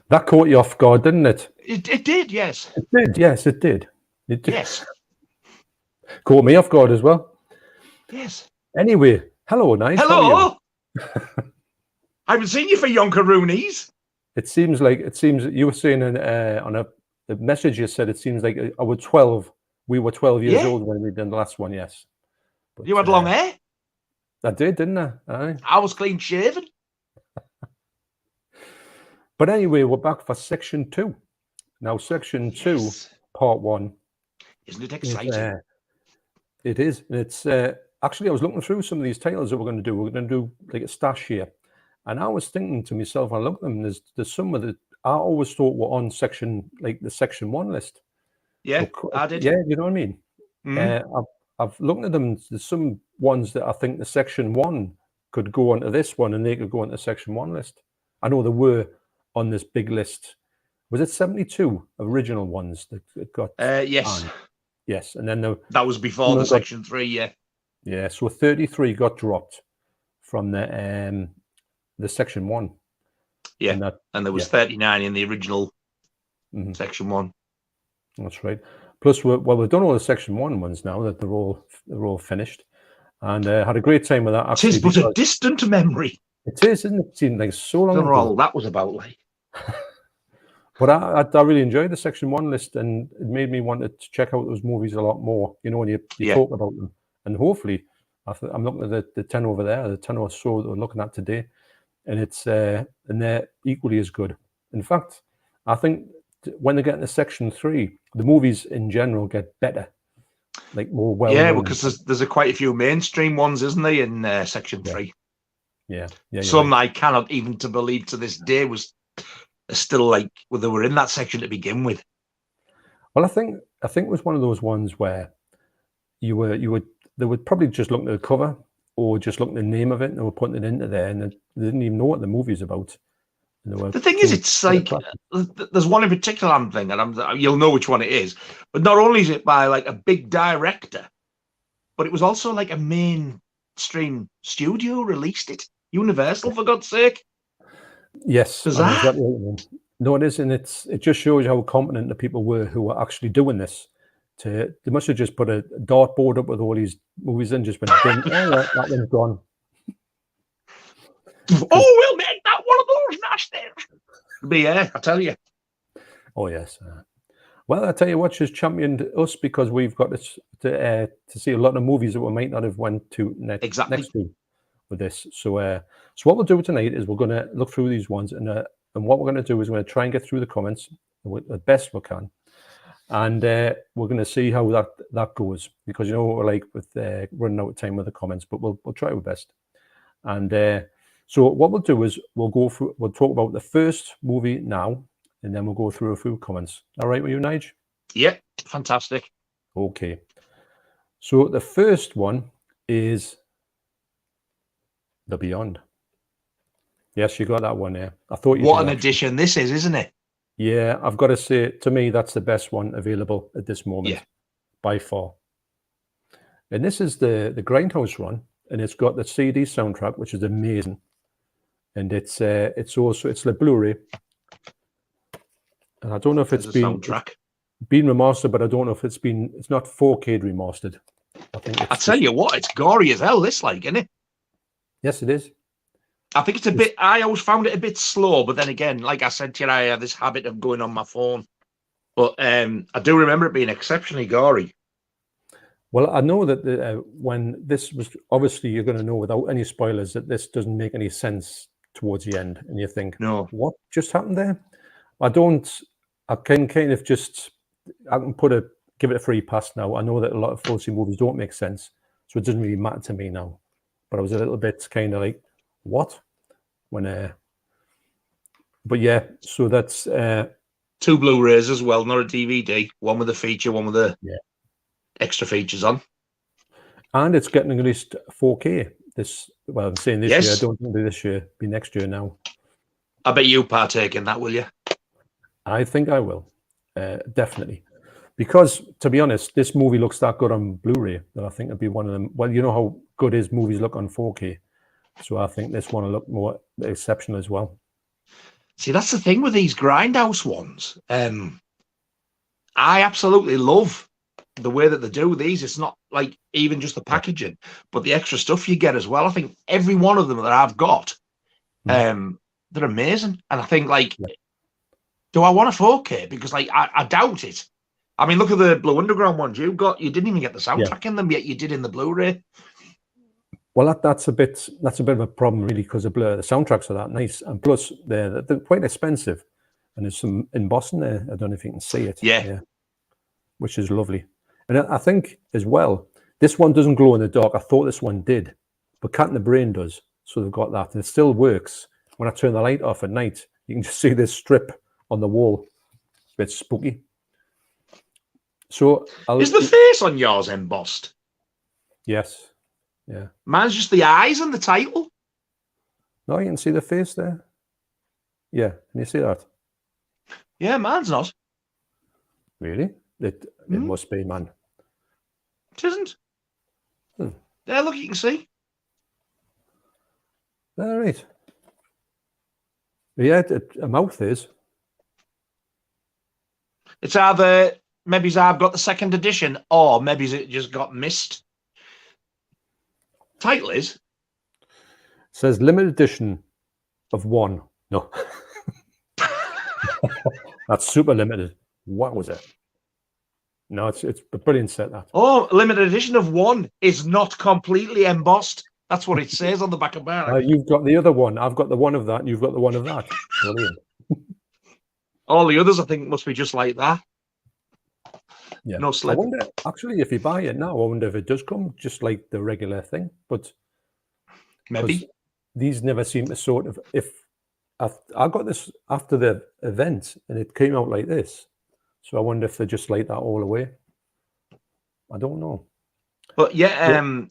That caught you off guard, didn't it? It did, yes. It did, yes, it did. It did. Yes. Caught me off guard as well. Yes. Anyway, hello, Nige. Hello. I haven't seen you for Yonkaroonies. It seems you were saying on a message you said it seems like I was 12. We were 12 years old when we did the last one, yes. But, you had long hair? I did, didn't I? Aye. I was clean shaven. But anyway, we're back for section 2. Now, section 2, part 1. Isn't it exciting? It is. It's actually, I was looking through some of these titles that we're going to do. We're going to do like a stash here. And I was thinking to myself, I looked at them, there's some of the, I always thought were on section, like the section 1 list. Yeah, I did. Yeah, you know what I mean? Mm-hmm. I've looked at them. There's some ones that I think the section 1 could go onto this one and they could go onto the section 1 list. I know there were on this big list. Was it 72 original ones that got? Yes. Yes. And then that was before the section 3, yeah. Yeah, so 33 got dropped from the section 1. Yeah, and there was 39 in the original section 1. That's right. Plus, we've done all the section 1 ones now that they're all finished, and had a great time with that. Actually, it is but a distant memory. It is, isn't it? It seemed like so long ago. All that was about like. But I really enjoyed the section 1 list, and it made me want to check out those movies a lot more. You know, when you talk about them, and hopefully, I'm looking at the 10 over there, the 10 or so that we're looking at today, and it's and they're equally as good. In fact, I think when they get into section 3, the movies in general get better, like more well. Yeah, because there's quite a few mainstream ones, isn't there, in section 3? Yeah. Some I cannot even to believe to this day was still like they were in that section to begin with. Well, I think it was one of those ones where they were probably just looking at the cover or just looking at the name of it and they were putting it into there and they didn't even know what the movie's about. The thing is, it's like there's one in particular I'm thinking, and you'll know which one it is. But not only is it by like a big director, but it was also like a mainstream studio released it. Universal, for God's sake. Yes. Exactly. No, it is, and it just shows you how competent the people were who were actually doing this. They must have just put a dartboard up with all these movies and just went, oh, that one's gone. Oh, we'll make that one of those Nasties. But yeah, I tell you. Oh yes. Well, I tell you what, she's championed us because we've got to see a lot of movies that we might not have went to next week with this. So what we'll do tonight is we're going to look through these ones, and what we're going to do is we're going to try and get through the comments the best we can, and we're going to see how that goes, because you know what we're like with running out of time with the comments, but we'll try our best. And so what we'll do is we'll talk about the first movie now, and then we'll go through a few comments. All right with you, Nige? Yeah, fantastic. Okay. So the first one is The Beyond. Yes, you got that one there. I thought you. What an addition this is, isn't it? Yeah, I've got to say, to me, that's the best one available at this moment, by far. And this is the Grindhouse run, and it's got the CD soundtrack, which is amazing. And it's the Blu-ray. And I don't know if it's been remastered, but I don't know if it's not 4K remastered. I tell you what, it's gory as hell, this, like, isn't it? Yes, it is. I think it's a bit, I always found it a bit slow, but then again, like I said to you, I have this habit of going on my phone. But I do remember it being exceptionally gory. Well, I know that when this was, obviously you're going to know without any spoilers that this doesn't make any sense towards the end. And you think, no, what just happened there? I can kind of just, I can give it a free pass now. I know that a lot of Fulci movies don't make sense, so it doesn't really matter to me now. But I was a little bit kind of like, what? But yeah, so that's 2 Blu-rays as well, not a DVD. One with a feature, one with the extra features on. And it's getting released 4K. I'm saying this year. I don't think it'll be this year. It'll be next year now. I bet you partake in that, will you? I think I will, definitely. Because to be honest, this movie looks that good on Blu-ray that I think it'd be one of them. Well, you know how good his movies look on 4K. So I think this one will look more exceptional as well. See, that's the thing with these grindhouse ones. I absolutely love the way that they do these. It's not like even just the packaging, but the extra stuff you get as well. I think every one of them that I've got, they're amazing. And I think, like, do I want a 4K? Because, like, I doubt it. I mean, look at the Blue Underground ones you got. You didn't even get the soundtrack in them, yet you did in the Blu-ray. Well, that's a bit of a problem, really, because of Blur. The soundtracks are that nice, and plus they're quite expensive. And there's some embossing there. I don't know if you can see it. Yeah. Which is lovely. And I think as well, this one doesn't glow in the dark. I thought this one did, but Cat in the Brain does. So they've got that, and it still works. When I turn the light off at night, you can just see this strip on the wall. It's a bit spooky. So is the face on yours embossed? Yes. Yeah. Mine's just the eyes and the title. No, you can see the face there. Yeah, can you see that? Yeah, mine's not. Really? It must be, man. It isn't. There, look, you can see. All right. Yeah, a mouth is. It's either maybe I've got the second edition, or maybe it just got missed. Title is. It says limited edition of 1. No. That's super limited. What was it? No, it's a brilliant set, that. Oh, limited edition of 1 is not completely embossed. That's what it says on the back of mine. You've got the other one. I've got the one of that, and you've got the one of that. Brilliant. All the others, I think, must be just like that. Yeah. No slip. I wonder, actually, if you buy it now, I wonder if it does come just like the regular thing. But maybe these never seem to sort of. If I got this after the event, and it came out like this, so I wonder if they're just like that all the way. I don't know. But yeah,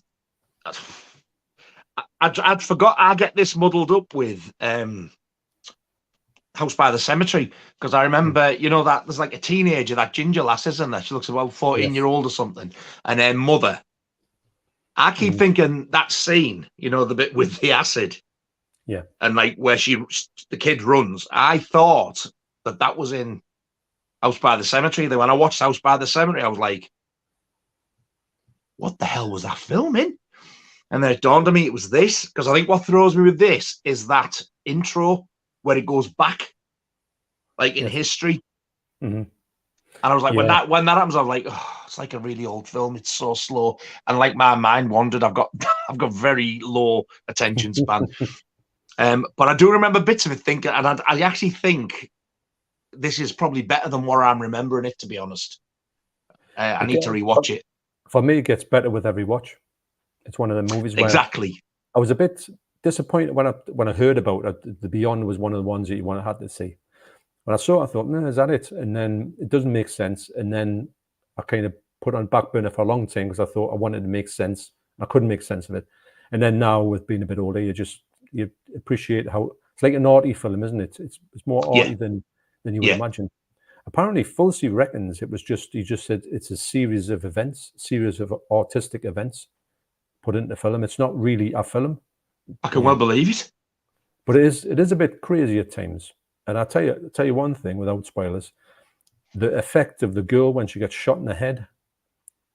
I'd forgot. I get this muddled up with House by the Cemetery, because I remember, you know, that there's like a teenager, that ginger lass, isn't there? She looks about 14-year-old or something, and her mother. I keep thinking that scene, you know, the bit with the acid, and like where the kid runs. I thought that was in House by the Cemetery. Then when I watched House by the Cemetery, I was like, what the hell was that filming? And then it dawned on me it was this, because I think what throws me with this is that intro where it goes back, like in history. And I was like, when that happens, I was like, oh, it's like a really old film. It's so slow, and like my mind wandered. I've got very low attention span. But I do remember bits of it thinking, and I actually think this is probably better than what I'm remembering it, to be honest. I need to rewatch it. For me, it gets better with every watch. It's one of the movies where exactly. I was a bit disappointed when I heard about it. The Beyond was one of the ones that you had to see. When I saw it, I thought, no, is that it? And then it doesn't make sense. And then I kind of put on back burner for a long time because I thought I wanted to make sense. I couldn't make sense of it. And then now, with being a bit older, you appreciate how it's like an arty film, isn't it? It's more arty than you would imagine. Apparently, Fulci reckons it was he just said it's a series of events, series of artistic events put into film. It's not really a film. I can well believe it. But it is a bit crazy at times. And I'll tell you one thing without spoilers: the effect of the girl when she gets shot in the head.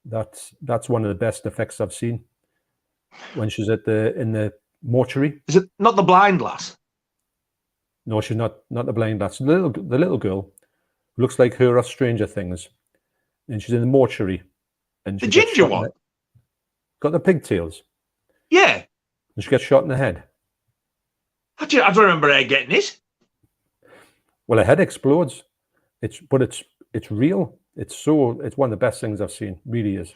That's one of the best effects I've seen. When she's in the mortuary. Is it not the blind lass? No, she's not the blind lass. The little girl who looks like her off Stranger Things, and she's in the mortuary. And the ginger one. Got the pigtails. Yeah. And she gets shot in the head. I don't remember her getting it. Well, her head explodes. It's real. It's one of the best things I've seen. Really is.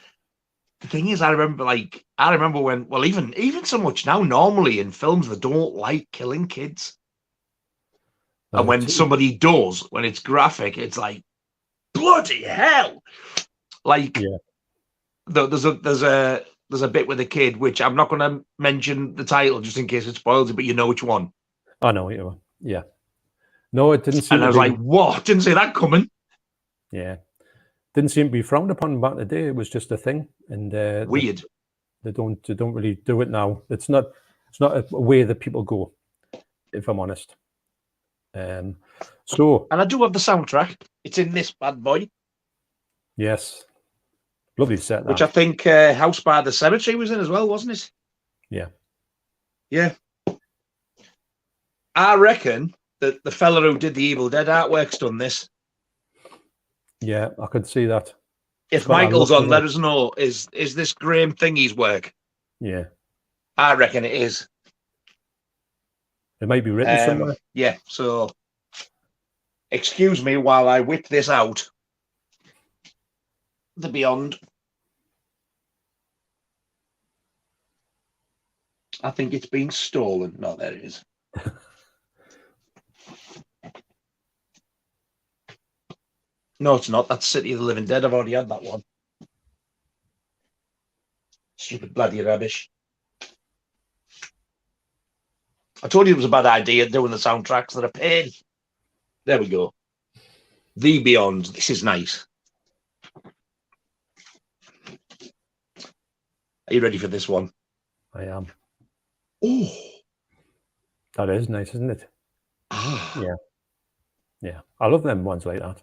The thing is, I remember when, well, even so much now, normally in films, they don't like killing kids. And when somebody does, when it's graphic, it's like, bloody hell. Like, there's a bit with a kid, which I'm not going to mention the title just in case it spoils it, but you know which one. I know which one. Yeah. No, it didn't seem. And I was like, what? Didn't see that coming. Yeah. Didn't seem to be frowned upon back in the day. It was just a thing. And weird. They don't really do it now. It's not a way that people go, if I'm honest. So, and I do have the soundtrack. It's in this bad boy. Yes, lovely set. Which I think House by the Cemetery was in as well, wasn't it? Yeah. Yeah. I reckon that the fella who did the Evil Dead artwork's done this. Yeah, I could see that. If Michael's on, let us know. Is this Graham Thingy's work? Yeah. I reckon it is. It might be written somewhere. Yeah, so excuse me while I whip this out. The Beyond. I think it's been stolen. No, there it is. No, it's not. That's City of the Living Dead. I've already had that one. Stupid bloody rubbish. I told you it was a bad idea doing the soundtracks. They're a pain. There we go. The Beyond. This is nice. Are you ready for this one? I am. Oh. That is nice, isn't it? Ah. Yeah. Yeah. I love them ones like that.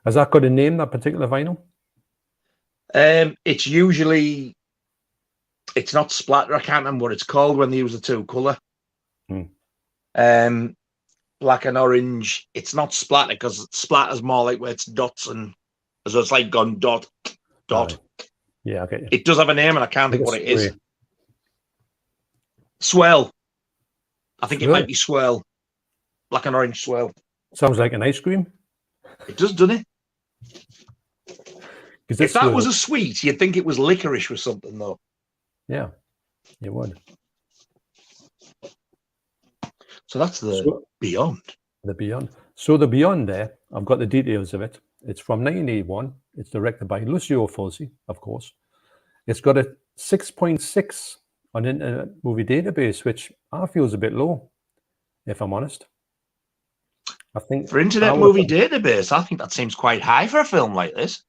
Has that got a name, that particular vinyl? It's usually, it's not splatter. I can't remember what it's called when they use the two colour. Black and orange. It's not splatter because splatter's more like where it's dots and so it's like gone dot. Right. Yeah, I get you. It does have a name and I can't think what it is. Swirl. I think it might be swirl. Black and orange swirl. Sounds like an ice cream. It does, doesn't it? If that was a sweet, you'd think it was licorice or something, though. Yeah, you would. So that's the Beyond. The Beyond. So the Beyond there, I've got the details of it. It's from 1981. It's directed by Lucio Fulci, of course. It's got a 6.6 on Internet Movie Database, which I feel is a bit low, if I'm honest. I think for Internet Movie Database, I think that seems quite high for a film like this.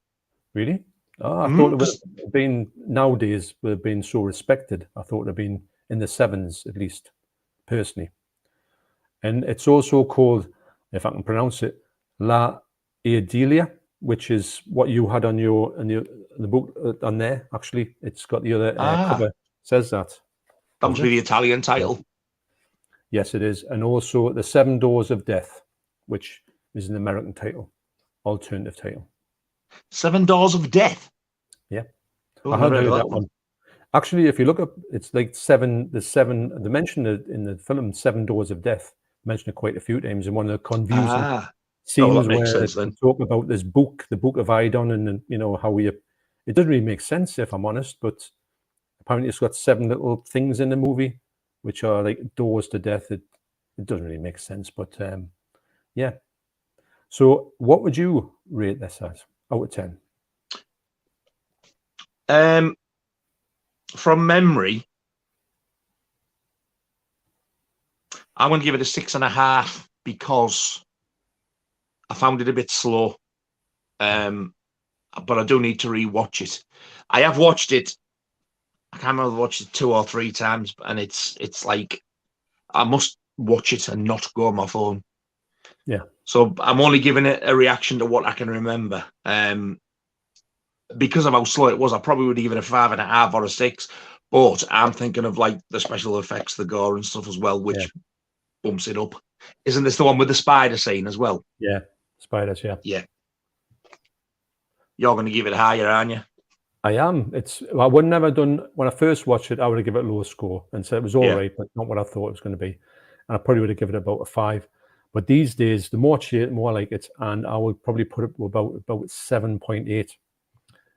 Really? Oh, I thought it would have been nowadays would have been so respected. I thought it would have been in the 7s at least, personally. And it's also called, if I can pronounce it, La Adelia, which is what you had on the book on there. Actually, it's got the other cover says that. That must be the Italian title. Yes, it is. And also The Seven Doors of Death, which is an American title, alternative title. Seven Doors of Death. Yeah, I heard that one. Actually, if you look up, it's like seven. They mentioned it in the film Seven Doors of Death. Mentioned it quite a few times in one of the confusing scenes where they talk about this book, the Book of Idon, and you know how it doesn't really make sense if I'm honest. But apparently, it's got 7 little things in the movie, which are like doors to death. It doesn't really make sense, but yeah. So, what would you rate this as out of 10? From memory, I'm going to give it a 6.5 because I found it a bit slow. But I do need to rewatch it. I have watched it. I can't remember if I watched it 2 or 3 times, and it's like I must watch it and not go on my phone. Yeah. So I'm only giving it a reaction to what I can remember. Because of how slow it was, I probably would have given it a 5.5 or a 6. But I'm thinking of like the special effects, the gore and stuff as well, which bumps it up. Isn't this the one with the spider scene as well? Yeah, spiders. Yeah. Yeah. You're going to give it higher, aren't you? I am. I would never done when I first watched it. I would have given it a low score and said it was all right, but not what I thought it was going to be. And I probably would have given it about a 5. But these days, the more I see it, the more I like it, and I would probably put it about 7.8.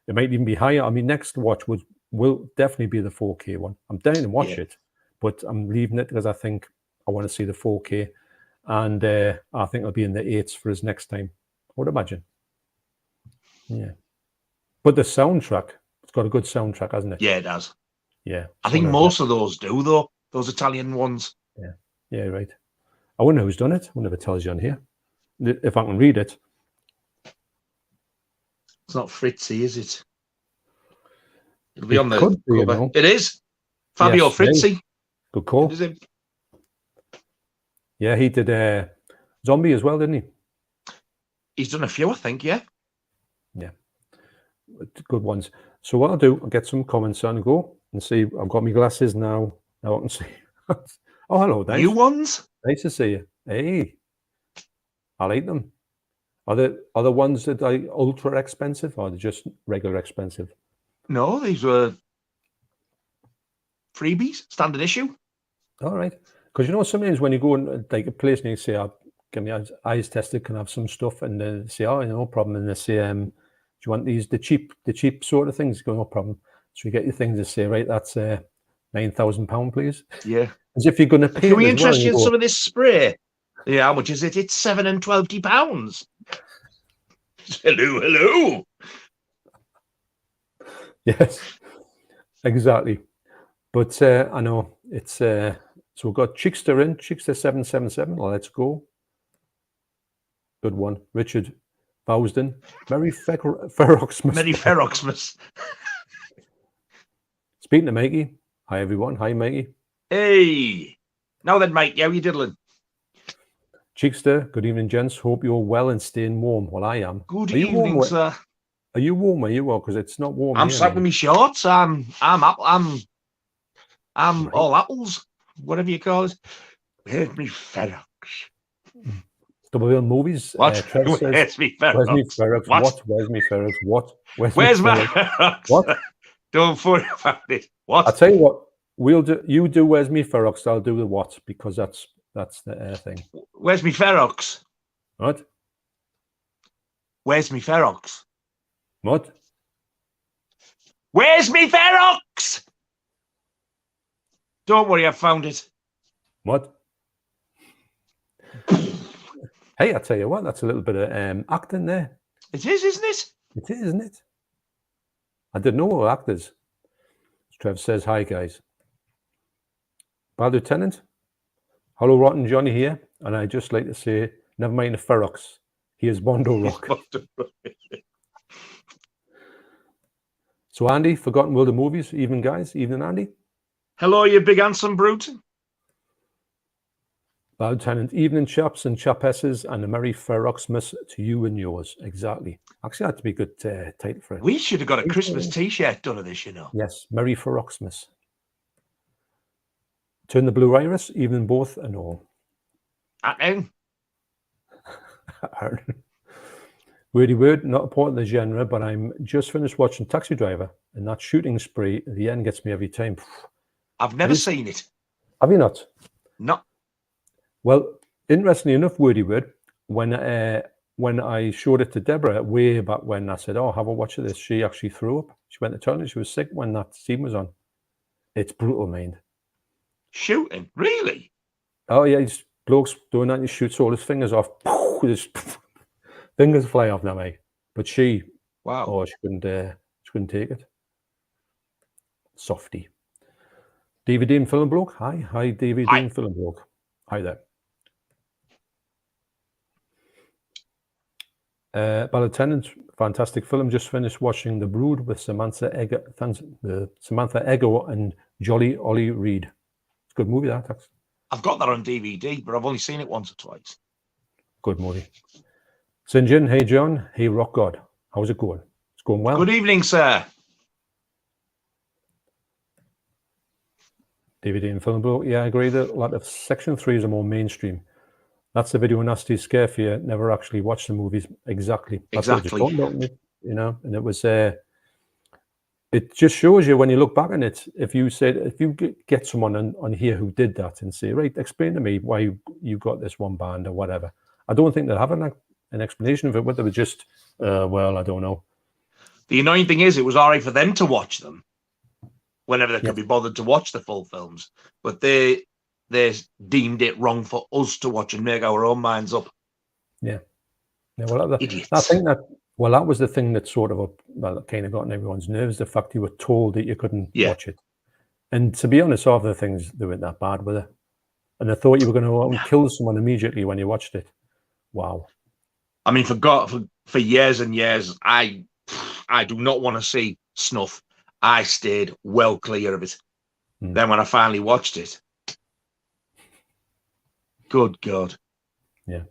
It might even be higher. I mean, next watch will definitely be the 4K one. I'm down to watch it, but I'm leaving it because I think I want to see the 4K, and I think I'll be in the 8s for his next time. I would imagine. Yeah, but the soundtrack, it's got a good soundtrack, hasn't it? Yeah, it does. Yeah, I think most of those do, though. Those Italian ones. Yeah, right. I wonder who's done it. I wonder if it tells you on here. If I can read it. It's not Fritzi, is it? It'll be on the cover. You know. It is. Fabio Fritzi. Good call. It is him. Yeah, he did Zombie as well, didn't he? He's done a few, I think. Yeah. Yeah, good ones. So what I'll do, I'll get some comments on and go and see. I've got my glasses now. Now I can see. Oh, hello, Dave. New ones. Nice to see you. Hey, I like them. Are the ones that are ultra expensive, or are they just regular expensive? No, these were freebies, standard issue. All right, because sometimes when you go in like a place and you say, "Oh, get me eyes tested, can I have some stuff?" and they say, "Oh, no problem," and they say, "Do you want these the cheap sort of things?" You go, "No problem." So you get your things to say, "Right, that's £9,000, please." Yeah. As if you're going to pay. Can we interest you in some of this spray? Yeah, how much is it? It's £7 and £20. Hello. Yes, exactly. But I know it's so we've got Chickster in, Chickster777. Let's go. Good one. Richard Bowsden. Merry Feroxmas. Merry Feroxmas. Speaking of Mikey, hi everyone. Hi Mikey. Hey. Now then, Mike, how you diddling? Chickster, good evening, gents. Hope you're well and staying warm. Well, I am. Good evening, sir. Are you warm where you are? Because it's not warm. I'm sat with me shorts. I'm right. all apples, whatever you call it. Where's me Ferox? Double movies. What? Where's me Ferox? Where's me Ferox? What? Where's me Ferox? What? Where's my Ferox? What? Don't worry about it. What? I'll tell you what. We'll do. You do. Where's me Ferox? I'll do the what, because that's the thing. Where's me Ferox? What? Where's me Ferox? What? Where's me Ferox? Don't worry, I've found it. What? Hey, I tell you what, that's a little bit of acting there. It is, isn't it? It is, isn't it? I didn't know we were actors. Trev says, hi, guys. Bad Lieutenant. Hello, Rotten Johnny here. And I'd just like to say, never mind the Ferox. Here's Mondo Rock. So, Andy, Forgotten World of Movies. Evening, guys. Evening, Andy. Hello, you big handsome brute. Bad Lieutenant. Evening, chaps and chapesses, and a Merry Feroxmas to you and yours. Exactly. Actually, that'd be a good title for it. We should have got a Christmas T-shirt done of this, Yes, Merry Feroxmas. Turn the Blue Iris, even both and all. Wordy word, not a part of the genre, but I'm just finished watching Taxi Driver, and that shooting spree at the end gets me every time. I've never seen it. Have you not? No. Well, interestingly enough, wordy word, when I showed it to Deborah way back when, I said, "Oh, have a watch of this," she actually threw up. She went to the toilet. She was sick when that scene was on. It's brutal, man. Shooting? Really? Oh, yeah, he's blokes doing that. He shoots all his fingers off. His fingers fly off now, mate. But she, wow. Oh, she couldn't take it. Softy. DVD and Film Bloke. Hi, DVD and Film Bloke. Hi there. Bad Lieutenant, fantastic film. Just finished watching The Brood with Samantha Eggo and Jolly Ollie Reed. It's a good movie, that. I've got that on DVD, but I've only seen it once or twice. Good movie. St. John, hey John, hey Rock God. How's it going? It's going well. Good evening, sir. DVD and Film Bloke. Yeah, I agree that a lot of Section 3s are more mainstream. That's the video Nasties scare for you. Never actually watched the movies. Exactly. That's exactly. What about, and it was. It just shows you when you look back on it. If you get someone on here who did that and say, right, explain to me why you got this one band or whatever. I don't think they'll have an explanation of it. Whether it was just, well, I don't know. The annoying thing is, it was all right for them to watch them whenever they could be bothered to watch the full films, but they deemed it wrong for us to watch and make our own minds up. Yeah. Well, idiots. I think that was the thing that sort of kind of got on everyone's nerves. The fact you were told that you couldn't watch it, and to be honest, half the things they weren't that bad with it, and they thought you were going to kill someone immediately when you watched it. Wow. I mean, for years and years, I do not want to see snuff. I stayed well clear of it. Then when I finally watched it, Good God. Yeah.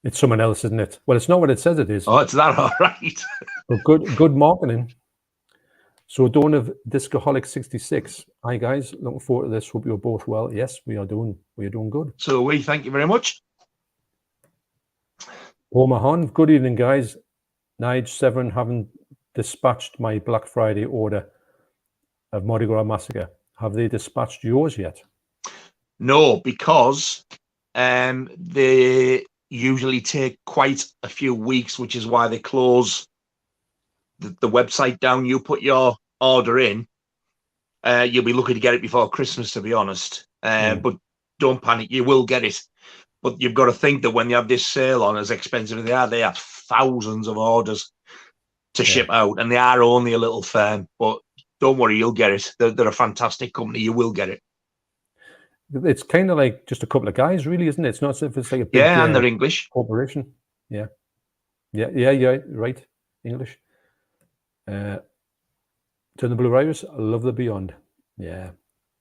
It's someone else, isn't it? Well, it's not what it says it is. Oh, it's that all right. But good marketing. So Dawn of Discoholic 66. Hi guys, looking forward to this. Hope you're both well. Yes, we are doing good. So we thank you very much. Paul Mahan, good evening, guys. Nige Severin haven't dispatched my Black Friday order of Mardi Gras Massacre. Have they dispatched yours yet? No, because they usually take quite a few weeks, which is why they close the website down. You put your order in, you'll be lucky to get it before Christmas, to be honest. But don't panic, you will get it. But you've got to think that when you have this sale on, as expensive as they have thousands of orders to ship out, and they are only a little firm. But don't worry, you'll get it. They're a fantastic company. You will get it. It's kind of like just a couple of guys, really, isn't it? It's not as if it's like a big and they're English corporation. Yeah, right, English. Turn the Blue Iris. I love the Beyond. Yeah,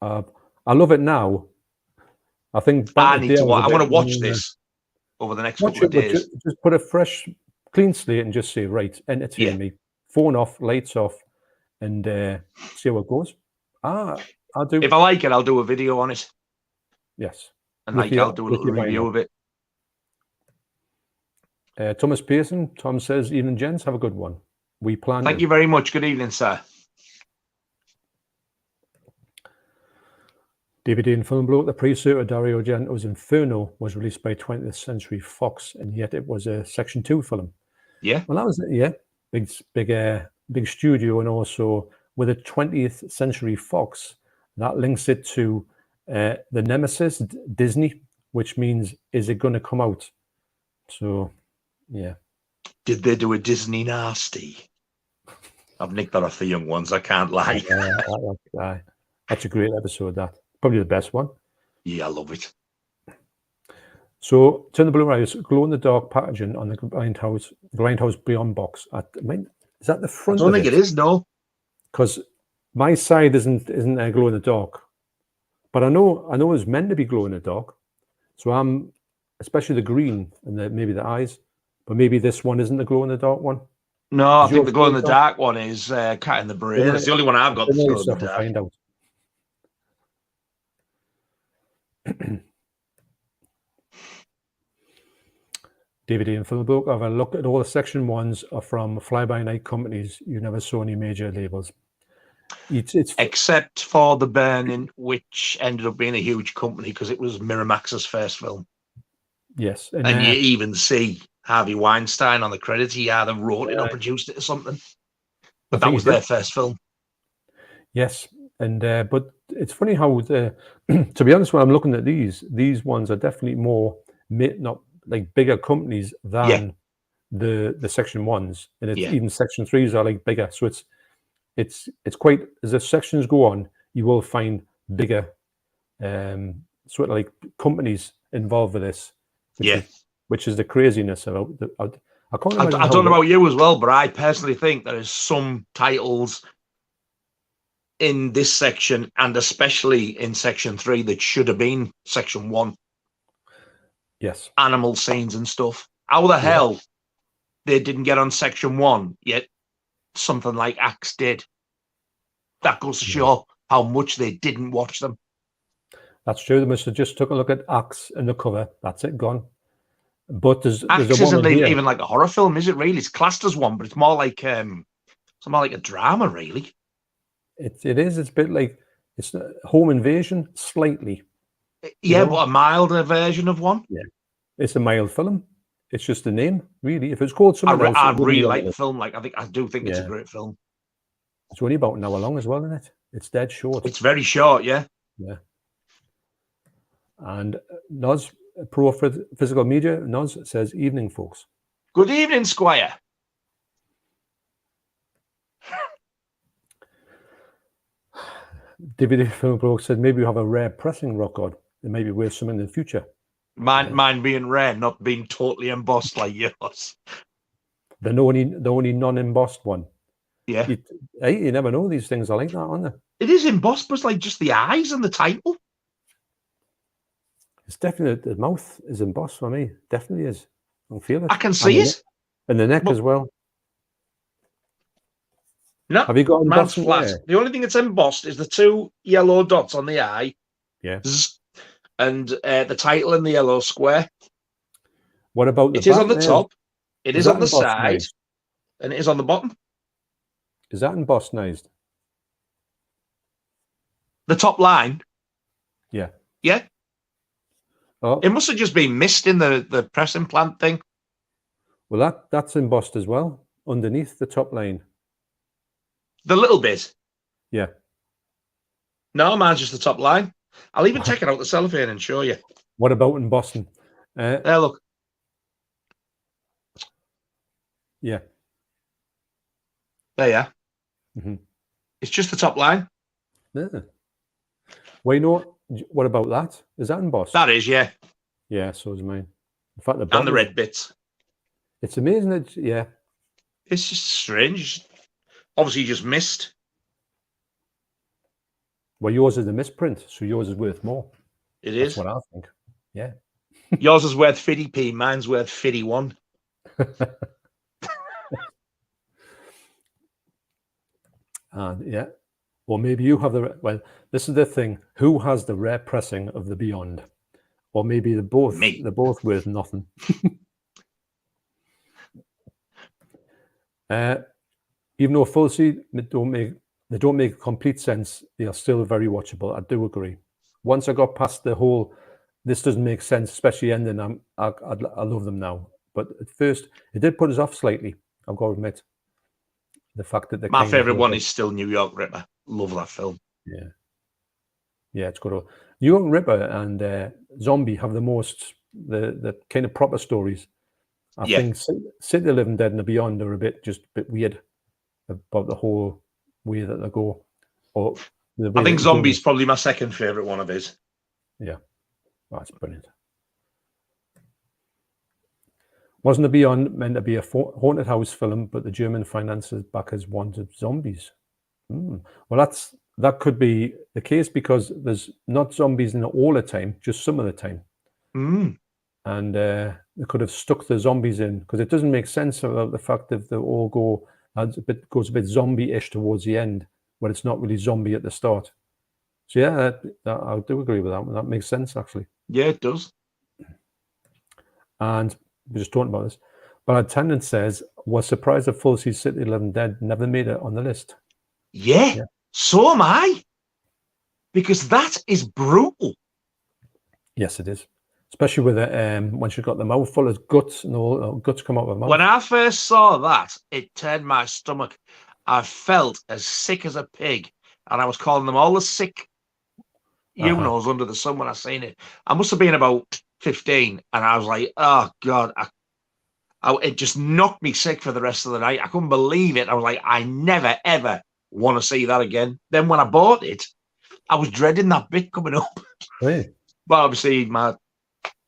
I love it now. I think I need to. I want to watch this over the next couple of days. Just put a fresh, clean slate and just say, right, entertain me. Phone off, lights off, and see how it goes. I'll do. If I like it, I'll do a video on it. Yes, and I'll do a little review of it. Thomas Pearson. Tom says, "Evening, gents. Have a good one. We plan." Thank you very much. Good evening, sir. DVD and film bloke. The pre-sequel Dario Argento's Inferno was released by 20th Century Fox, and yet it was a Section 2 film. Yeah. Well, that was big studio, and also with a 20th Century Fox, that links it to the Nemesis Disney, which means is it going to come out? So, yeah. Did they do a Disney Nasty? I've nicked that off the young ones. I can't lie. That's a great episode. That. Probably the best one. Yeah, I love it. So, Turn the Blue Iris, glow-in-the-dark packaging on the Grindhouse Beyond box. Is that the front? I don't think it is, no. Because my side isn't glow-in-the-dark, but I know it's meant to be glow-in-the-dark. So I'm, especially the green and maybe the eyes, but maybe this one isn't the glow-in-the-dark one. No, I think the glow-in-the-dark one is Cat in the Brain. It's the only one I've got that's glow-in-the-dark. Find out. DVD and film book. I've a look at all the Section 1s are from fly-by-night companies. You never saw any major labels. It's except for The Burning, which ended up being a huge company because it was Miramax's first film. Yes. And you even see Harvey Weinstein on the credits. He either wrote it or produced it or something. But that was their first film. Yes. And but it's funny how to be honest, when I'm looking at these ones are definitely more not like bigger companies than the Section 1s, and it's even Section 3s are like bigger. So it's quite, as the sections go on, you will find bigger sort of like companies involved with this. Which is the craziness about I don't know about you as well, but I personally think there is some titles in this section, and especially in Section 3, that should have been Section 1. Yes. Animal scenes and stuff. How the hell they didn't get on Section 1, yet something like Axe did? That goes to show how much they didn't watch them. That's true. They must have just took a look at Axe and the cover. That's it, gone. But there's Axe isn't even like a horror film, is it really? It's classed as one, but it's more like a drama, really. It is. It's a bit like it's a home invasion, slightly. Yeah, but a milder version of one. Yeah, it's a mild film. It's just the name, really. If it's called something else, I really like the film. I do think it's a great film. It's only about an hour long as well, isn't it? It's dead short. It's very short, yeah. Yeah. And Noz, Pro Physical Media, Noz says, "Evening, folks." Good evening, Squire. DVD Film Pro said, "Maybe you have a rare pressing Rockgod. It may be worth something in the future." Mine being rare, not being totally embossed like yours. The only non-embossed one. Yeah. You never know. These things are like that, aren't they? It is embossed, but it's like just the eyes and the title. It's definitely, the mouth is embossed for me. Definitely is. I can feel it. I can see it. And the neck as well. No, have you got mine's embossing flat. there? The only thing that's embossed is the 2 yellow dots on the eye. Yeah. And the title in the yellow square. What about the back? It is on the there? top. It is on the side. Nice? And it is on the bottom. Is that embossed nice? The top line? Yeah. Yeah. Oh. It must have just been missed in the pressing plant thing. Well, that's embossed as well, underneath the top line. The little bit? Yeah. No, mine's just the top line. I'll even take it out the cellophane and show you. What about embossing? There, look. Yeah. There you are. Mm-hmm. It's just the top line. Yeah. Well, you know what about that? Is that embossed? That is, yeah. Yeah, so is mine. In fact, and the red bits. It's amazing. Yeah. It's just strange. Obviously, you just missed. Well, yours is a misprint, so yours is worth more. It is. That's what I think. Yeah. Yours is worth 50p. Mine's worth 51. And yeah. Or maybe you have well, this is the thing. Who has the rare pressing of the Beyond? Or maybe they're both worth nothing. Even though full seed they don't make complete sense, they are still very watchable. I do agree. Once I got past the whole, this doesn't make sense, especially ending, I love them now. But at first, it did put us off slightly. I've got to admit. The fact that my favourite one is still New York Ripper. Love that film. Yeah. Yeah, it's good. New York Ripper and Zombie have the most, the kind of proper stories. I think City of the Living Dead and the Beyond are a bit weird about the whole way that they go. I think Zombie's probably my second favourite one of his. Yeah, that's brilliant. Wasn't the Beyond meant to be a haunted house film, but the German financiers backers wanted zombies? Well, that could be the case because there's not zombies in all the time, just some of the time. And they could have stuck the zombies in because it doesn't make sense about the fact that they all goes a bit zombie-ish towards the end, but it's not really zombie at the start. So yeah, I do agree with that one. That makes sense actually. Yeah, it does. And we're just talking about this. But attendant says, was surprised that Full Sea City 11 Dead never made it on the list. Yeah, so am I. Because that is brutal. Yes, it is. Especially with it, when she's got the mouth full of guts and all guts come out of her mouth. When I first saw that, it turned my stomach. I felt as sick as a pig. And I was calling them all the sick knows under the sun when I seen it. I must have been about 15, and I was like, oh God, it just knocked me sick for the rest of the night. I couldn't believe it. I was like, I never, ever want to see that again. Then when I bought it, I was dreading that bit coming up. Really? But obviously my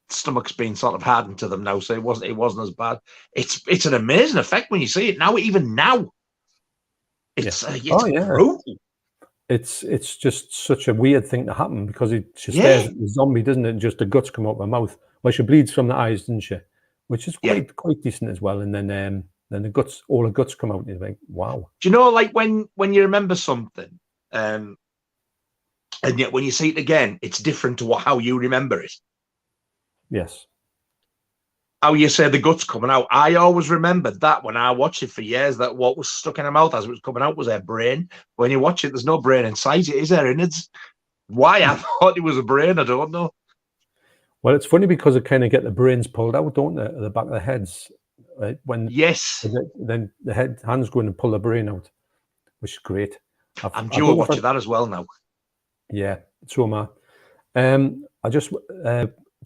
stomach's been sort of hardened to them now, so it wasn't as bad. It's an amazing effect when you see it now. Even now, it's brutal. It's just such a weird thing to happen because she stares at the zombie, doesn't it? And just the guts come out of her mouth. Well, she bleeds from the eyes, doesn't she? Which is quite decent as well. And then the guts, all the guts come out. And you're like, wow. Do you know, like when you remember something, and yet when you see it again, it's different to how you remember it. Yes. How you say the guts coming out. I always remembered that when I watched it for years, that what was stuck in her mouth as it was coming out was her brain. When you watch it, there's no brain inside it, is there? And it's why I thought it was a brain, I don't know. Well, it's funny because it kind of get the brains pulled out, don't they, at the back of the heads. Right? When then the hands go in and pull the brain out, which is great. I'm due to watch that as well now. Yeah, so am I. I just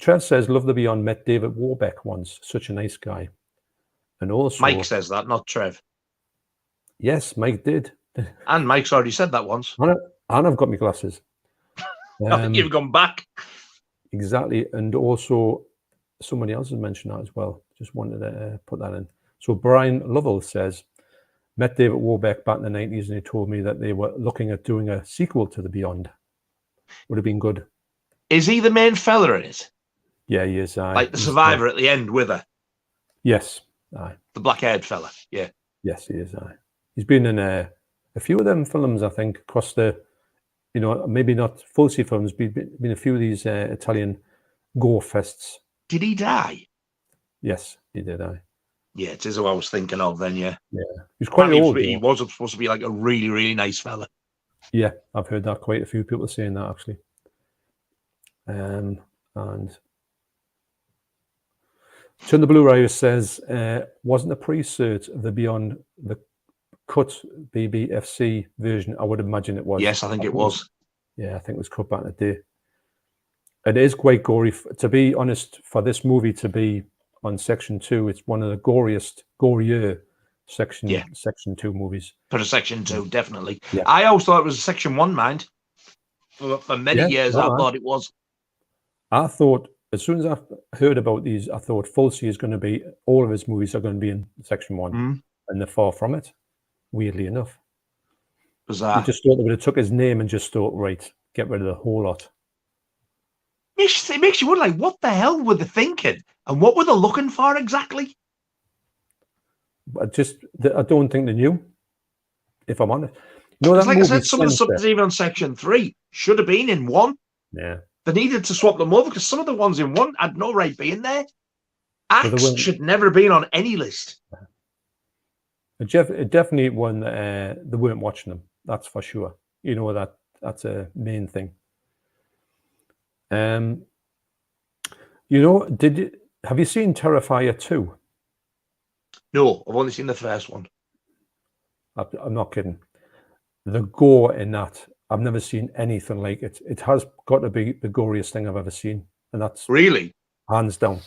Trev says, love the Beyond, met David Warbeck once. Such a nice guy. And also... Mike says that, not Trev. Yes, Mike did. And Mike's already said that once. And I've got my glasses. I think you've gone back. Exactly. And also, somebody else has mentioned that as well. Just wanted to put that in. So Brian Lovell says, met David Warbeck back in the 90s and he told me that they were looking at doing a sequel to The Beyond. Would have been good. Is he the main fella in it? Yeah, he is. Like the survivor at the end with her. Yes. Aye. The black-haired fella. Yeah. Yes, he is. Aye. He's been in a few of them films, I think, across the, maybe not Fulci films, been a few of these Italian gore fests. Did he die? Yes, he did. Aye. Yeah, it is who I was thinking of then. Yeah. Yeah. He was quite old. He was supposed to be like a really, really nice fella. Yeah, I've heard that, quite a few people saying that, actually. And John the Blu-ray says, wasn't a pre-cert of the Beyond the cut BBFC version? I would imagine it was. Yes, I think it was. Yeah, I think it was cut back in the day. It is quite gory. To be honest, for this movie to be on Section 2, it's one of the gorier Section 2 movies. For a Section 2, definitely. Yeah. I always thought it was a Section 1, mind. For many years, I thought it was. I thought, as soon as I heard about these, I thought Fulci is going to be, all of his movies are going to be in Section 1. And they're far from it, weirdly enough. Bizarre. You just thought they would have took his name and just thought, right, get rid of the whole lot. It makes you wonder, like, what the hell were they thinking? And what were they looking for exactly? I don't think they knew, if I'm honest. Like I said, some of the stuff that's even on Section 3 should have been in 1. Yeah. They needed to swap them over because some of the ones in 1 had no right being there. Acts should never have been on any list. It definitely when they weren't watching them, that's for sure. That's a main thing. Have you seen Terrifier 2? No, I've only seen the first one. I'm not kidding. The gore in that, I've never seen anything like it. It has got to be the goriest thing I've ever seen. And that's really hands down.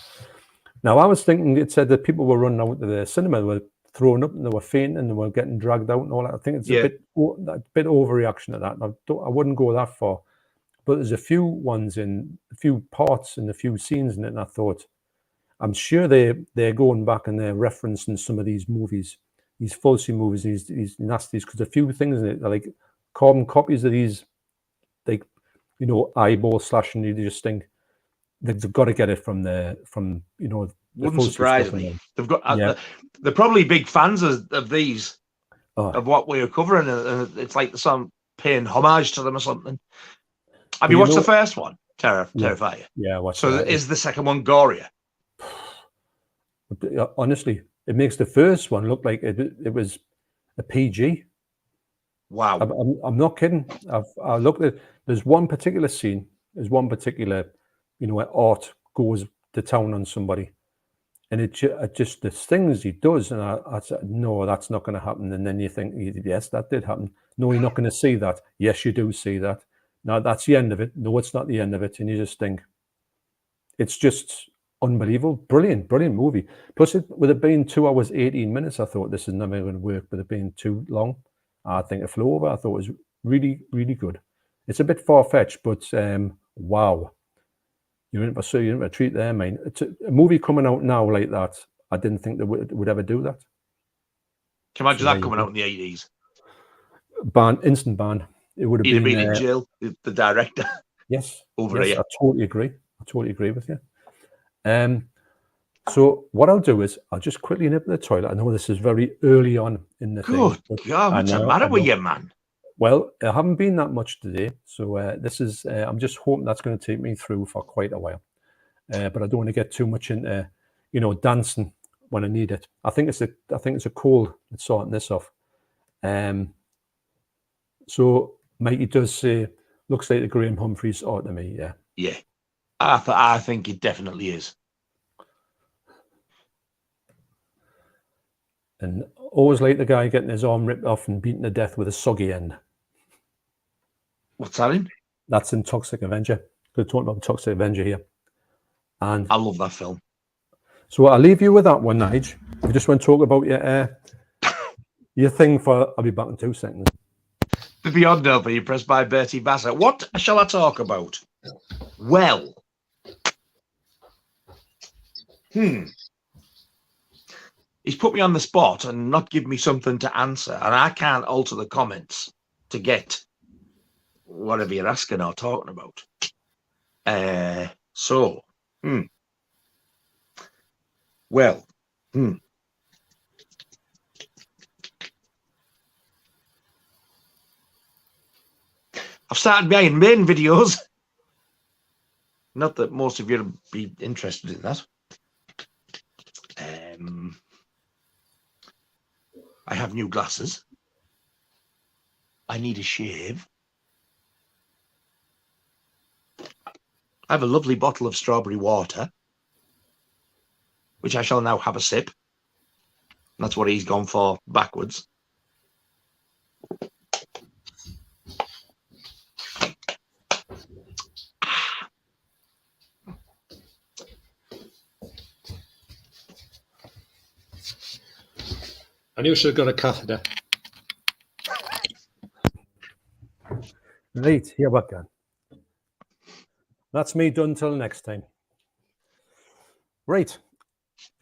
Now, I was thinking, it said that people were running out to the cinema, they were throwing up and they were fainting and they were getting dragged out and all that. I think it's a bit overreaction to that. I wouldn't go that far. But there's a few parts and a few scenes in it, and I thought, I'm sure they're going back and they're referencing some of these movies, these Fulci movies, these Nasties, because a few things in it are like carbon copies of these, like, eyeball slashing. You just think they've got to get it from wouldn't surprise me. They've got they're probably big fans of these, of what we're covering, and it's like some paying homage to them or something. Have you watched the first one, Terrifier? Yeah, I watched. So is the second one gorier? Honestly, it makes the first one look like it was a PG. Wow. I'm not kidding. I looked at, there's one particular scene, there's one particular, where Art goes to town on somebody, and it just the things he does, and I said, no, that's not going to happen. And then you think, yes, that did happen. No, you're not going to see that. Yes, you do see that. No, that's the end of it. No, it's not the end of it. And you just think, it's just unbelievable. Brilliant movie. Plus, with it being 2 hours, 18 minutes, I thought this is never going to work. With it being too long, I think it flew over. I thought it was really, really good. It's a bit far-fetched, but wow. You're in for a treat there, man. It's a movie coming out now like that. I didn't think they would ever do that. Can you imagine that coming out in the 80s? Instant ban. It would have been in jail, the director. Yes. Over here. I totally agree. With you. So what I'll do is I'll just quickly nip to the toilet. I know this is very early on in the thing. Good God, what's the matter with you, man? Well, I haven't been that much today, so this is. I'm just hoping that's going to take me through for quite a while. But I don't want to get too much into, dancing when I need it. I think it's a cold that's sorting this off. So Mikey does say, looks like the Graham Humphreys art to me. Yeah. Yeah, I think it definitely is. And always like the guy getting his arm ripped off and beaten to death with a soggy end. What's that in? That's in Toxic Avenger. We're talking about Toxic Avenger here. And I love that film. So I'll leave you with that one, Nige. We just want to talk about your thing for. I'll be back in 2 seconds. The Beyond Helper, you pressed by Bertie Bassett. What shall I talk about? Well, he's put me on the spot and not give me something to answer, and I can't alter the comments to get whatever you're asking or talking about. So, Well, I've started making videos. Not that most of you would be interested in that. I have new glasses. I need a shave. I have a lovely bottle of strawberry water, which I shall now have a sip. That's what he's gone for backwards. I knew she had got a catheter. Right, here we go. That's me done till next time. Right,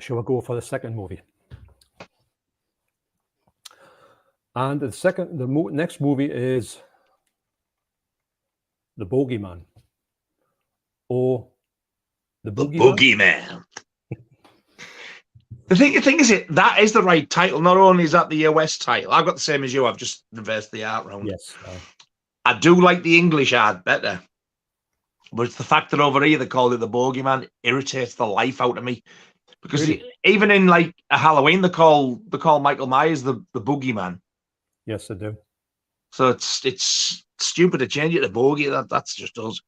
shall we go for the second movie? And the next movie is The Bogeyman, or The Boogeyman. The thing is, that is the right title. Not only is that the US title, I've got the same as you. I've just reversed the art round. Yes. I do like the English art better, but it's the fact that over here they called it The Bogeyman irritates the life out of me. Because even in like a Halloween, they call Michael Myers the Boogeyman. Yes, I do. So it's stupid to change it to Bogey. That's just us.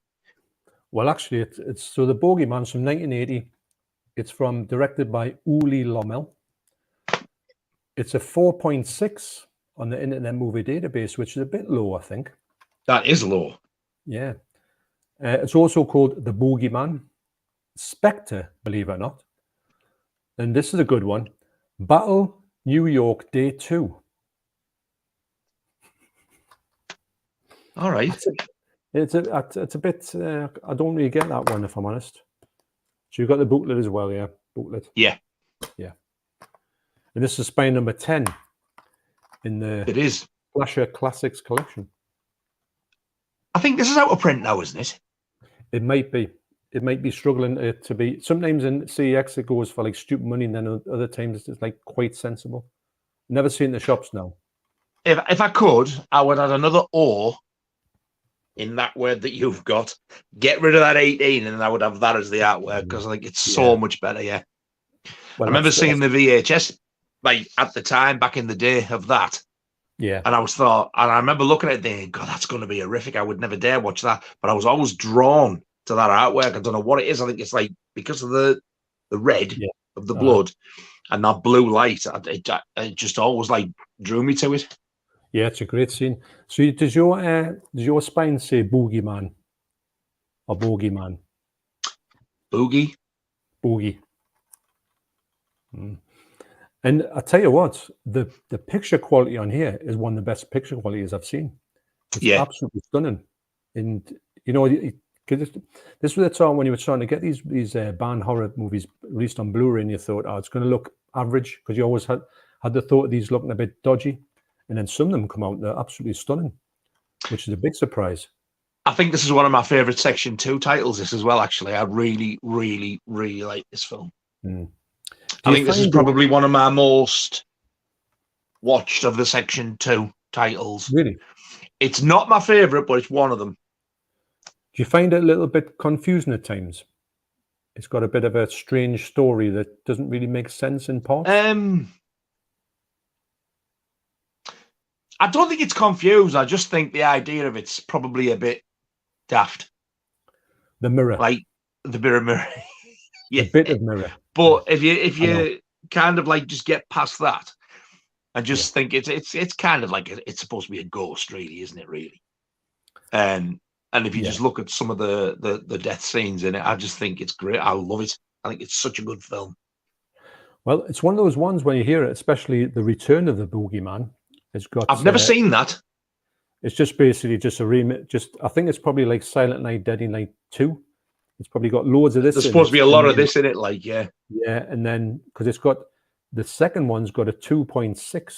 Well, actually, it's so The Bogeyman's from 1980. It's directed by Uli Lommel. It's a 4.6 on the Internet Movie Database, which is a bit low, I think. That is low. Yeah. It's also called The Bogeyman, Spectre, believe it or not. And this is a good one. Battle New York Day 2. All right. It's a bit, I don't really get that one, if I'm honest. So you've got the booklet as well, yeah? Booklet. Yeah. Yeah. And this is spine number 10 in the Slasher Classics collection. I think this is out of print now, isn't it? It might be. It might be struggling to be. Sometimes in CEX it goes for like stupid money, and then other times it's like quite sensible. Never seen the shops now. If I could, I would add another O in that word that you've got. Get rid of that 18, and I would have that as the artwork because I think it's so much better. Yeah. Well, I remember seeing the VHS like at the time back in the day of that. Yeah. And I remember looking at it thinking, God, that's going to be horrific. I would never dare watch that. But I was always drawn to that artwork. I don't know what it is. I think it's like because of the red of the blood and that blue light. It just always like drew me to it. Yeah, it's a great scene. So does your spine say Boogeyman or Bogeyman? Boogie. And I tell you what, the picture quality on here is one of the best picture qualities I've seen. It's absolutely stunning. And you know, this was the time when you were trying to get these band horror movies released on Blu-ray, and you thought, oh, it's going to look average, because you always had the thought of these looking a bit dodgy, and then some of them come out and they're absolutely stunning, which is a big surprise. I think this is one of my favorite Section 2 titles. This as well, actually. I really, really, really like this film. I think this is probably one of my most watched of the Section 2 titles. Really? It's not my favorite, but it's one of them. Do you find it a little bit confusing at times? It's got a bit of a strange story that doesn't really make sense in parts. I don't think it's confused. I just think the idea of it's probably a bit daft. The mirror. Like the mirror. Yeah. A bit of mirror. But if you kind of like just get past that and just think it's kind of like it's supposed to be a ghost, really, isn't it? Really. And if you just look at some of the death scenes in it, I just think it's great. I love it. I think it's such a good film. Well, it's one of those ones when you hear it, especially the return of the Boogeyman. It's got. I've never seen that. It's just basically just a remake. I think it's probably like Silent Night, Deadly Night 2. It's probably got loads of this. There's supposed to be a lot of this in it, like yeah, and then because it's got the second one's got a 2.6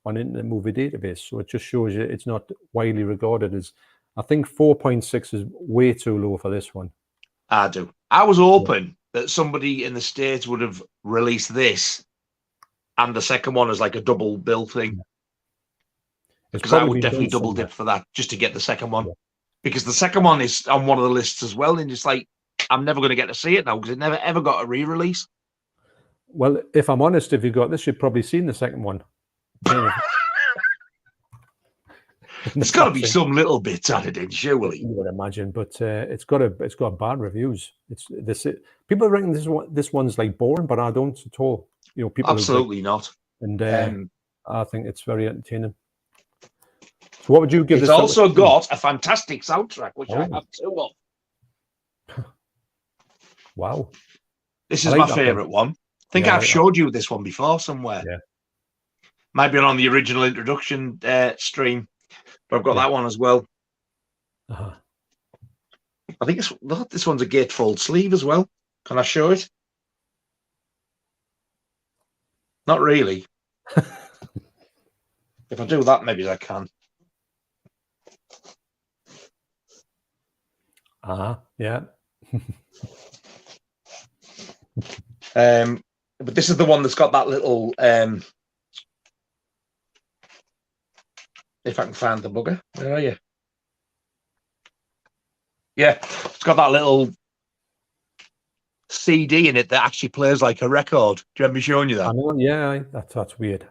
on Internet Movie Database, so it just shows you it's not widely regarded as. I think 4.6 is way too low for this one. I do. I was open that somebody in the States would have released this and the second one as like a double bill thing. Because I would definitely double dip for that just to get the second one. Yeah. Because the second one is on one of the lists as well. And it's like, I'm never going to get to see it now because it never ever got a re-release. Well, if I'm honest, if you got this, you've probably seen the second one. There's got to be some little bits added in, surely. You would imagine, but it's got bad reviews. People reckon this one's like boring, but I don't at all. You know, people absolutely not. And I think it's very entertaining. So what would you give? It's also got a fantastic soundtrack, which I have two of. Wow, this is my favorite one. I think I've showed you this one before somewhere. Yeah, might be on the original introduction stream. But I've got that one as well. I think this one's a gatefold sleeve as well. Can I show it? Not really. If I do that, maybe I can. Yeah. But this is the one that's got that little if I can find the bugger. Where are you? Yeah, it's got that little CD in it that actually plays like a record. Do you remember me showing you that? I know, yeah, that's weird.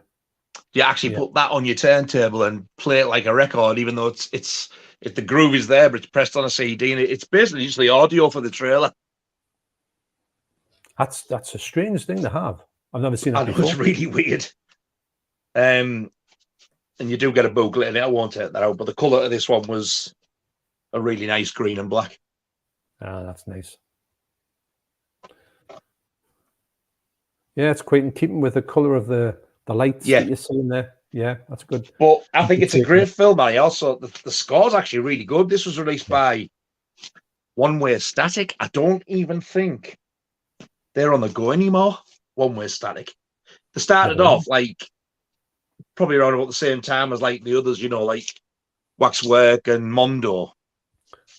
You actually put that on your turntable and play it like a record, even though it's the groove is there, but it's pressed on a CD, and it's basically just the audio for the trailer. That's a strange thing to have. I've never seen that before. It's really weird. And you do get a booklet in it. I won't take that out, but the colour of this one was a really nice green and black. Ah, that's nice. Yeah, it's quite in keeping with the colour of the lights that you see in there. Yeah, that's good. But I think it's a great film. And also, the score's actually really good. This was released by One Way Static. I don't even think they're on the go anymore. One Way Static. They started off like probably around about the same time as like the others, you know, like Waxwork and Mondo.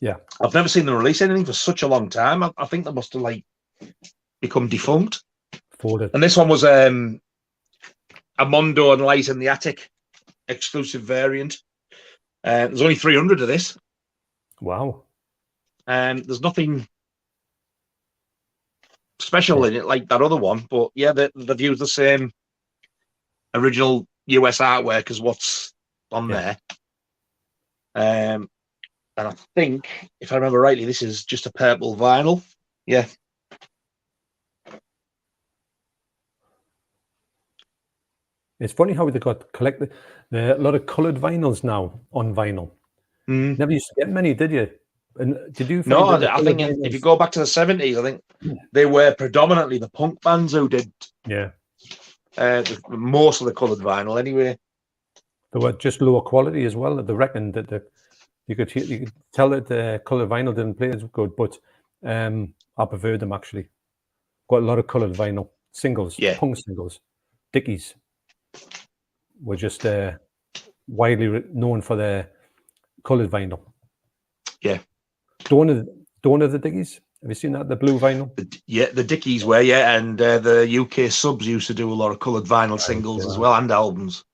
Yeah. I've never seen them release anything for such a long time. I think they must have like become defunct. And this one was a Mondo and Light in the Attic exclusive variant. There's only 300 of this. Wow. There's nothing special in it like that other one, but yeah, they've used the same original US artwork as what's on there. And I think, if I remember rightly, this is just a purple vinyl. Yeah. It's funny how they got collected. A lot of coloured vinyls now on vinyl. Never used to get many, did you? And did you? No, I think if you go back to the 70s, I think they were predominantly the punk bands who did. Yeah. Most of the coloured vinyl, anyway. They were just lower quality as well. They reckoned that you could tell that the coloured vinyl didn't play as good, but I preferred them actually. Got a lot of coloured vinyl singles, punk singles. Dickies were just widely known for their coloured vinyl. Yeah. Dawn of the Dickies. Have you seen that? The blue vinyl? The Dickies were, and the UK subs used to do a lot of coloured vinyl singles as well, and albums.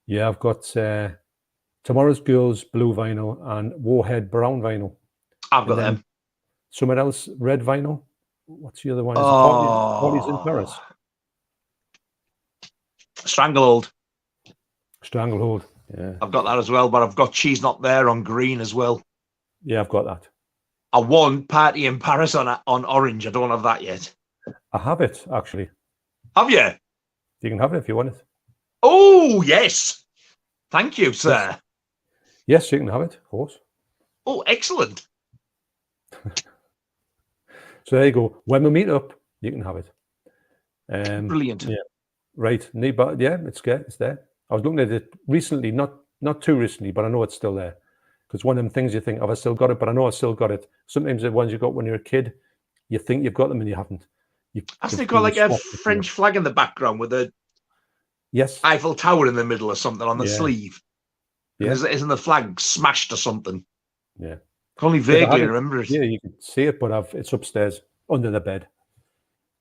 Yeah, I've got Tomorrow's Girls blue vinyl and Warhead brown vinyl. I've got them. Somewhere else, red vinyl. What's the other one? Parties in Paris. Stranglehold. Yeah. I've got that as well, but I've got She's Not There on green as well. Yeah, I've got that. I won Party in Paris on orange. I don't have that yet. I have it, actually. Have you? You can have it if you want it. Oh, yes. Thank you, sir. Yes, you can have it, of course. Oh, excellent. So there you go. When we meet up, you can have it. Brilliant. Yeah. Right. But yeah, it's there. I was looking at it recently, not too recently, but I know it's still there. Because one of them things you think, I still got it, but I know I still got it. Sometimes the ones you got when you're a kid, you think you've got them and you haven't. Hasn't it got like a French flag in the background with a Eiffel Tower in the middle or something on the sleeve? Yeah. Isn't the flag smashed or something? Yeah. I can only vaguely remember it. Yeah, you can see it, but it's upstairs under the bed.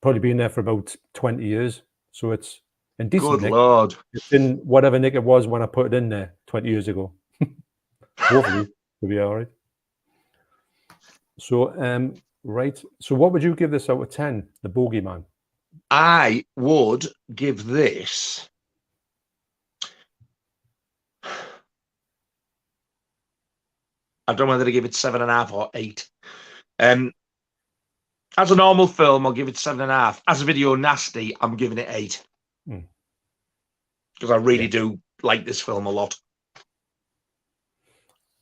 probably been there for about 20 years. So it's in decent Good nick. Lord. It's in whatever nick it was when I put it in there 20 years ago. Hopefully it'll be all right. So, right. So what would you give this out of 10, The Bogeyman? I would give this... I don't know whether to give it 7.5 or 8. As a normal film, I'll give it 7.5. As a video nasty, I'm giving it 8. Because I really do like this film a lot.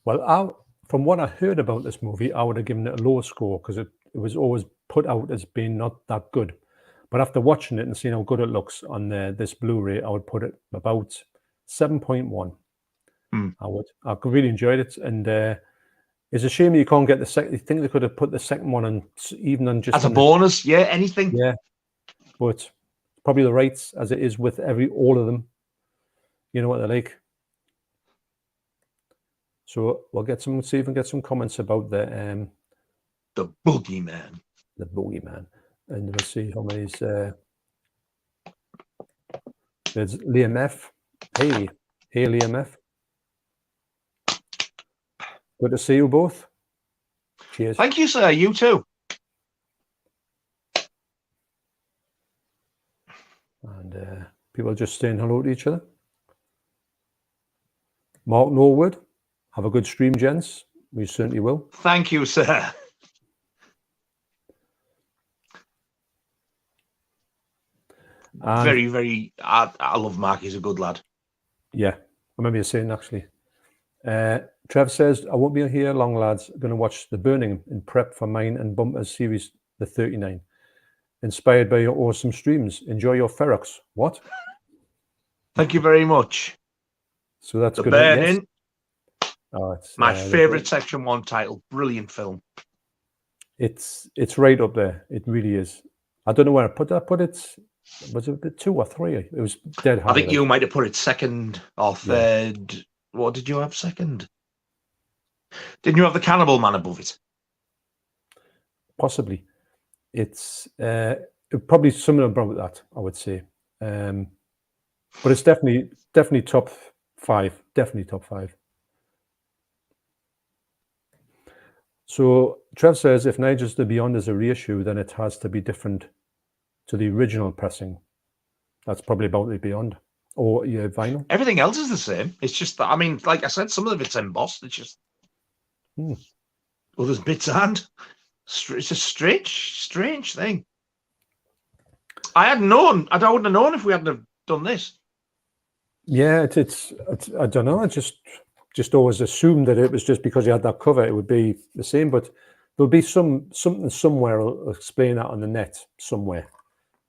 Well, from what I heard about this movie, I would have given it a lower score because it was always put out as being not that good. But after watching it and seeing how good it looks on this Blu-ray, I would put it about 7.1. I really enjoyed it, and it's a shame you can't get the second. I think they could have put the second one on, even on just as a bonus. Anything. Yeah, but probably the rights as it is with all of them. You know what they're like. So we'll see if we can get some comments about the Boogeyman. The Bogeyman, and we'll see how many's. There's Liam F. Hey Liam F. Good to see you both. Cheers. Thank you, sir. You too. And people just saying hello to each other. Mark Norwood, have a good stream, gents. We certainly will. Thank you, sir. And very, very. I love Mark. He's a good lad. Yeah, I remember you saying actually. Trev says, I won't be here long, lads. I'm going to watch The Burning in prep for mine and Bumpers series, the 39. Inspired by your awesome streams. Enjoy your Ferox. What? Thank you very much. So that's The good. Burning. Yes. Oh, it's my favourite Section 1 title. Brilliant film. It's right up there. It really is. I don't know where I put that, but was it 2 or 3? It was dead high. I think you might have put it second or third. Yeah. What did you have second? Didn't you have The Cannibal Man above it? Possibly. It's probably similar about that, I would say. But it's definitely top 5. Definitely top 5. So Trev says, if Nigel's The Beyond is a reissue, then it has to be different to the original pressing. That's probably about The Beyond. Or vinyl. Everything else is the same. It's just that, I mean, like I said, some of it's embossed. It's just others bits and it's a strange thing. I wouldn't have known if we hadn't have done this. Yeah, it's I don't know. I just always assumed that it was just because you had that cover, it would be the same. But there'll be something somewhere. I'll explain that on the net somewhere.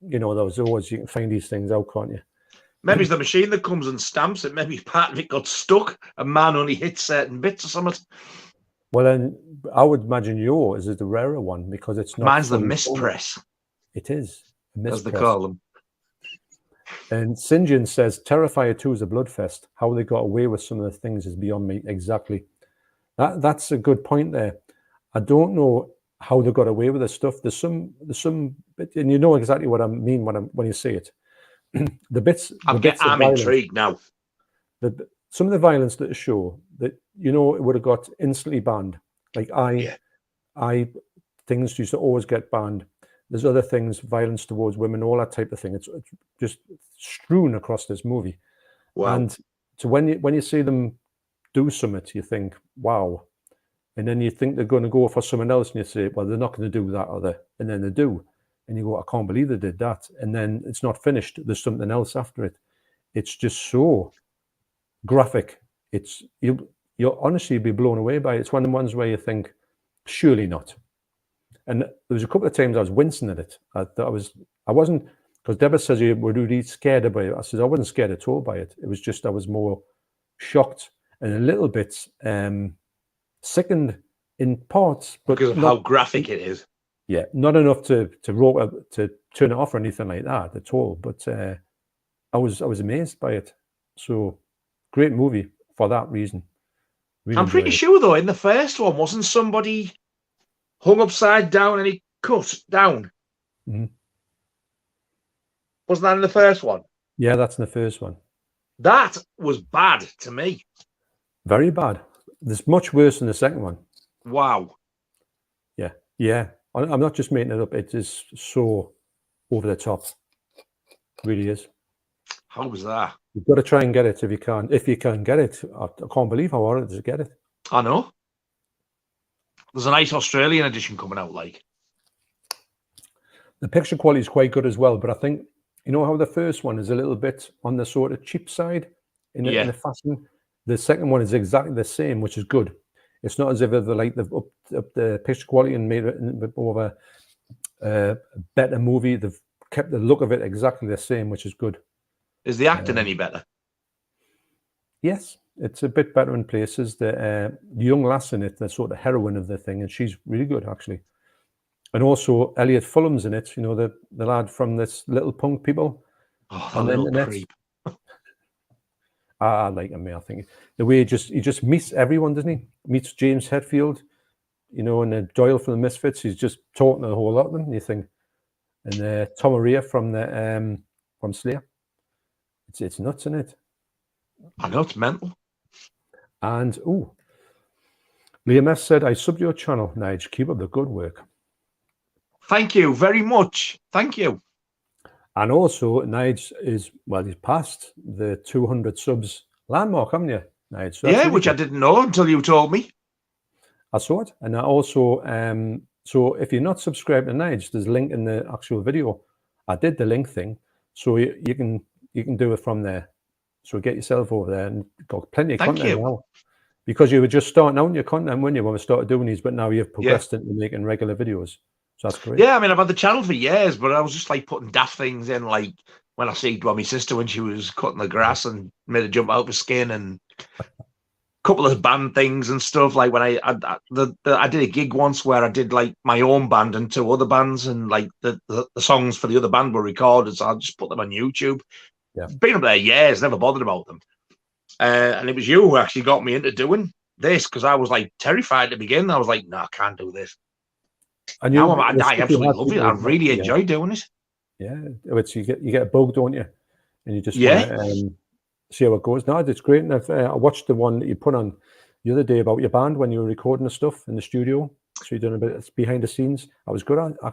You know, there's always, you can find these things out, can't you? Maybe it's the machine that comes and stamps it. Maybe part of it got stuck and man only hit certain bits or something. Well, then I would imagine yours is the rarer one because it's not. Mine's the mispress. It is. As they call them. And Sinjin says, Terrifier 2 is a bloodfest. How they got away with some of the things is beyond me. Exactly. That's a good point there. I don't know how they got away with this stuff. There's some bit, and you know exactly what I mean when you say it. I'm intrigued now. Some of the violence that show that, you know, it would have got instantly banned. Like things used to always get banned. There's other things, violence towards women, all that type of thing. It's just strewn across this movie. Wow. And so when you see them do something, you think, wow. And then you think they're going to go for someone else, and you say, well, they're not going to do that, are they? And then they do. And you go, I can't believe they did that. And then it's not finished. There's something else after it. It's just so graphic. You'll honestly be blown away by it. It's one of the ones where you think, surely not. And there was a couple of times I was wincing at it. I wasn't, because Deborah says you were really scared about it. I said I wasn't scared at all by it. It was just I was more shocked and a little bit sickened in parts, but because of how graphic it is. Yeah, not enough to turn it off or anything like that at all. But I was amazed by it. So great movie for that reason. Really I'm pretty sure though in the first one wasn't somebody hung upside down and he cut down. Mm-hmm. Wasn't that in the first one? Yeah, that's in the first one. That was bad to me. Very bad. It's much worse than the second one. Wow. Yeah, yeah. I'm not just making it up. It is so over the top. It really is. How was that? You've got to try and get it if you can. If you can get it, I can't believe how hard it is to get it. I know. There's a nice Australian edition coming out. Like the picture quality is quite good as well, but I think you know how the first one is a little bit on the sort of cheap side in the fashion. The second one is exactly the same, which is good. It's not as if they've up the picture quality and made it a bit more of a better movie. They've kept the look of it exactly the same, which is good. Is the acting any better? Yes, it's a bit better in places. The young lass in it, the sort of heroine of the thing, and she's really good actually. And also Elliot Fulham's in it. You know the lad from this Little Punk People. Oh, the little creep. I like him. I think the way he just meets everyone, doesn't he? Meets James Hetfield, you know, and Doyle from the Misfits. He's just talking to a whole lot of them. And you think, and Tom Araya from Slayer. It's nuts, isn't it? I know, it's mental. And Liam S said, "I subbed your channel, Nige. Keep up the good work." Thank you very much. Thank you. And also, Nige he's passed the 200 subs landmark, haven't you, Nige? So yeah, really which good. I didn't know until you told me. I saw it. And I also, so if you're not subscribed to Nige, there's a link in the actual video. I did the link thing, so you can do it from there. So get yourself over there and got plenty of content now. Because you were just starting out in your content, weren't you, when we started doing these, but now you've progressed into making regular videos. So that's great. Yeah, I mean, I've had the channel for years, but I was just like putting daft things in, like when I see my sister when she was cutting the grass and made her jump out of her skin, and a couple of band things and stuff. Like when I did a gig once where I did like my own band and 2 other bands, and like the songs for the other band were recorded, so I just put them on YouTube. Yeah, been up there years, never bothered about them. And it was you who actually got me into doing this, because I was like terrified to begin. I was like, no, I can't do this. And now I absolutely love it. I really enjoy doing it. Yeah, it's you get a bug, don't you? And you just want to see how it goes. No, it's great. And I watched the one that you put on the other day about your band when you were recording the stuff in the studio. So you're doing a bit of behind the scenes. I was good. I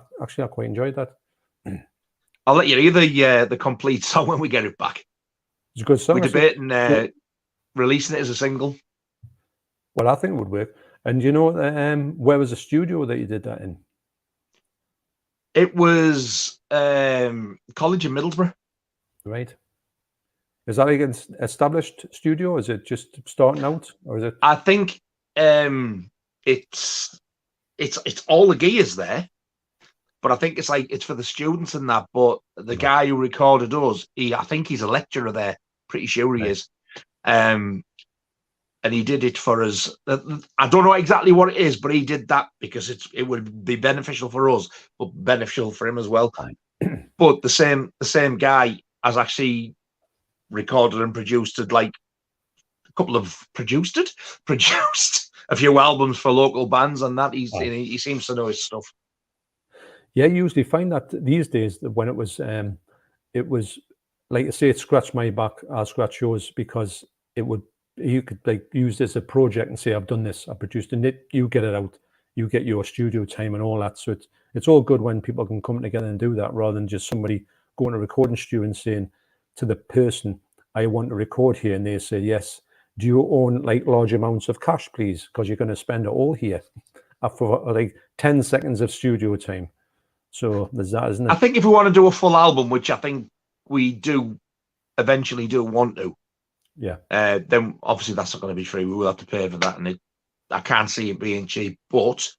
quite enjoyed that. I'll let you hear the complete song when we get it back. It's a good song. We're debating releasing it as a single. Well, I think it would work. And you know, where was the studio that you did that in? It was college in Middlesbrough. Right. Is that like an established studio? Is it just starting out, or is it? I think it's all the gear's there, but I think it's for the students and that. But the guy who recorded us, I think he's a lecturer there. Pretty sure he is. And he did it for us. I don't know exactly what it is, but he did that because it would be beneficial for us, but beneficial for him as well. But the same guy has actually recorded and produced produced a few albums for local bands, and that he seems to know his stuff. Yeah, you usually find that these days that when it was like you say, it scratched my back, I'll scratch yours, because you could like use this as a project and say, I've done this, I produced it, you get it out, you get your studio time and all that. So it's all good when people can come together and do that, rather than just somebody going to a recording studio and saying to the person, I want to record here, and they say yes. Do you own like large amounts of cash, please? Because you're going to spend it all here for like 10 seconds of studio time. So there's that, isn't it? I think if we want to do a full album, which I think we do eventually want to, then obviously that's not going to be free. We will have to pay for that, and I can't see it being cheap. But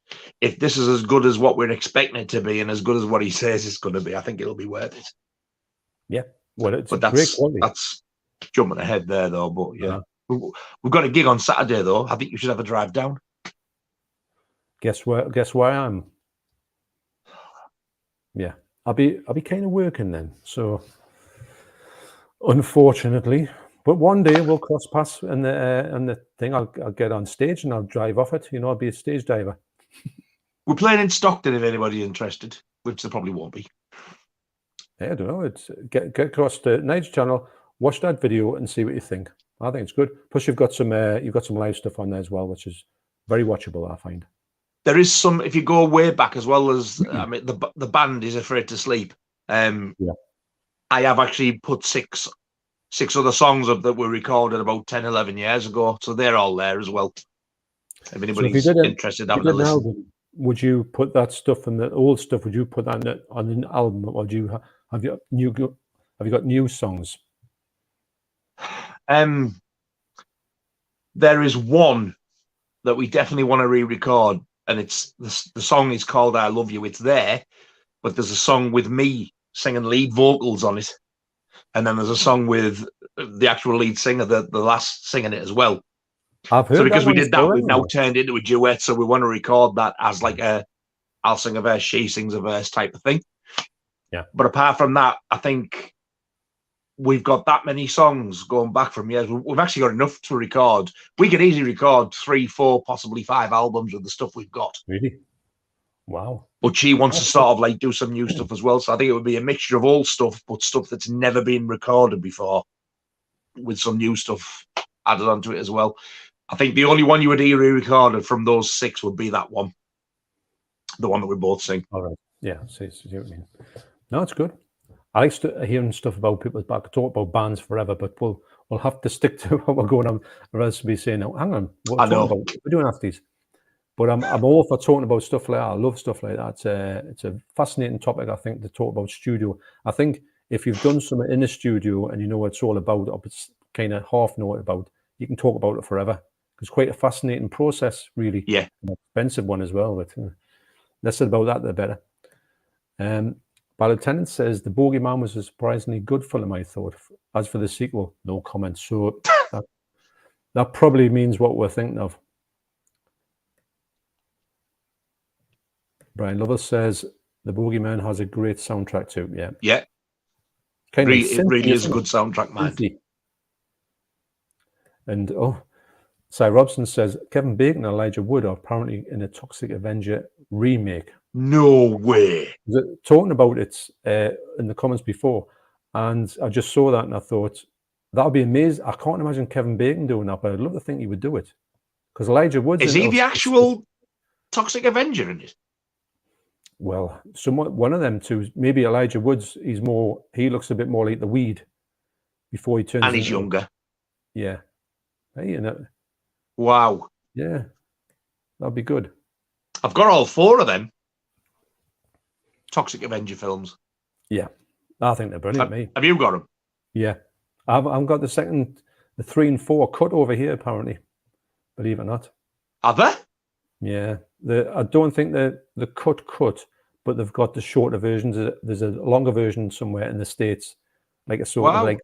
if this is as good as what we're expecting it to be, and as good as what he says it's going to be, I think it'll be worth it. Yeah, well, that's great quality. That's jumping ahead there, though. But yeah, we've got a gig on Saturday, though. I think you should have a drive down. Guess where I am. Yeah, I'll be kind of working then. So unfortunately. But one day we'll cross paths, and the thing I'll get on stage and I'll drive off it. You know, I'll be a stage diver. We're playing in Stockton if anybody's interested, which there probably won't be. I don't know. It's get across to Nigel's channel, watch that video, and see what you think. I think it's good. Plus, you've got some live stuff on there as well, which is very watchable, I find. There is some, if you go way back, as well as I mean, the band is Afraid to Sleep. Yeah. I have actually put six other songs up that were recorded about 10, 11 years ago, so they're all there as well. If anybody's interested in having a listen. Album, would you put that stuff from the old stuff? Would you put that on an album, or do you have you got new songs? There is one that we definitely want to re-record, and it's the song is called "I Love You." It's there, but there's a song with me singing lead vocals on it, and then there's a song with the actual lead singer, the last singing it as well. I've heard. So because we did that, we've now turned into a duet. So we want to record that as like I'll sing a verse, she sings a verse type of thing. Yeah. But apart from that, I think we've got that many songs going back from years. We've actually got enough to record. We could easily record 3, 4, possibly 5 albums with the stuff we've got. Really? Wow. But she wants to sort of like do some new stuff as well. So I think it would be a mixture of old stuff, but stuff that's never been recorded before, with some new stuff added onto it as well. I think the only one you would hear re-recorded from those 6 would be that one, the one that we both sing. All right. Yeah. See what I mean. No, it's good. I like hearing stuff about people's back. I talk about bands forever, but we'll have to stick to what we're going on, or else we'll be saying, "Oh, hang on, I know we're doing Nasties." But I'm all for talking about stuff like that. I love stuff like that. It's a fascinating topic, I think, to talk about studio. I think if you've done something in a studio and you know what it's all about, or it's kind of half know what about, you can talk about it forever. It's quite a fascinating process, really. Yeah. An expensive one as well, but less about that, the better. Lieutenant says the Bogeyman was a surprisingly good film, I thought. As for the sequel, no comment. So that probably means what we're thinking of. Brian Lovell says the Bogeyman has a great soundtrack too. Yeah. Yeah. It really is a good soundtrack, man. And Cy Robson says Kevin Bacon and Elijah Wood are apparently in a Toxic Avenger remake. No way. Talking about it in the comments before, and I just saw that and I thought that would be amazing. I can't imagine Kevin Bacon doing that, but I'd love to think he would do it, because Elijah Wood is he the actual Toxic Avenger in it? Well, one of them two, maybe Elijah Woods. He looks a bit more like the Weed before he turns. And he's younger. Yeah. Hey, wow. Yeah, that'd be good. I've got all 4 of them Toxic Avenger films. Yeah, I think they're brilliant. Have you got them? Yeah, I've got the 3 and 4 cut over here. Apparently, believe it or not. Are they? Yeah, I don't think they're the cut, but they've got the shorter versions. There's a longer version somewhere in the States, like a sort of like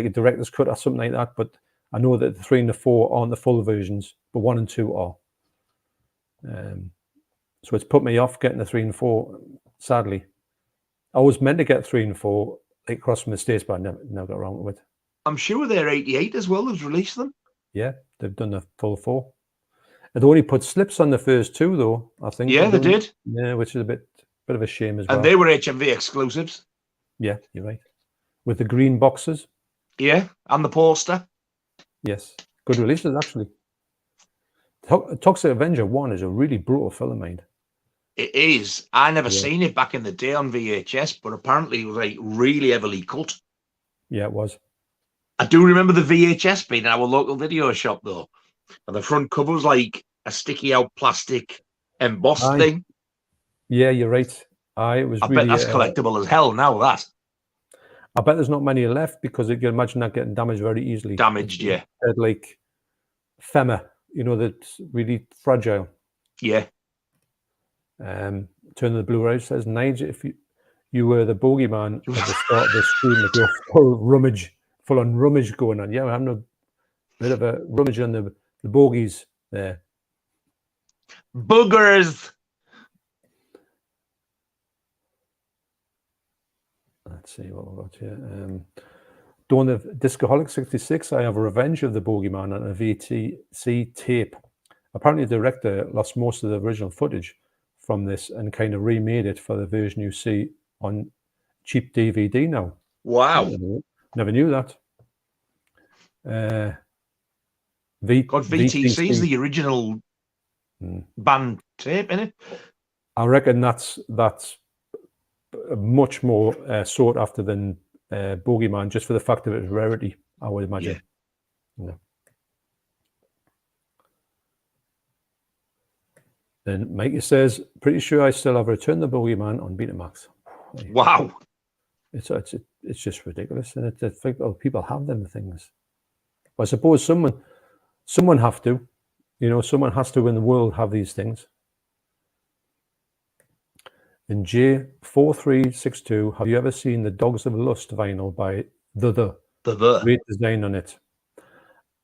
a director's cut or something like that. But I know that the 3 and the 4 aren't the full versions, but 1 and 2 are. So it's put me off getting the 3 and 4. Sadly, I was meant to get 3 and 4 like across from the States, but I never got around to it. I'm sure they're 88 as well. Who's released them? Yeah, they've done the full 4. They only put slips on the first 2, though. I think. Yeah, they did. Yeah, which is a bit of a shame as well. And they were HMV exclusives. Yeah, you're right. With the green boxes. Yeah, and the poster. Yes, good releases actually. Toxic Avenger 1 is a really brutal film, mate. It is. I never seen it back in the day on VHS, but apparently it was like really heavily cut. Yeah, it was. I do remember the VHS being in our local video shop though, and the front cover was like a sticky out plastic embossed thing. Yeah, you're right. I bet that's collectible as hell now. That. I bet there's not many left, because you can imagine that getting damaged very easily. Damaged, yeah. Like femur, that's really fragile. Yeah. Turn to the Blu-ray says, Nigel, if you were the Bogeyman at the start of the stream with your full on rummage going on. Yeah, we're having a bit of a rummage on the bogies there. Boogers. Let's see what we've got here. Dawn of Discoholic 66. I have a Revenge of the Bogeyman on a VTC tape. Apparently, the director lost most of the original footage from this and kind of remade it for the version you see on cheap DVD now. Wow. Never knew that. VTC is the original band tape, isn't it? I reckon that's much more sought after than Bogeyman, just for the fact of its rarity, I would imagine. Yeah. Then Mikey says, pretty sure I still have Return the Bogeyman on Betamax. Wow. It's just ridiculous. And it's like, oh, people have them things. But I suppose someone have to. Someone has to in the world have these things. In J4362, have you ever seen the Dogs of Lust vinyl by The? Great design on it.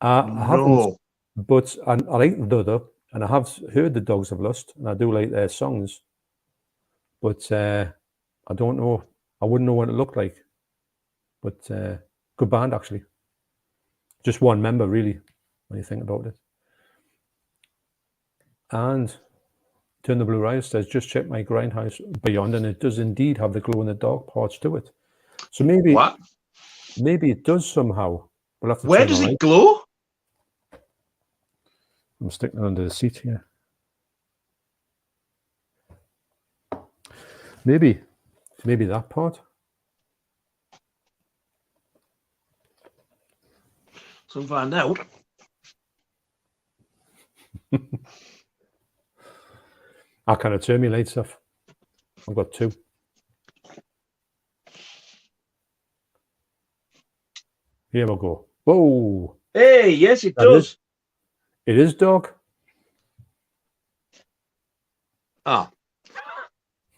I haven't, but I like The, and I have heard the Dogs of Lust, and I do like their songs. But I don't know. I wouldn't know what it looked like. But good band, actually. Just one member, really, when you think about it. And Turn the Blue Rise says, just check my Grindhouse Beyond, and it does indeed have the glow-in-the-dark parts to it. So maybe it does somehow. We'll have to. Where does it glow? I'm sticking it under the seat here. Maybe that part. So find out. I can't turn my lights off. I've got two. Here we go. Whoa. Hey, yes, it does. It is dark. Ah.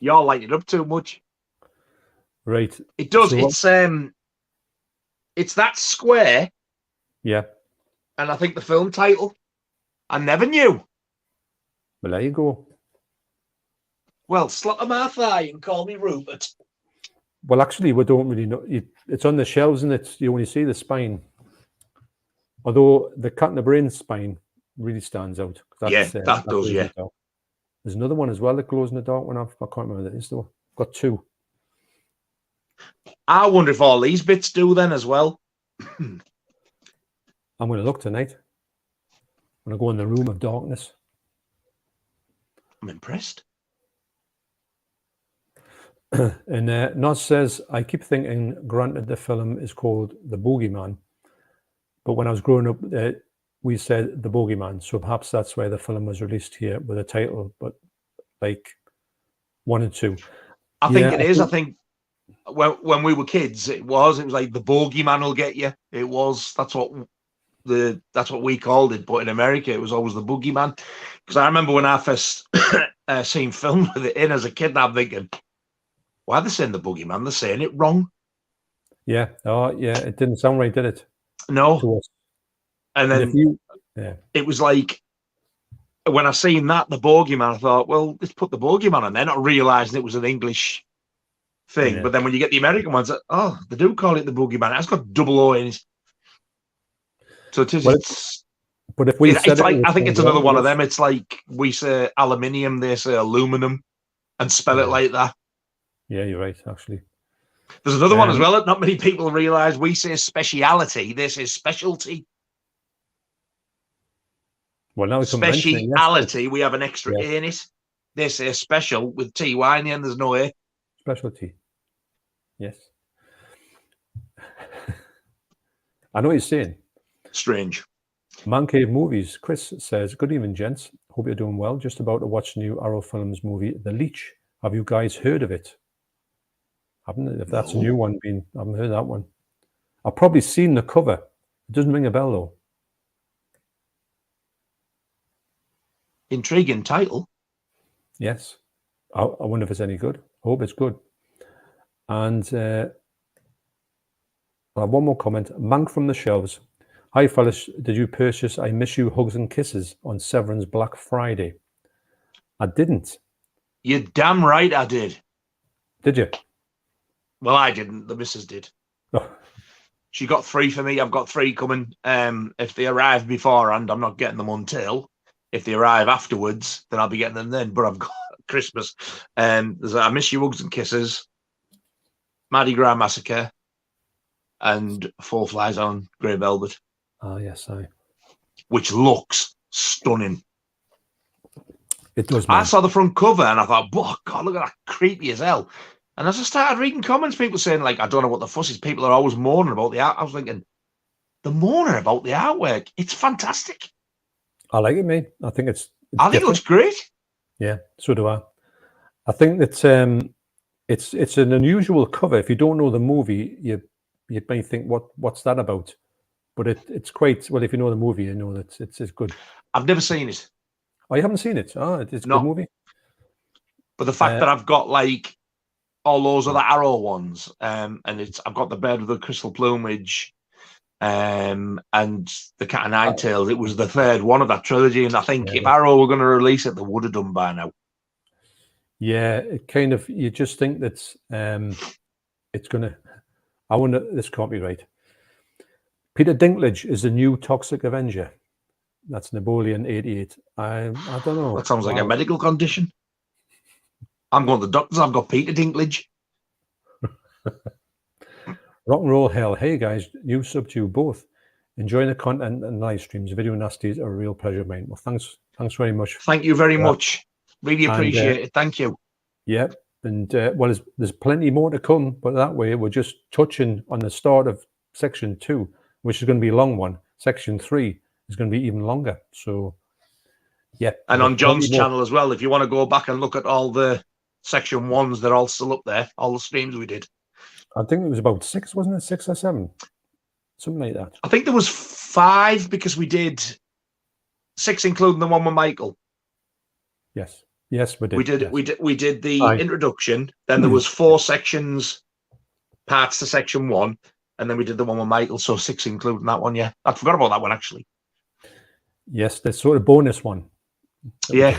Y'all light it up too much. Right. It does. So it's that square. Yeah. And I think the film title. I never knew. Well, there you go. Well, slap my thigh and call me Rupert. Well, actually, we don't really know. It's on the shelves, and you only see the spine. Although the Cat in the Brain spine really stands out. That does, yeah. There's another one as well that glows in the dark. I can't remember that is though. I've got two. I wonder if all these bits do then as well. I'm going to look tonight. I'm going to go in the room of darkness. I'm impressed. And Nos says, I keep thinking, granted the film is called The Bogeyman, but when I was growing up, we said The Bogeyman, so perhaps that's why the film was released here with a title, but like 1 and 2. I think it is. I think when we were kids, it was like The Bogeyman will get you. It was, that's what we called it, but in America, it was always The Boogeyman. Because I remember when I first seen film with it in as a kid, I'm thinking, why are they saying The Boogeyman? They're saying it wrong. Yeah. Oh, yeah. It didn't sound right, did it? No. And then it was like, when I seen that, The Bogeyman, I thought, well, let's put The Bogeyman on there, not realizing it was an English thing. Yeah. But then when you get the American ones, they do call it The Boogeyman. It's got double O in it. So it is. Well, but if we said I think it's another one of them. It's like we say aluminium, they say aluminum, and spell it like that. Yeah, you're right, actually. There's another one as well that not many people realise. We say speciality, they say specialty. Well, now speciality, we have an extra A in it. They say special with TY in the end, there's no A. Specialty. Yes. I know what you're saying. Strange. Man Cave Movies. Chris says, good evening, gents. Hope you're doing well. Just about to watch new Arrow Films movie, The Leech. Have you guys heard of it? If that's a new one, I haven't heard that one. I've probably seen the cover. It doesn't ring a bell, though. Intriguing title. Yes. I wonder if it's any good. I hope it's good. And I have one more comment. Mank from the Shelves. Hi, fellas. Did you purchase I Miss You Hugs and Kisses on Severin's Black Friday? I didn't. You're damn right I did. Did you? Well, I didn't. The missus did. Oh. She got 3 for me. I've got 3 coming. If they arrive beforehand, I'm not getting them until. If they arrive afterwards, then I'll be getting them then. But I've got Christmas. There's I Miss You Hugs and Kisses. Mardi Gras Massacre, and Four Flies on Grey Velvet. Oh, yes, which looks stunning. It does, man. I saw the front cover and I thought, oh, God, look at that, creepy as hell. And as I started reading comments, people saying, like, I don't know what the fuss is. People are always moaning about the art. I was thinking, they're moaning about the artwork. It's fantastic. I like it, mate. I think it's I think it looks great. Yeah, so do I. I think that it's an unusual cover. If you don't know the movie, you may think, what's that about? But it's quite well. If you know the movie, you know that it's good. I've never seen it. Oh, you haven't seen it? Oh, it's a No. good movie. But the fact that I've got like all those other Arrow ones, and I've got the Bird with the Crystal Plumage, and the Cat and Nine Tails. It was the third one of that trilogy, and I think if Arrow were going to release it, they would have done by now. Yeah, it kind of, you just think that it's gonna. I wonder, this can't be right. Peter Dinklage is the new Toxic Avenger. That's Napoleon 88. I don't know. That sounds like a medical condition. I'm going to the doctors. I've got Peter Dinklage. Rock and Roll Hell. Hey guys, new sub to you both. Enjoying the content and live streams. Video Nasties are a real pleasure, mate. Well, thanks very much. Thank you very much. Really appreciate it. Thank you. Yeah, and well, there's plenty more to come, but that way we're just touching on the start of section 2, which is going to be a long one. Section 3 is going to be even longer. So, yeah. And on John's channel as well, if you want to go back and look at all the section 1s, they're all still up there. All the streams we did. I think it was about 6, wasn't it? 6 or 7, something like that. I think there was 5 because we did 6, including the one with Michael. Yes. Yes, we did. We did the introduction. Then there was 4 sections, parts to section 1, and then we did the one with Michael. So 6, including that one. Yeah, I forgot about that one actually. Yes, the sort of bonus one. Yeah,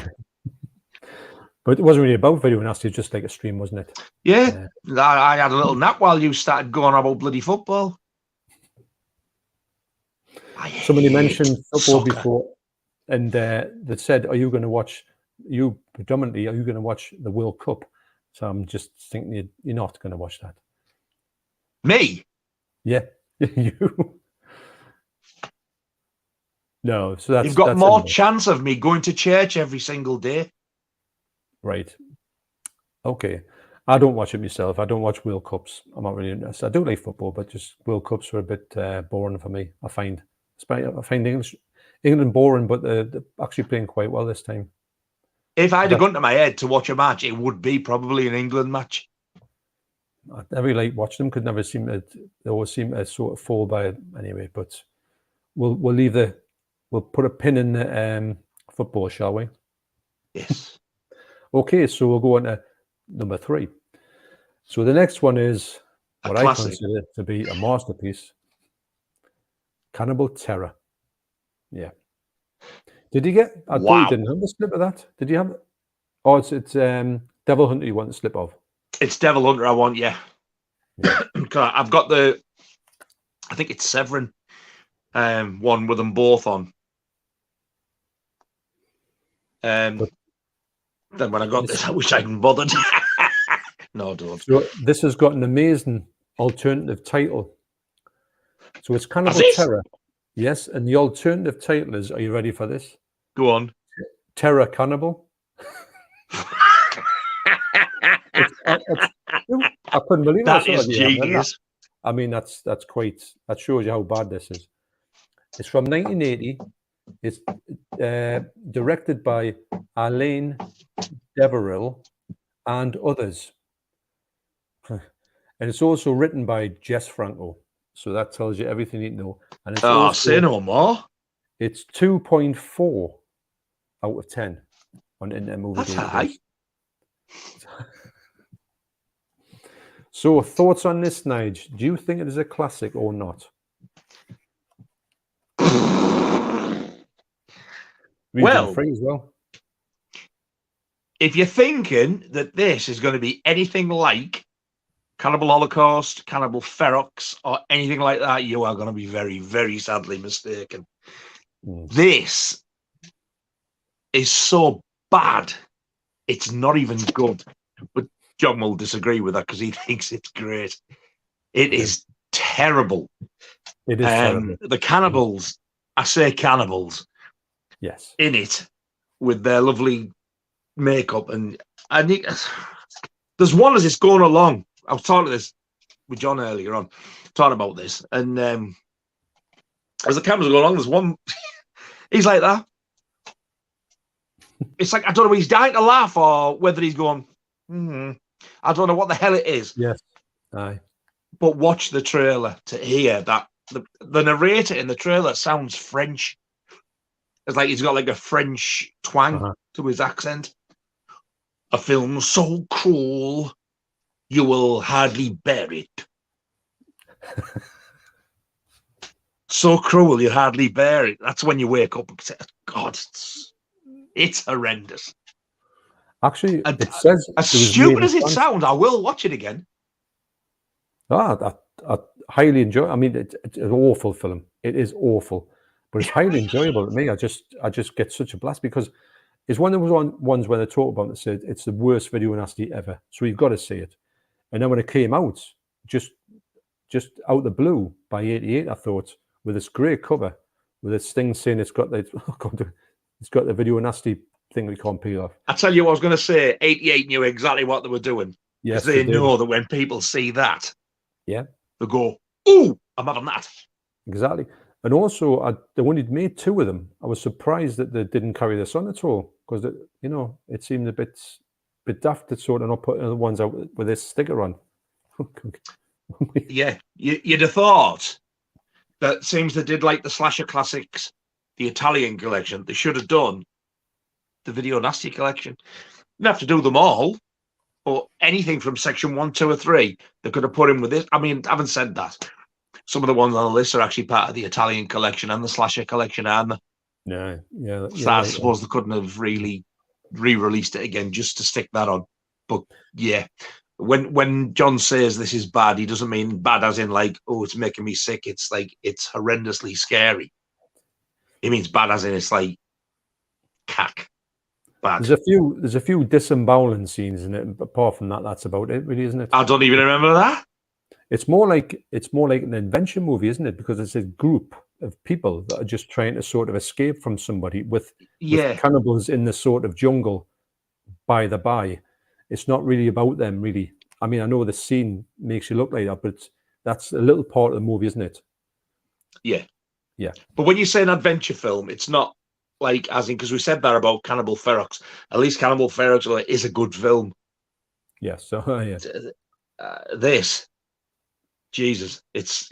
but it wasn't really about Video Nasty. Just like a stream, wasn't it? Yeah, I had a little nap while you started going about bloody football. Somebody mentioned football before, and they said, "Are you going to watch?" You predominantly, are you going to watch the World Cup? So I'm just thinking you're not going to watch that. Me? Yeah, you. No, so that's you've got more chance of me going to church every single day. Right. Okay. I don't watch it myself. I don't watch World Cups. I'm not really interested. I do like football, but just World Cups are a bit boring for me. I find England boring, but they're actually playing quite well this time. If I had a gun to my head to watch a match, it would be probably an England match. I never like watch them. Could never seem to. They always seem to sort of fall by anyway. But we'll put a pin in the football, shall we? Yes. Okay, so we'll go on to number 3. So the next one is what I consider to be a masterpiece: Cannibal Terror. Yeah. Did you get? I thought you didn't have the slip of that. Did you have it? Oh, it's Devil Hunter. You want the slip of? It's Devil Hunter. I want, yeah. I've got the. I think it's Severin. One with them both on. Then when I got this, I wish I hadn't bothered. No, don't. So this has got an amazing alternative title. So it's Cannibal Terror. Yes, and the alternative title is, are you ready for this? Go on. Terror Cannibal. I couldn't believe that. Is genius. I mean, that shows you how bad this is. It's from 1980. It's directed by Alain Deverell and others. And it's also written by Jess Franco. So that tells you everything you need to know. And it's say no more. It's 2.4 out of 10 on Internet Movie That's Database. high. So thoughts on this, Nige? Do you think it is a classic or not? Well, free as well. If you're thinking that this is going to be anything like Cannibal Holocaust, Cannibal Ferox, or anything like that, you are going to be very, very sadly mistaken. This is so bad, it's not even good. But John will disagree with that because he thinks it's great. It is terrible. It is terrible. The cannibals, I say cannibals, yes, in it with their lovely makeup. And there's one as it's going along. I was talking to this with John earlier on, talking about this. And as the cameras go along, there's one, he's like that. It's like, I don't know if he's dying to laugh or whether he's going, I don't know what the hell it is. Yes. Aye. But watch the trailer to hear that the narrator in the trailer sounds French. It's like he's got like a French twang to his accent. A film so cruel, you will hardly bear it. So cruel, you hardly bear it. That's when you wake up and say, God, it's horrendous. Actually, it says, as stupid as it sounds, I will watch it again. I highly enjoy it. I mean, it's an awful film. It is awful, but it's highly enjoyable to me. I just get such a blast because it's one of those ones where they talk about it, said it's the worst video nasty ever. So you've got to see it. And then when it came out, just out the blue by '88, I thought, with this great cover, with this thing saying it's got the video nasty thing we can't peel off. I tell you what I was going to say, 88 knew exactly what they were doing. Yes, they know that when people see that, they go, ooh, I'm having that. Exactly. And also, they only made 2 of them. I was surprised that they didn't carry this on at all because, it seemed a bit daft to sort of not put the ones out with this sticker on. Yeah, you'd have thought that seems they did like the Slasher Classics, the Italian collection. They should have done the Video Nasty collection. They have to do them all, but anything from section 1, 2, or 3, they could have put in with this. I mean, having said that, some of the ones on the list are actually part of the Italian collection and the Slasher collection, aren't they? Yeah. So I suppose they couldn't have really re-released it again just to stick that on. But yeah, when John says this is bad, he doesn't mean bad as in like, oh, it's making me sick. It's like it's horrendously scary. He means bad as in it's like cack. Bad. There's a few disemboweling scenes in it, but apart from that, that's about it, really, isn't it? I don't even remember that. It's more like an adventure movie, isn't it? Because it's a group of people that are just trying to sort of escape from somebody with cannibals in the sort of jungle. By the by, it's not really about them, really. I mean, I know the scene makes you look like that, but that's a little part of the movie, isn't it? Yeah. Yeah. But when you say an adventure film, it's not like, as in, because we said that about Cannibal Ferox. At least Cannibal Ferox is a good film. Yes. So, yeah. This, Jesus, it's...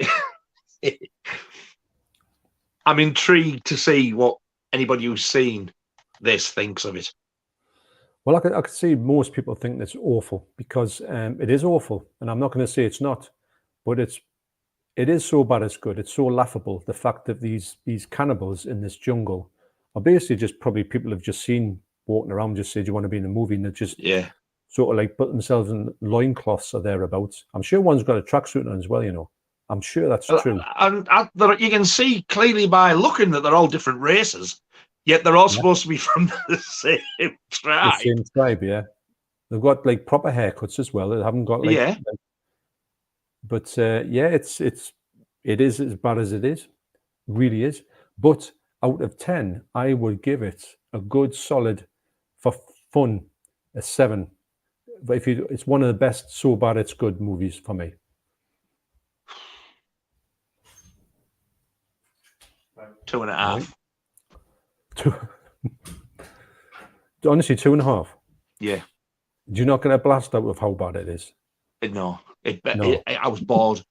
I'm intrigued to see what anybody who's seen this thinks of it. Well, I could see most people think it's awful because it is awful, and I'm not going to say it's not, but it is so bad it's good. It's so laughable. The fact that these cannibals in this jungle are basically just probably people have just seen walking around, just say, "Do you want to be in a movie?" And they just sort of like put themselves in loincloths or thereabouts. I'm sure one's got a tracksuit on as well. I'm sure that's true. And you can see clearly by looking that they're all different races. Yet they're all supposed to be from the same tribe. The same tribe, yeah. They've got like proper haircuts as well. They haven't got like, but it is as bad as it is, really is. But out of 10, I would give it a good solid, for fun, a 7. But it's one of the best so bad it's good movies for me. Two and a half. Honestly, 2.5. Yeah. Do you not get a blast out of how bad it is? No. I was bored.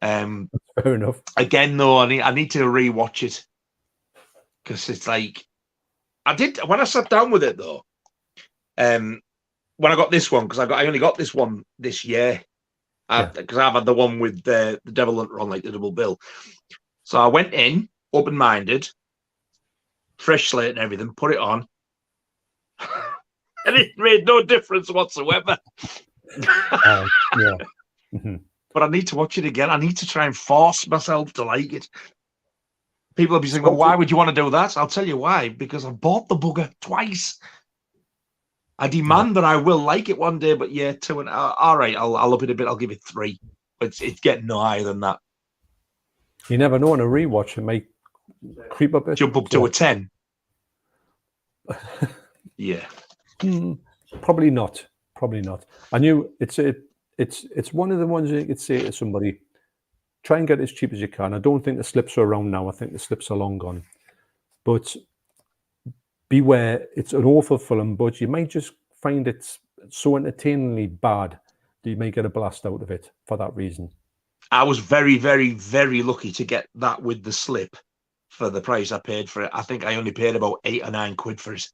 Fair enough. Again, though, I need to rewatch it because it's like when I sat down with it though. When I got this one, because I only got this one this year, because I've had the one with the Devil Hunter on, like the double bill. So I went in open-minded, fresh slate and everything, put it on, and it made no difference whatsoever. But I need to watch it again. I need to try and force myself to like it. People will be saying, well, why would you want to do that? I'll tell you why. Because I bought the bugger twice. I demand that I will like it one day, but yeah, 2 and all right, I'll up it a bit. I'll give it 3. It's getting no higher than that. You never know on a rewatch, it might creep up. Jump up to a 10. Yeah. Probably not. Probably not. I knew it's one of the ones you could say to somebody, try and get as cheap as you can. I don't think the slips are around now. I think the slips are long gone. But beware, it's an awful film, but you might just find it so entertainingly bad that you may get a blast out of it for that reason. I was very, very, very lucky to get that with the slip for the price I paid for it. I think I only paid about 8 or 9 quid for it.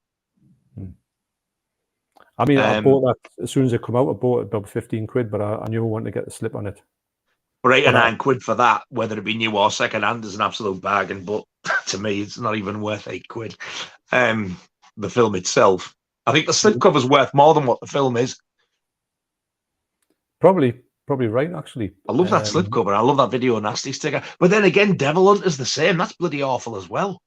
I mean, I bought that as soon as it came out. I bought it about 15 quid, but I knew I wanted to get the slip on it. For 8 or 9 quid for that, whether it be new or second hand, is an absolute bargain. But to me, it's not even worth 8 quid. The film itself, I think the slipcover's worth more than what the film is. Probably right, actually. I love that slipcover. I love that video nasty sticker. But then again, Devil Hunter's the same. That's bloody awful as well.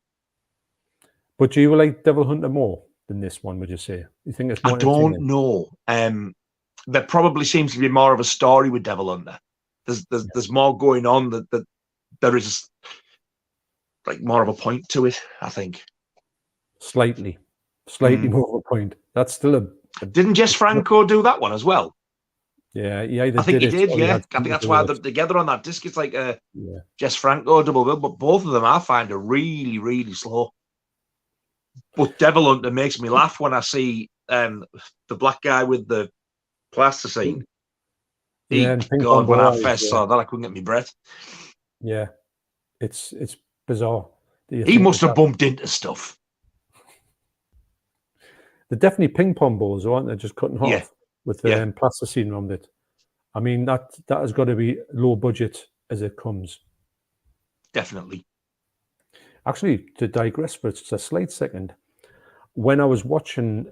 But do you like Devil Hunter more than this one, would you say? You think it's more? I don't know. There probably seems to be more of a story with Devil Hunter. There's more going on, that there is like more of a point to it, I think. Slightly more of a point. That's still Didn't Jess Franco do that one as well? Yeah, I think he did. Yeah, I think that's why they're together on that disc. It's like a Jess Franco double bill, but both of them I find are really, really slow. But Devil Hunter makes me laugh when I see the black guy with the plasticine. God, when I first saw that, I couldn't get my breath. Yeah, it's bizarre. He must have bumped into stuff. They're definitely ping pong balls, aren't they? Just cutting off with the plasticine around it. I mean, that has got to be low budget as it comes. Definitely. Actually, to digress for just a slight second, when I was watching,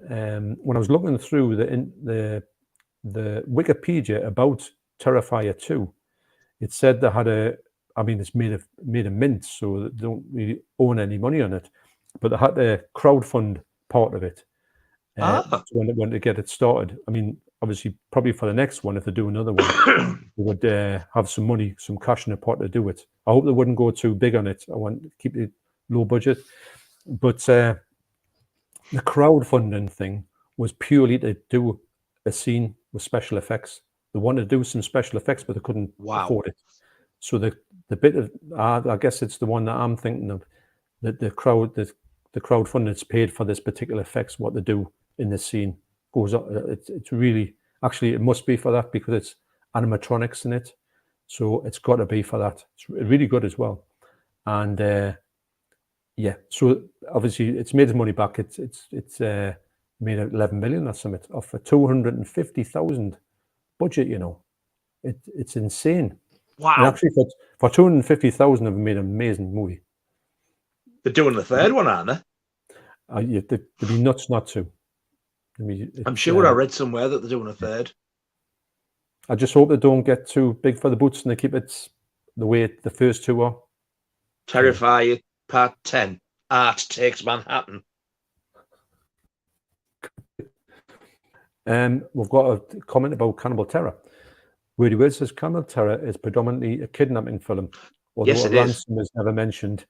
when I was looking through the Wikipedia about Terrifier 2, it said they had it's made of mint, so they don't really own any money on it, but they had a crowdfund part of it. When to get it started. I mean, obviously, probably for the next one, if they do another one, they would have some money, some cash in the pot to do it. I hope they wouldn't go too big on it. I want to keep it low budget. But the crowdfunding thing was purely to do a scene with special effects. They wanted to do some special effects, but they couldn't afford it. So the bit of, I guess it's the one that I'm thinking of, that the crowdfunding that's paid for this particular effects, what they do in this scene goes up. It's really, actually, it must be for that because it's animatronics in it. So it's got to be for that. It's really good as well. And so obviously it's made its money back. It's made 11 million or something off a 250,000 budget. You know, it's insane. Wow! And actually, for 250,000, they've made an amazing movie. They're doing the third one, aren't they? They'd be nuts not to. I mean, I'm sure I read somewhere that they're doing a third. I just hope they don't get too big for the boots and they keep it the way the first two are. Terrifier Part 10. Art Takes Manhattan. We've got a comment about Cannibal Terror. Weirdy Word says Cannibal Terror is predominantly a kidnapping film, although a ransom is never mentioned,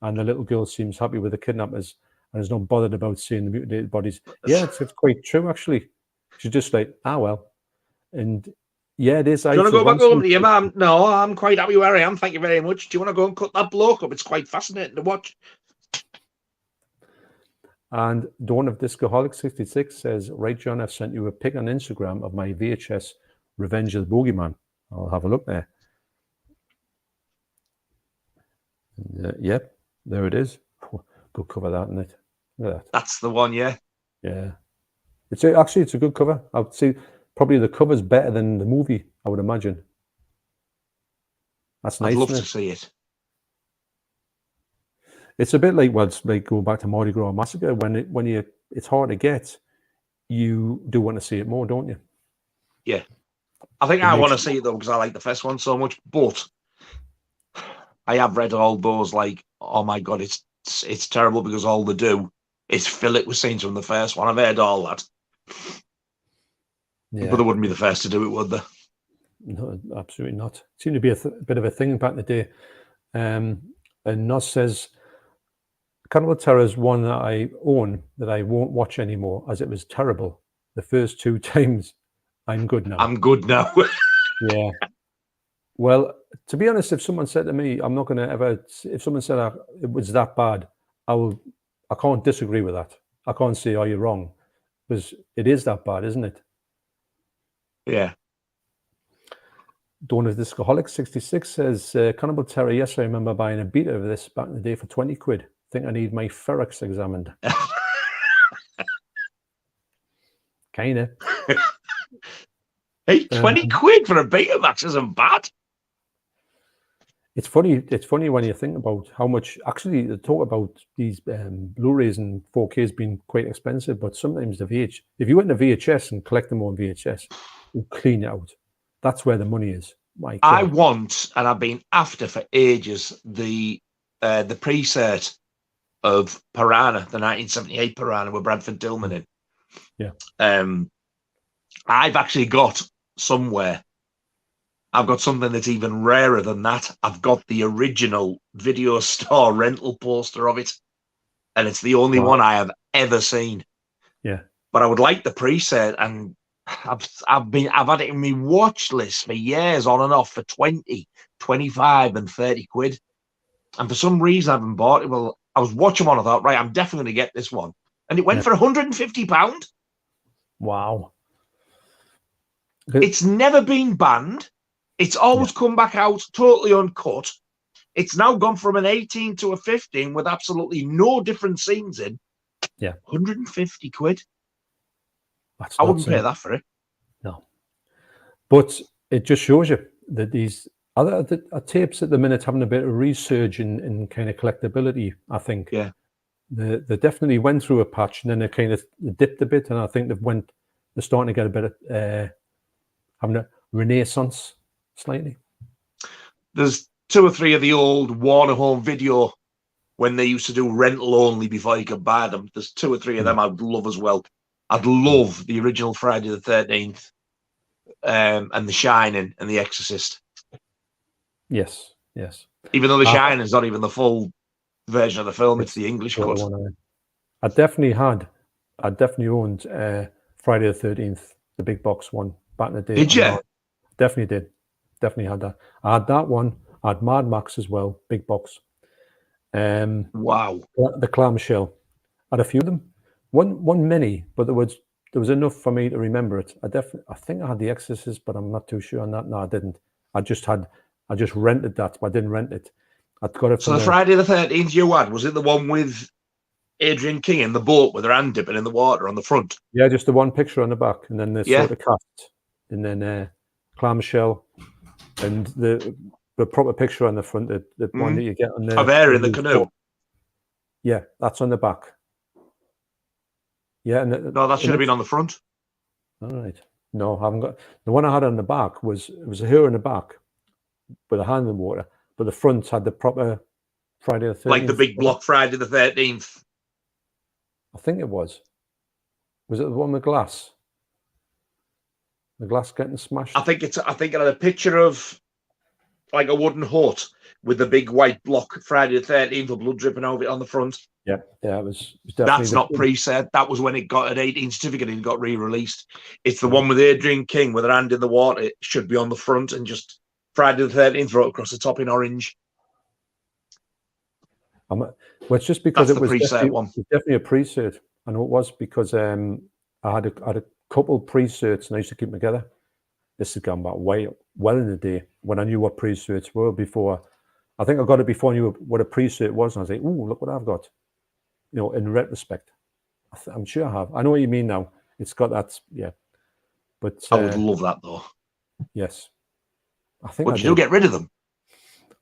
and the little girl seems happy with the kidnappers and is not bothered about seeing the mutilated bodies. Yeah, it's quite true, actually. She's just like, well. And yeah, it is. Do you want to go back home to your mum? No, I'm quite happy where I am. Thank you very much. Do you want to go and cut that bloke up? It's quite fascinating to watch. And Dawn of Discoholic 66 says, right, John, I've sent you a pic on Instagram of my VHS Revenge of the Boogeyman. I'll have a look there. And, yep, there it is. Good cover, that, isn't it? Look at that. That's the one, yeah. Yeah. It's a good cover. I would say probably the cover's better than the movie, I would imagine. That's nice. I'd love to see it. It's a bit like, well, it's like going back to Mardi Gras Massacre. When it's hard to get, you do want to see it more, don't you? Yeah. I think I want to see it though because I like the first one so much, but I have read all those like, oh my God, it's terrible because all they do is fill it with scenes from the first one. I've heard all that. Yeah. But they wouldn't be the first to do it, would they? No, absolutely not. It seemed to be a bit of a thing back in the day. And Nos says, Cannibal Terror is one that I own that I won't watch anymore as it was terrible. The first 2 times. I'm good now. I'm good now. Yeah. Well, to be honest, if someone said to me, I'm not going to ever, if someone said it was that bad, I can't disagree with that. I can't say, oh, you're wrong. Because it is that bad, isn't it? Yeah. Dawn of Discoholic 66 says, Cannibal Terror, yes, I remember buying a beta of this back in the day for 20 quid. Think I need my ferrex examined. Kinda. Hey, 20 quid for a Betamax isn't bad. It's funny. It's funny when you think about how much. Actually, they talk about these Blu-rays and 4Ks being quite expensive, but sometimes if you went to VHS and collect them on VHS, you clean it out. That's where the money is. My God. I want, and I've been after for ages, the pre-cert of Piranha, the 1978 Piranha with Bradford Tillman in. Yeah. I've actually got somewhere. I've got something that's even rarer than that. I've got the original video store rental poster of it, and it's the only one I have ever seen. Yeah. But I would like the preset, and I've had it in my watch list for years on and off for 20, 25 and 30 quid. And for some reason I haven't bought it. Well, I was watching one, I thought, right, I'm definitely going to get this one. And it went for £150. Wow. It's never been banned. It's always come back out totally uncut. It's now gone from an 18 to a 15 with absolutely no different scenes in. Yeah. 150 quid. That's I wouldn't pay that for it. No. But it just shows you that these other tapes at the minute having a bit of resurge in kind of collectability, I think. Yeah. They definitely went through a patch and then they kind of dipped a bit, and I think they're starting to get a bit of having a renaissance slightly. There's 2 or 3 of the old Warner Home Video when they used to do rental only before you could buy them. There's 2 or 3 of them I'd love as well. I'd love the original Friday the 13th and The Shining and The Exorcist. Yes, yes. Even though The Shining is not even the full version of the film, it's the English cut. I definitely owned Friday the 13th, the big box one back in the day. Did you? Definitely did. Definitely had that. I had that one. I had Mad Max as well, big box. Wow. The clamshell. I had a few of them. One mini, but there was enough for me to remember it. I think I had The Exorcist, but I'm not too sure on that. No, I didn't. I just rented that, but I didn't rent it. I'd got it. So the Friday the 13th you had, was it the one with Adrian King in the boat with her hand dipping in the water on the front? Yeah, just the one picture on the back, and then the sort of cast, and then clamshell, and the proper picture on the front, the one that you get on the of her in the canoe. Yeah, that's on the back. Yeah, and no, that should have been on the front. All right. No, I haven't got the one I had on the back. Was her in the back with a hand in the water, but the front had the proper Friday the 13th. Like the big block Friday the 13th. I think it was. Was it the one with glass? The glass getting smashed? I think it had a picture of like a wooden hut with the big white block Friday the 13th with blood dripping over it on the front. Yeah, it was definitely. That's not preset. That was when it got an 18 certificate and it got re-released. It's the one with Adrian King with her hand in the water. It should be on the front and just Friday the 13th wrote across the top in orange. Well, it's just because that's it was definitely a pre-cert. I know it was because I had a couple pre-certs and I used to keep them together. This has gone back well in the day when I knew what pre-certs were before. I think I got it before I knew what a pre-cert was, and I was like, "Ooh, look what I've got." You know, in retrospect, I'm sure I have. I know what you mean now. It's got that, yeah. But I would love that though. Yes, I think. But you get rid of them.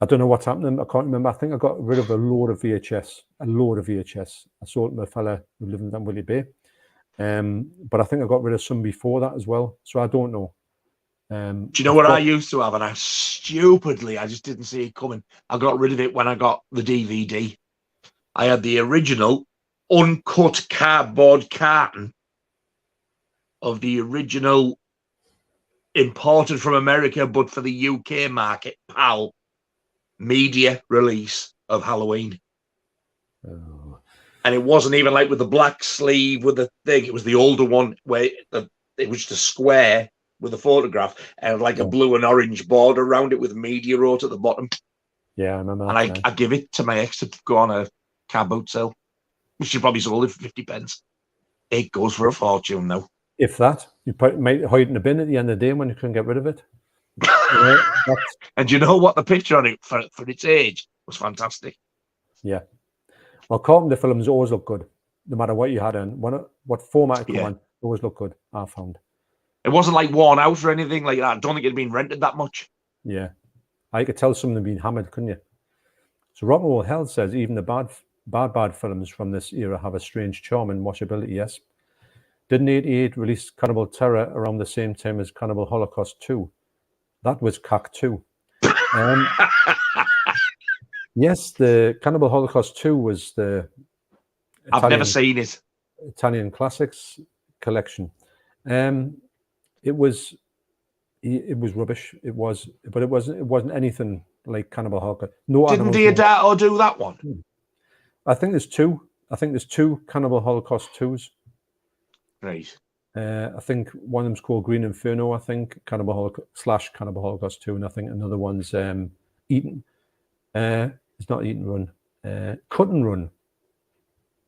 I don't know what's happening. I can't remember. I think I got rid of a load of VHS. I sold them to a fella who lived in Willie Bay. But I think I got rid of some before that as well. So I don't know. Do you know what I used to have? And I just didn't see it coming. I got rid of it when I got the DVD. I had the original uncut cardboard carton of the original imported from America, but for the UK market, PAL media release of Halloween. Oh. And it wasn't even like with the black sleeve with the thing. It was the older one where it was just a square with a photograph and like a blue and orange border around it with media wrote at the bottom. Yeah, I remember. And I give it to my ex to go on a car boot sale, which she probably sold it for 50 pence. It goes for a fortune now. If that, you might hide in the bin at the end of the day when you couldn't get rid of it. And you know what? The picture on it for its age was fantastic. Yeah. Well, Carpenter films always look good, no matter what you had in. What format it come on, always look good, I found. It wasn't like worn out or anything like that. I don't think it had been rented that much. Yeah. I could tell some of them been hammered, couldn't you? So Rock and Roll Hell says even the bad films from this era have a strange charm and watchability, yes. Didn't 88 release Cannibal Terror around the same time as Cannibal Holocaust 2? That was CAC 2. Yes, the Cannibal Holocaust 2 was the I've never seen it. Italian Classics collection. It was rubbish. It wasn't anything like Cannibal Holocaust. No. Didn't Diodato do that one? I think there's two. I think there's two Cannibal Holocaust 2s. Right. I think one of them's called Green Inferno. I think Cannibal Holocaust 2, and I think another one's Eaten. It's not Eaten Run. Cut and Run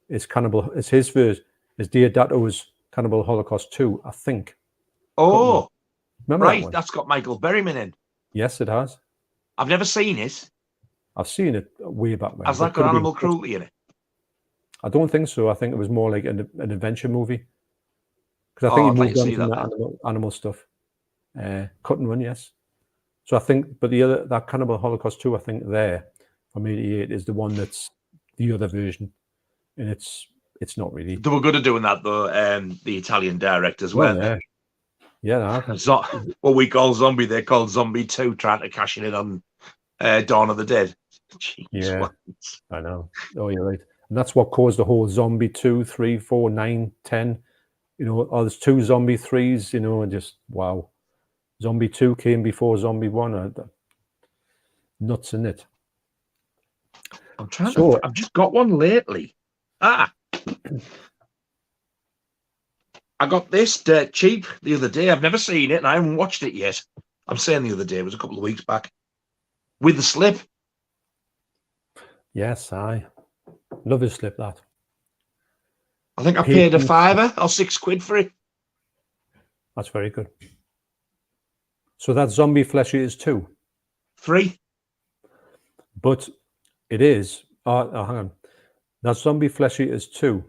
is Cannibal. It's his version. It's Diodato's Cannibal Holocaust 2, I think. Oh, remember right. that one? That's got Michael Berryman in. Yes, it has. I've never seen it. I've seen it way back when. Has that got animal cruelty in it? I don't think so. I think it was more like an adventure movie. Because I think he moved on from the animal stuff. Cut and Run, yes. So I think, but that Cannibal Holocaust 2, I think there from 88 is the one that's the other version, and it's not really. They were good at doing that though. The Italian directors were. Yeah, it's not what we call Zombie. They called Zombie 2, trying to cash in on Dawn of the Dead. Jeez, yeah, I know. Oh, you're right, and that's what caused the whole Zombie 2, 3, 4, 9, 10. You know, there's 2 Zombie 3s. You know, and just wow. Zombie 2 came before Zombie 1. Nuts in it. I'm trying to. I've just got one lately. I got this cheap the other day. I've never seen it, and I haven't watched it yet. I'm saying the other day. It was a couple of weeks back. With the Slip. Yes, I love his Slip. That. I think I paid £5 or £6 for it. That's very good. So that Zombie Flesh Eaters 2. 3. But it is. Hang on. That Zombie Flesh Eaters 2.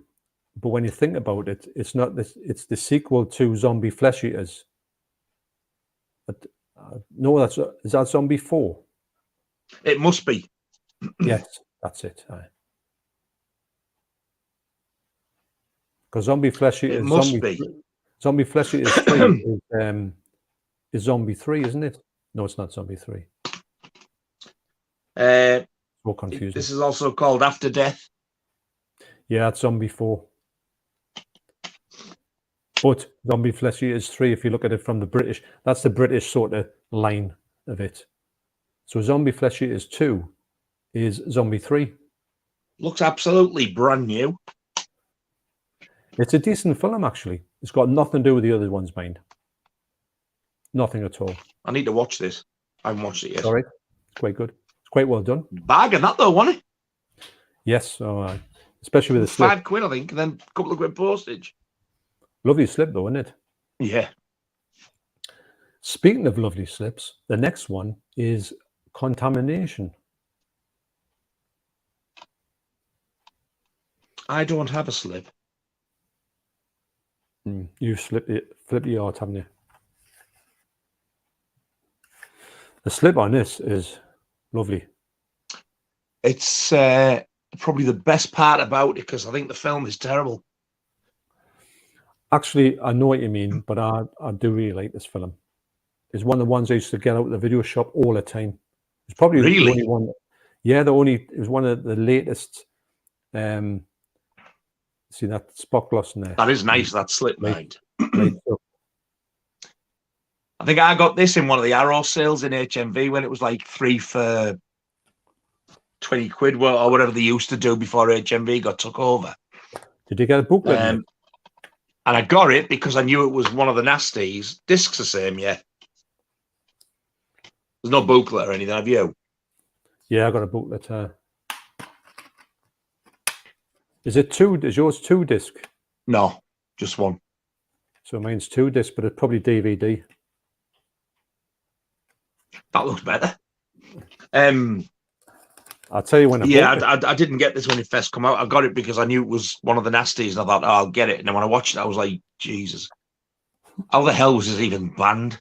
But when you think about it, it's not this. It's the sequel to Zombie Flesh Eaters. But, no, is that Zombie 4? It must be. Yes, that's it. Because Zombie Flesh Eaters. It must be. Zombie Flesh Eaters 3 is Zombie 3, isn't it? No, it's not Zombie 3. More confusing. This is also called After Death. Yeah, it's Zombie 4. But Zombie Flesh Eaters 3, if you look at it from the British, that's the British sort of line of it. So Zombie Flesh Eaters 2 is Zombie 3. Looks absolutely brand new. It's a decent film, actually. It's got nothing to do with the other ones, mind. Nothing at all. I need to watch this. I haven't watched it yet. All right. It's quite good. It's quite well done. Bargain that though, wasn't it? Yes. Especially with the Slip. £5, I think, and then a couple of quid postage. Lovely Slip, though, isn't it? Yeah. Speaking of lovely slips, the next one is Contamination. I don't have a slip. You've flipped your art, haven't you? The slip on this is lovely. It's probably the best part about it because I think the film is terrible. Actually, I know what you mean, but I do really like this film. It's one of the ones I used to get out of the video shop all the time. It's probably the only one. Yeah, it was one of the latest. See that spot gloss in there? That is nice, that slip, mind. Right. So, I think I got this in one of the Arrow sales in HMV when it was like 3 for 20 quid or whatever they used to do before HMV got took over. did you get a booklet? And I got it because I knew it was one of the Nasties. Discs the same, yeah. There's no booklet or anything, have you? Yeah, I got a booklet. Is it two? Is yours 2 disc? No, just one. So mine's 2 disc, but it's probably DVD. That looks better. I'll tell you when I bought it. I didn't get this when it first come out. I got it because I knew it was one of the Nasties, and I thought, oh, I'll get it. And then when I watched it, I was like, Jesus, how the hell was this even banned?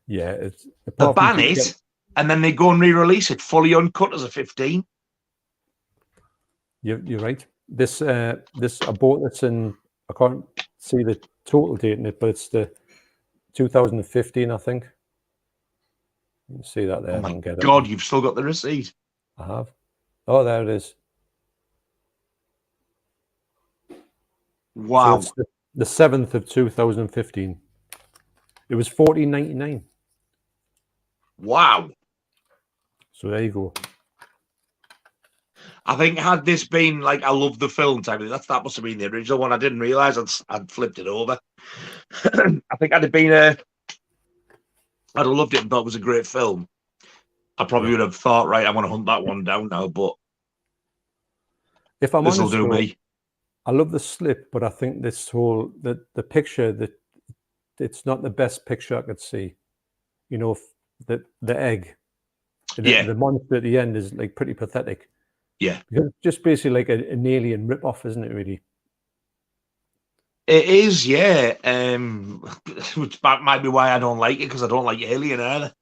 Yeah, they ban it, and then they go and re-release it fully uncut as a 15. You're right. This I bought this in. I can't see the total date in it, but it's the 2015, I think. You can see that there. Oh my God, you've still got the receipt. I have. Oh, there it is. Wow. So it's the 7th of 2015. It was $14.99. Wow. So there you go. I think had this been like I love the film type of thing, that must have been the original one. I didn't realise I'd flipped it over. I think I'd have loved it and thought it was a great film. I probably would have thought, right, I want to hunt that one down now, but if I'm this'll honest, do me. I love the slip, but I think this whole the picture that it's not the best picture I could see. You know, the egg, the monster at the end is like pretty pathetic. Yeah, because it's just basically like an alien rip-off, isn't it? Really, it is. Yeah, which might be why I don't like it, because I don't like Alien either.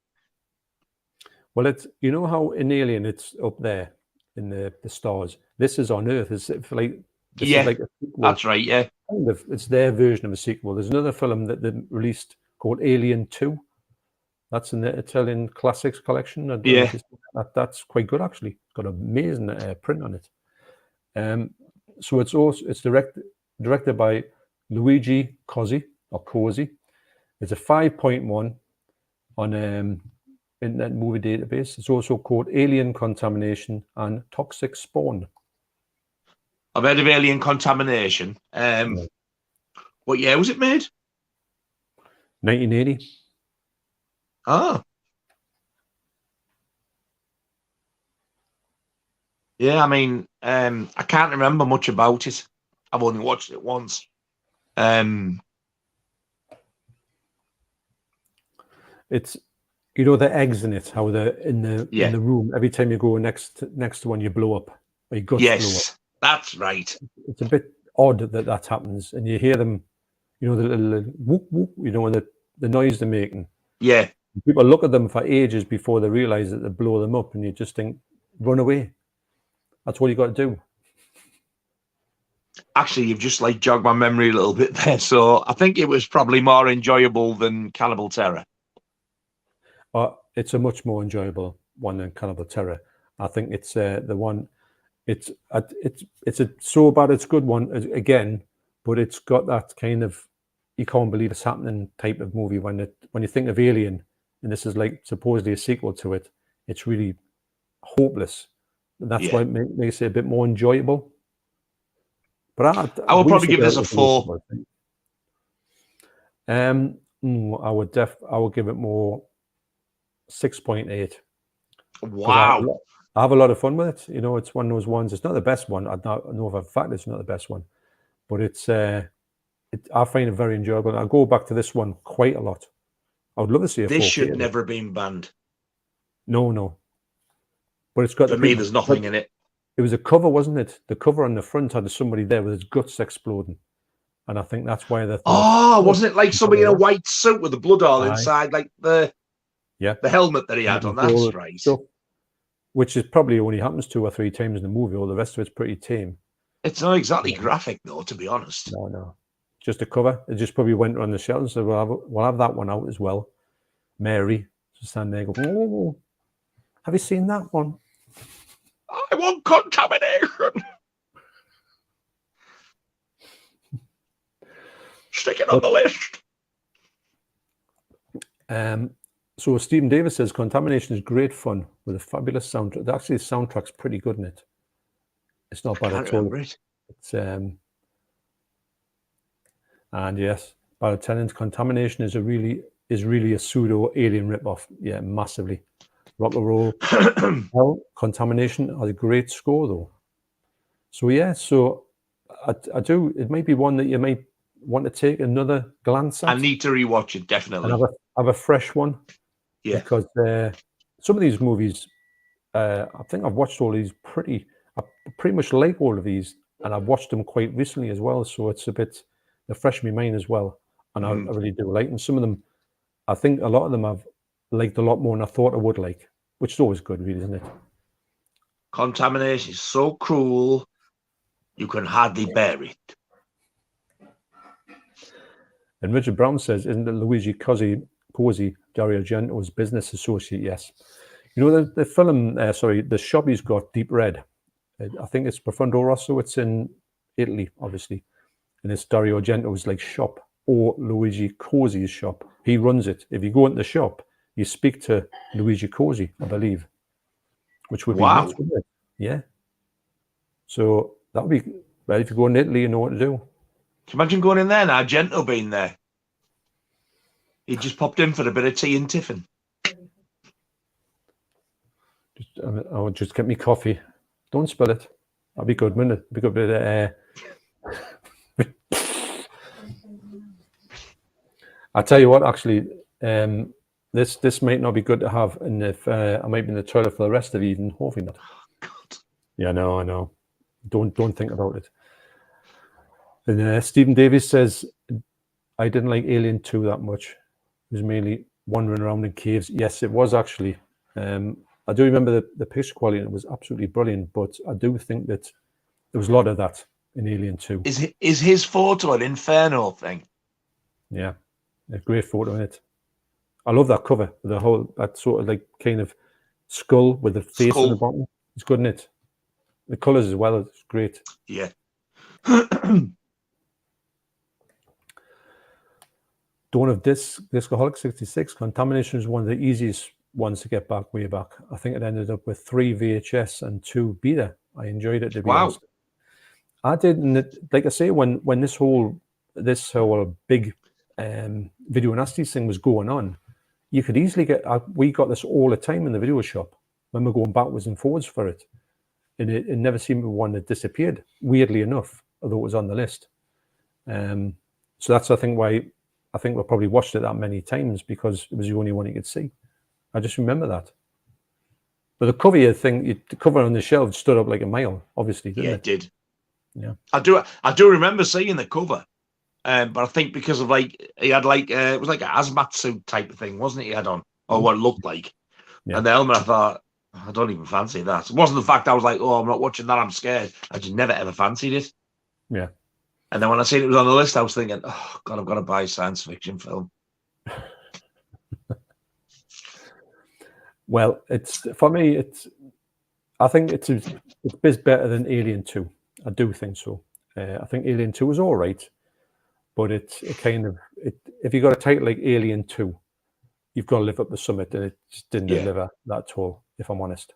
Well, it's, you know how in Alien it's up there in the stars. This is on Earth. It's like this is like a sequel. That's right. Yeah, kind of. It's their version of a sequel. There's another film that they released called Alien 2. That's in the Italian Classics collection. That's quite good actually. It's got an amazing print on it. So it's directed by Luigi Cozzi or Cosi. It's a 5.1 on Internet Movie Database. It's also called Alien Contamination and Toxic Spawn. I've heard of Alien Contamination. What year was it made? 1980. Oh. Yeah, I mean, I can't remember much about it. I've only watched it once. It's, you know, the eggs in it, how they're in the room. Every time you go next to one, you blow up. Or your guts blow up. Yes, that's right. It's a bit odd that happens, and you hear them, you know, the little whoop whoop, you know, and the noise they're making. Yeah. People look at them for ages before they realize that they blow them up, and you just think, run away. That's what you got to do. Actually, you've just like jogged my memory a little bit there. So I think it was probably more enjoyable than Cannibal Terror. It's a much more enjoyable one than Cannibal Terror. I think it's the one. It's a so bad it's good one again, but it's got that kind of you can't believe it's happening type of movie when you think of Alien, and this is like supposedly a sequel to it. It's really hopeless. And that's why it makes it a bit more enjoyable. But I will probably give this a 4. I would give it more 6.8. Wow. I have a lot of fun with it. You know, it's one of those ones. It's not the best one. I know for a fact it's not the best one, but I find it very enjoyable. I go back to this one quite a lot. I would love to see a 4K. This should never been banned. No. But it's got for me. There's nothing in it. It was a cover, wasn't it? The cover on the front had somebody there with his guts exploding, and I think that's why they. Wasn't it like somebody in a white suit with the blood all inside, like the helmet that he had on? That's right. Stuff, which is probably only happens 2 or 3 times in the movie. All the rest of it's pretty tame. It's not exactly graphic, though, to be honest. No. Just a cover. It just probably went on the shelf and said, "We'll have that one out as well." Mary just stand there, go, "Oh, have you seen that one? I want contamination." Stick it on the list. So Stephen Davis says Contamination is great fun with a fabulous soundtrack. Actually, the soundtrack's pretty good in it. It's not bad at all. It's and yes, Bad Tenant, Contamination is really a pseudo alien ripoff. Yeah, massively. Rock and Roll Hell, Contamination has a great score though. So yeah, so I do. It might be one that you might want to take another glance at. I need to rewatch it definitely. And have a fresh one. Yeah. Because some of these movies, I think I've watched all these I pretty much like all of these, and I've watched them quite recently as well. So it's a bit fresh in my mind as well, and I really do like them. Some of them, I think a lot of them I've liked a lot more than I thought I would like, which is always good, really, isn't it? Contamination is so cruel, you can hardly bear it. And Richard Brown says, "Isn't it Luigi Cozzi, Dario Argento's business associate?" Yes. You know the film, the shop he's got, Deep Red. I think it's Profondo Rosso. It's in Italy, obviously, and it's Dario Argento's like shop or Luigi Cozzi's shop. He runs it. If you go into the shop, you speak to Luigi Cozzi, I believe, which would be nuts, wouldn't it? Yeah. So that would be well. If you go in Italy, you know what to do. Can you imagine going in there and Argento being there? He just popped in for a bit of tea and tiffin. I'll just get me coffee. Don't spill it. That'll be good, wouldn't it? Be good bit of I tell you what, actually, this might not be good to have, and if I might be in the toilet for the rest of the evening, hopefully not. Oh, God. Yeah, I know. Don't think about it. And Stephen Davis says, I didn't like Alien 2 that much. It was mainly wandering around in caves. Yes, it was actually. I do remember the picture quality, and it was absolutely brilliant, but I do think that there was a lot of that in Alien 2. Is his photo an Inferno thing? Yeah, a great photo in it. I love that cover, that sort of like kind of skull with the face on the bottom. It's good in it. The colours as well, it's great. Yeah. Dawn of Discoholic 66. Contamination is one of the easiest ones to get back way back. I think it ended up with 3 VHS and 2 beta. I enjoyed it, to be honest. I did, and like I say, when this whole big video nasties thing was going on, you could easily get. We got this all the time in the video shop when we're going backwards and forwards for it, and it never seemed to be one that disappeared. Weirdly enough, although it was on the list. So that's I think why I think we probably watched it that many times, because it was the only one you could see. I just remember that. But the cover thing, the cover on the shelf stood up like a mile, obviously, didn't it? Yeah, it did. Yeah, I do remember seeing the cover, but I think because of he had it was like a hazmat suit type of thing, wasn't it? He had on, or what it looked like, and the helmet. I thought, I don't even fancy that. It wasn't the fact I was like, oh, I'm not watching that, I'm scared. I just never ever fancied it. Yeah. And then when I seen it was on the list, I was thinking, oh God, I've got to buy a science fiction film. Well, for me. I think it's better than Alien 2. I do think so. I think Alien 2 was all right, but if you got a title like Alien 2, you've got to live up to Summit, and it just didn't deliver that at all, if I'm honest.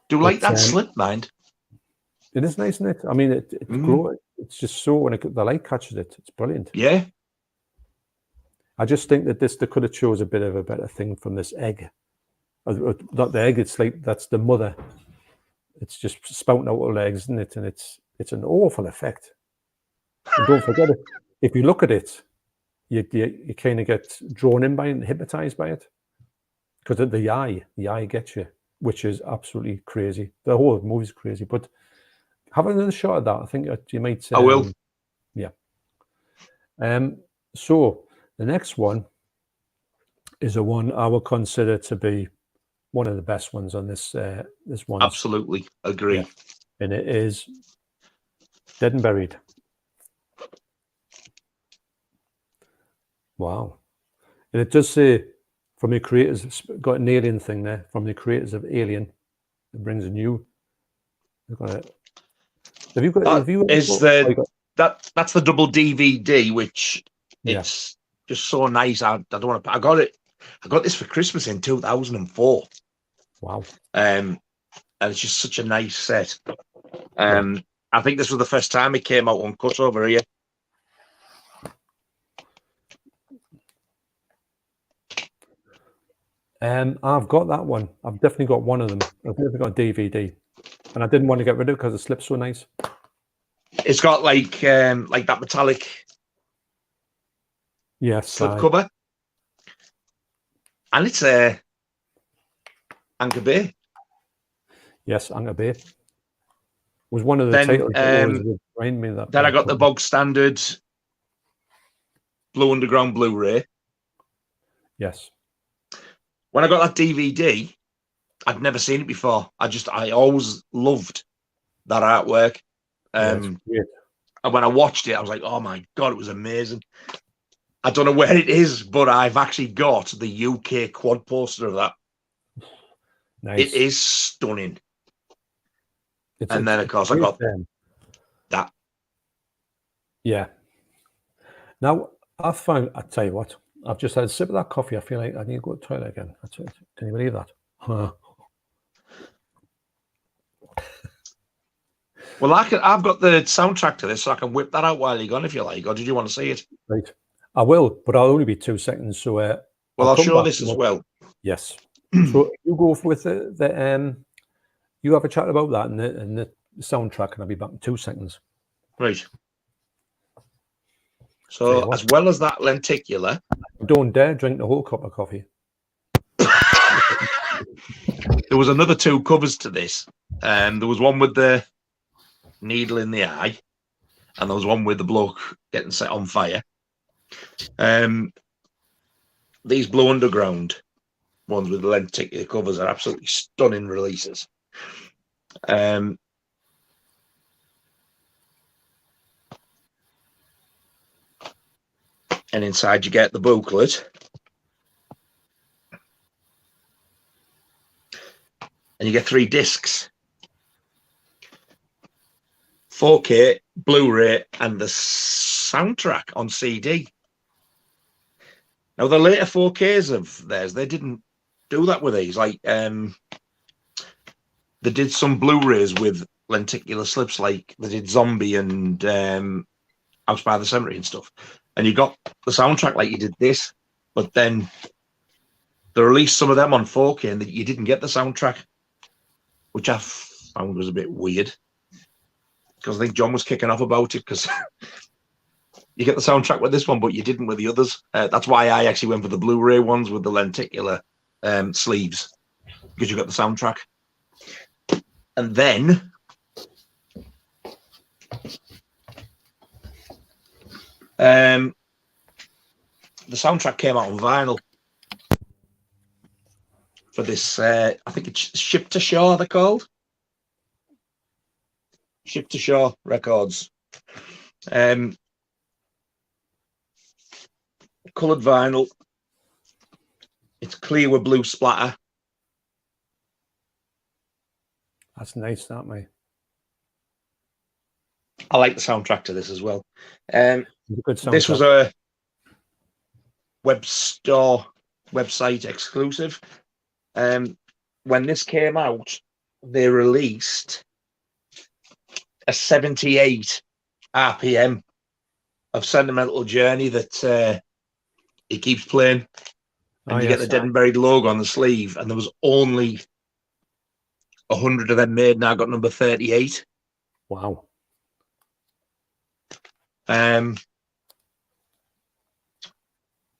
Do you like that slit, mind? It is nice, isn't it? I mean, it's just so, when the light catches it, it's brilliant. Yeah. I just think that they could have chose a bit of a better thing from this egg. Not the egg, it's like, that's the mother. It's just spouting out all the eggs, isn't it? And it's an awful effect. And don't forget it. If you look at it, you kind of get drawn in by it and hypnotized by it. Because of the eye gets you, which is absolutely crazy. The whole movie's crazy. But have another shot at that. I think you might say. I will. Yeah. So the next one is a one I would consider to be one of the best ones on this one. Absolutely agree. Yeah. And it is Dead and Buried. Wow. And it does say, from the creators, it's got an alien thing there, from the creators of Alien. It brings a new. The that's the double DVD, which it's just so nice. I don't want to. I got this for Christmas in 2004. Wow. And it's just such a nice set. I think this was the first time it came out uncut over here. I've got that one. I've definitely got one of them. I've never got a DVD, and I didn't want to get rid of it because it slips so nice. It's got like that metallic slip cover, and it's Anchor Bay. Yes, Anchor Bay was one of the titles that always remind me of that. Then I got the bog standard Blue Underground Blu-ray. Yes. When I got that DVD, I'd never seen it before. I always loved that artwork. And when I watched it, I was like, oh my God, it was amazing. I don't know where it is, but I've actually got the UK quad poster of that. Nice. It is stunning. And then, of course, I got that. Yeah. Now, I tell you what, I've just had a sip of that coffee. I feel like I need to go to the toilet again. Can you believe that? Well, I've got the soundtrack to this, so I can whip that out while you're gone if you like. Or did you want to see it? Right. I will, but I'll only be 2 seconds. So, well, I'll show this as well. Yes. So you go with you have a chat about that and the soundtrack, and I'll be back in 2 seconds. Right. So, as well as that lenticular, don't dare drink the whole cup of coffee. There was another 2 covers to this. There was one with the needle in the eye, and there was one with the bloke getting set on fire. These Blue Underground ones with the lenticular covers are absolutely stunning releases. And inside you get the booklet, and you get 3 discs, 4K, Blu-ray, and the soundtrack on CD. Now, the later 4Ks of theirs, they didn't do that with these. Like, they did some Blu-rays with lenticular slips, like they did Zombie and House by the Cemetery and stuff. And you got the soundtrack like you did this, but then they released some of them on 4K and you didn't get the soundtrack, which I found was a bit weird, because I think John was kicking off about it, because you get the soundtrack with this one, but you didn't with the others. That's why I actually went for the Blu-ray ones with the lenticular sleeves, because you got the soundtrack. And then the soundtrack came out on vinyl for this. I think it's Ship to Shore, they're called. Ship to Shore Records. Coloured vinyl. It's clear with blue splatter. That's nice, that, mate. I like the soundtrack to this as well. Good soundtrack. This was a website exclusive. When this came out, they released a 78 RPM of Sentimental Journey that it keeps playing, and you get the Dead and Buried logo on the sleeve, and there was only 100 of them made, and I got number 38. Wow.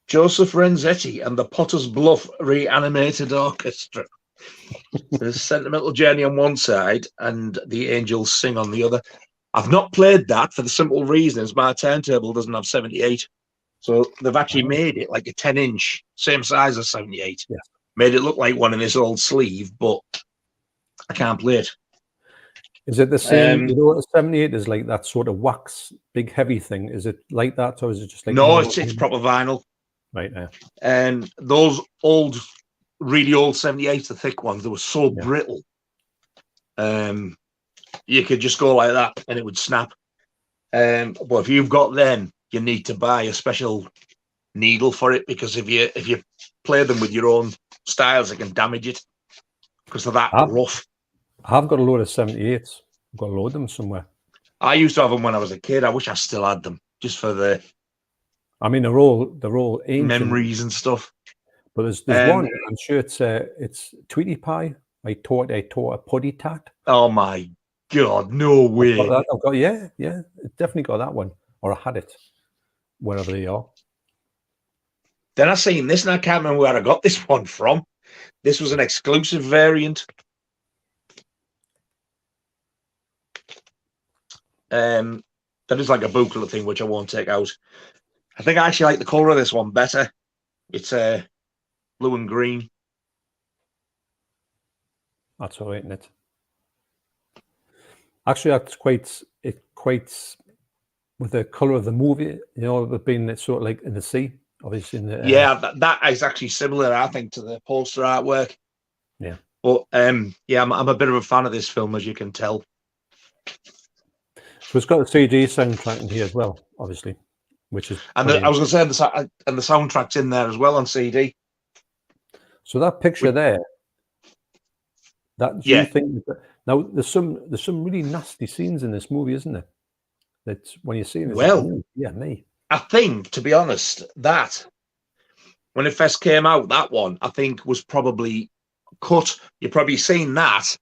Joseph Renzetti and the Potter's Bluff Reanimated Orchestra. There's Sentimental Journey on one side and The Angels Sing on the other. I've not played that for the simple reason is my turntable doesn't have 78. So they've actually made it like a 10-inch, same size as 78. Yeah. Made it look like one in this old sleeve, but I can't play it. Is it the same? You know, 78 is like that sort of wax, big, heavy thing. Is it like that, or is it just like? No, it's proper vinyl. Right now. And those old, really old 78s, the thick ones, they were so brittle. You could just go like that and it would snap. But if you've got them, you need to buy a special needle for it, because if you play them with your own styles, it can damage it because they're that rough. I've got a load of 78s. I've got a load of them somewhere. I used to have them when I was a kid. I wish I still had them, just for the. I mean, they're all ancient memories and stuff. But there's one. I'm sure it's Tweety Pie. I taught a putty tat. Oh my God! No way! I've got yeah. Definitely got that one, or I had it, wherever they are. Then I seen this, and I can't remember where I got this one from. This was an exclusive variant. That is like a booklet thing, which I won't take out. I think I actually like the colour of this one better. It's blue and green. That's all right, isn't it? Actually, that's quite with the colour of the movie, you know, being sort of like in the sea, obviously. That is actually similar, I think, to the poster artwork. Yeah. But yeah, I'm a bit of a fan of this film, as you can tell. So it's got the CD soundtrack in here as well, obviously, which is. And I was going to say, and the soundtrack's in there as well on CD. So that picture there, that do you think now there's some really nasty scenes in this movie, isn't there? That when you see it, well, yeah, me. I think, to be honest, that when it first came out, that one I think was probably cut. You've probably seen that,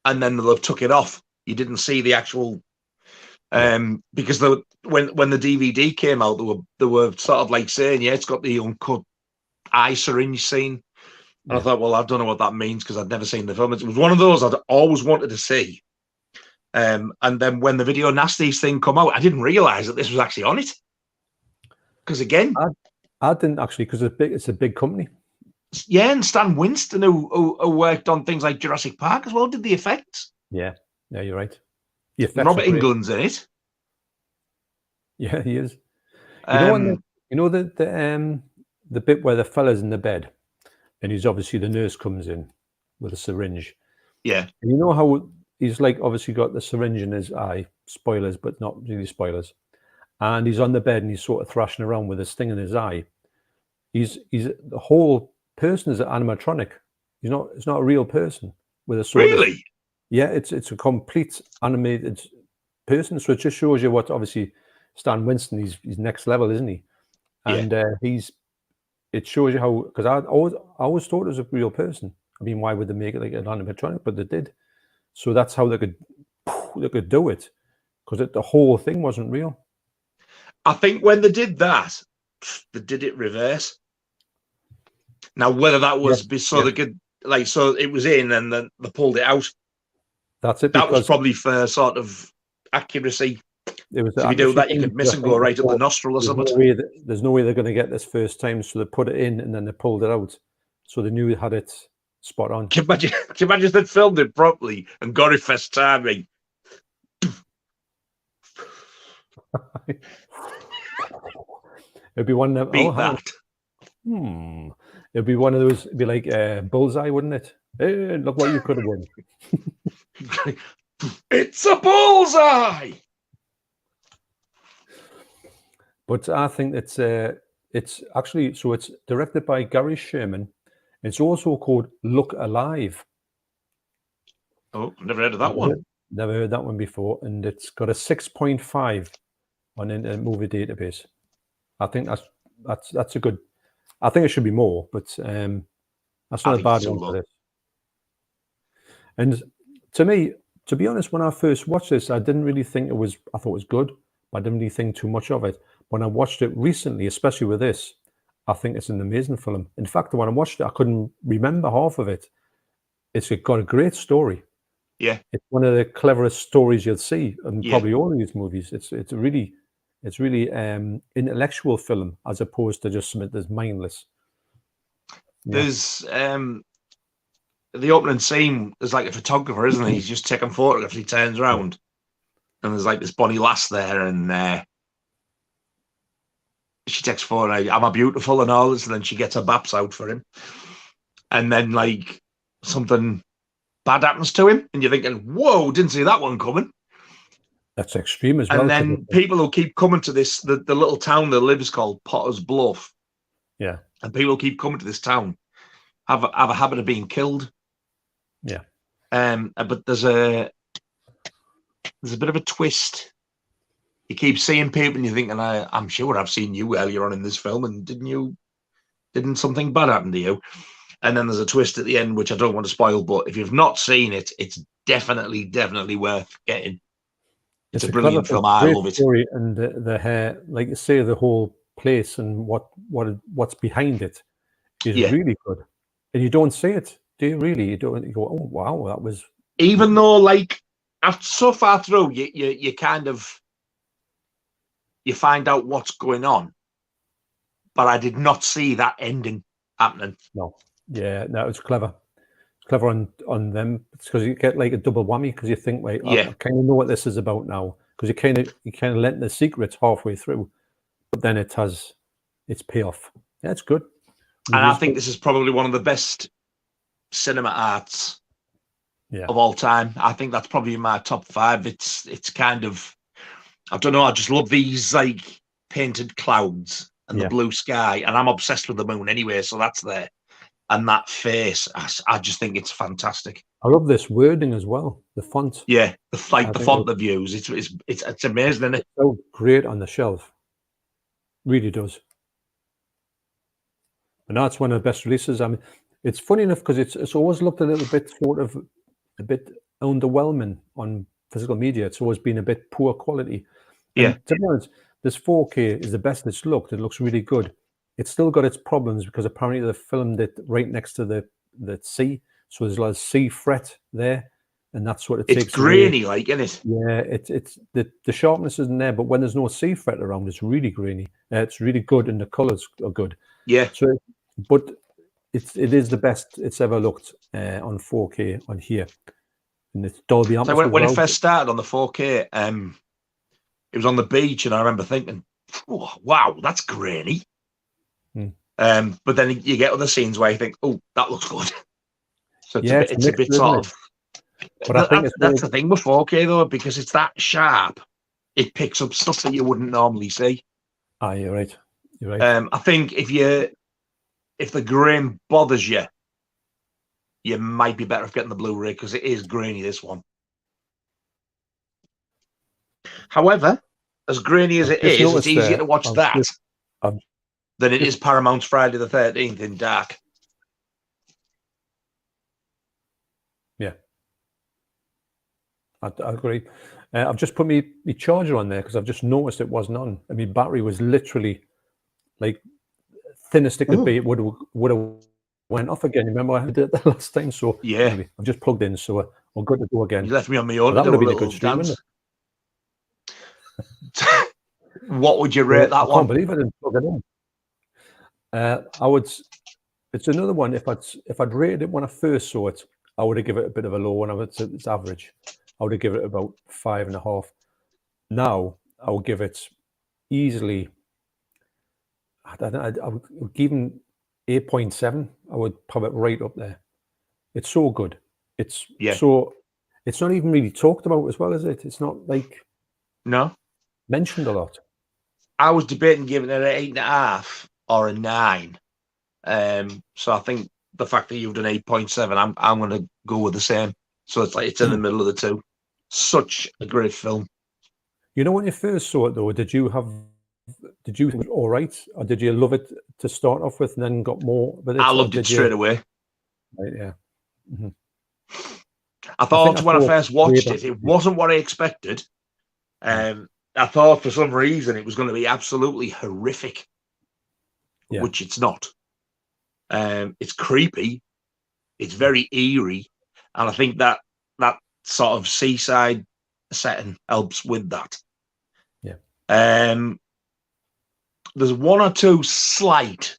and then they've took it off. You didn't see the actual, because when the DVD came out, they were sort of like saying, yeah, it's got the uncut eye syringe scene. And I thought, well, I don't know what that means, because I'd never seen the film. It was one of those I'd always wanted to see. And then when the video Nasties thing come out, I didn't realise that this was actually on it. Because again, I didn't actually, because it's a big company. Yeah, and Stan Winston, who worked on things like Jurassic Park as well, did the effects. Yeah, you're right. Robert Englund's in it. Yeah, he is. You know the bit where the fella's in the bed, and he's obviously, the nurse comes in with a syringe. Yeah. And you know how he's like obviously got the syringe in his eye. Spoilers, but not really spoilers. And he's on the bed and he's sort of thrashing around with this thing in his eye. He's the whole person is an animatronic. It's not a real person with a sort really. Of, yeah, it's a complete animated person. So it just shows you what obviously Stan Winston, he's next level, isn't he? And it shows you how, because I always thought it was a real person. I mean, why would they make it like an animatronic? But they did. So that's how they could do it, because the whole thing wasn't real. I think when they did that, they did it reverse. Now, whether that was they could, like, so it was in and then they pulled it out. That's it. That was probably for sort of accuracy. It was, so if you do that, you could miss and go right up the nostril or something. There's no way they're going to get this first time, so they put it in and then they pulled it out. So they knew they had it spot on. Can you imagine they filmed it properly and got it first timing? It'd be one of It'd be one of those. It'd be like Bullseye, wouldn't it? Hey, look what you could have won. It's a bullseye. But I think it's actually, so it's directed by Gary Sherman. It's also called Look Alive. Oh, never heard of that one. Never heard that one before, and it's got a 6.5 on Internet Movie Database. I think that's a good. I think it should be more, but that's not a bad one for this. And to me, to be honest, when I first watched this, I didn't really think it was. I thought it was good, but I didn't really think too much of it. When I watched it recently, especially with this, I think it's an amazing film. In fact, when I watched it, I couldn't remember half of it. It's got a great story. Yeah, it's one of the cleverest stories you'll see in probably all of these movies. It's really intellectual film as opposed to just something that's mindless. Yeah. There's the opening scene. There's like a photographer, isn't he? He's just taking photographs. He turns around, and there's like this bonny lass there, and she takes photo. Am I beautiful and all this? And then she gets her baps out for him, and then like something bad happens to him, and you're thinking, "Whoa, didn't see that one coming." That's extreme as well. And then people who keep coming to this, the little town that lives called Potter's Bluff. Yeah. And people who keep coming to this town have a habit of being killed. Yeah. But there's a bit of a twist. You keep seeing people and you're thinking, I'm sure I've seen you earlier on in this film, and didn't something bad happen to you? And then there's a twist at the end, which I don't want to spoil, but if you've not seen it, it's definitely worth getting. It's a brilliant film. I love it. Story, and the hair, like you say, the whole place and what's behind it is really good. And you don't see it, do you? Really, you don't. You go, oh wow, that was. Even though, like, after so far through, you kind of you find out what's going on, but I did not see that ending happening. No, yeah, no, it's clever. It's clever on them. It's because you get like a double whammy because you think, wait, I kind of know what this is about now, because you kind of let the secrets halfway through, but then it has its payoff. Yeah, it's good. And I think this is probably one of the best cinema arts of all time. I think that's probably in my top 5. It's kind of, I don't know, I just love these like painted clouds and the blue sky, and I'm obsessed with the moon anyway, so that's there. And that face, I just think it's fantastic. I love this wording as well, the font. Yeah, the font they've used, it's amazing, isn't it? It's so great on the shelf. Really does. And that's one of the best releases. I mean, it's funny enough because it's always looked a little bit sort of a bit underwhelming on physical media. It's always been a bit poor quality. And to be honest, this 4K is the best it's looked. It looks really good. It's still got its problems because apparently they filmed it right next to the sea, so there's a lot of sea fret there, and that's what it takes. It's grainy, like, isn't it? Yeah, it's the sharpness isn't there, but when there's no sea fret around, it's really grainy. It's really good, and the colors are good. Yeah. So, but it is the best it's ever looked on 4K on here, and it's Dolby Atmos. So when it first started on the 4K, it was on the beach, and I remember thinking, oh, "Wow, that's grainy." But then you get other scenes where you think, "Oh, that looks good." So it's a bit sort of. But I think that's the thing with 4K though, because it's that sharp, it picks up stuff that you wouldn't normally see. Ah, you're right. You're right. I think if the grain bothers you, you might be better off getting the Blu-ray because it is grainy, this one. However, as grainy as it is, it's easier to watch that than it is Paramount's Friday the 13th in dark. Yeah, I agree. I've just put my charger on there because I've just noticed it wasn't on. I mean, battery was literally like thinnest it could be. It would have went off again. Remember I did that last time? So anyway, I've just plugged in, so I'm good to go again. You left me on my own. That would have been a good stream, wouldn't it? What would you rate that one? I can't believe I didn't plug it in. I would. It's another one. If I'd rated it when I first saw it, I would have given it a bit of a low one. It's average. I would have given it about 5.5. Now I would give it easily. I would give him 8.7. I would put it right up there. It's so good. It's so. It's not even really talked about as well, is it? It's not like mentioned a lot. I was debating giving it an 8.5 or a 9. So I think the fact that you've done 8.7, I'm going to go with the same. So it's like it's in the middle of the two. Such a great film. You know, when you first saw it though, did you think it was all right, or did you love it to start off with and then got more? But I loved it straight away. Right, yeah. Mm-hmm. I thought when I first watched it, it wasn't what I expected. I thought for some reason it was going to be absolutely horrific, which it's not. It's creepy. It's very eerie. And I think that sort of seaside setting helps with that. Yeah. There's one or two slight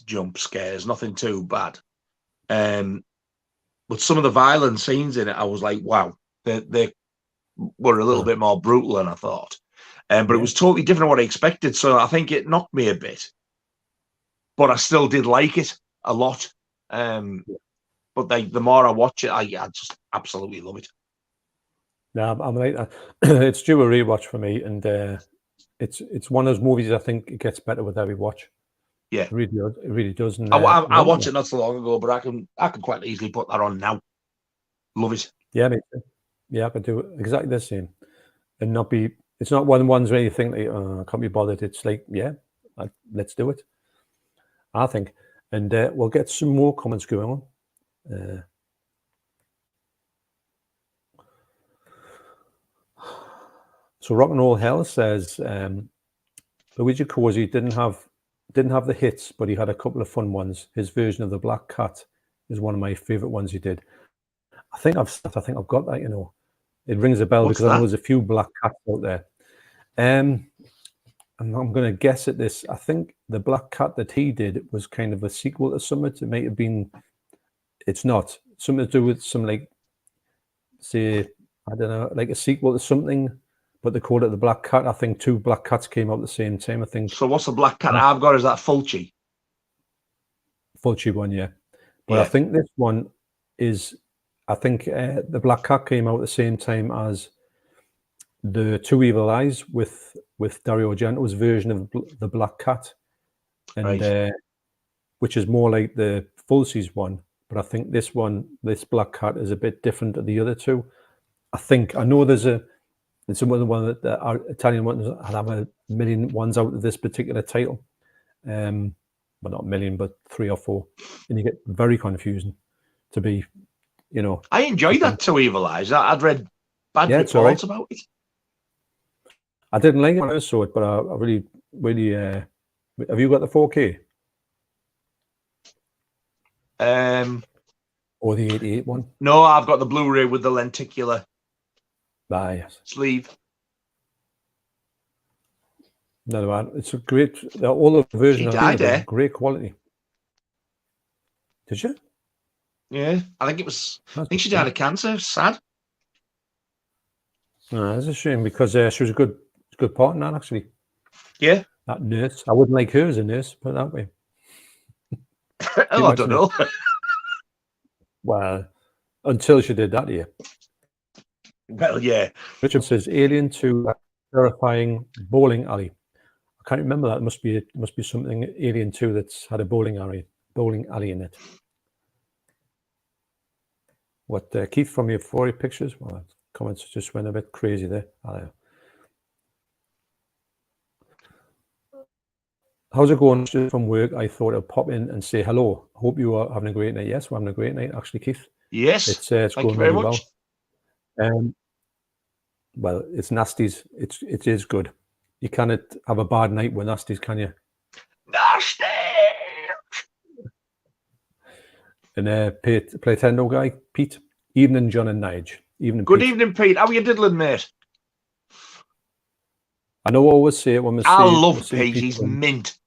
jump scares, nothing too bad. But some of the violent scenes in it, I was like, wow, they were a little bit more brutal than I thought. But it was totally different than what I expected. So I think it knocked me a bit. But I still did like it a lot. But the more I watch it, I just absolutely love it. No, I'm like that. It's due a rewatch for me, and it's one of those movies I think it gets better with every watch. Yeah, it really does. And I watched it not so long ago, but I can quite easily put that on now. Love it. Yeah, me too. Yeah, I could do exactly the same, and not be. It's not one of the ones where you think like, I can't be bothered. It's like, yeah, let's do it, I think. And we'll get some more comments going on. So Rock and Roll Hell says Luigi Corsi didn't have the hits, but he had a couple of fun ones. His version of the Black Cat is one of my favorite ones he did. I think I've got that. You know, it rings a bell. What's because that? I know there's a few Black Cats out there. And I'm going to guess at this. I think the Black Cat that he did was kind of a sequel to something. It may have been. It's not something to do with some, like, say, I don't know, like a sequel to something. But they called it the Black Cat. I think 2 Black Cats came out at the same time. I think. So what's the Black Cat I've got? Is that Fulci? Fulci one, yeah. But yeah. I think this one is. I think the Black Cat came out at the same time as the 2 Evil Eyes with Dario Argento's version of the Black Cat, and right. Which is more like the Fulci's one. But I think this Black Cat is a bit different to the other 2. I know there's some other one that the Italian ones have a million ones out of this particular title, well, not a million, but 3 or 4, and you get very confusing to be, you know. I enjoyed that 2 Evil Eyes. I'd read bad reports about it. I didn't like it when I saw it, but I really, really. Have you got the 4K? Or the 88 one? No, I've got the Blu-ray with the lenticular yes. sleeve. No, it's a great. All the versions are great quality. Did you? Yeah, I think it was. I think she died of cancer. Sad. No, it's a shame because she was a good part in that, actually. Yeah. That nurse. I wouldn't like her as a nurse, put it that way. Oh, I don't know. Well, until she did that here. Well, yeah. Richard says Alien 2 terrifying bowling alley. I can't remember that. It must be something Alien 2 that's had a bowling alley in it. What Keith from your 40 pictures? Well, comments just went a bit crazy there. How's it going? Just from work, I thought I'd pop in and say hello. Hope you are having a great night. Yes, we're having a great night, actually, Keith. Yes, it's going very well. Well, it's Nasties. It is good. You cannot have a bad night with Nasties, can you? Nasty. And Playtendo guy, Pete. Evening, John and Nige. Evening, Good Pete. evening, Pete. How are you diddling, mate? I know I always say it when we I love Pete. He's mint.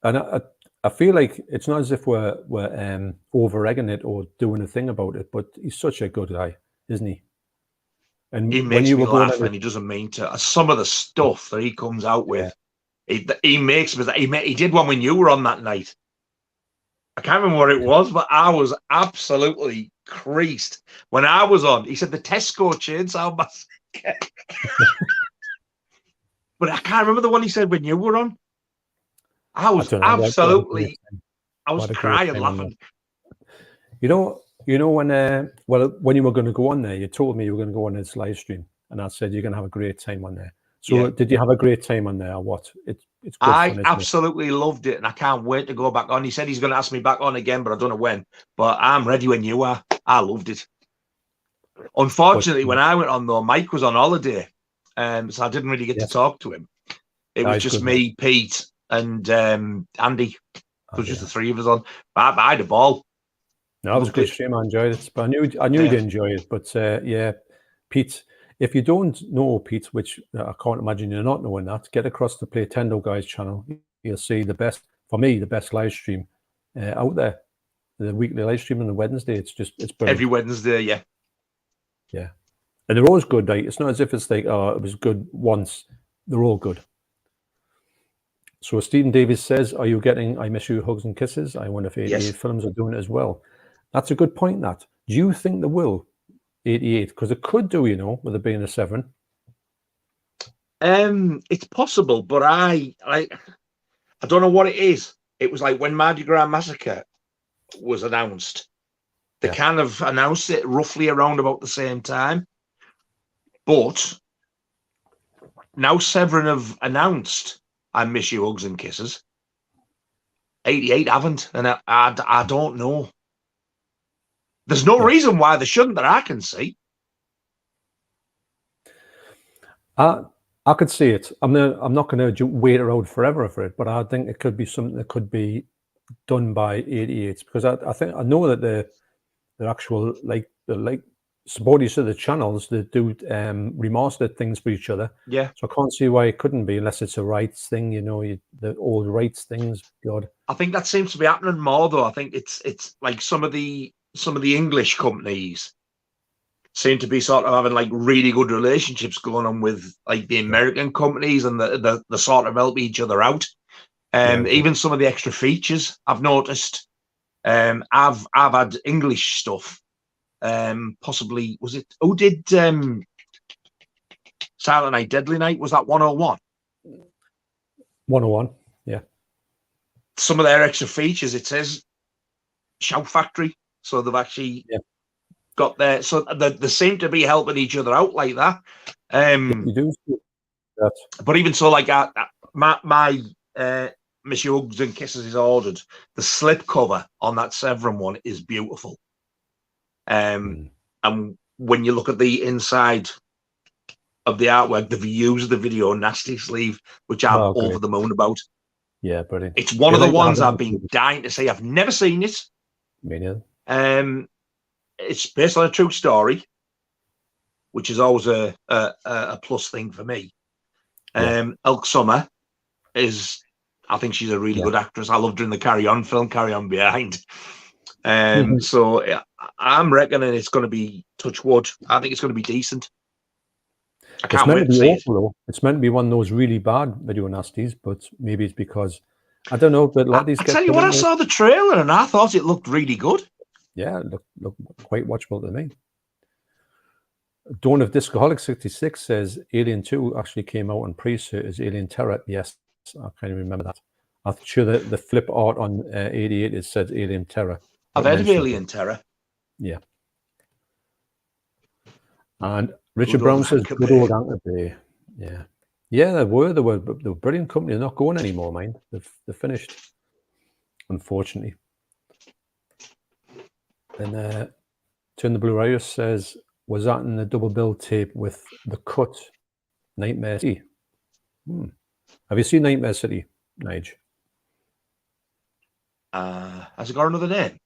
And I feel like it's not as if we're over-egging it or doing a thing about it, but he's such a good guy, isn't he? And he makes me laugh, and he doesn't mean to. Some of the stuff that he comes out with, he makes me. He did one when you were on that night. I can't remember what it was, but I was absolutely creased when I was on. He said the Tesco chainsaw massacre. But I can't remember the one he said when you were on. I was absolutely. I was crying, laughing. You know when when you were going to go on there, you told me you were going to go on this live stream, and I said you're going to have a great time on there. So did you have a great time on there, or what? It's good fun, absolutely loved it, and I can't wait to go back on. He said he's going to ask me back on again, but I don't know when. But I'm ready when you are. I loved it. Unfortunately, when I went on though, Mike was on holiday, so I didn't really get to talk to him. It was just me, Pete, and Andy. It was just the 3 of us on. But I had a ball. No, it was a good stream. I enjoyed it. But I knew you'd enjoy it. But Pete, if you don't know Pete, which I can't imagine you're not knowing that, get across the Playtendo Guys channel. You'll see the best live stream out there. The weekly live stream on the Wednesday. It's brilliant. Every Wednesday, yeah. Yeah. And they're always good. Like, it's not as if it's like, oh, it was good once. They're all good. So Stephen Davis says, are you getting I Miss You hugs and kisses? I wonder if 88 films are doing it as well. That's a good point, Nat. Do you think they will? 88? Because it could do, with it being a 7. It's possible, but I don't know what it is. It was like when Mardi Gras Massacre was announced. They kind of announced it roughly around about the same time. But now Severin have announced I Miss You, Hugs and Kisses. 88 haven't, and I don't know. There's no reason why they shouldn't that I can see. I could see it. I'm not going to wait around forever for it, but I think it could be something that could be done by 88, because I know that the actual like supporters to the channels that do remastered things for each other. Yeah. So I can't see why it couldn't be, unless it's a rights thing, the old rights things. God. I think that seems to be happening more though. I think it's like some of the English companies seem to be sort of having like really good relationships going on with like the American companies, and the sort of help each other out. Even some of the extra features I've noticed. I've had English stuff. Possibly was it? Who did Silent Night, Deadly Night? Was that 101? 101, yeah. Some of their extra features, it says Shout Factory, so they've actually got there. So they seem to be helping each other out like that. You do see that. But even so, like my Miss You, Hugs and Kisses is ordered. The slip cover on that Severin one is beautiful. And when you look at the inside of the artwork, they've used the video Nasty sleeve, which I'm over the moon about. Yeah, brilliant. It's one of the ones I've been dying to see. I've never seen it. Me neither. It's based on a true story, which is always a plus thing for me. Elk Summer is, I think she's a really good actress. I loved her in the Carry On film, Carry On Behind. So I'm reckoning it's going to be, touch wood, I think it's going to be decent. I can't wait to see it. It's meant to be one of those really bad video nasties, but maybe it's because, I don't know, but a lot of these I tell you what, I saw the trailer and I thought it looked really good. Yeah, it looked quite watchable to me. Dawn of Discoholic 66 says Alien 2 actually came out on pre-cert as Alien Terror. Yes, I can't remember that. I'm sure that the flip art on 88 it says Alien Terror. I've heard of Alien Terror. Yeah. And Richard Brown says good old Anchor Bay. Yeah. Yeah, they were a brilliant company. They're not going anymore, man. They're finished, unfortunately. And Turn the Blue Iris says, was that in the double bill tape with the cut Nightmare City? Have you seen Nightmare City, Nige? Has it got another name?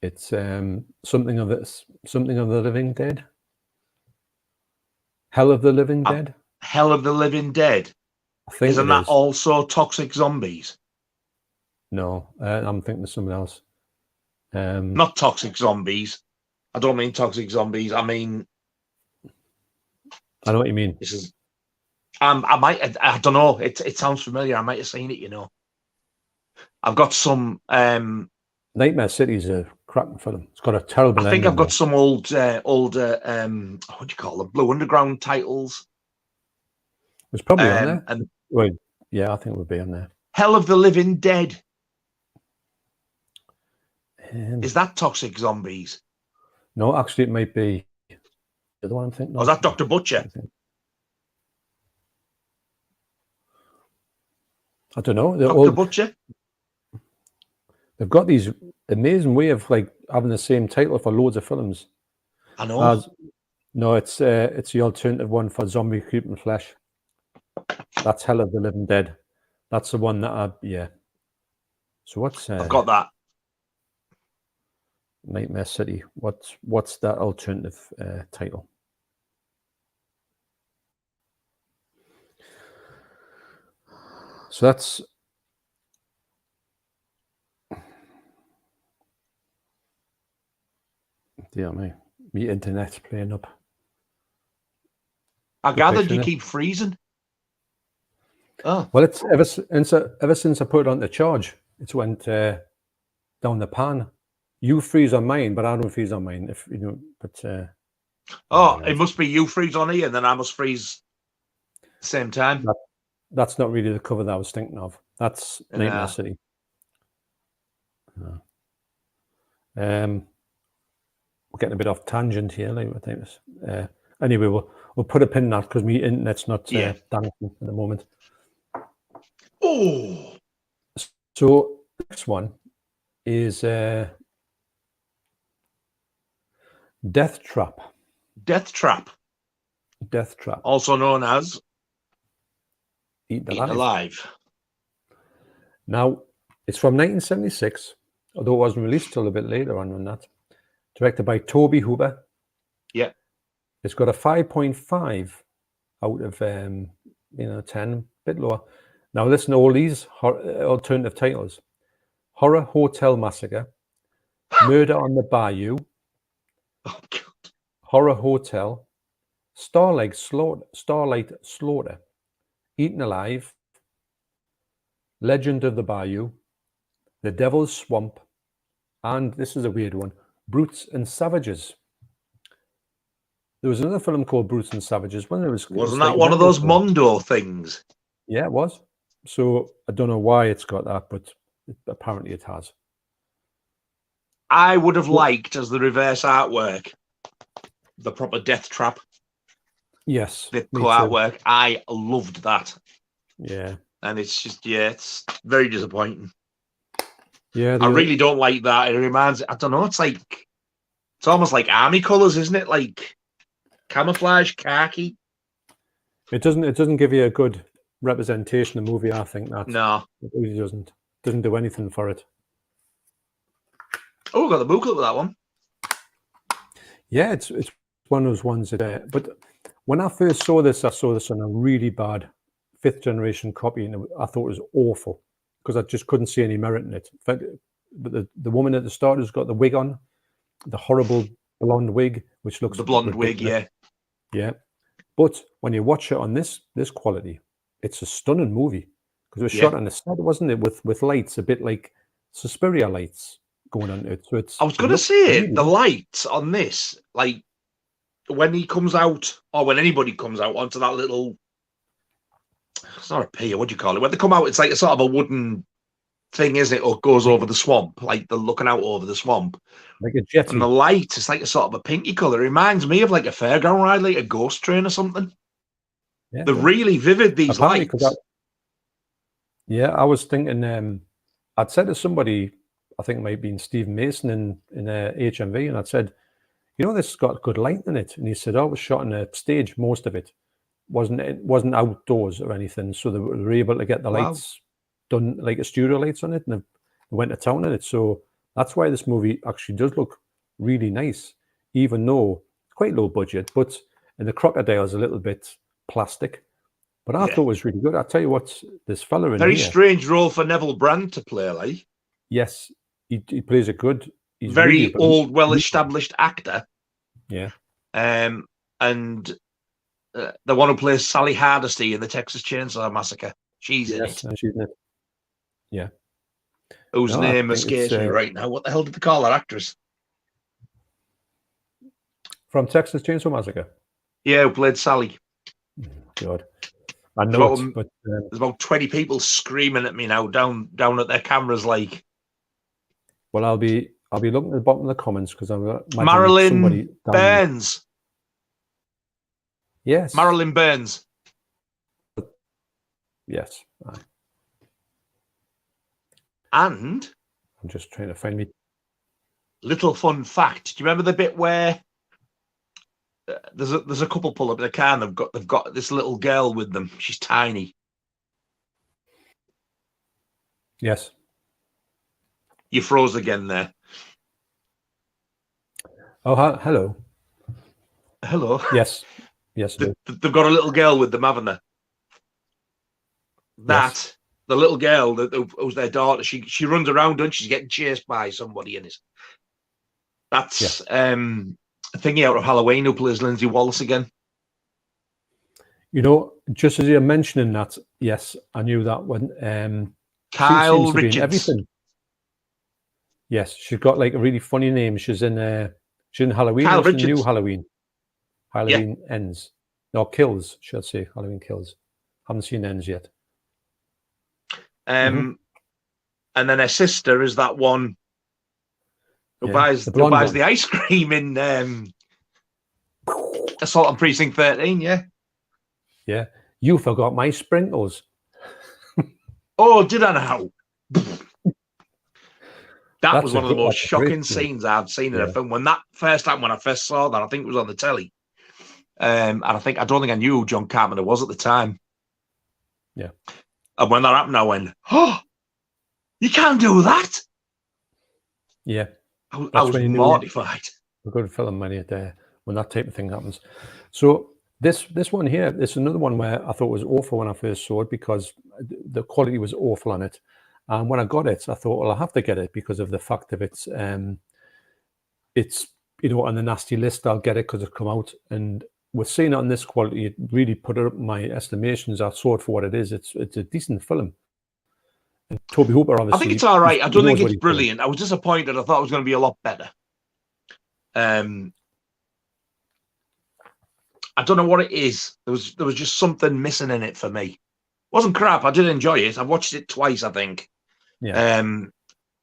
It's something of the Living Dead. Hell of the Living Dead. Hell of the Living Dead. I think Isn't that also Toxic Zombies? No, I'm thinking of something else. Not Toxic Zombies. I don't mean Toxic Zombies. I mean, I know what you mean. This is. I don't know. It sounds familiar. I might have seen it. I've got some. Nightmare City is a cracking film. It's got a terrible. I think I've got some older. What do you call them? Blue Underground titles. It was probably on there. And well, yeah, I think it would be on there. Hell of the Living Dead. Is that Toxic Zombies? No, actually, it might be the other one I'm thinking. Was that Dr. Butcher? I don't know. Dr. Butcher? They've got these amazing way of like having the same title for loads of films. I know. No, it's the alternative one for Zombie Creeping Flesh. That's Hell of the Living Dead. That's the one that So what's I've got that. Nightmare City. What's that alternative title? So that's dear me. The internet's playing up. I gathered you keep freezing. Oh well, it's ever since I put it on the charge, it's went down the pan. You freeze on mine, but I don't freeze on mine. If you know, but it must be you freeze on here, and then I must freeze at the same time. That's not really the cover that I was thinking of. That's Nightmare City. We're getting a bit off tangent here. Like I think anyway, we'll put a pin in that because my internet's not dancing at the moment. Oh, so next one is Death Trap. Death Trap. Death Trap. Also known as Eaten Alive. Alive. Now, it's from 1976, although it wasn't released till a bit later on than that. Directed by Toby Hooper. Yeah. It's got a 5.5 out of 10, a bit lower. Now, listen to all these alternative titles. Horror Hotel Massacre, Murder on the Bayou, oh, God. Horror Hotel, Starlight Slaughter, Eaten Alive, Legend of the Bayou, The Devil's Swamp, and this is a weird one, Brutes and Savages. There was another film called Brutes and Savages. Wasn't that one of those Mondo things? Yeah, it was. So I don't know why it's got that, but apparently it has. I would have liked, as the reverse artwork, the proper Death Trap. Yes. The artwork. I loved that. Yeah. And it's just, it's very disappointing. Yeah. I really don't like that. It reminds, I don't know, it's almost like army colours, isn't it? Like camouflage, khaki. It doesn't give you a good representation of the movie, I think. No. It really doesn't. Doesn't do anything for it. Oh, we've got the booklet with that one. Yeah, it's one of those ones that. But when I first saw this, I saw this on a really bad 5th generation copy, and I thought it was awful because I just couldn't see any merit in it. In fact, but the woman at the start who's got the wig on, the horrible blonde wig, which looks the blonde ridiculous. wig, yeah. But when you watch it on this quality, it's a stunning movie because it was shot on a set, wasn't it, with lights, a bit like Suspiria lights going on it. So it's. I was going to say the lights on this, like when he comes out, or when anybody comes out onto that little. It's not a pier. What do you call it? When they come out, it's like a sort of a wooden thing, isn't it? Or goes over the swamp, like they're looking out over the swamp, like a jetty. And the light, it's like a sort of a pinky color. It reminds me of like a fairground ride, like a ghost train or something. Yeah, they're really vivid. These lights. I was thinking. I'd said to somebody, I think it might have been Stephen Mason in HMV, and I'd said, this has got good light in it, and he said, "Oh, it was shot on a stage. Most of it wasn't outdoors or anything, so they were able to get the lights done like a studio lights on it, and they went to town on it. So that's why this movie actually does look really nice, even though it's quite low budget. But and the crocodile's a little bit plastic, but I thought it was really good. I'll tell you what, this fella in very here, strange role for Neville Brand to play. Like, yes, he plays a good. He's very really old, well-established actor. Yeah, and the one who plays Sally Hardesty in the Texas Chainsaw Massacre. She's in it. She's in it. Yeah. Whose name escapes me right now. What the hell did they call that actress? From Texas Chainsaw Massacre? Yeah, who played Sally. God. I know it, but... there's about 20 people screaming at me now, down at their cameras like... Well, I'll be looking at the bottom of the comments because I'm... Marilyn Burns. Yes. Marilyn Burns. Yes. And I'm just trying to find me. Little fun fact. Do you remember the bit where there's a couple pull up in a car and they've got this little girl with them? She's tiny. Yes. You froze again there. Oh, hello. Hello. Yes. Yes. They've got a little girl with them, haven't they? Yes. The little girl who's their daughter, she runs around and she's getting chased by somebody in it. That's a thingy out of Halloween who plays Lindsay Wallace again. Just as you're mentioning that, yes, I knew that one. Kyle Richards. Everything. Yes, she's got like a really funny name. She's in Halloween. Kyle It's the new Richards. Halloween. Halloween Ends. No, Kills, should I say. Halloween Kills. Haven't seen Ends yet. And then her sister is that one who buys the ice cream in Assault on Precinct 13, yeah? Yeah. You forgot my sprinkles. Oh, did I now? That was one of the most shocking scenes I've seen in a film. When I first saw that, I think it was on the telly. And I don't think I knew who John Carpenter was at the time. Yeah. And when that happened, I went, "Oh, you can't do that." Yeah. I was mortified. A good film when that type of thing happens. So this one here, this is another one where I thought was awful when I first saw it because the quality was awful on it. And when I got it, I thought, well, I have to get it because of the fact of it's on the nasty list. I'll get it because it's come out. And with seeing it on this quality, it really put it up in my estimations. I saw it for what it is. It's a decent film. And Toby Hooper, obviously. I think it's all right. I don't think it's brilliant. I was disappointed. I thought it was going to be a lot better. I don't know what it is. There was just something missing in it for me. It wasn't crap. I did enjoy it. I watched it twice, I think. Yeah.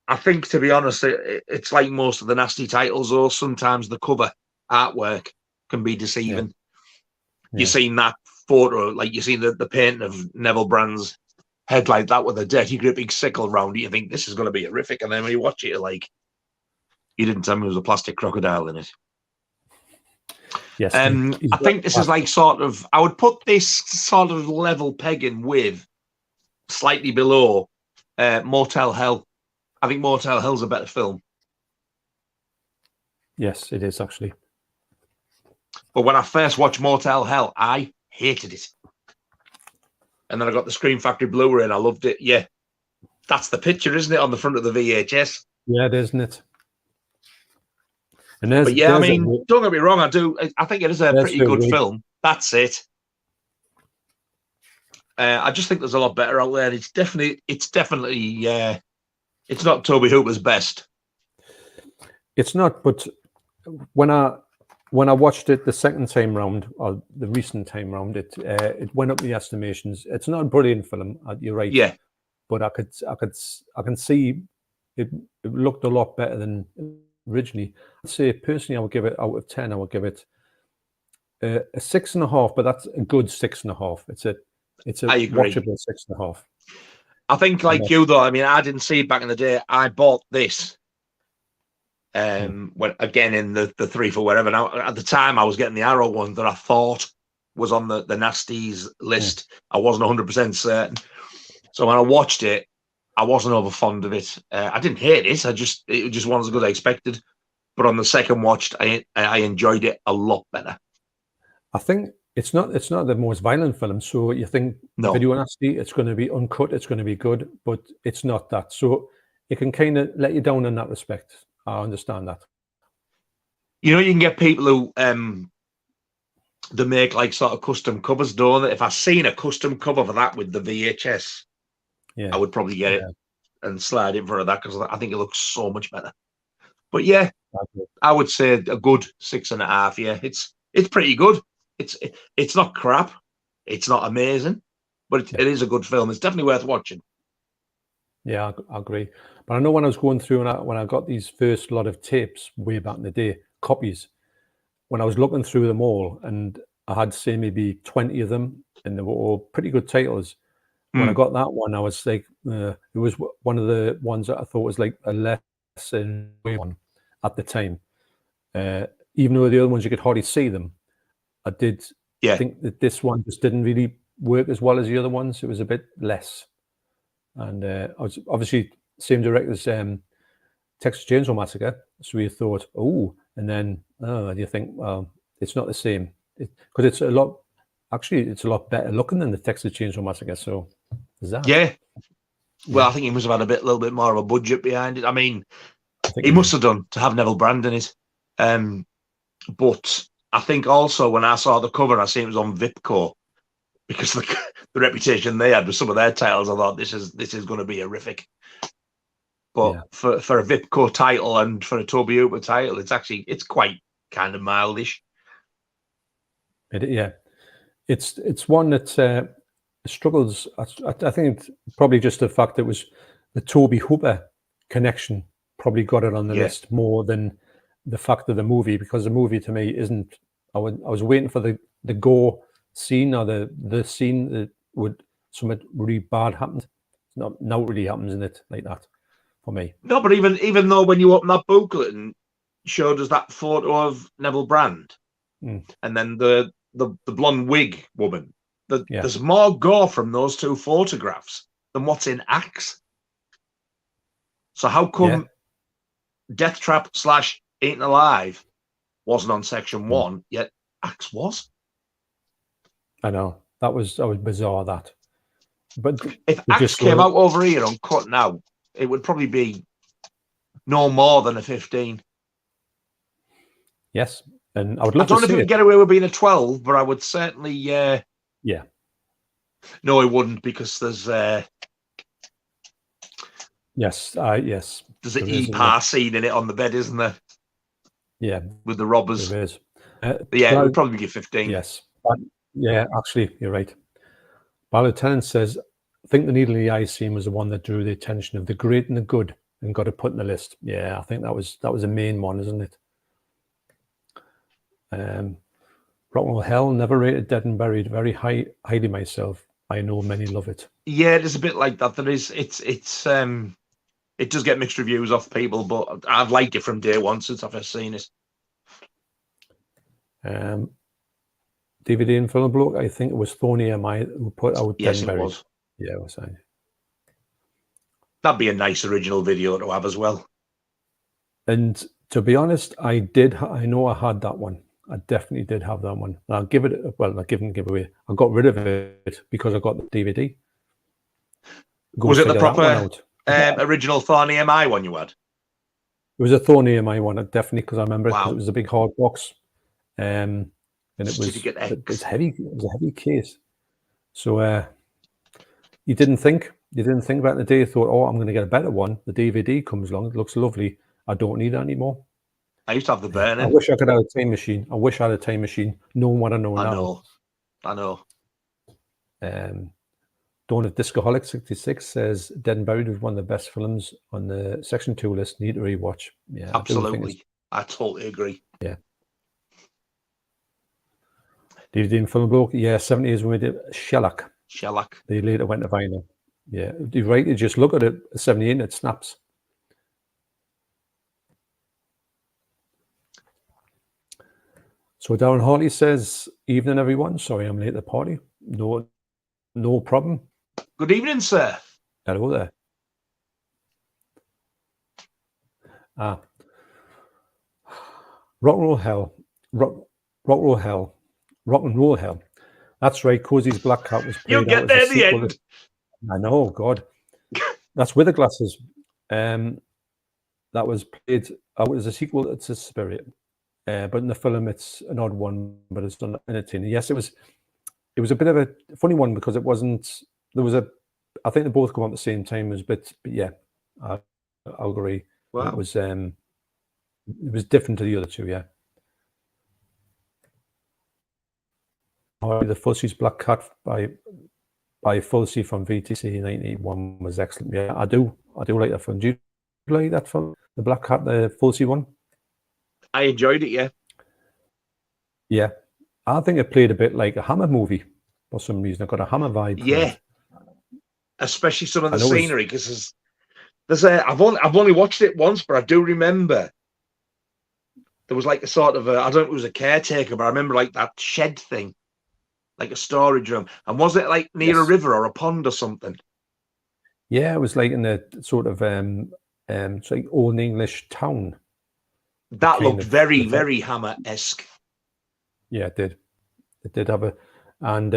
I think, to be honest, it's like most of the nasty titles, or sometimes the cover artwork can be deceiving. Yeah. You've seen that photo, like you've seen the painting of Neville Brand's head like that with a dirty gripping sickle round it. You think this is going to be horrific, and then when you watch it, you're like, you didn't tell me there was a plastic crocodile in it. Yes. I think this is like I would put this sort of level pegging with slightly below Motel Hell. I think Motel Hell's a better film. Yes, it is actually. But when I first watched Motel Hell, I hated it. And then I got the Scream Factory Blu-ray and I loved it. Yeah. That's the picture, isn't it, on the front of the VHS? Yeah, it is, isn't it? And but yeah, I mean, don't get me wrong, I think it is a pretty good film. That's it. I just think there's a lot better out there. It's definitely it's not Toby Hooper's best. It's not, but when I watched it the second time round, or the recent time round, it went up the estimations. It's not a brilliant film. You're right. Yeah. But I can see it looked a lot better than originally. I'd say personally, I would give it out of 10. I would give it a 6.5, but that's a good 6.5. It's a watchable 6.5. I think, like you though, I mean, I didn't see it back in the day. I bought this when again in the 3 for wherever. Now at the time, I was getting the Arrow one that I thought was on the Nasties list. I wasn't 100% certain. So when I watched it, I wasn't over fond of it. I didn't hate it. It just wasn't as good as I expected. But on the second watch, I enjoyed it a lot better. I think it's not the most violent film. So you think Video Nasty, it's going to be uncut, it's going to be good, but it's not that. So it can kind of let you down in that respect. I understand that. You know, you can get people who they make like sort of custom covers, don't they? If I seen a custom cover for that with the VHS, I would probably get it and slide in front of that because I think it looks so much better. But yeah, I would say a good 6.5. Yeah, it's pretty good. It's not crap. It's not amazing, but it is a good film. It's definitely worth watching. Yeah, I agree. But I know when I was going through and when I got these first lot of tapes way back in the day, copies, when I was looking through them all, and I had, say, maybe 20 of them, and they were all pretty good titles. When I got that one, I was like, it was one of the ones that I thought was like a less one at the time. Even though the other ones you could hardly see them, I did think that this one just didn't really work as well as the other ones. It was a bit less. And I was obviously same director's Texas Chainsaw Massacre. So you thought, oh, and then you think, well, it's not the same. Because it's a lot better looking than the Texas Chainsaw Massacre. So is that? Yeah. Well, I think he must have had a little bit more of a budget behind it. I mean, he must have done to have Neville Brand in it. But I think also when I saw the cover, I seen it was on Vipco because the reputation they had with some of their titles. I thought this is going to be horrific. But for a Vipco title and for a Toby Hooper title, it's quite kind of mildish. It's one that struggles. I think it's probably just the fact that it was the Toby Hooper connection probably got it on the list more than the fact of the movie, because the movie to me isn't. I was waiting for the gore scene or the scene that would something really bad happens. Now it really happens in it like that for me. No, but even though when you open that booklet and showed us that photo of Neville Brand, and then the blonde wig woman, there's more gore from those two photographs than what's in Axe. So how come Death Trap / Eaten Alive wasn't on section 1, yet Axe was? I know that was bizarre. That, but if Axe came out over here on cut now, it would probably be no more than a 15. Yes, and I would love I don't to know if it would get away with being a 12, but I would certainly. No, it wouldn't, because there's. Yes. There's an E-par scene in it on the bed, isn't there? Yeah, with the robbers. There is. But yeah, it would probably be a 15. Yes. Actually, you're right. Lieutenant says, I think the needle in the eye scene was the one that drew the attention of the great and the good and got it put in the list. Yeah, I think that was the main one, isn't it? Rock'n'Roll Hell, never rated Dead and Buried, very highly myself. I know many love it. Yeah, it is a bit like that. There is, it does get mixed reviews off people, but I've liked it from day one since I've first seen it. DVD and film bloke, I think it was Thorny M.I. who put out Yes, Dead and Buried. It was. Yeah, it was. That'd be a nice original video to have as well. And to be honest, I know I had that one. I definitely did have that one. And I'll give it, not give away. I got rid of it because I got the DVD. Was it the proper original Thorny M.I. one you had? It was a Thorny M.I. one, definitely, because I remember it was a big hard box. And it was heavy. It was a heavy case. So you didn't think about it the day. You thought, oh, I'm going to get a better one. The DVD comes along. It looks lovely. I don't need it anymore. I used to have the burning. I wish I could have a time machine. I wish I had a time machine, knowing what I know now. I know. Dawn of Discoholic 66 says Dead and Buried was one of the best films on the Section 2 list. Need to rewatch. Yeah, absolutely. I totally agree. Yeah. DVD and film bloke. Yeah, 70 years when we did Shellac. They later went to vinyl. Yeah, you're right. You just look at it, 78, it snaps. So Darren Hartley says, evening everyone. Sorry I'm late at the party. No problem. Good evening, sir. Hello there. Rock'n'Roll Hell. That's right. Cozy's Black Cat was played. You'll get there at the end. I know, God. That's with the glasses. That was played out as a sequel to Spirit. But in the film, it's an odd one, but it's done entertaining. Yes, it was a bit of a funny one because it wasn't. I think they both come out at the same time. It was a bit, but yeah, I'll agree. Wow. It was different to the other two. Yeah. The Fuzzie's Black Cat by Fuzzy from VTC in 1981 was excellent. Yeah, I do like that film. Do you like that film, the Black Cat, the Fuzzy one? I enjoyed it, yeah. Yeah. I think it played a bit like a Hammer movie for some reason. I got a Hammer vibe. Yeah. Especially some of the scenery, because I've only watched it once, but I do remember there was like a sort of I don't know if it was a caretaker, but I remember like that shed thing, like a storage room. And was it like near a river or a pond or something? Yeah, it was like in a sort of it's like Old English town. That looked very, very Hammer-esque. Yeah, it did. It did have and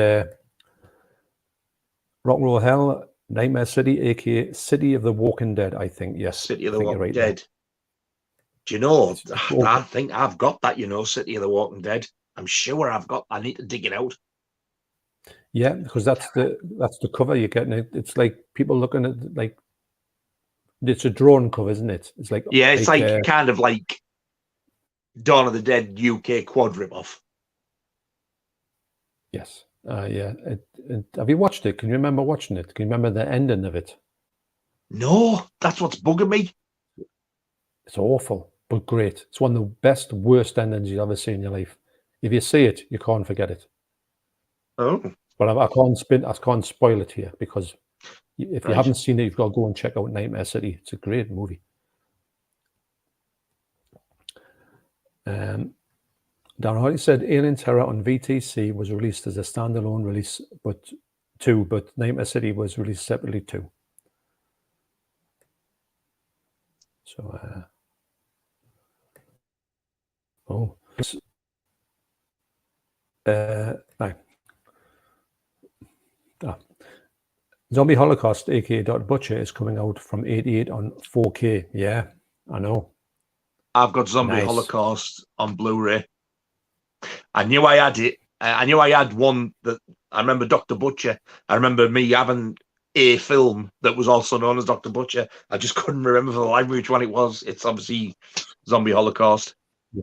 Rock'n'Roll Hell, Nightmare City, aka City of the Walking Dead, I think. Yes. City of the Walking Dead. There. Do you know, I think I've got that, City of the Walking Dead. I'm sure I need to dig it out. Yeah, because that's the cover you're getting. It's like people looking at like It's a drone cover, isn't it? It's like it's like kind of like Dawn of the Dead UK quad rip-off. Yes. Yeah. Have you watched it? Can you remember watching it? Can you remember the ending of it? No, that's what's bugging me. It's awful, but great. It's one of the best, worst endings you've ever seen in your life. If you see it, you can't forget it. Oh. But I can't spoil it here, because if you haven't seen it, you've got to go and check out Nightmare City. It's a great movie. Dan Hardy said Alien Terror on VTC was released as a standalone release, but Nightmare City was released separately too. So, Zombie Holocaust, aka Dr. Butcher, is coming out from 88 on 4K. Yeah, I know. I've got Zombie Holocaust on Blu-ray. I knew I had it. I knew I had one that I remember, Dr. Butcher. I remember me having a film that was also known as Dr. Butcher. I just couldn't remember for the life of me which one it was. It's obviously Zombie Holocaust. Yeah.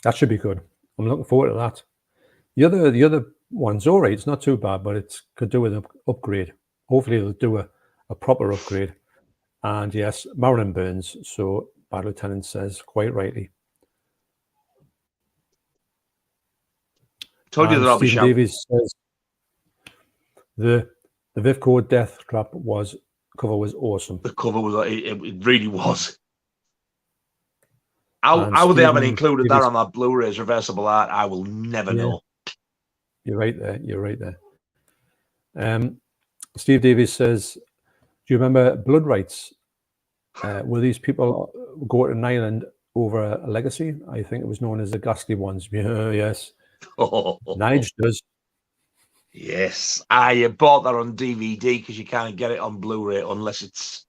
That should be good. I'm looking forward to that. The other one's all right. It's not too bad, but it could do with an upgrade. Hopefully they'll do a proper upgrade. And yes, Marilyn burns. So Bad Lieutenant says quite rightly. Told you that I'll be Stephen Davies says the Vivco Death Trap cover was awesome. The cover was, it really was. How would they haven't included that on that Blu-ray's reversible art? I will never know. You're right there. You're right there. Steve Davies says, do you remember Blood Rights? Were these people go to an island over a legacy? I think it was known as the Ghastly Ones. Yeah, yes. Nige does. Yes. I bought that on DVD because you can't get it on Blu-ray unless it's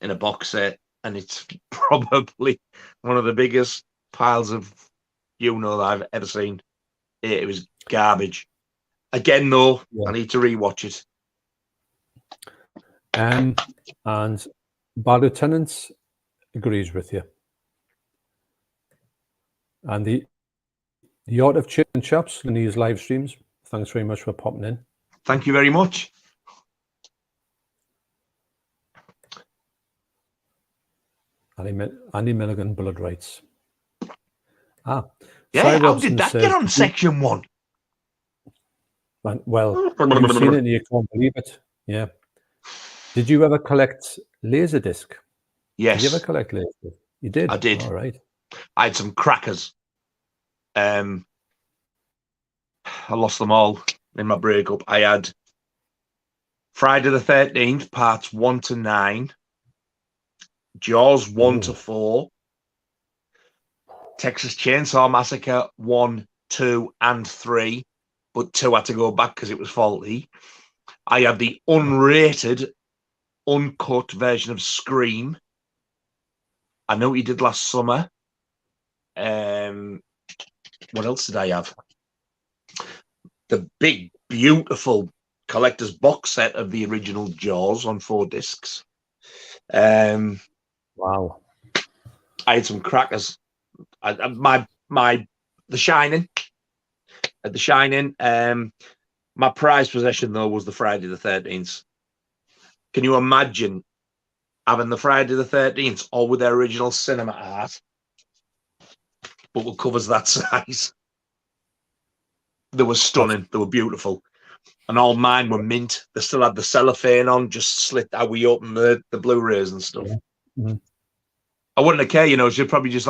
in a box set. And it's probably one of the biggest piles of that I've ever seen. It was garbage. Again, though, I need to rewatch it. And Bad Lieutenant agrees with you. And the Art of Chicken Chaps in these live streams. Thanks very much for popping in. Thank you very much. Andy Milligan, Blood Rights. Yeah, how did that get on section 1? Well, you've seen it and you can't believe it. Yeah. Did you ever collect Laserdisc? Yes. Did you ever collect Laserdisc? You did? I did. All right. I had some crackers. I lost them all in my breakup. I had Friday the 13th, parts 1 to 9. Jaws 1 to 4. Texas Chainsaw Massacre 1, 2, and 3. But 2 had to go back because it was faulty. I had the unrated, uncut version of Scream. I know what you did last summer. What else did I have? The big, beautiful collector's box set of the original Jaws on 4 discs. Wow. I had some crackers. The Shining. At The Shining. My prized possession, though, was the Friday the 13th. Can you imagine having the Friday the 13th all with their original cinema art, but with covers that size? They were stunning. They were beautiful. And all mine were mint. They still had the cellophane on, just slit how we opened the Blu-rays and stuff. Yeah. Mm-hmm. I wouldn't have cared, she'd probably just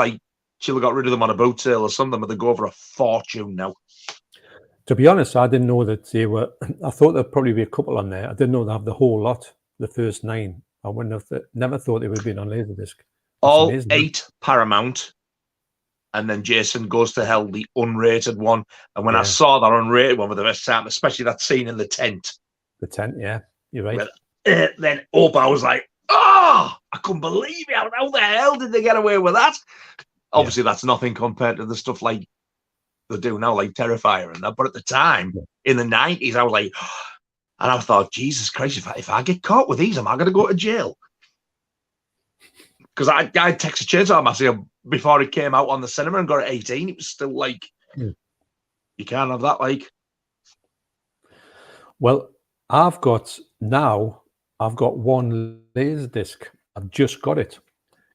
she'll have got rid of them on a boat sale or something, but they go over a fortune now. To be honest, I didn't know that they were. I thought there'd probably be a couple on there. I didn't know they have the whole lot, the first 9. I wouldn't have never thought they would have been on Laserdisc. All amazing, 8 Paramount, and then Jason Goes to Hell, the unrated one. And when I saw that unrated one for the first time, especially that scene in the tent. The tent, yeah, you're right. Then I was like, oh, I couldn't believe it. How the hell did they get away with that? Obviously, that's nothing compared to the stuff like they do now, like Terrifier and that. But at the time, in the 90s, I was like, oh, And I thought, Jesus Christ, if I get caught with these, am I going to go to jail? Because I texted Chainsaw Massacre before it came out on the cinema and got it 18. It was still like, you can't have that, like. Well, I've got one Laserdisc. I've just got it.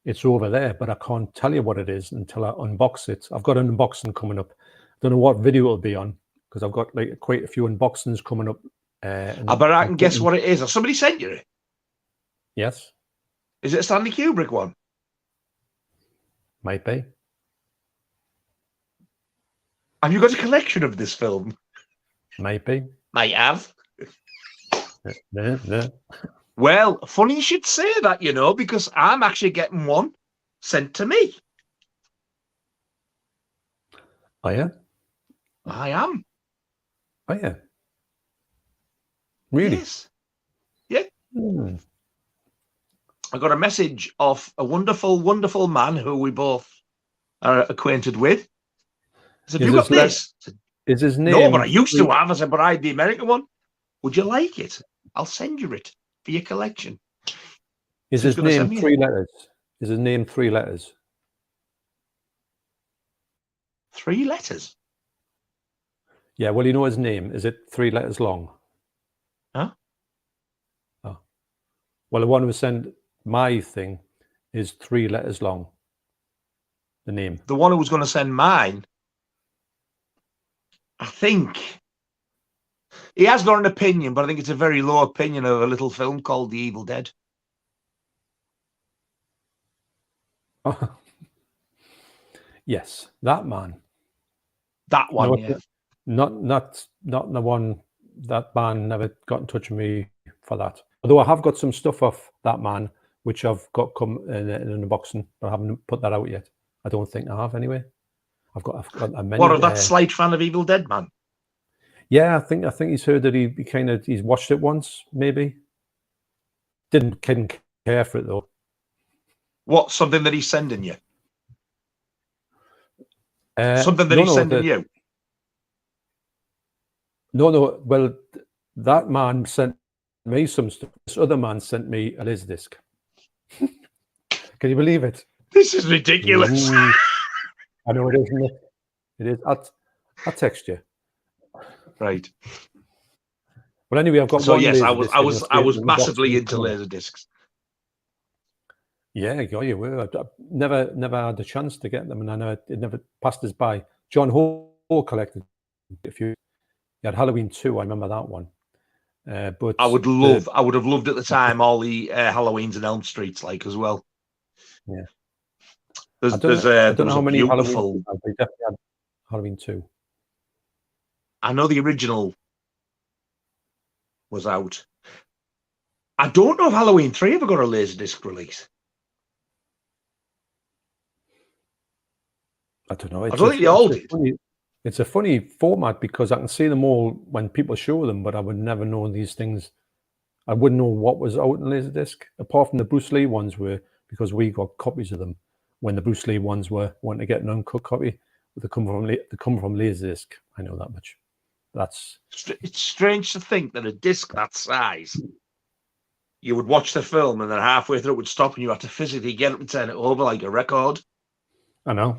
It's over there, but I can't tell you what it is until I unbox it. I've got an unboxing coming up. Don't know what video it'll be on, because I've got like quite a few unboxings coming up. I bet I can guess what it is. Has somebody sent you it? Yes. Is it a Stanley Kubrick one? Might be. Have you got a collection of this film? Might be. Might have. No. Well, funny you should say that, because I'm actually getting one sent to me. Oh, yeah? I am. Oh, yeah. Really? Yes. Yeah. I got a message of a wonderful, wonderful man who we both are acquainted with. I said, have you got this? Said, is his name? No, but I used to have. I said, but I had the American one. Would you like it? I'll send you it for your collection. Is his name 3 letters? Is his name 3 letters? 3 letters? Yeah, well, you know his name. Is it 3 letters long? Huh? Oh. Well, the one who sent my thing is 3 letters long. The name. The one who was going to send mine, I think he has got an opinion, but I think it's a very low opinion of a little film called The Evil Dead. Oh. Yes, that man. That one, yeah. Not the one. That man never got in touch with me for that. Although I have got some stuff off that man, which I've got come in an unboxing, but I haven't put that out yet. I don't think I have anyway. I've got a many. What, of that slight fan of Evil Dead, man? Yeah, I think he's heard that he's watched it once, maybe. Didn't care for it though. What, something that he's sending you? Something that he's sending you? No. Well, that man sent me some stuff. This other man sent me a Laserdisc. Can you believe it? This is ridiculous. I know it is, isn't it? It is. I'll text you. Right. But anyway, I've got so one. Yes, I was massively into Laserdiscs. Yeah, you were. I never had the chance to get them, and it never passed us by. John Hall collected a few. He had Halloween 2. I remember that one. But I would have loved at the time all the Halloweens and Elm Streets as well. Yeah. I don't know how many beautiful. They definitely had Halloween 2. I know the original was out. I don't know if Halloween 3 ever got a Laserdisc release. I don't know. I don't think they all did. It's a funny format because I can see them all when people show them, but I would never know these things. I wouldn't know what was out in Laserdisc, apart from the Bruce Lee ones were, because we got copies of them when the Bruce Lee ones were wanting to get an uncut copy. They come from Laserdisc. I know that much. It's strange to think that a disc that size, you would watch the film and then halfway through it would stop and you had to physically get up and turn it over like a record. I know.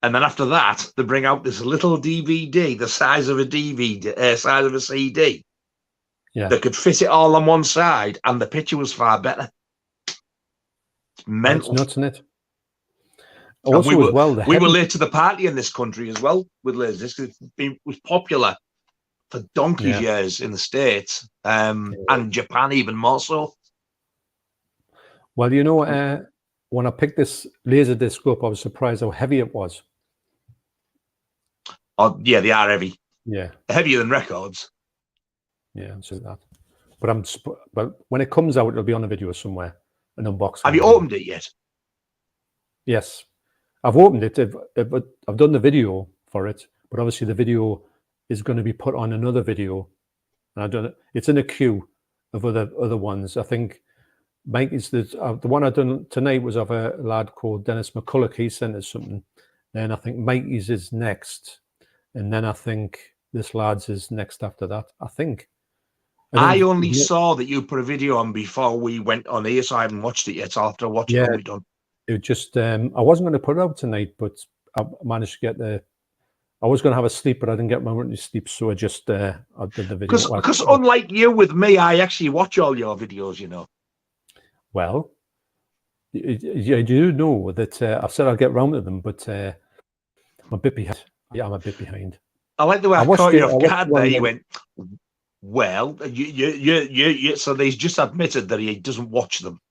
And then after that, they bring out this little DVD, the size of a DVD, size of a CD. Yeah. That could fit it all on one side, and the picture was far better. It's mental. It's nuts, isn't it? Also, we were late to the party in this country as well with Laserdisc. It was popular for donkey's years in the States, and Japan even more so. Well, when I picked this Laserdisc up, I was surprised how heavy it was. Oh, yeah, they are heavy. Yeah. Heavier than records. Yeah, I'm sure that. But when it comes out, it'll be on a video somewhere, an unboxing. Have you opened it yet? Yes. I've opened it. I've done the video for it, but obviously the video is going to be put on another video. And I've done it. It's in a queue of other ones. I think Mike is the one I done tonight was of a lad called Dennis McCulloch. He sent us something. Then I think Mikey's is next. And then I think this lad's is next after that. I think. I only saw that you put a video on before we went on here, so I haven't watched it yet. So I'll have to watch it when we're done. It just, I wasn't going to put it out tonight, but I managed to get I was going to have a sleep, but I didn't get my morning sleep, so I just I did the video. Because unlike you with me, I actually watch all your videos, you know. Well, you do know that I've said I'll get round to them, but I'm a bit behind. Yeah, I'm a bit behind. I like the way I caught you off guard there. You went, well, so he's just admitted that he doesn't watch them.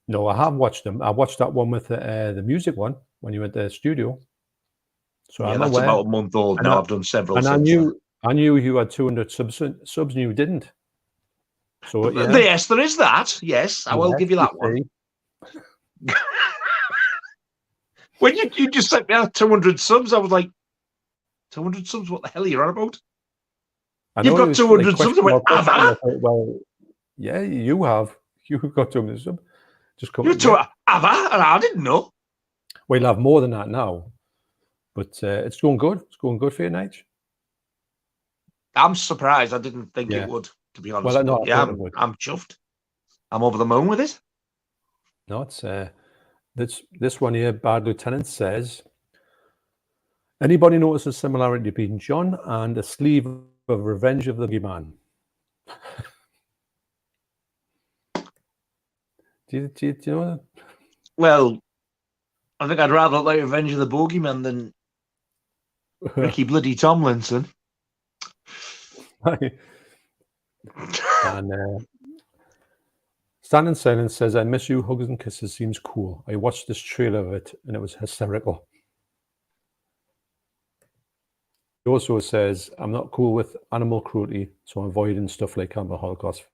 No, I have watched them. I watched that one with the music one when you went to the studio. So yeah, that's about a month old now. I've done several. And I knew you had 200 subs, and you didn't. So yeah. Yes, there is that. Yes, I will give you that one. When you just sent me out 200 subs, I was like, 200 subs? What the hell are you on about? You've got 200 subs. I went, have I? Well, yeah, you have. You've got 200 subs. Just come. Have I? And I didn't know. Well, you'll have more than that now. But it's going good. It's going good for you, Nige. I'm surprised. I didn't think it would, to be honest. Well, no, I'm chuffed. I'm over the moon with it. No, it's this one here. Bad Lieutenant says, anybody notice a similarity between John and a sleeve of Revenge of the Boogeyman? do you know that? Well, I think I'd rather like Revenge of the Boogeyman than Ricky bloody Tomlinson. And Stand in Silence says, I Miss You, Hugs and Kisses seems cool. I watched this trailer of it and it was hysterical. He also says, I'm not cool with animal cruelty, so I'm avoiding stuff like Cannibal Holocaust.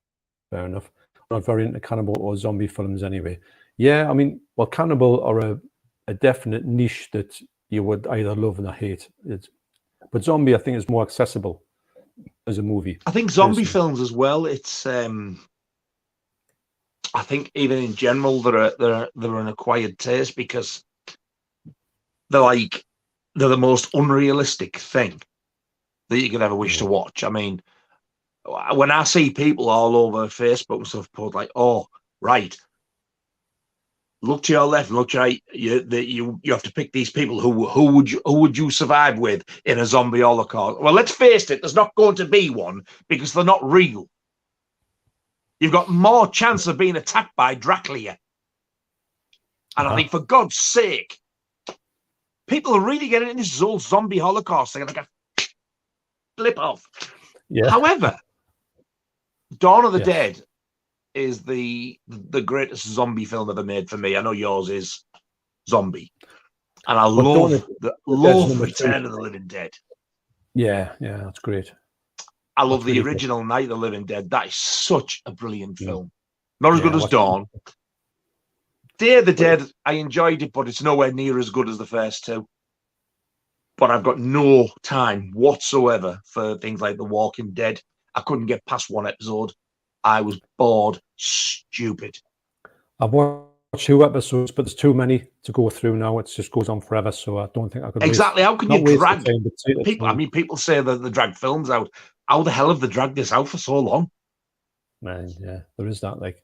Fair enough. I'm not very into cannibal or zombie films anyway. Yeah, I mean, well, cannibal are a definite niche that you would either love or hate. But zombie, I think, is more accessible as a movie. I think zombie films as well. It's I think even in general they're an acquired taste because they're the most unrealistic thing that you could ever wish to watch. I mean, when I see people all over Facebook and stuff put like, oh, right, look to your left, look to your right. You have to pick these people. Who would you survive with in a zombie holocaust? Well, let's face it, there's not going to be one because they're not real. You've got more chance of being attacked by Dracula. And I think, for God's sake, people are really getting into this old zombie holocaust thing. Like a flip off. Yeah. However, Dawn of the Dead is the greatest zombie film ever made for me. I know yours is Zombie, and I love Return of the Living Dead. Yeah, that's great. I love the original Night of the Living Dead. That is such a brilliant film. Not as good as Dawn. Day of the Dead, I enjoyed it, but it's nowhere near as good as the first two. But I've got no time whatsoever for things like The Walking Dead. I couldn't get past one episode. I was bored, stupid. I've watched 2 episodes, but there's too many to go through now. It just goes on forever, so I don't think I could. Exactly. How can you drag people? I mean, people say that they drag films out. How the hell have they dragged this out for so long? Man, yeah, there is that. Like,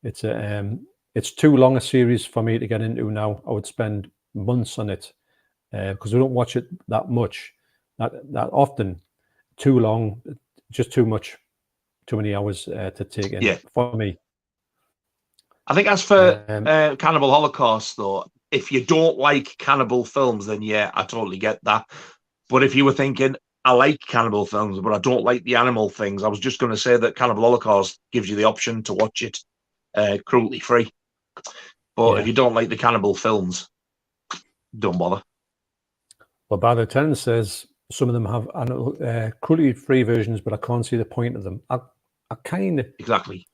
it's too long a series for me to get into now. I would spend months on it because I don't watch it that much, that often. Too long, just too much. Too many hours to take in for me. I think as for Cannibal Holocaust, though, if you don't like cannibal films, then I totally get that. But if you were thinking, I like cannibal films, but I don't like the animal things, I was just going to say that Cannibal Holocaust gives you the option to watch it cruelty free. But if you don't like the cannibal films, don't bother. Well, Bad Lieutenant says some of them have cruelty-free versions, but I can't see the point of them. I kind of... Exactly.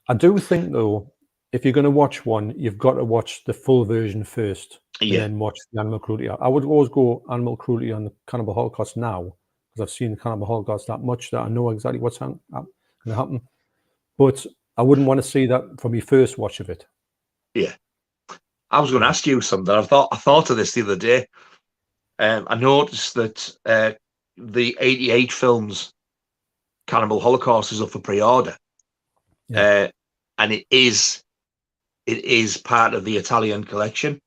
I do think, though, if you're going to watch one, you've got to watch the full version first, and then watch the animal cruelty. I would always go animal cruelty on the Cannibal Holocaust now, because I've seen Cannibal Holocaust that much that I know exactly what's going to happen. But I wouldn't want to see that from your first watch of it. Yeah. I was going to ask you something. I thought of this the other day. I noticed that the 88 films Cannibal Holocaust is up for pre-order, and it is part of the Italian collection.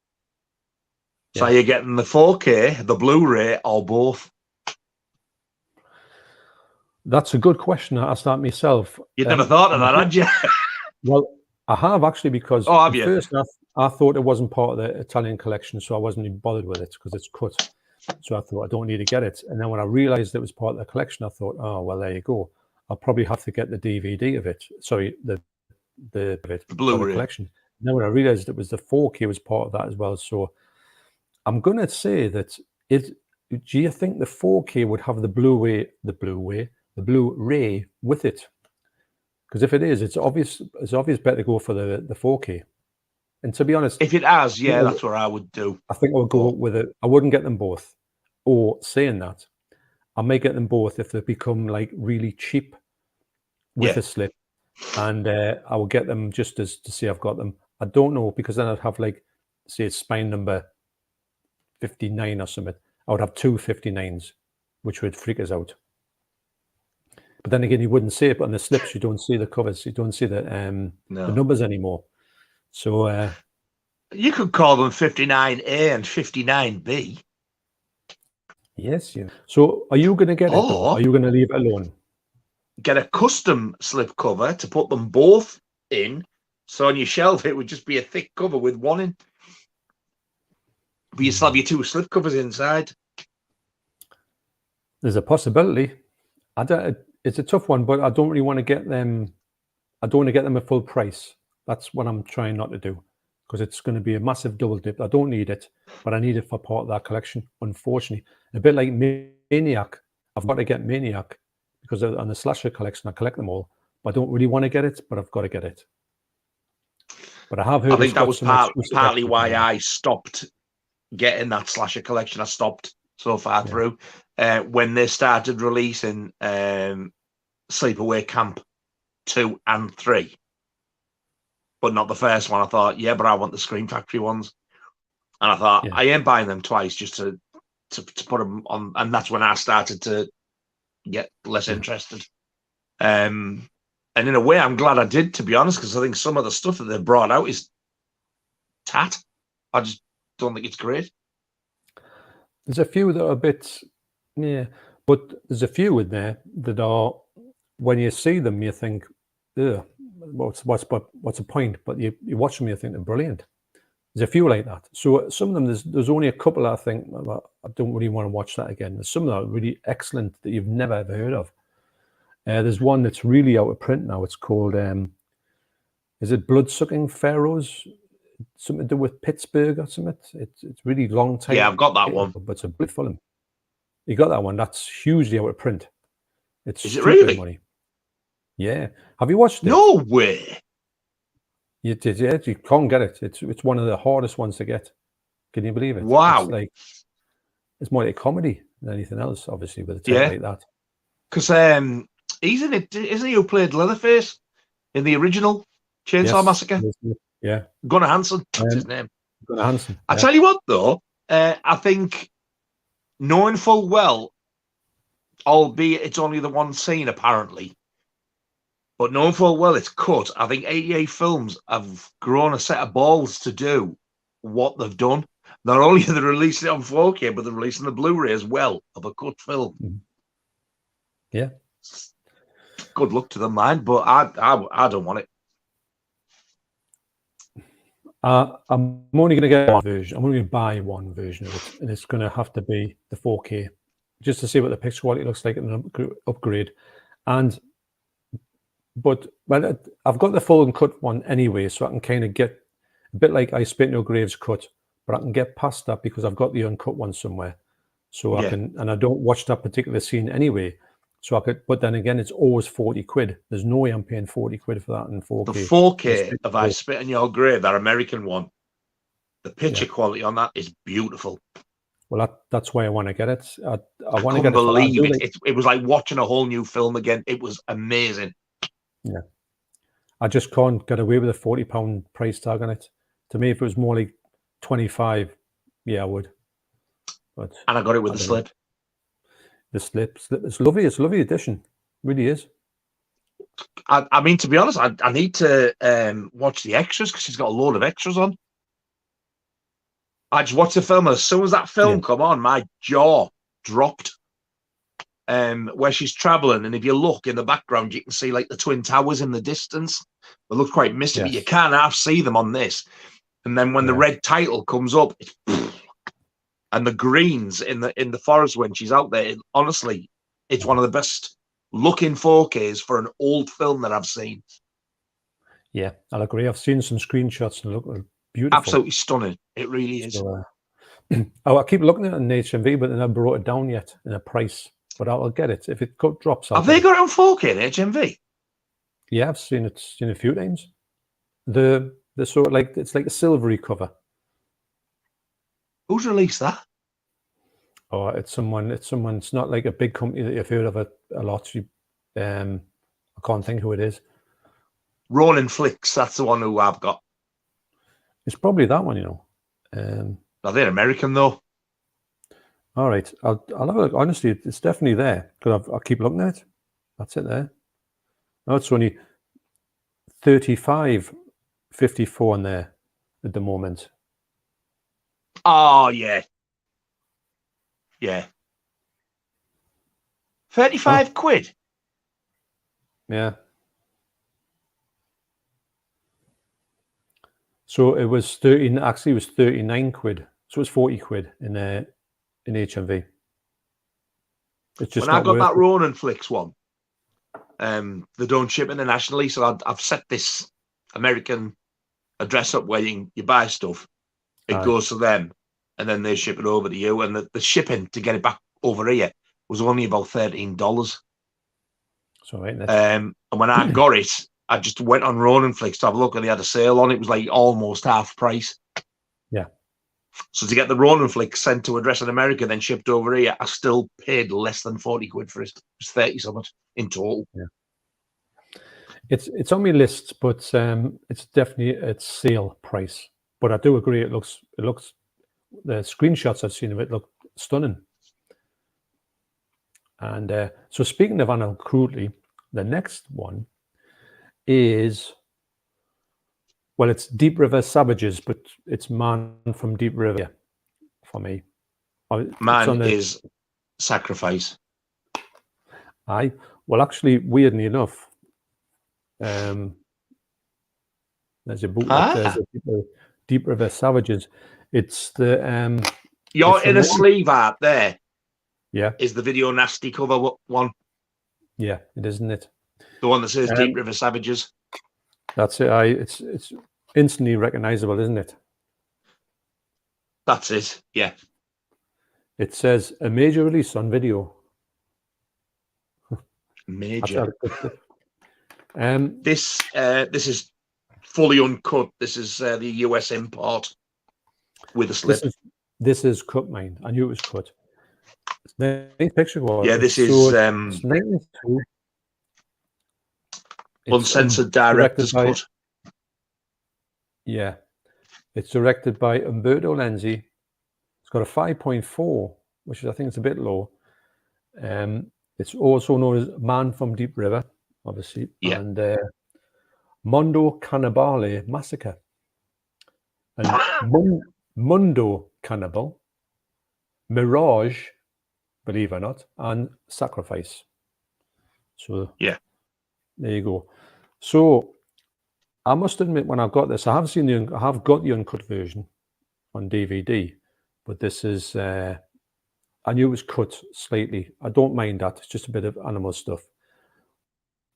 So you're getting the 4K, the Blu-ray, or both? That's a good question. I asked that myself. You'd never thought of that, had you? Well, I have actually, because have you? First I thought it wasn't part of the Italian collection, so I wasn't even bothered with it because it's cut. So I thought I don't need to get it. And then when I realized it was part of the collection, I thought, oh well, there you go. I'll probably have to get the DVD of it. Sorry, the Blu-ray collection. And then when I realized it was the 4K was part of that as well. So I'm gonna say that do you think the 4K would have the Blu-ray with it? Because if it is, it's obvious better to go for the 4K. And to be honest, if it has, that's what I would do. I think I would go with it. I wouldn't get them both. Or saying that, I may get them both if they become like really cheap with a slip, and I will get them just to see I've got them. I don't know, because then I'd have, like, say it's spine number 59 or something. I would have 2 59s, which would freak us out. But then again, you wouldn't see it on the slips. You don't see the covers. You don't see the numbers anymore. So you could call them 59A and 59B. Yes, So are you going to get it, though? Are you going to leave it alone? Get a custom slip cover to put them both in. So on your shelf, it would just be a thick cover with one in. But you still have your 2 slip covers inside. There's a possibility. It's a tough one, but I don't really want to get them. I don't want to get them at full price. That's what I'm trying not to do, because it's going to be a massive double dip. I don't need it, but I need it for part of that collection, unfortunately. A bit like Maniac. I've got to get Maniac because on the slasher collection, I collect them all. But I don't really want to get it, but I've got to get it. But I have heard. I think that was partly why I stopped getting that slasher collection. I stopped so far through when they started releasing Sleepaway Camp 2 and 3. But not the first one. I thought, but I want the Scream Factory ones. And I thought, I ain't buying them twice just to put them on. And that's when I started to get less interested. And in a way, I'm glad I did, to be honest, because I think some of the stuff that they brought out is tat. I just don't think it's great. There's a few that are a bit, but there's a few in there that are, when you see them, you think, ugh, what's the point? But you watch them, you think they're brilliant. There's a few like that. So some of them, there's only a couple I think, I don't really want to watch that again. There's some that are really excellent that you've never ever heard of. There's one that's really out of print now. It's called, is it Blood-Sucking Pharaohs? Something to do with Pittsburgh or something. It's really long time. Yeah, I've got that one. But it's a bit film. You got that one? That's hugely out of print. Is it really? Money. Yeah. Have you watched it? No way. You did, yeah. You can't get it. It's one of the hardest ones to get. Can you believe it? Wow. It's more like a comedy than anything else, obviously, with a title like that. Because he's in it, isn't he? Who played Leatherface in the original Chainsaw Massacre? Yeah. Gunnar Hansen. That's his name. Gunnar Hansen. I tell you what, though, I think knowing full well, albeit it's only the one scene apparently, but knowing full well it's cut, I think 88 Films have grown a set of balls to do what they've done. Not only are they releasing it on 4K, but they're releasing the Blu-ray as well of a cut film. Yeah. Good luck to them, man, but I don't want it. I'm only going to get one version. I'm only going to buy one version of it, and it's going to have to be the 4K, just to see what the picture quality looks like in an upgrade. But I've got the full and cut one anyway, so I can kind of get a bit like I Spit No Graves cut, but I can get past that because I've got the uncut one somewhere. So I can, and I don't watch that particular scene anyway. So I could, but then again, it's always 40 quid. There's no way I'm paying 40 quid for that in 4K. The 4K of I Spit in Your Grave, that American one, the picture quality on that is beautiful. Well, that's why I want to get it. I want to get it. It was like watching a whole new film again. It was amazing. Yeah. I just can't get away with a £40 price tag on it. To me, if it was more like 25, I would. But and I got it with the slip. The slip. It's lovely. It's a lovely edition. It really is. I mean, to be honest, I need to watch the extras because she's got a load of extras on. I just watched the film, and as soon as that film come on, my jaw dropped. Where she's traveling, and if you look in the background, you can see like the Twin Towers in the distance. It looks quite misty, but you can't half see them on this. And then when the red title comes up, it's, and the greens in the forest when she's out there, honestly, it's one of the best looking 4Ks for an old film that I've seen. Yeah, I'll agree. I've seen some screenshots and look beautiful. Absolutely stunning. It really is. So, I keep looking at it in HMV, but then I brought it down yet in a price. But I'll get it if it drops. Have they got it on 4K in HMV? Yeah, I've seen it a few times. The sort of like, it's like a silvery cover. Who's released that? Oh, it's someone. It's not like a big company that you've heard of a lot. I can't think who it is. Ronin Flicks. That's the one who I've got. It's probably that one, you know. Are they American though? All right, I'll have a look. Honestly, it's definitely there because I'll keep looking at it. That's it there. No, it's only 35.54 in there at the moment. Oh yeah, yeah. 35 quid. Yeah. So it was 13. Actually, it was 39 quid. So it's 40 quid in HMV. It's just when I got that Ronin Flicks one, they don't ship internationally, so I've set this American address up where you buy stuff. It goes to them, and then they ship it over to you. And the shipping to get it back over here was only about $13. So right, and when I got it, I just went on Ronin Flicks to have a look, and they had a sale on it. It was like almost half price. Yeah. So to get the Ronin Flicks sent to address in America, then shipped over here, I still paid less than 40 quid for it. It was 30 something in total. Yeah. It's on my list, but it's definitely it's sale price. But I do agree, it looks the screenshots I've seen of it look stunning. And so speaking of Anna crudely, the next one is, well, it's Deep River Savages, but it's Man from Deep River for me. Man is Sacrifice. Well, actually, weirdly enough, there's a book. There's a Deep River Savages. It's the your inner sleeve art there. Yeah, is the Video Nasty cover one? Yeah, it isn't it. The one that says Deep River Savages. That's it. It's instantly recognizable, isn't it? That's it. Yeah. It says a major release on video. Major. This is fully uncut. This is the US import with a slip. This is cut, mine. I knew it was cut. Nice picture. Yeah, this is 92. Uncensored director's cut. Yeah, it's directed by Umberto Lenzi. It's got a 5.4, which is, I think it's a bit low. It's also known as Man from Deep River, obviously, and Mondo Cannibale Massacre, and Mundo Cannibal, Mirage, believe it or not, and Sacrifice. So yeah, there you go. So I must admit, when I got this, I have got the uncut version on DVD, but this is I knew it was cut slightly. I don't mind that. It's just a bit of animal stuff.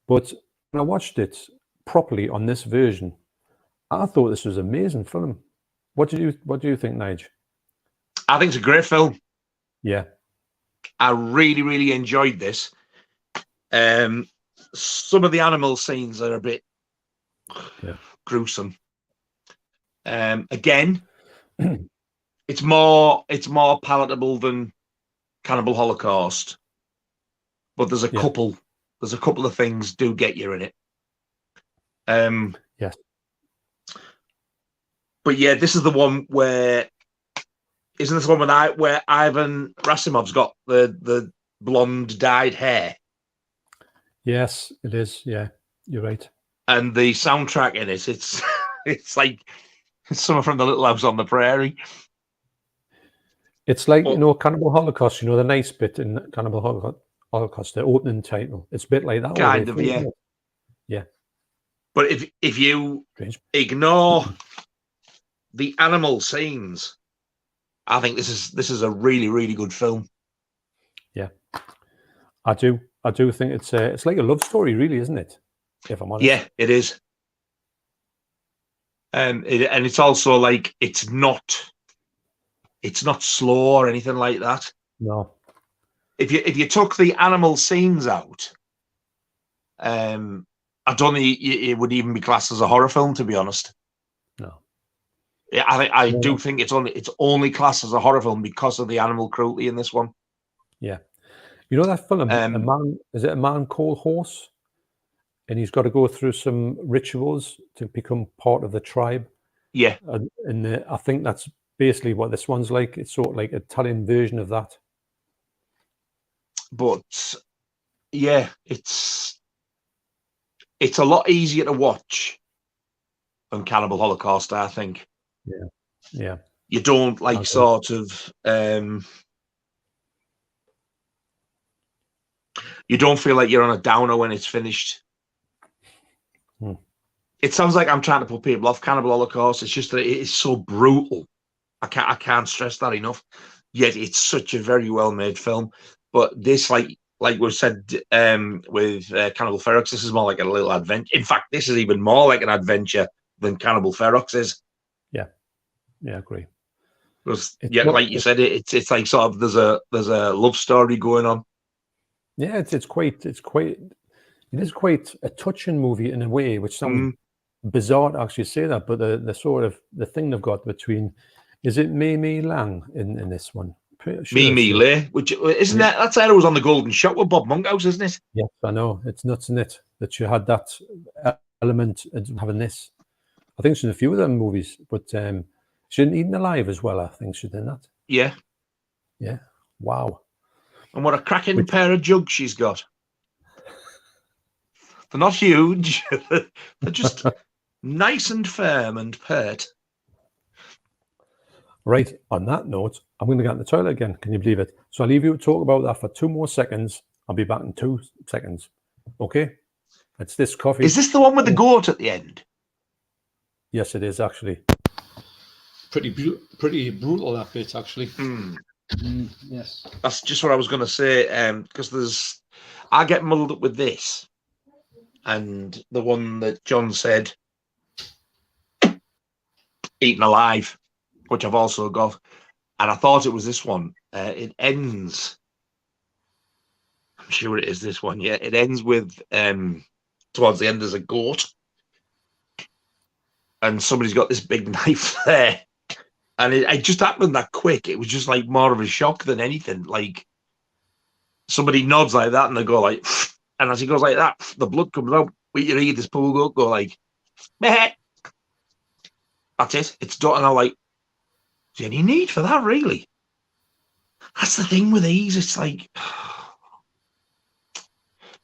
But when I watched it properly on this version, I thought this was an amazing film. What do you think, Nigel? I think it's a great film. Yeah. I really, really enjoyed this. Some of the animal scenes are a bit gruesome. Again, it's more palatable than Cannibal Holocaust, but there's a couple of things do get you in it. Yes. But yeah, this is the one where isn't this one where Ivan Rasimov's got the blonde dyed hair? Yes, it is. Yeah. You're right. And the soundtrack in it, it's like someone from the Little House on the Prairie. It's like, Cannibal Holocaust, the nice bit in Cannibal Holocaust, the opening title. It's a bit like that. Kind of, yeah. Yeah. But if you ignore the animal scenes, I think this is a really, really good film. Yeah. I do think it's like a love story, really, isn't it? If I'm honest. Yeah, it is. And it's also like it's not slow or anything like that. No. If you took the animal scenes out, I don't think it would even be classed as a horror film, to be honest. No. Yeah, I do think it's only classed as a horror film because of the animal cruelty in this one. Yeah. You know that film, is it A Man Called Horse? And he's got to go through some rituals to become part of the tribe. Yeah. And I think that's basically what this one's like. It's sort of like an Italian version of that. But yeah, it's a lot easier to watch than Cannibal Holocaust, I think. Yeah. Yeah. You don't sort of you don't feel like you're on a downer when it's finished. It sounds like I'm trying to put people off Cannibal Holocaust. It's just that it is so brutal. I can't stress that enough. Yet it's such a very well made film. But this, like we said with Cannibal Ferox, this is more like a little adventure. In fact, this is even more like an adventure than Cannibal Ferox is. Yeah, I agree. Because like you said, it's like sort of there's a love story going on. Yeah, it is quite a touching movie in a way, which sounds bizarre to actually say that, but the sort of the thing they've got between, is it Mei Lang in this one? Sure Mimi Lay, which isn't that's how it was on the Golden Shot with Bob Monkhouse, isn't it? Yes, I know. It's nuts, isn't it? That you had that element of having this. I think she's in a few of them movies, but she didn't Eaten Alive as well. I think she did that. Yeah. Yeah. Wow. And what a cracking pair of jugs she's got. They're not huge. They're just nice and firm and pert. Right. On that note, I'm going to get in the toilet again. Can you believe it? So I'll leave you to talk about that for 2 more seconds. I'll be back in 2 seconds. Okay? It's this coffee. Is this the one with the goat at the end? Yes, it is actually. Pretty brutal, that bit, actually. Yes. That's just what I was going to say. Because I get muddled up with this. And the one that John said, Eaten Alive, which I've also got. And I thought it was this one. It ends, I'm sure it is this one, yeah. It ends with, towards the end, there's a goat. And somebody's got this big knife there. And it just happened that quick. It was just like more of a shock than anything. Like, somebody nods like that and they go like, and as he goes like that, the blood comes out. You read this poor goat go like, meh. That's it. It's done. And I'm like, is there any need for that, really? That's the thing with these. It's like,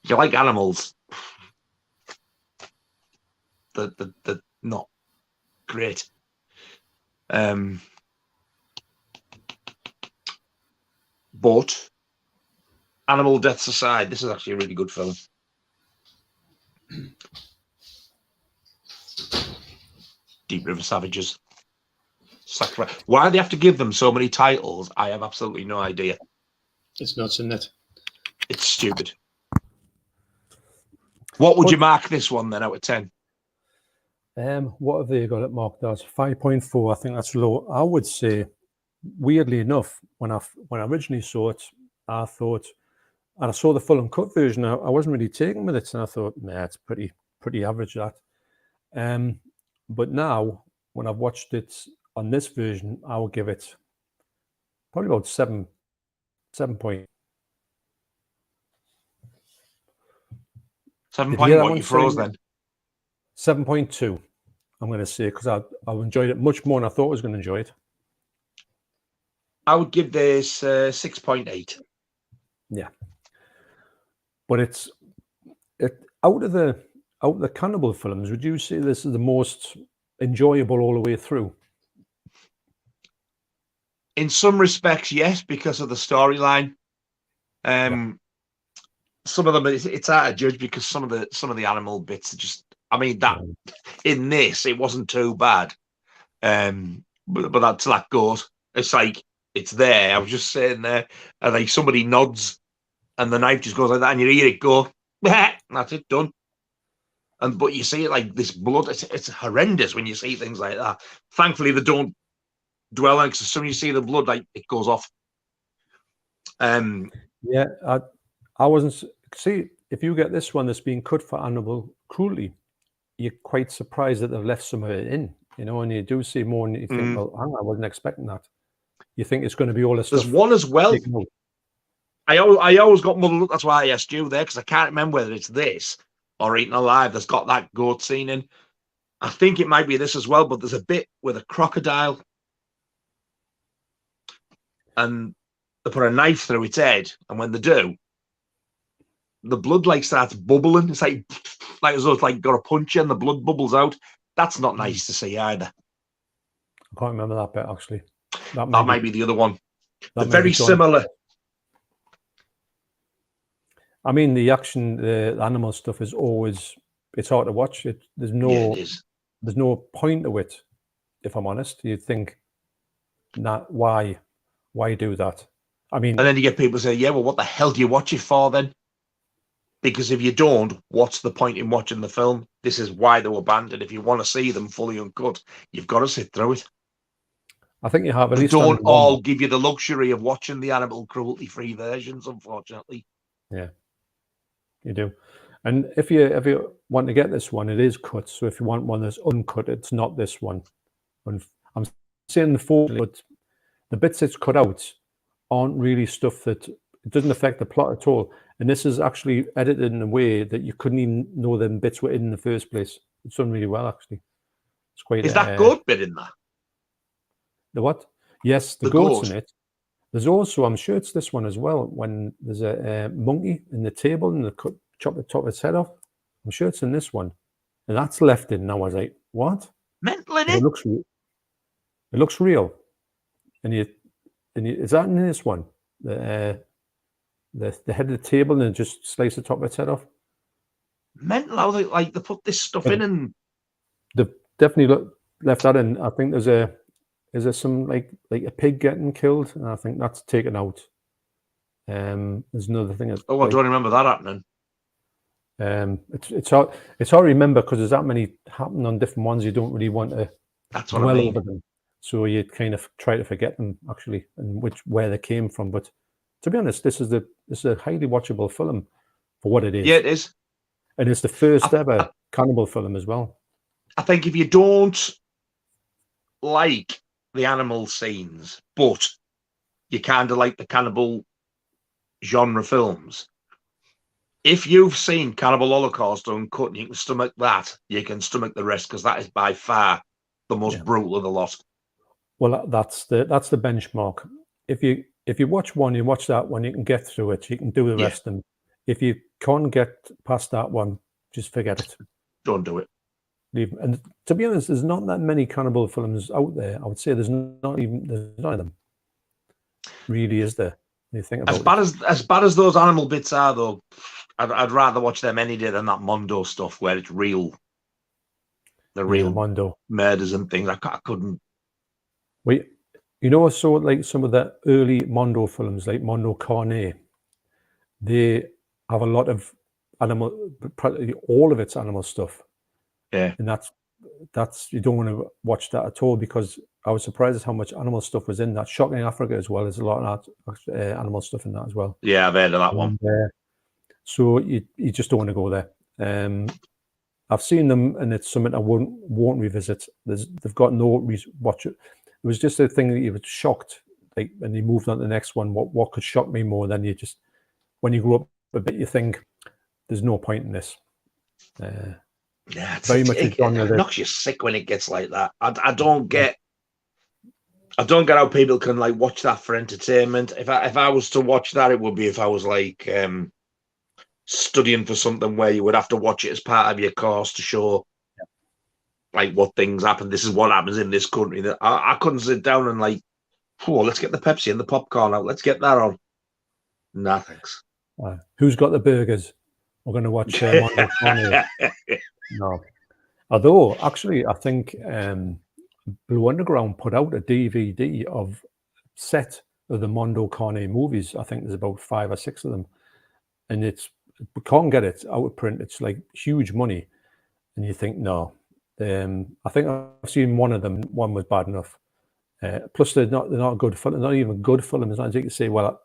you like animals. They're not great. But animal deaths aside, this is actually a really good film. Deep River Savages. Why they have to give them so many titles, I have absolutely no idea. It's nuts, isn't it? It's stupid. What would you mark this one then out of 10? What have they got it marked as? 5.4. I think that's low. I would say, weirdly enough, when I originally saw it, I thought, and I saw the full uncut version, I wasn't really taken with it, and I thought, nah, it's pretty average, that. But now, when I've watched it on this version, I will give it probably about 7 point. 7 point what you froze then? 7.2, I'm going to say, because I've enjoyed it much more than I thought I was going to enjoy it. I would give this 6.8. Yeah. But it's out of the out of the cannibal films, would you say this is the most enjoyable all the way through? In some respects, yes, because of the storyline. Some of them it's hard to judge because some of the animal bits are just. I mean, that in this it wasn't too bad. But that's that goes. It's like it's there. I was just sitting there, and like somebody nods, and the knife just goes like that, and you hear it go. That's it, done. But you see it like this blood. It's horrendous when you see things like that. Thankfully, they don't dwell on it because as soon as you see the blood, like it goes off. Yeah, I wasn't. See, if you get this one that's being cut for animal cruelty, you're quite surprised that they've left some of it in, and you do see more, and you think, well, I wasn't expecting that. You think it's going to be all this stuff. There's one as well. I always got muddled up. That's why I asked you there, because I can't remember whether it's this or Eaten Alive that's got that goat scene in. I think it might be this as well, but there's a bit with a crocodile and they put a knife through its head, and when they do, the blood like starts bubbling. It's like as though it's like got a punch and the blood bubbles out. That's not nice to see either. I can't remember that bit actually. That might be the other one. They're very similar. I mean, the action, the animal stuff is always, it's hard to watch. There's no point to it, if I'm honest. You'd think, why do that? I mean, and then you get people say, yeah, well, what the hell do you watch it for then? Because if you don't, what's the point in watching the film? This is why they were banned. And if you want to see them fully uncut, you've got to sit through it. I think you have at least. They don't all give you the luxury of watching the animal cruelty-free versions, unfortunately. Yeah, you do. And if you want to get this one, it is cut. So if you want one that's uncut, it's not this one. And I'm saying the photo, but the bits it's cut out aren't really stuff that it doesn't affect the plot at all. And this is actually edited in a way that you couldn't even know them bits were in the first place. It's done really well, actually. It's quite. Is that goat bit in there? The what? Yes, the goat's in it. There's also, I'm sure it's this one as well, when there's a monkey in the table and they chop the top of its head off. I'm sure it's in this one. And that's left in. And I was like, what? Mental in it? It looks real. And is that in this one? The head of the table and just slice the top of its head off. Mental how they put this stuff in, and they've definitely left that in. I think is there some like a pig getting killed, and I think that's taken out. There's another thing. I don't remember that happening. It's hard to remember because there's that many happening on different ones. You don't really want to dwell over them, so you kind of try to forget them actually and where they came from. But to be honest, this is a highly watchable film for what it is. Yeah, it is, and it's the first ever cannibal film as well. I think if you don't like the animal scenes, but you kind of like the cannibal genre films, if you've seen Cannibal Holocaust uncut and you can stomach that, you can stomach the rest, because that is by far the most brutal of the lot. Well, that's the benchmark. If you watch one, you watch that one, you can get through it, you can do the rest of them. If you can't get past that one, just forget it. Don't do it. And to be honest, there's not that many cannibal films out there. I would say there's not of them. Really, is there? When you think about as bad as those animal bits are, though, I'd rather watch them any day than that Mondo stuff where it's real. The real Mondo murders and things. I couldn't. So like some of the early Mondo films, like Mondo Carne, they have a lot of animal, practically all of it's animal stuff. Yeah, and that's you don't want to watch that at all, because I was surprised at how much animal stuff was in that. Shocking Africa as well. There's a lot of animal stuff in that as well. Yeah, I've heard of that one. So you just don't want to go there. I've seen them, and it's something I won't revisit. They've got no watch it. It was just a thing that you were shocked, like, and you moved on to the next one. What could shock me more than you just, when you grow up a bit, you think there's no point in this. Yeah, it knocks you sick when it gets like that. I don't get how people can like watch that for entertainment. If I was to watch that, it would be if I was like studying for something where you would have to watch it as part of your course to show like what things happen. This is what happens in this country. That I couldn't sit down and like, oh, let's get the Pepsi and the popcorn out. Let's get that on. Nah, thanks. Who's got the burgers? We're going to watch Mondo Chelloveck. No. Although, actually, I think Blue Underground put out a DVD of set of the Mondo Chelloveck movies. I think there's about 5 or 6 of them. And we can't get it out of print. It's like huge money. And you think, no. I think I've seen one of them. One was bad enough. Plus, they're not good film. They're not even good film. It's not as you can say, well,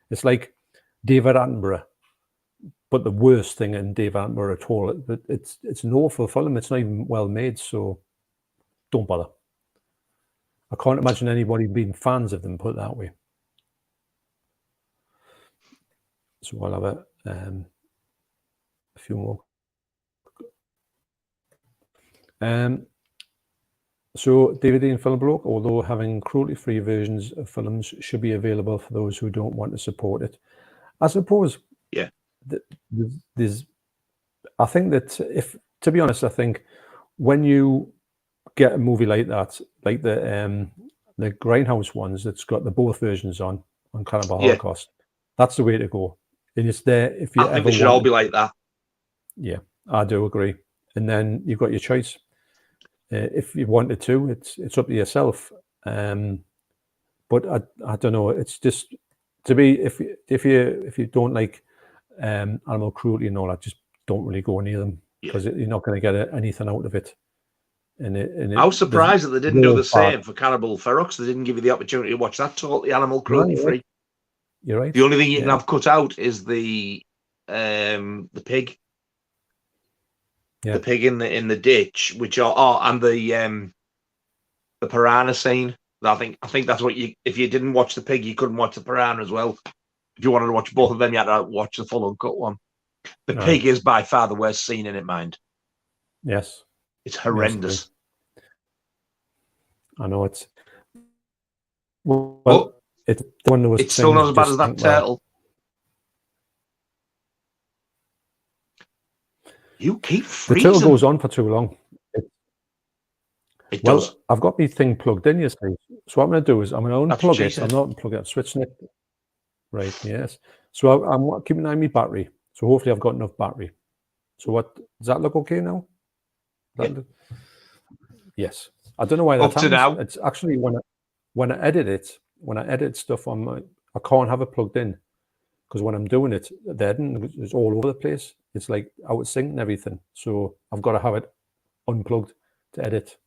it's like David Attenborough, but the worst thing in David Attenborough at all. It's an awful film. It's not even well made, so don't bother. I can't imagine anybody being fans of them, put it that way. So I'll have a few more. So DVD and Film Broke, although having cruelty-free versions of films should be available for those who don't want to support it. I suppose. Yeah. I think that to be honest, I think when you get a movie like that, like the Grindhouse ones that's got the both versions on Cannibal Holocaust, that's the way to go. And it's there if you I think they should all be like that. Yeah, I do agree. And then you've got your choice. If you wanted to, it's up to yourself. But I don't know. It's just to be if you don't like animal cruelty and all that, just don't really go near them because you're not going to get anything out of it. I was surprised that they didn't do the same for Cannibal Ferox. They didn't give you the opportunity to watch that totally animal cruelty free. You're right. The only thing you can have cut out is the pig. Yeah. The pig in the ditch, which and the piranha scene. I think that's what if you didn't watch the pig, you couldn't watch the piranha as well. If you wanted to watch both of them, you had to watch the full uncut one. The pig is by far the worst scene in it, mind. Yes. It's horrendous. Yes, I know it's well it's the one that was. It's still not as bad as that turtle. You keep freezing. The turtle goes on for too long. It does. Well, I've got my thing plugged in, you see. So what I'm going to do is I'm going to unplug it. I'm not unplugging it, switching it. Right, yes. So I'm keeping an eye on my battery. So hopefully I've got enough battery. So does that look okay now? Yes. I don't know why that happens. Up to now. It's actually when I edit stuff I can't have it plugged in. Because when I'm doing it, the editing is all over the place. It's like out of sync and everything. So I've got to have it unplugged to edit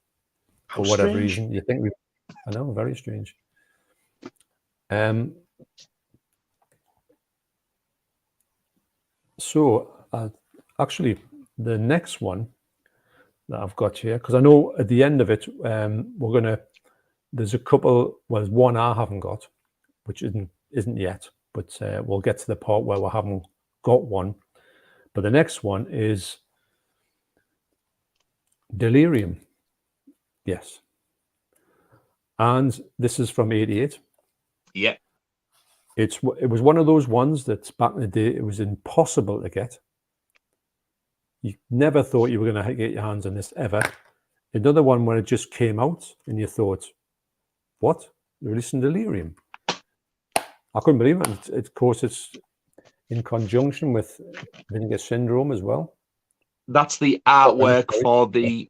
for whatever reason. You think I know, very strange. So actually, the next one that I've got here, because I know at the end of it, there's a couple. Well, there's one I haven't got, which isn't yet. But we'll get to the part where we haven't got one. But the next one is Delirium. Yes. And this is from '88. Yeah. It was one of those ones that back in the day, it was impossible to get. You never thought you were going to get your hands on this ever. Another one when it just came out and you thought, what? You're releasing Delirium? I couldn't believe it. Of course, it's in conjunction with Vinegar Syndrome as well. That's the artwork for the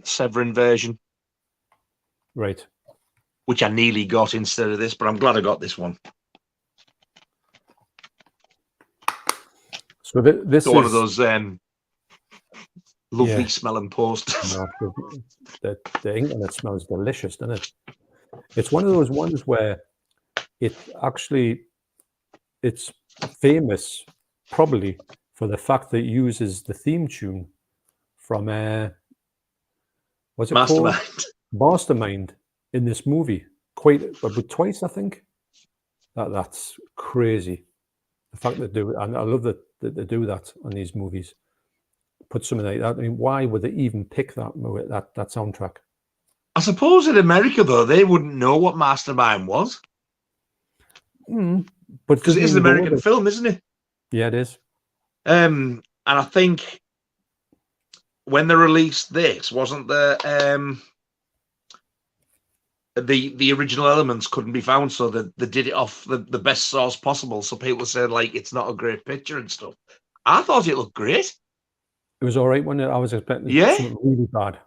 Severin version. Right. Which I nearly got instead of this, but I'm glad I got this one. So this is one of those lovely smelling posters. No, the internet smells delicious, doesn't it? It's one of those ones where it's famous probably for the fact that it uses the theme tune from what's it Mastermind. called? Mastermind in this movie. But twice, I think. That's crazy. The fact that they do it, and I love that they do that on these movies. Put something like that. I mean, why would they even pick that soundtrack? I suppose in America, though, they wouldn't know what Mastermind was. But because it is an American film, isn't it? Yeah, it is. And I think when they released this, wasn't there the original elements couldn't be found, so they did it off the best source possible. So people said like it's not a great picture and stuff. I thought it looked great. It was all right when I was expecting something really bad.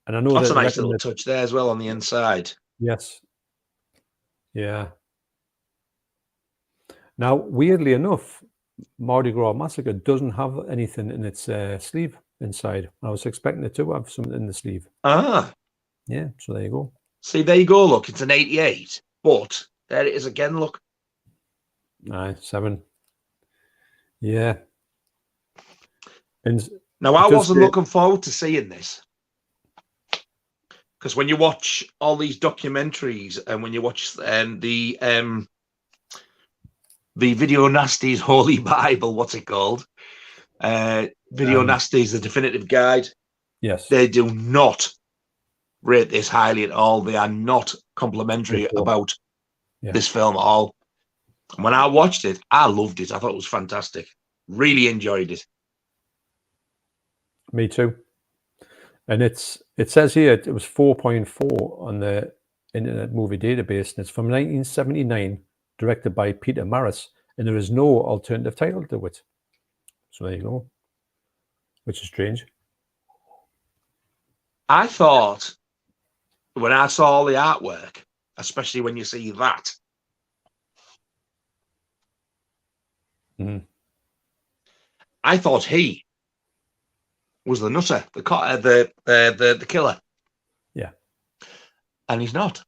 And I know that's a nice little touch there as well on the inside. Yes. Yeah. Now, weirdly enough, Mardi Gras Massacre doesn't have anything in its sleeve inside. I was expecting it to have something in the sleeve. Ah. Yeah, so there you go. See, there you go, look, it's an 88. But there it is again, look. 7. Yeah. And now, I wasn't looking forward to seeing this. Because when you watch all these documentaries and when you watch the Video Nasties Holy Bible, what's it called? Video Nasties, the definitive guide. Yes. They do not rate this highly at all. They are not complimentary about this film at all. And when I watched it, I loved it. I thought it was fantastic. Really enjoyed it. Me too. And it says here it was 4.4 on the Internet Movie Database, and it's from 1979, directed by Peter Maris, and there is no alternative title to it. So there you go. Which is strange. I thought when I saw all the artwork, especially when you see that, I thought he was the nutter, the killer. Yeah. And he's not.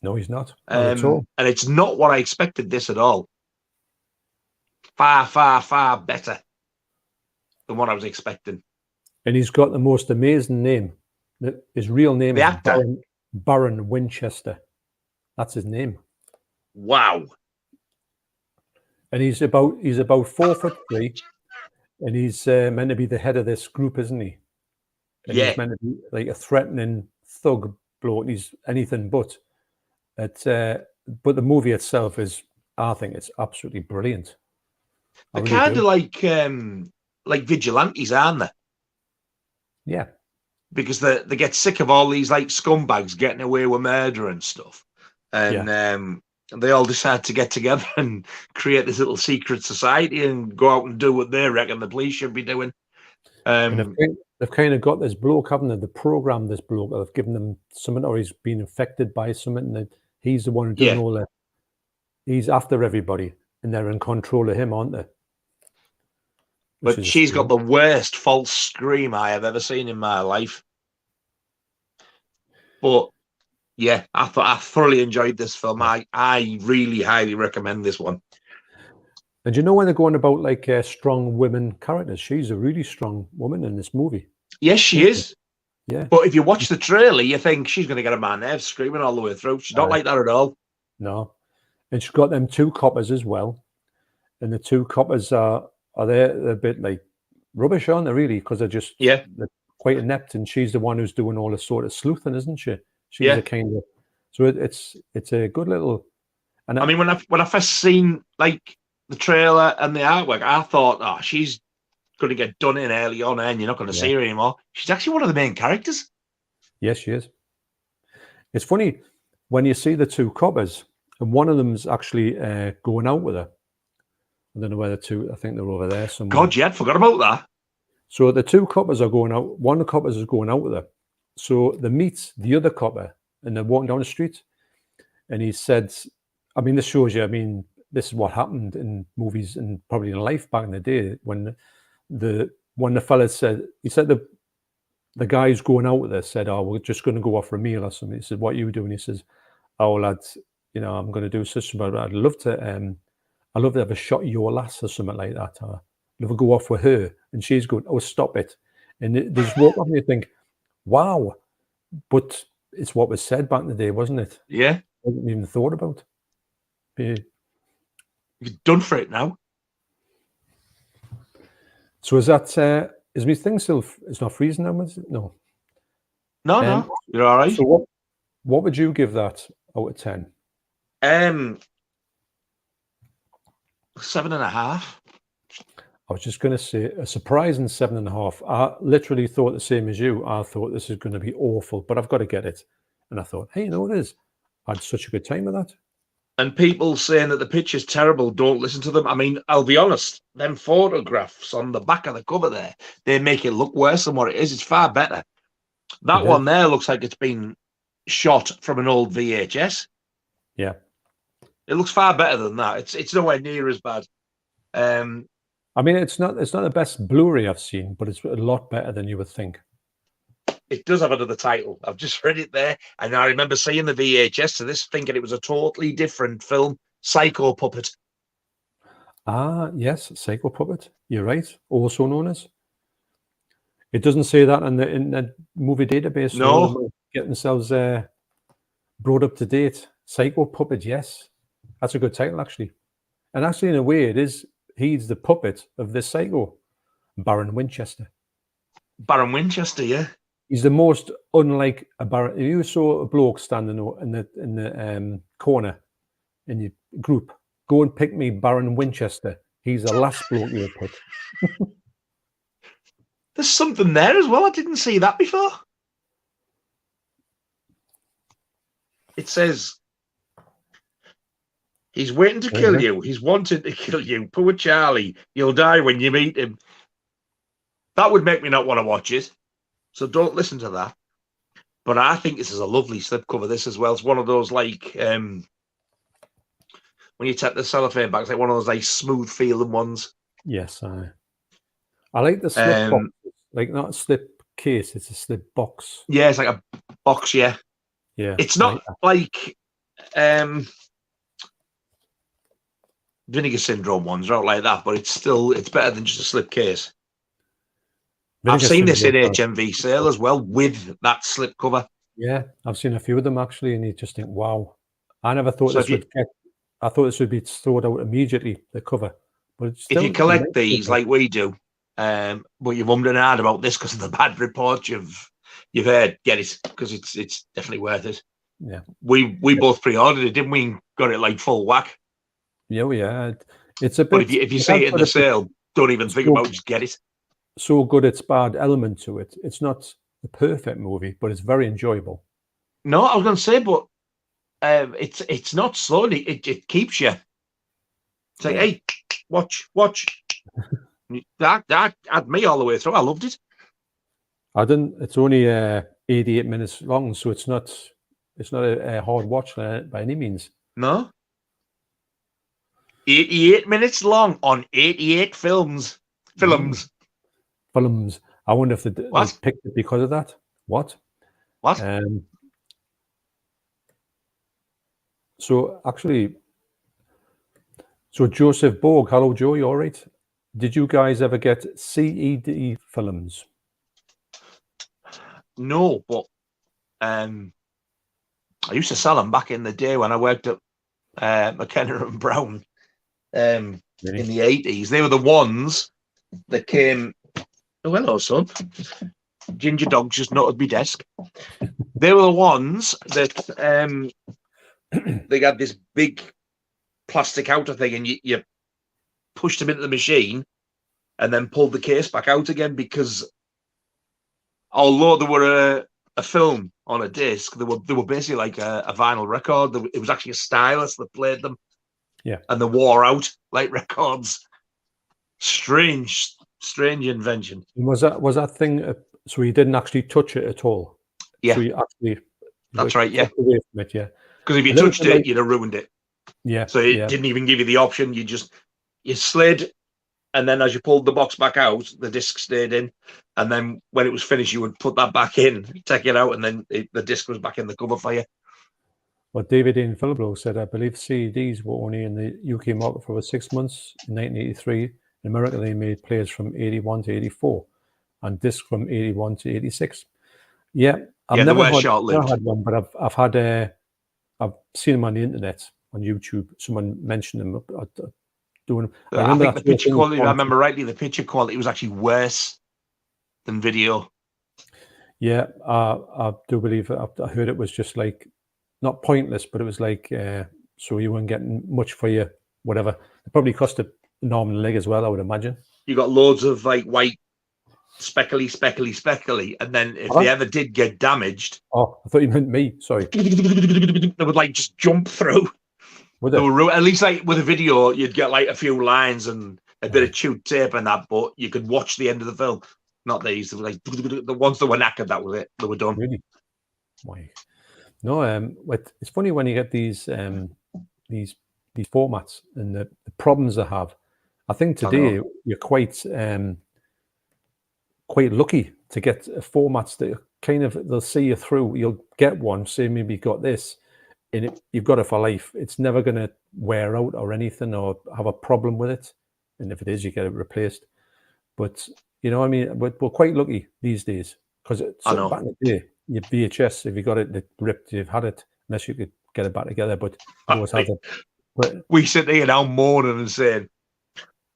No, he's not. Not at all. And it's not what I expected this at all. Far, far, far better than what I was expecting. And he's got the most amazing name. His real name is Baron Winchester. That's his name. Wow. And he's about 4'3", and he's meant to be the head of this group, isn't he? And he's meant to be like a threatening thug bloke. He's anything but. But the movie itself is, I think, it's absolutely brilliant. They're kind of like vigilantes, aren't they? Yeah. Because they get sick of all these like scumbags getting away with murder and stuff, and they all decide to get together and create this little secret society and go out and do what they reckon the police should be doing. And they've kind of got this bloke, haven't they? They programmed this bloke. They've given them something, or he's been infected by something, and he's the one who's doing all that. He's after everybody, and they're in control of him, aren't they? But she's got the worst false scream I have ever seen in my life. But yeah, I thoroughly enjoyed this film. I really highly recommend this one. And you know when they're going about like strong women characters, she's a really strong woman in this movie. Yes, she is. Yeah. But if you watch the trailer, you think she's going to get on my nerves screaming all the way through. She's not like that at all. No. And she's got them 2 coppers as well. And the 2 coppers they're a bit like rubbish, aren't they, really? Because they're quite inept, and she's the one who's doing all the sort of sleuthing, isn't she? She's a kind of, so it's a good little. And I mean, when I first seen like the trailer and the artwork, I thought, oh, she's going to get done in early on, and you're not going to see her anymore. She's actually one of the main characters. Yes, she is. It's funny when you see the 2 coppers, and one of them's actually going out with her. I don't know where the 2. I think they're over there somewhere. God, yeah, I forgot about that. So the 2 coppers are going out. One of the coppers is going out with her. So they meet the other copper, and they're walking down the street. And he said, I mean, this shows you, I mean, this is what happened in movies and probably in life back in the day when the fella said, he said the guy who's going out with her said, oh, we're just going to go off for a meal or something. He said, what are you doing? He says, oh, lads, you know, I'm going to do such, but I'd love to have a shot of your lass or something like that. I'd love to go off with her. And she's going, oh, stop it. And they just walk off and you think, wow. But it's what was said back in the day, wasn't it? Yeah. I hadn't even thought about. You're done for it now. So is that, is my thing still, it's not freezing now, is it? No. No, you're all right. So what would you give that out of 10? 7.5. I was just going to say a surprising 7.5. I literally thought the same as you. I thought this is going to be awful, but I've got to get it. And I thought, hey, you know what it is? I had such a good time with that. And people saying that the picture's terrible, don't listen to them. I mean, I'll be honest, them photographs on the back of the cover there, they make it look worse than what it is. It's far better. That one there looks like it's been shot from an old VHS. Yeah. It looks far better than that. It's nowhere near as bad. I mean, it's not the best Blu-ray I've seen, but it's a lot better than you would think. It does have another title. I've just read it there, and I remember seeing the VHS to this, thinking it was a totally different film, Psycho Puppet. Ah, yes, Psycho Puppet. You're right. Also known as. It doesn't say that in the movie database. No. Get themselves brought up to date. Psycho Puppet, yes. That's a good title, actually. And actually, in a way, it is. He's the puppet of this psycho, Baron Winchester. Baron Winchester, yeah. He's the most unlike a Baron. If you saw a bloke standing in the corner in your group, go and pick me Baron Winchester. He's the last bloke you would pick. There's something there as well. I didn't see that before. It says, he's waiting to kill you. He's wanted to kill you. Poor Charlie. You'll die when you meet him. That would make me not want to watch it. So don't listen to that. But I think this is a lovely slipcover, this as well. It's one of those, like, when you take the cellophane back, it's like one of those like smooth feeling ones. Yes, I like the slip box. Like, not a slip case, it's a slip box. Yeah, it's like a box, yeah. Yeah. It's not like Vinegar Syndrome ones, not like that, but it's better than just a slip case. I've seen this in HMV sale as well with that slip cover. Yeah, I've seen a few of them actually, and you just think, wow. I never thought I thought this would be thrown out immediately, the cover. But it's if you collect these like we do, but you've ummed and ahed about this because of the bad reports you've heard, get it, because it's definitely worth it. Yeah. We both pre-ordered it, didn't we? Got it like full whack. Yeah. It's a bit. But if you see it in the sale, don't even think about it, just get it. So good it's bad element to it. It's not a perfect movie, but it's very enjoyable. No, I was going to say, but it's not slowly. It keeps you. It's like, hey, watch. that had me all the way through. I loved it. I didn't. It's only 88 minutes long, so it's not a hard watch by any means. No. 88 minutes long on 88 films. I wonder if they picked it because of that. What? So Joseph Borg, hello Joe, you all right? Did you guys ever get CED films? No, but I used to sell them back in the day when I worked at McKenna and Brown in the 80s. They were the ones that came. Oh, hello, son. Ginger dog's just nutted my desk. They were the ones that they had this big plastic outer thing, and you pushed them into the machine and then pulled the case back out again, because although they were a film on a disc, they were basically like a vinyl record. It was actually a stylus that played them. Yeah. And they wore out like records. Strange invention. Was that thing? So you didn't actually touch it at all. Yeah. So you actually. That's right. Yeah. Away from it, yeah. Because if you touched it, you'd have ruined it. Yeah. So it didn't even give you the option. You slid, and then as you pulled the box back out, the disc stayed in, and then when it was finished, you would put that back in, take it out, and then the disc was back in the cover for you. Well, David Ian Philbrook said, I believe CDs were only in the UK market for about 6 months in 1983. In America, they made players from 81 to 84 and discs from 81 to 86. Yeah, I've never had one, but I've seen them on the internet, on YouTube. Someone mentioned them. I think the picture quality, if I remember rightly, the picture quality was actually worse than video. Yeah, I do believe I heard it was just like, not pointless, but it was like, so you weren't getting much for your whatever. It probably cost an arm and a leg as well, I would imagine. You got loads of like white speckly, and then if they ever did get damaged, I thought you meant me. Sorry, they would like just jump through. Would they? At least like with a video, you'd get like a few lines and a bit of chewed tape and that, but you could watch the end of the film. Not these. They were like the ones that were knackered. That was it. They were done. Really? Why? No. It's funny when you get these formats and the problems they have. I think today you're quite lucky to get formats that kind of they'll see you through. You'll get one, say maybe you got this, and you've got it for life. It's never going to wear out or anything or have a problem with it. And if it is, you get it replaced. But you know what I mean? But we're quite lucky these days because back in the day, your VHS, if you got it ripped, you've had it unless you could get it back together. But you always had it. But we sit here now moaning and saying,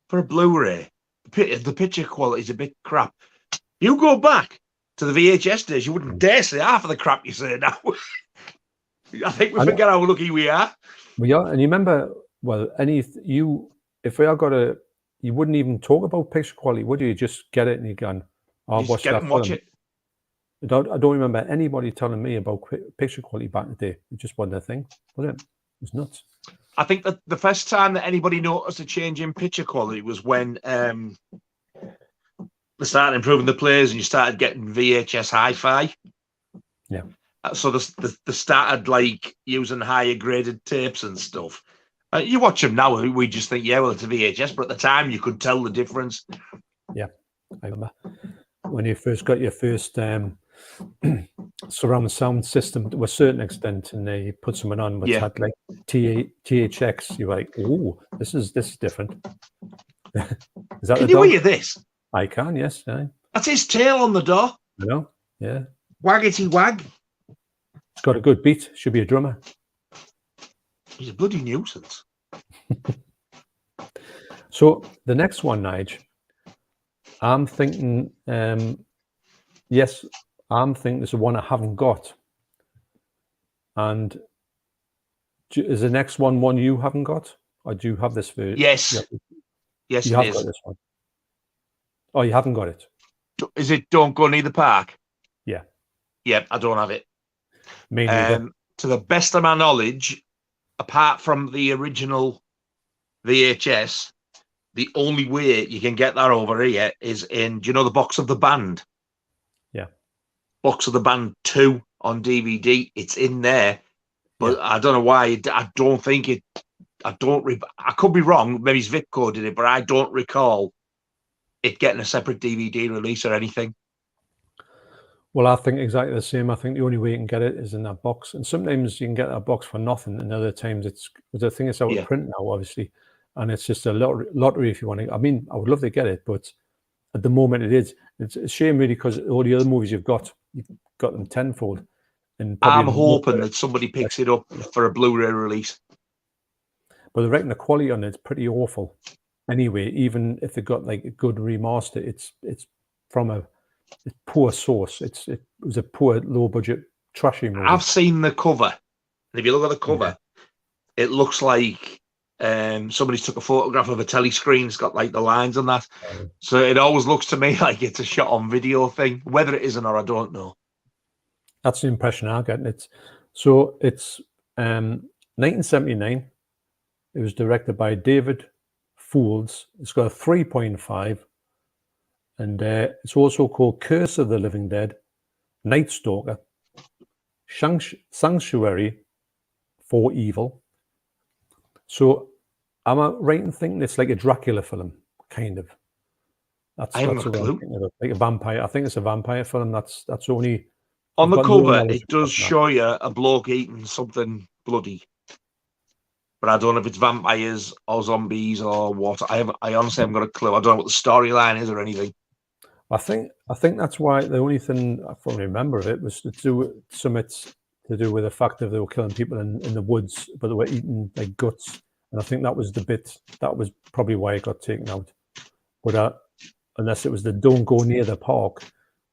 for a Blu-ray, the picture quality is a bit crap. You go back to the VHS days, you wouldn't dare say half of the crap you say now. I think we forget how lucky we are. We are, and you remember, well, if we are you wouldn't even talk about picture quality, would you? You just get it and you're going, watch that film. Watch it. I don't remember anybody telling me about picture quality back in the day. It just wasn't a thing, was it? It was nuts. I think that the first time that anybody noticed a change in picture quality was when they started improving the players and you started getting VHS hi-fi. Yeah. So they started like using higher graded tapes and stuff. You watch them now, we just think, yeah, well, it's a VHS, but at the time you could tell the difference. Yeah, I remember when you first got your first surround sound system to a certain extent, and they put someone on which had like THX. You're like, oh, this is different. Is that can you hear this? I can, yes. That's his tail on the door. I know, yeah. Waggity wag. It's got a good beat. Should be a drummer. He's a bloody nuisance. So the next one, Nige, I'm thinking, yes, I'm thinking there's one I haven't got. And is the next one you haven't got? Or do you have this version? Yes. Yes, you have got this one. Oh, you haven't got it? Is it Don't Go Near the Park? Yeah. Yeah, I don't have it. Me neither. To the best of my knowledge, apart from the original VHS, the only way you can get that over here is in, do you know the Box of the Band? Yeah. Box of the Band 2 on DVD. It's in there, but I don't know why. I don't think it. I could be wrong. Maybe Zvipco did it, but I don't recall it getting a separate DVD release or anything. Well, I think exactly the same. I think the only way you can get it is in that box, and sometimes you can get that box for nothing, and other times it's I think it's out of print now, obviously, and it's just a lottery if you want to. I mean, I would love to get it, but at the moment it's a shame really because all the other movies you've got them tenfold. And I'm hoping that somebody picks it up for a Blu-ray release. But I reckon the quality on it's pretty awful. Anyway, even if they got like a good remaster, it's from a poor source. It was a poor, low budget, trashy movie. I've seen the cover, and if you look at the cover, it looks like somebody's took a photograph of a telly screen. It's got like the lines on that, so it always looks to me like it's a shot on video thing. Whether it isn't or I don't know. That's the impression I get. It's 1979. It was directed by David Fools. It's got a 3.5. And it's also called Curse of the Living Dead, Night Stalker, Sanctuary for Evil. So am I right in thinking it's like a Dracula film, kind of? I haven't got a clue. Like a vampire. I think it's a vampire film. That's only... On the cover, it does show you a bloke eating something bloody. But I don't know if it's vampires or zombies or what. I honestly haven't got a clue. I don't know what the storyline is or anything. I think that's why the only thing I can remember of it was to do with the fact that they were killing people in the woods, but they were eating like guts. And I think that was probably why it got taken out. But unless it was the Don't Go Near the Park,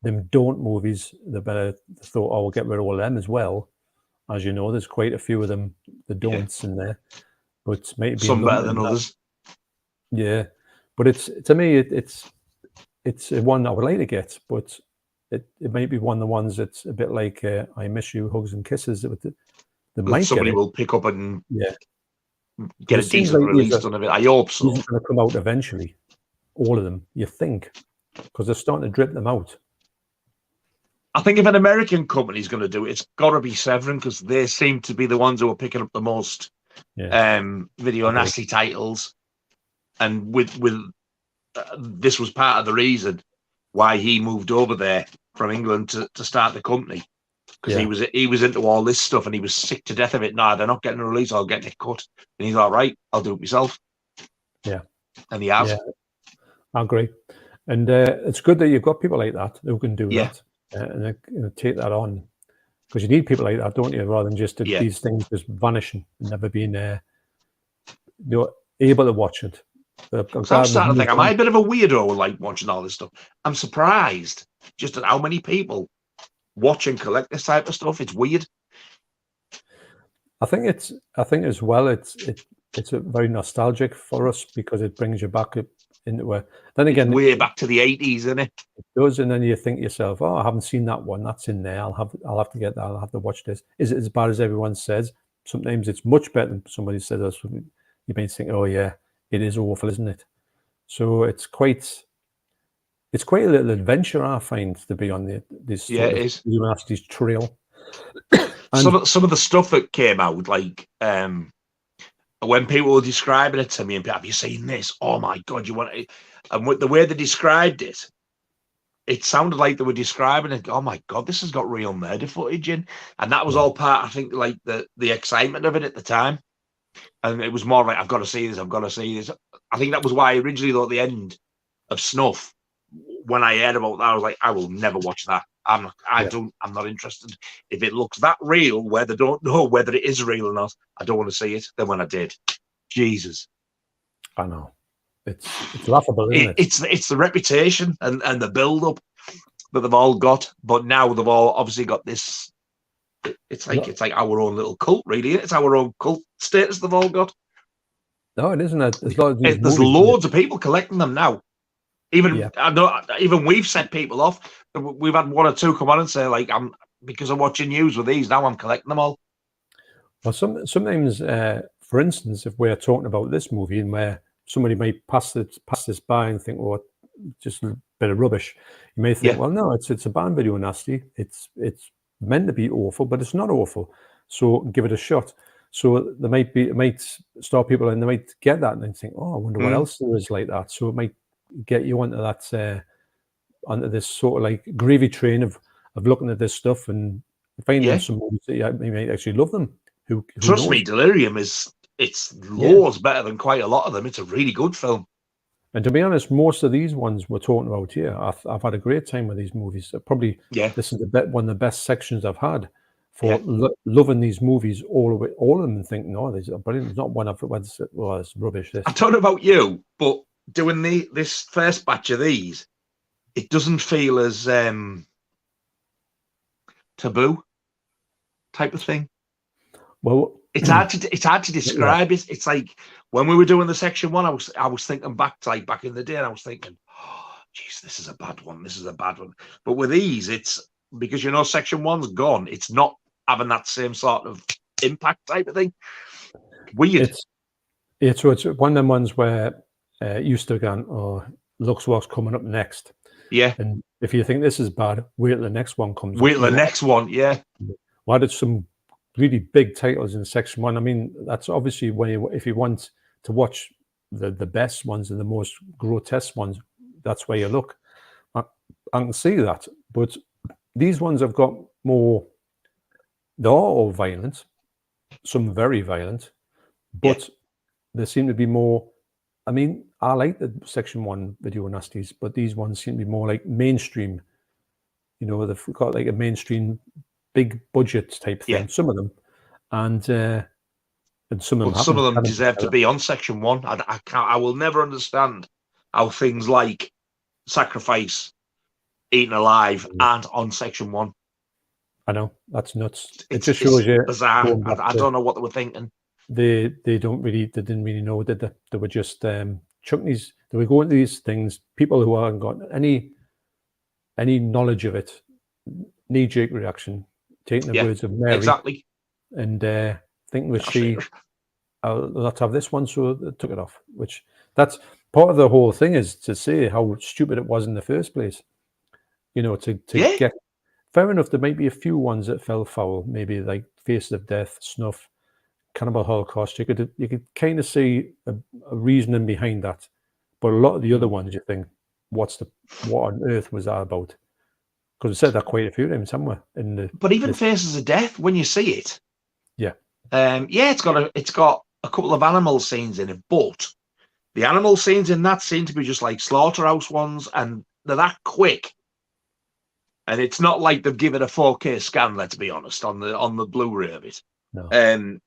them Don't movies, they thought, oh, we'll get rid of all of them as well. As you know, there's quite a few of them, the don'ts in there. But maybe some better than others. Yeah. But it's, to me, it's one I would like to get, but it might be one of the ones that's a bit like I Miss You, Hugs and Kisses. They might somebody get it. will pick up and But get a decent release done of it. I hope so. These are going to come out eventually, all of them, you think, because they're starting to drip them out. I think if an American company's going to do it, it's got to be Severin, because they seem to be the ones who are picking up the most video nasty titles. And with this was part of the reason why he moved over there from England to start the company, because he was into all this stuff and he was sick to death of it. Nah, they're not getting a release, I'll get it cut. And he's all right, I'll do it myself. Yeah. And he has. Yeah, I agree. And it's good that you've got people like that who can do that and take that on, because you need people like that, don't you, rather than just these things just vanishing and never being able to watch it. So I'm starting to think, am I a bit of a weirdo like watching all this stuff? I'm surprised just at how many people watch and collect this type of stuff. It's weird. I think as well, it's a very nostalgic for us, because it brings you back into it. Then again, it's way back to the 80s, isn't it? It does, and then you think to yourself, "Oh, I haven't seen that one. That's in there. I'll have to get that. I'll have to watch this." Is it as bad as everyone says? Sometimes it's much better than somebody says. You may think, "Oh yeah, it is awful, isn't it?" So it's quite a little adventure, I find, to be on this Nasties trail. Some of the stuff that came out, like when people were describing it to me, and have you seen this? Oh my God, you want it? And with the way they described it, it sounded like they were describing it. Oh my God, this has got real murder footage in, and that was all part, I think, like the excitement of it at the time. And it was more like, I've got to see this. I've got to see this. I think that was why I originally thought the end of Snuff, when I heard about that, I was like, I will never watch that. I'm not interested. If it looks that real, where they don't know whether it is real or not, I don't want to see it. Then when I did, Jesus, I know, it's laughable, isn't it? It's the reputation and the build up that they've all got, but now they've all obviously got this. It's like our own little cult, really. It's our own cult status they've all got. No, it isn't. There's loads of people collecting them now. I know, even we've set people off. We've had one or two come on and say, like, because I'm watching news with these now, I'm collecting them all. Well, sometimes, for instance, if we're talking about this movie and where somebody might pass this by and think, "Oh, just a bit of rubbish," you may think, "Well, no, it's a band video nasty. It's meant to be awful, but it's not awful. So give it a shot." So it might start people, and they might get that and then think, "Oh, I wonder what else there is like that." So it might get you onto that, onto this sort of like gravy train of looking at this stuff and finding some movies that you might actually love them. Who Trust me, Delirium it's loads better than quite a lot of them. It's a really good film. And to be honest, most of these ones we're talking about here, I've had a great time with these movies. Probably this is one of the best sections I've had for loving these movies all of them, and thinking, "Oh, these are brilliant." There's not one I've went, "Well, it's rubbish." This. I don't know about you, but doing this first batch of these, it doesn't feel as taboo type of thing. Well, it's hard to describe. It's like when we were doing the section one, I was thinking back to like back in the day, and I was thinking, "Oh, geez, this is a bad one. This is a bad one." But with these, it's because section one's gone. It's not having that same sort of impact type of thing. Weird. So it's one of them ones where you still going, "Oh, looks what's coming up next." Yeah. And if you think this is bad, wait till the next one comes. Wait till the next one. Yeah. Why did some really big titles in section one? I mean, that's obviously if you want to watch the best ones and the most grotesque ones, that's where you look. I can see that, but these ones have got more. They are all violent, some very violent, but they seem to be more. I mean, I like the section one video nasties, but these ones seem to be more like mainstream. They've got like a mainstream, big budget type thing. Some of them, and some of them. Some of them deserve to be on section one. I will never understand how things like Sacrifice, Eaten Alive, aren't on section one. I know, that's nuts. It just shows you bizarre. I don't know what they were thinking. They didn't really know, did they? They were just chucking these. Do we go into these things? People who haven't got any knowledge of it, knee-jerk reaction, taking the words of Mary, exactly, and thinking was she, let's have this one, so they took it off. Which that's part of the whole thing, is to say how stupid it was in the first place. You know, to get. Fair enough, there might be a few ones that fell foul, maybe like Faces of Death, Snuff, Cannibal Holocaust. You could kind of see a reasoning behind that, but a lot of the other ones, you think, what on earth was that about? Because I said that quite a few times somewhere in the. But even Faces of Death, when you see it, yeah, it's got a couple of animal scenes in it, but the animal scenes in that seem to be just like slaughterhouse ones, and they're that quick. And it's not like they've given a 4K scan, let's be honest, on the Blu-ray of it. No.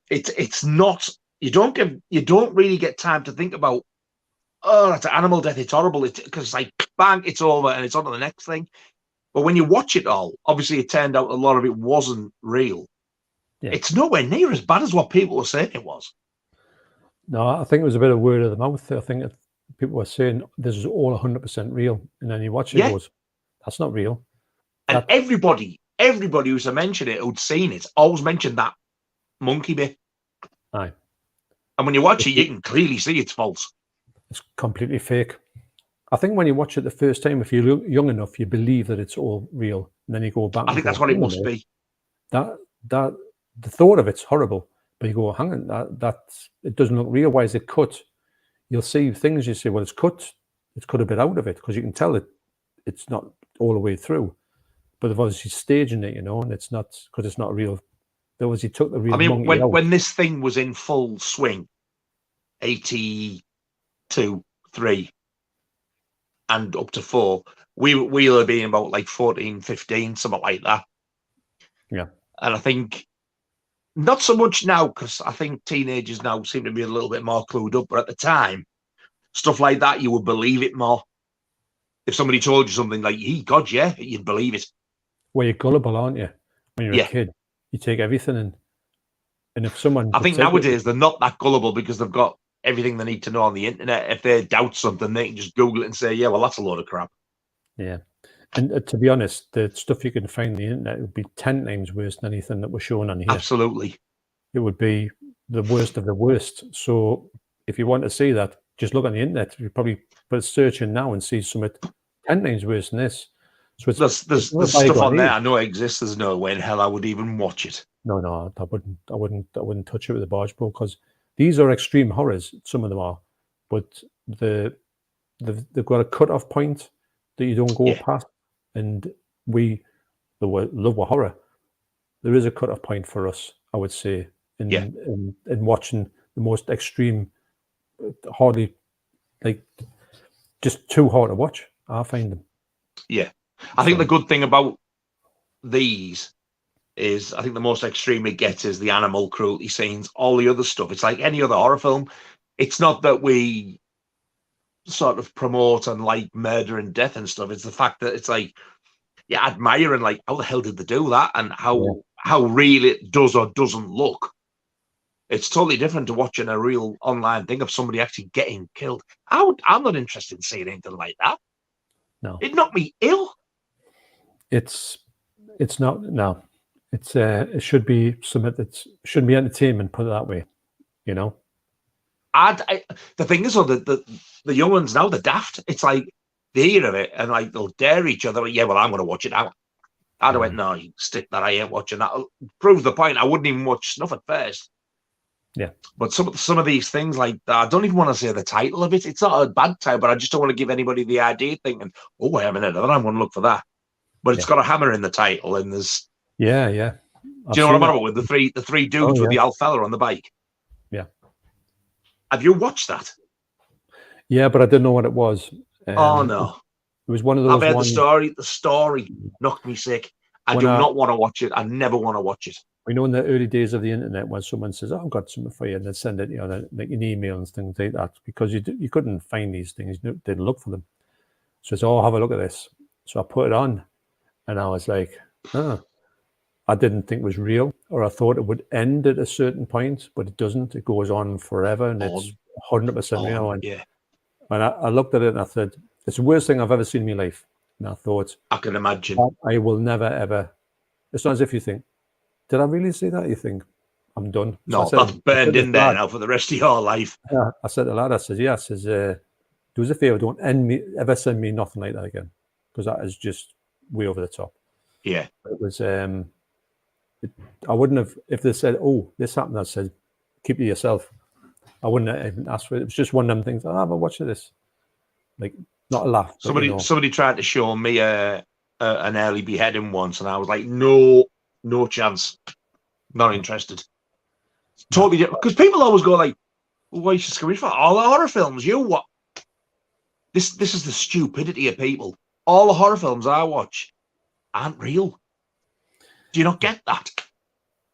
It's not. You don't really get time to think about, oh, that's an animal death. It's horrible. Because it's like bang, it's over, and it's on to the next thing. But when you watch it all, obviously it turned out a lot of it wasn't real. Yeah. It's nowhere near as bad as what people were saying it was. No, I think it was a bit of word of the mouth. I think people were saying this is all 100% real, and then you watch it, it goes, that's not real. And everybody who's mentioned it, who'd seen it, always mentioned that monkey bit. Aye. And when you watch it, you can clearly see it's false. It's completely fake. I think when you watch it the first time, if you're young enough, you believe that it's all real, and then you go back. I think that's what it must be. The thought of it's horrible, but you go, hang on, it doesn't look real. Why is it cut? You'll see things. You say, well, it's cut a bit out of it, because you can tell it's not all the way through. But they've obviously staging it, and it's not, because it's not real. They obviously took the real. I mean, when this thing was in full swing, 82, 3, and up to 4, we'll have been about like 14, 15, something like that. Yeah. And I think not so much now, because I think teenagers now seem to be a little bit more clued up. But at the time, stuff like that, you would believe it more. If somebody told you something like, God, yeah, you'd believe it. Well, you're gullible, aren't you? When you're a kid, you take everything in. And if someone... I think nowadays they're not that gullible, because they've got everything they need to know on the internet. If they doubt something, they can just Google it and say, yeah, well, that's a load of crap. Yeah. And to be honest, the stuff you can find on the internet would be 10 times worse than anything that was shown on here. Absolutely. It would be the worst of the worst. So if you want to see that, just look on the internet. You probably put a search in now and see something 10 times worse than this. So there's stuff on there I know exists. There's no way in hell I would even watch it. No, I wouldn't touch it with a barge pole, because these are extreme horrors. Some of them are, but they've got a cut-off point that you don't go past. And love horror. There is a cut-off point for us, I would say, in watching the most extreme, hardly, like, just too hard to watch. I find them. Yeah. I think the good thing about these is, I think the most extreme it gets is the animal cruelty scenes. All the other stuff, it's like any other horror film. It's not that we sort of promote and like murder and death and stuff. It's the fact that it's like, you admire and like, how the hell did they do that? And how real it does or doesn't look. It's totally different to watching a real online thing of somebody actually getting killed. I'm not interested in seeing anything like that. No. It knocked me ill. It's not, no. It should be something that shouldn't be entertainment, put it that way, The thing is, though, the young ones now, they're daft. It's like, they hear of it and like they'll dare each other. Yeah, well, I'm going to watch it now. I went, no, you stick that. I ain't watching that. Proves the point. I wouldn't even watch Snuff at first. Yeah. But some of these things, like, I don't even want to say the title of it. It's not a bad title, but I just don't want to give anybody the idea thinking, oh, wait a minute, I'm going to look for that. But it's got a hammer in the title, and there's... Yeah. Do you know what I'm on about with the three dudes with the old fella on the bike? Yeah. Have you watched that? Yeah, but I didn't know what it was. Oh, no. It was one of those I've heard the story. The story knocked me sick. I do not want to watch it. I never want to watch it. We know in the early days of the internet, when someone says, "Oh, I've got something for you," and they send it, like an email and things like that, because you couldn't find these things, you didn't look for them. So it's, have a look at this. So I put it on, and I was like, I didn't think it was real, or I thought it would end at a certain point, but it doesn't. It goes on forever, and it's 100% real. And I looked at it and I said, it's the worst thing I've ever seen in my life. And I thought, I can imagine. I will never, ever. It's not as if you think, did I really see that? You think, I'm done. No, so that's burned in there now for the rest of your life. I said to the lad, I said, yeah, I says, do us a favour, don't ever send me nothing like that again. Because that is just way over the top. Yeah. It was, I wouldn't have, if they said, oh, this happened, I said, keep it to yourself. I wouldn't have even asked for it. It was just one of them things. Oh, but watch this. Like, not a laugh. Somebody tried to show me an early beheading once, and I was like, no chance. Not interested. Totally different. Because people always go like, well, why are you screaming for all the horror films? You what? This is the stupidity of people. All the horror films I watch aren't real. Do you not get that?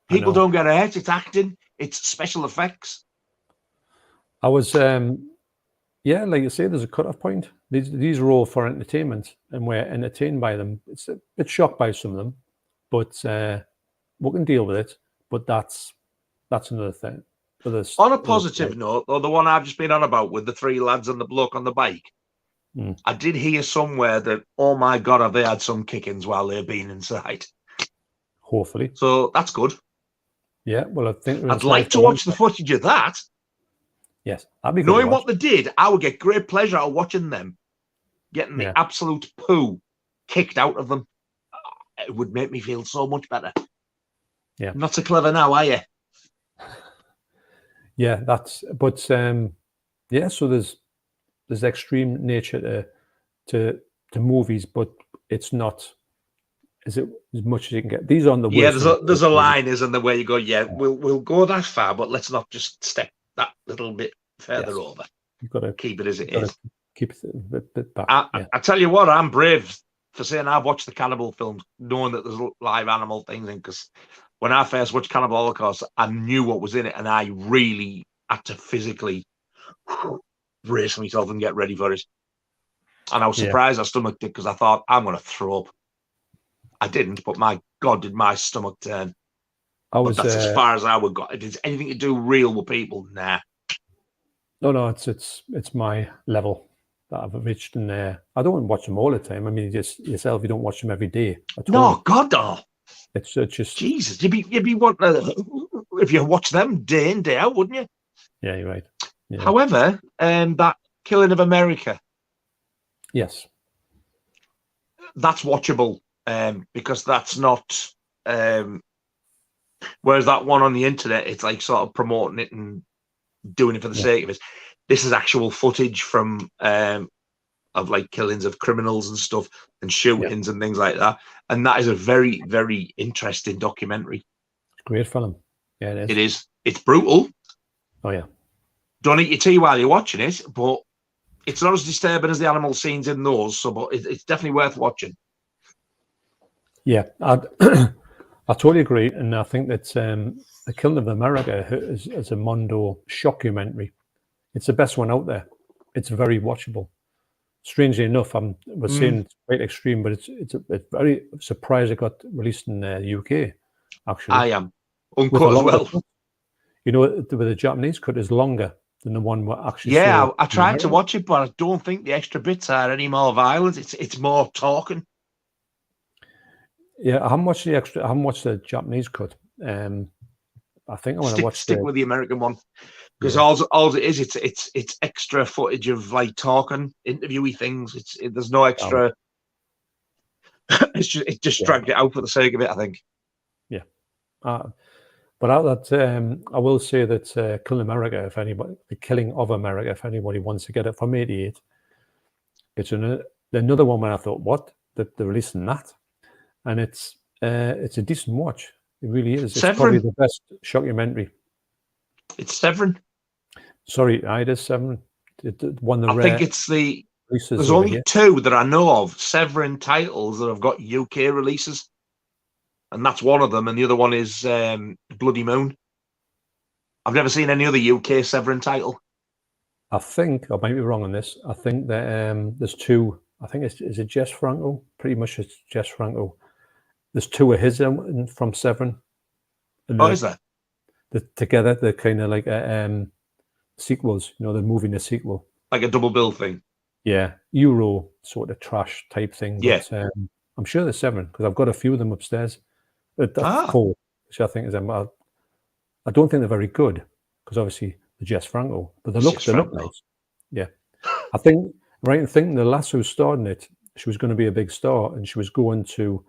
People don't get hurt. It's acting. It's special effects. I was, yeah, like you say, there's a cut-off point. These are all for entertainment, and we're entertained by them. It's a bit shocked by some of them, but we can deal with it. But that's another thing. On a positive note, though, the one I've just been on about with the three lads and the bloke on the bike, I did hear somewhere that, oh my God, have they had some kickings while they've been inside? Hopefully. So that's good. Yeah, well, I think I'd like to watch the footage of that. Yes, that'd be good. Knowing what they did, I would get great pleasure out of watching them getting the absolute poo kicked out of them. It would make me feel so much better. Yeah. Not so clever now, are you? Yeah, yeah, so there's extreme nature to movies, but it's not as much as you can get. These are on the worst. Yeah, there's a line, isn't there, where you go, we'll go that far, but let's not just step that little bit further over. You've got to keep it as it is. Keep it a bit back. I tell you what, I'm brave for saying I've watched the cannibal films, knowing that there's live animal things in, because when I first watched Cannibal Holocaust, I knew what was in it, and I really had to physically brace myself and get ready for it. And I was surprised I stomached it, because I thought, I'm going to throw up. I didn't, but my God, did my stomach turn. But that's as far as I would go. If it's anything to do real with people, nah. No, it's my level that I've reached, and I don't watch them all the time. I mean, just yourself, you don't watch them every day. No, God, no. It's just Jesus. You'd be what if you watch them day in, day out, wouldn't you? Yeah, you're right. Yeah. However, that Killing of America. Yes. That's watchable, because that's not. Whereas that one on the internet, it's like sort of promoting it and doing it for the sake of it. This is actual footage from of like killings of criminals and stuff, and shootings and things like that. And that is a very, very interesting documentary. Great film. Yeah, it is. It is. It's brutal. Oh yeah. Don't eat your tea while you're watching it, but it's not as disturbing as the animal scenes in those. So, but it's definitely worth watching. Yeah, I totally agree, and I think that the Killing of America is a Mondo shockumentary. It's the best one out there. It's very watchable. Strangely enough, we're saying it's quite extreme, but it's very surprised it got released in the UK. Actually, I am uncut as well. Cut. You know, with the Japanese cut is longer than the one we're actually. Yeah, I tried to watch it, but I don't think the extra bits are any more violent. It's more talking. Yeah, I haven't watched the Japanese cut. I think I want to stick with the American one, because all it is, it's extra footage of like talking, interviewy things. There's no extra. It just dragged it out for the sake of it, I think. Yeah, but I will say that Killing America, the Killing of America, if anybody wants to get it from '88, it's another one where I thought, what, that they're releasing that, and it's a decent watch. It really is. It's probably the best shockumentary. It's Severin. Sorry, it is Severin. I think it's there's only two that I know of, Severin titles, that have got UK releases. And that's one of them. And the other one is Bloody Moon. I've never seen any other UK Severin title. I think, I might be wrong on this, I think that there's two. I think is it Jess Franco? Pretty much it's Jess Franco. There's two of his from Severin. Is there? Together, they're kind of like sequels. You know, they're moving a sequel. Like a double bill thing. Yeah, Euro sort of trash type thing. Yeah. But I'm sure there's 7 because I've got a few of them upstairs. That's 4, which I think is them. I don't think they're very good because obviously the Jess Franco, but they look nice. Yeah, I think right in thinking the lass who starred in it, she was going to be a big star, and she was going to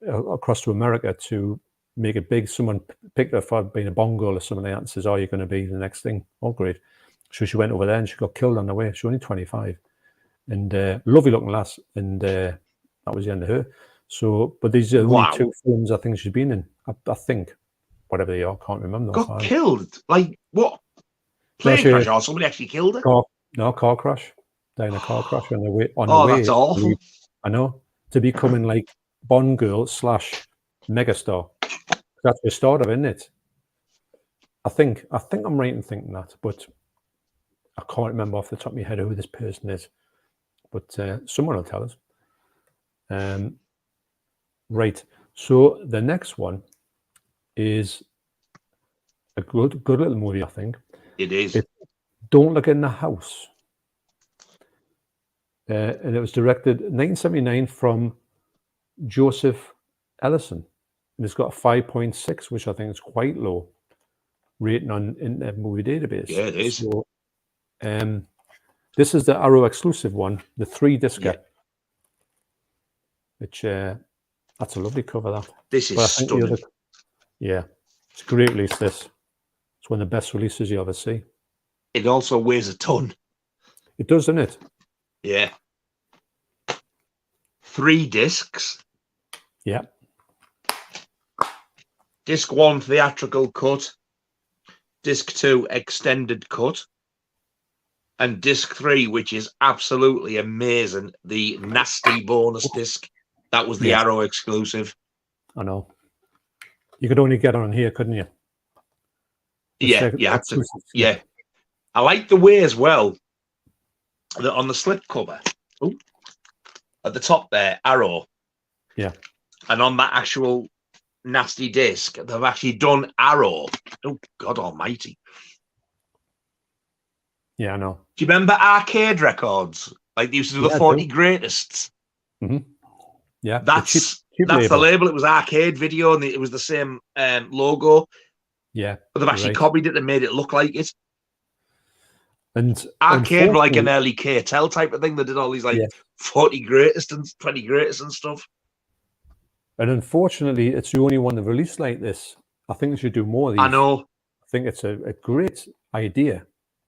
across to America to make it big. Someone picked her for being a Bond girl or something like that and says, "Oh, you're going to be the next thing." Oh, great. So she went over there and she got killed on the way. She was only 25, and lovely looking lass, and that was the end of her. So, but these are only 2 films I think she's been in. I think, whatever they are, can't remember. Got killed? Like what? Plane crash or somebody actually killed her? Car crash. Died in a car crash on the way. That's awful. I know, to becoming like Bond girl / megastar. That's the start of it, isn't it? I think I'm right in thinking that, but I can't remember off the top of my head who this person is. But someone will tell us. Right. So the next one is a good little movie, I think. It is. Don't Look in the House. And it was directed in 1979 from Joseph Ellison. And it's got a 5.6, which I think is quite low rating on Internet Movie Database. Yeah, it is. So, this is the Arrow exclusive one, the 3-discer. Which that's a lovely cover. That this is stunning. Yeah, it's a great release. This it's one of the best releases you ever see. It also weighs a ton. It does, doesn't it? Yeah. 3 discs. Yeah. Disc 1 theatrical cut. Disc 2 extended cut. And disc 3, which is absolutely amazing, the Nasty bonus disc. That was the Arrow exclusive. I know. You could only get on here, couldn't you? You had to. Yeah. I like the way as well that on the slip cover, at the top there, Arrow. Yeah. And on that actual Nasty disc, they've actually done Arrow. Oh, God almighty. Yeah, I know. Do you remember arcade records? Like they used to do the 40 greatest. Mm-hmm. Yeah. That's the label. It was arcade video and it was the same logo. Yeah. But they've actually copied it and made it look like it. And arcade were like an early KTEL type of thing. They did all these 40 greatest and 20 greatest and stuff. And unfortunately, it's the only one that released like this. I think they should do more of these. I know. I think it's a great idea.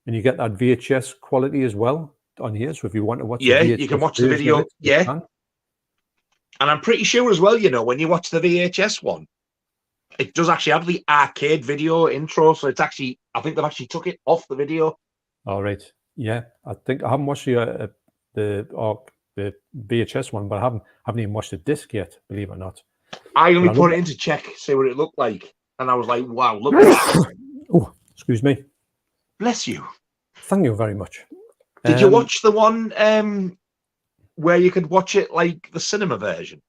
And you get that VHS quality as well on here. So if you want to watch you can watch the video. And I'm pretty sure as well, when you watch the VHS one, it does actually have the arcade video intro. So it's actually, I think they've actually took it off the video. All right. Yeah. I think I haven't watched the VHS one, but I haven't even watched the disc yet, believe it or not. I only put it in to check, see what it looked like. And I was like, wow, look at that. Oh, excuse me. Bless you. Thank you very much. Did you watch the one where you could watch it like the cinema version?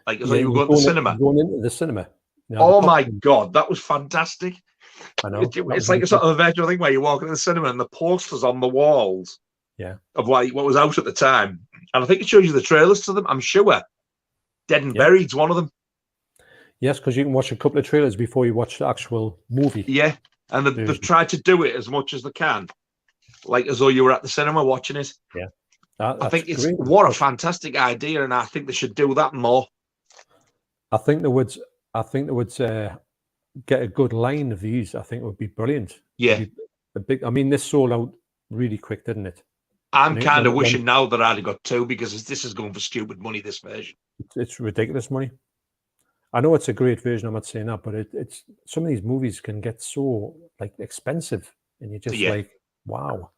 Like as though you were going to the cinema. Going into the cinema. Oh my God, that was fantastic. I know. It's like a sort of a virtual thing where you walk into the cinema and the posters on the walls of what was out at the time. And I think it shows you the trailers to them, I'm sure. Dead and Buried's one of them. Yes, because you can watch a couple of trailers before you watch the actual movie. Yeah, and they've tried to do it as much as they can. Like as though you were at the cinema watching it. Yeah. I think it's what a fantastic idea, and I think they should do that more. I think they would get a good line of these. I think it would be brilliant. Yeah. This sold out really quick, didn't it? I'm kind of wishing now that I'd got 2 because this is going for stupid money, this version. It's ridiculous money. I know it's a great version, I'm not saying that, but it's some of these movies can get so expensive and you're just like, wow.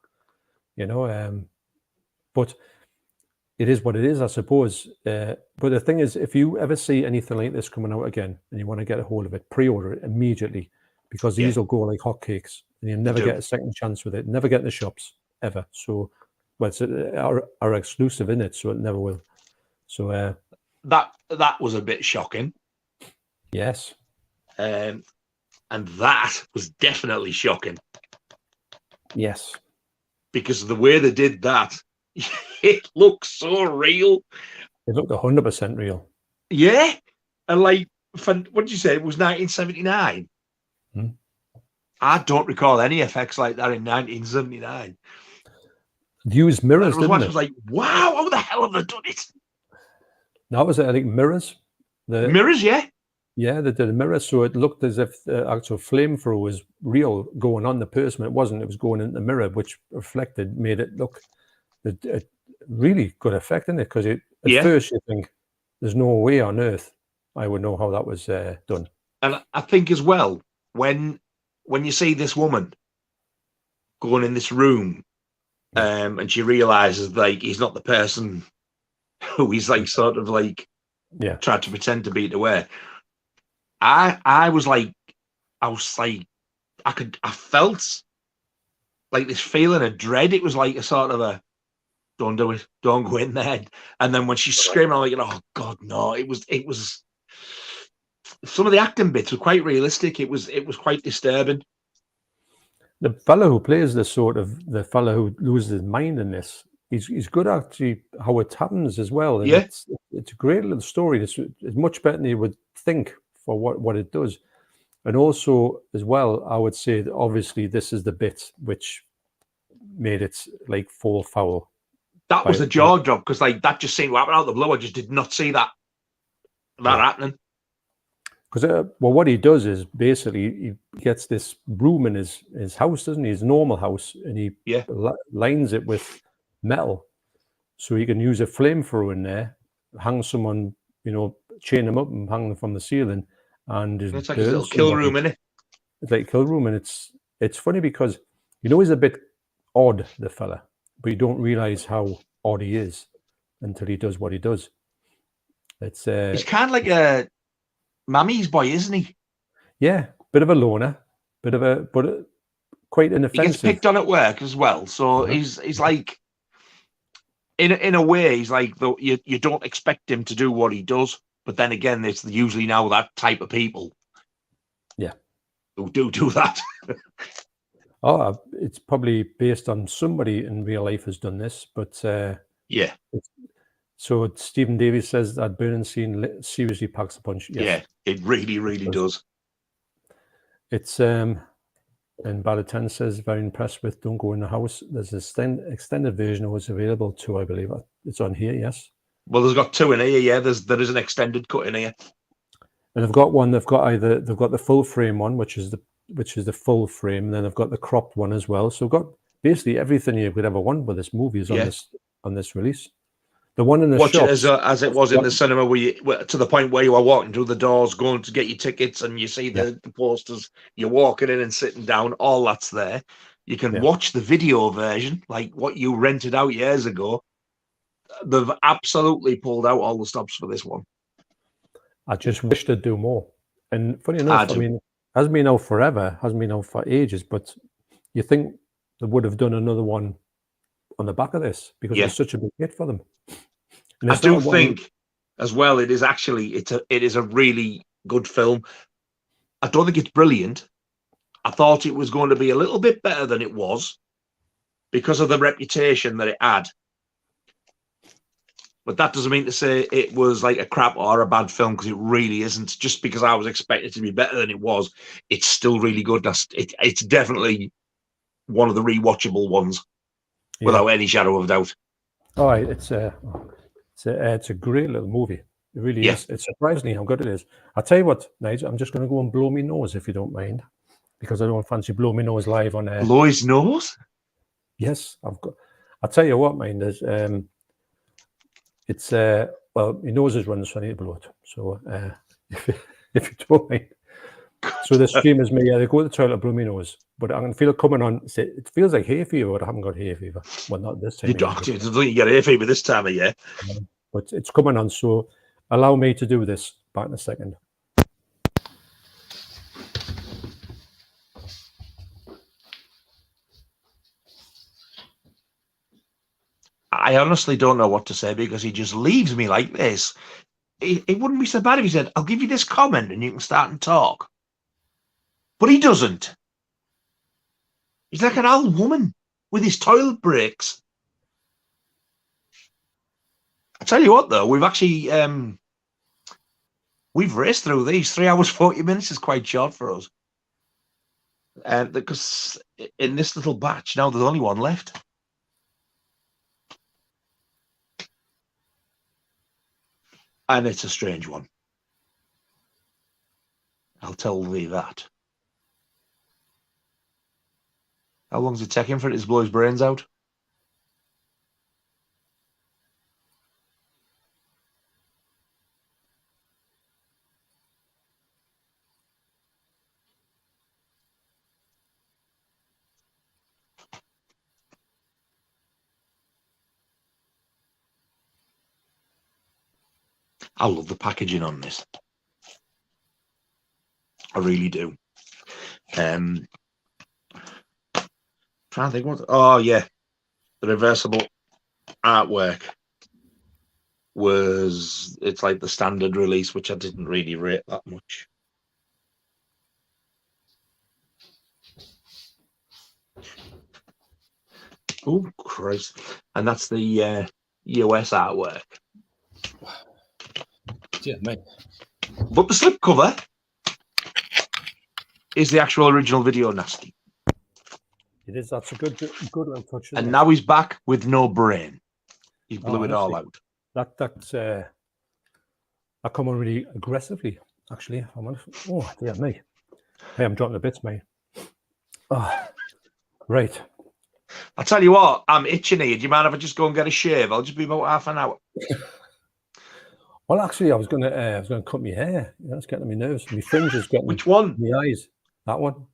But it is what it is, I suppose. But the thing is, if you ever see anything like this coming out again and you want to get a hold of it, pre-order it immediately because these will go like hotcakes and you'll never get a second chance with it. Never get in the shops, ever. So, it's our exclusive in it, so it never will. So that was a bit shocking. Yes. And that was definitely shocking. Yes. because of the way they did that. It looks so real. It looked 100% real. Yeah. And like, what did you say? It was 1979. I don't recall any effects like that in 1979. They used mirrors, didn't I they? was like, wow, how the hell have they done it? That was it, I think, mirrors. Mirrors, yeah. Yeah, they did a mirror, so it looked as if the actual flamethrower was real going on the person. It wasn't. It was going in the mirror, which reflected, made it look a really good effect in it. Because at first you think, there's no way on earth I would know how that was done. And I think as well, when you see this woman going in this room, and she realizes like he's not the person who he's like sort of like tried to pretend to be to her. I felt like this feeling of dread. It was like a sort of a, don't do it, don't go in there. And then when she's screaming, I'm like, oh God, no! It was. Some of the acting bits were quite realistic. It was quite disturbing. The fellow who plays the fellow who loses his mind in this, he's good at actually how it happens as well. And it's a great little story. It's much better than you would think for what it does. And also as well, I would say that obviously this is the bit which made it like fall foul. That was the jaw drop, because like that just seemed to happen out of the blue. I just did not see that happening. Because what he does is basically he gets this room in his house, doesn't he? His normal house, and he lines it with metal, so he can use a flamethrower in there, hang someone, chain them up and hang them from the ceiling, and it's like a little kill room, isn't it? It's like a kill room, and it's funny because he's a bit odd, the fella, but you don't realize how odd he is until he does what he does. It's he's kind of like a Mammy's boy, isn't he? Yeah, bit of a loner, but quite inoffensive. He gets picked on at work as well, so he's like, in a way, he's like, though you don't expect him to do what he does, but then again, it's usually now that type of people, who do that. It's probably based on somebody in real life has done this, but So Stephen Davies says that burning scene seriously packs a punch. Yes. Yeah, it really, really does. It's and Balaten says very impressed with Don't Go in the House. There's an extended version was available too, I believe. It's on here, yes. Well, there's got two in here. Yeah, there is an extended cut in here. And they've got one. They've got the full frame one, which is the full frame, and then they've got the cropped one as well. So we've got basically everything you could ever want with this movie is on this release. The one in the watch shops, it as it was in the cinema, to the point where you are walking through the doors, going to get your tickets, and you see the posters. You're walking in and sitting down. All that's there. You can watch the video version, like what you rented out years ago. They've absolutely pulled out all the stops for this one. I just wish they'd do more. And funny enough, I mean, it hasn't been out forever, hasn't been out for ages, but you think they would have done another one on the back of this because it's such a big hit for them. I do think as well, it is a really good film. I don't think it's brilliant. I thought it was going to be a little bit better than it was because of the reputation that it had. But that doesn't mean to say it was like a crap or a bad film, because it really isn't. Just because I was expecting it to be better than it was, it's still really good. It's definitely one of the rewatchable ones, without any shadow of a doubt. All right, it's a great little movie. It really is. It's surprisingly how good it is. I'll tell you what, Nigel, I'm just going to go and blow my nose if you don't mind, because I don't fancy blow my nose live on air. Blow his nose? Yes, I'll tell you what, mind is. It's well, my nose is running, so I need to blow it. So if you don't mind. So the stream is me. They go to the toilet, blow my nose, but I can feel it coming on. It feels like hay fever, but I haven't got hay fever. Well, not this time. You don't get hay fever this time of year. But it's coming on, so allow me to do this. Back in a second. I honestly don't know what to say, because he just leaves me like this. It wouldn't be so bad if he said, I'll give you this comment and you can start and talk. But he doesn't. He's like an old woman. with his toilet breaks. I tell you what, though, we've actually we've raced through these. 3 hours 40 minutes is quite short for us, because in this little batch now there's only one left. And it's a strange one. I'll tell thee that. How long's it taking for it to blow his brains out? I love the packaging on this. I really do. Trying to think what. Oh yeah, the reversible artwork was. It's like the standard release, which I didn't really rate that much. Oh Christ! And that's the US artwork. Yeah, mate. But the slipcover is the actual original video nasty. It is. That's a good little touch. And now he's back with no brain. He blew it all out. That's I come on really aggressively, actually. Oh, dear me. Hey, I'm dropping the bits, mate. Oh, right. I'll tell you what, I'm itching here. Do you mind if I just go and get a shave? I'll just be about half an hour. Well, actually, I was gonna cut my hair. It's getting me nervous. My fringe is getting. Which one? My eyes. That one.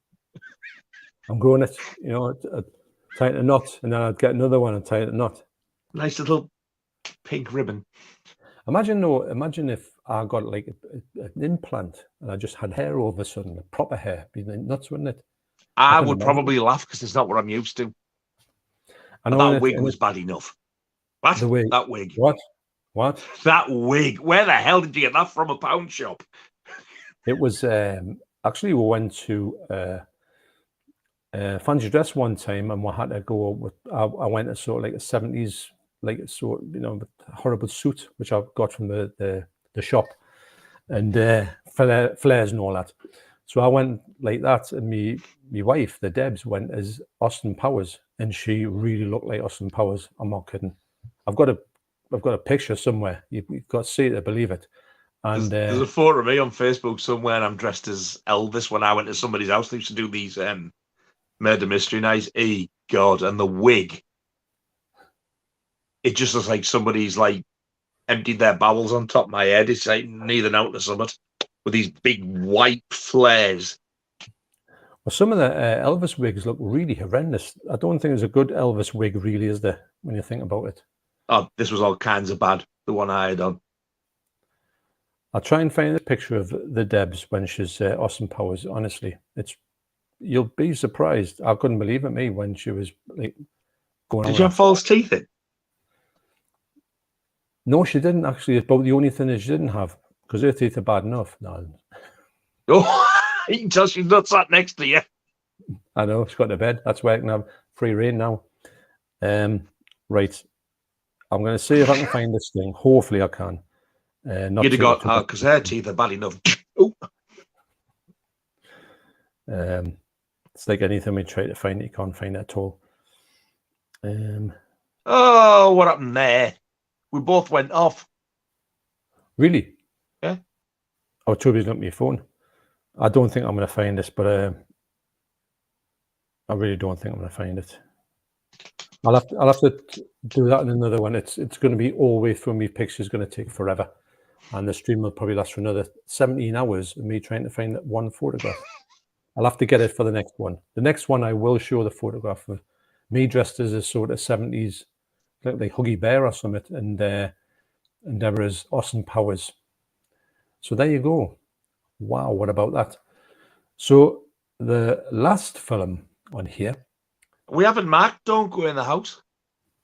I'm growing it. I'd tighten a knot, and then I'd get another one and tighten a knot. Nice little pink ribbon. Imagine if I got like an implant and I just had hair all of a sudden, proper hair. It'd be nuts, wouldn't it? I would probably laugh because it's not what I'm used to. And that wig was bad enough. What? The wig. That wig. What? That wig. Where the hell did you get that from? A pound shop? It was actually, we went to fancy dress one time, and we had to go with. I went to sort of like a 70s, like horrible suit, which I got from the shop, and flares and all that. So I went like that, and my wife, the Debs, went as Austin Powers, and she really looked like Austin Powers. I'm not kidding. I've got a picture somewhere. You've got to see it to believe it. And there's a photo of me on Facebook somewhere, and I'm dressed as Elvis when I went to somebody's house. They used to do these murder mystery nights. God, and the wig. It just looks like somebody's like emptied their bowels on top of my head. It's like neither out to summit with these big white flares. Well, some of the Elvis wigs look really horrendous. I don't think there's a good Elvis wig, really, is there, when you think about it? Oh, this was all kinds of bad, the one I had on. I'll try and find a picture of the Debs when she's Austin Powers. Honestly, you'll be surprised. I couldn't believe it, me, when she was like going. Did you have false teeth in? No, she didn't actually. But the only thing is she didn't have, because her teeth are bad enough. No. Oh, you can tell she's not sat next to you. I know, she's got to bed. That's why I can have free reign now. Right. I'm going to see if I can find this thing. Hopefully I can. You'd have got, because her teeth are bad enough. Oh. It's like anything we try to find, you can't find it at all. Oh, what happened there? We both went off. Really? Yeah. Oh, Toby's looking at my phone. I don't think I'm going to find this, but I really don't think I'm going to find it. I'll have to do that in another one. It's going to be all the way through. Me pictures going to take forever, and the stream will probably last for another 17 hours of me trying to find that one photograph. I'll have to get it for the next one. The next one I will show the photograph of me dressed as a sort of 70s, like Huggy Bear or something, and Deborah's Austin Powers. So there you go. Wow, what about that? So the last film on here. We haven't marked Don't Go in the House.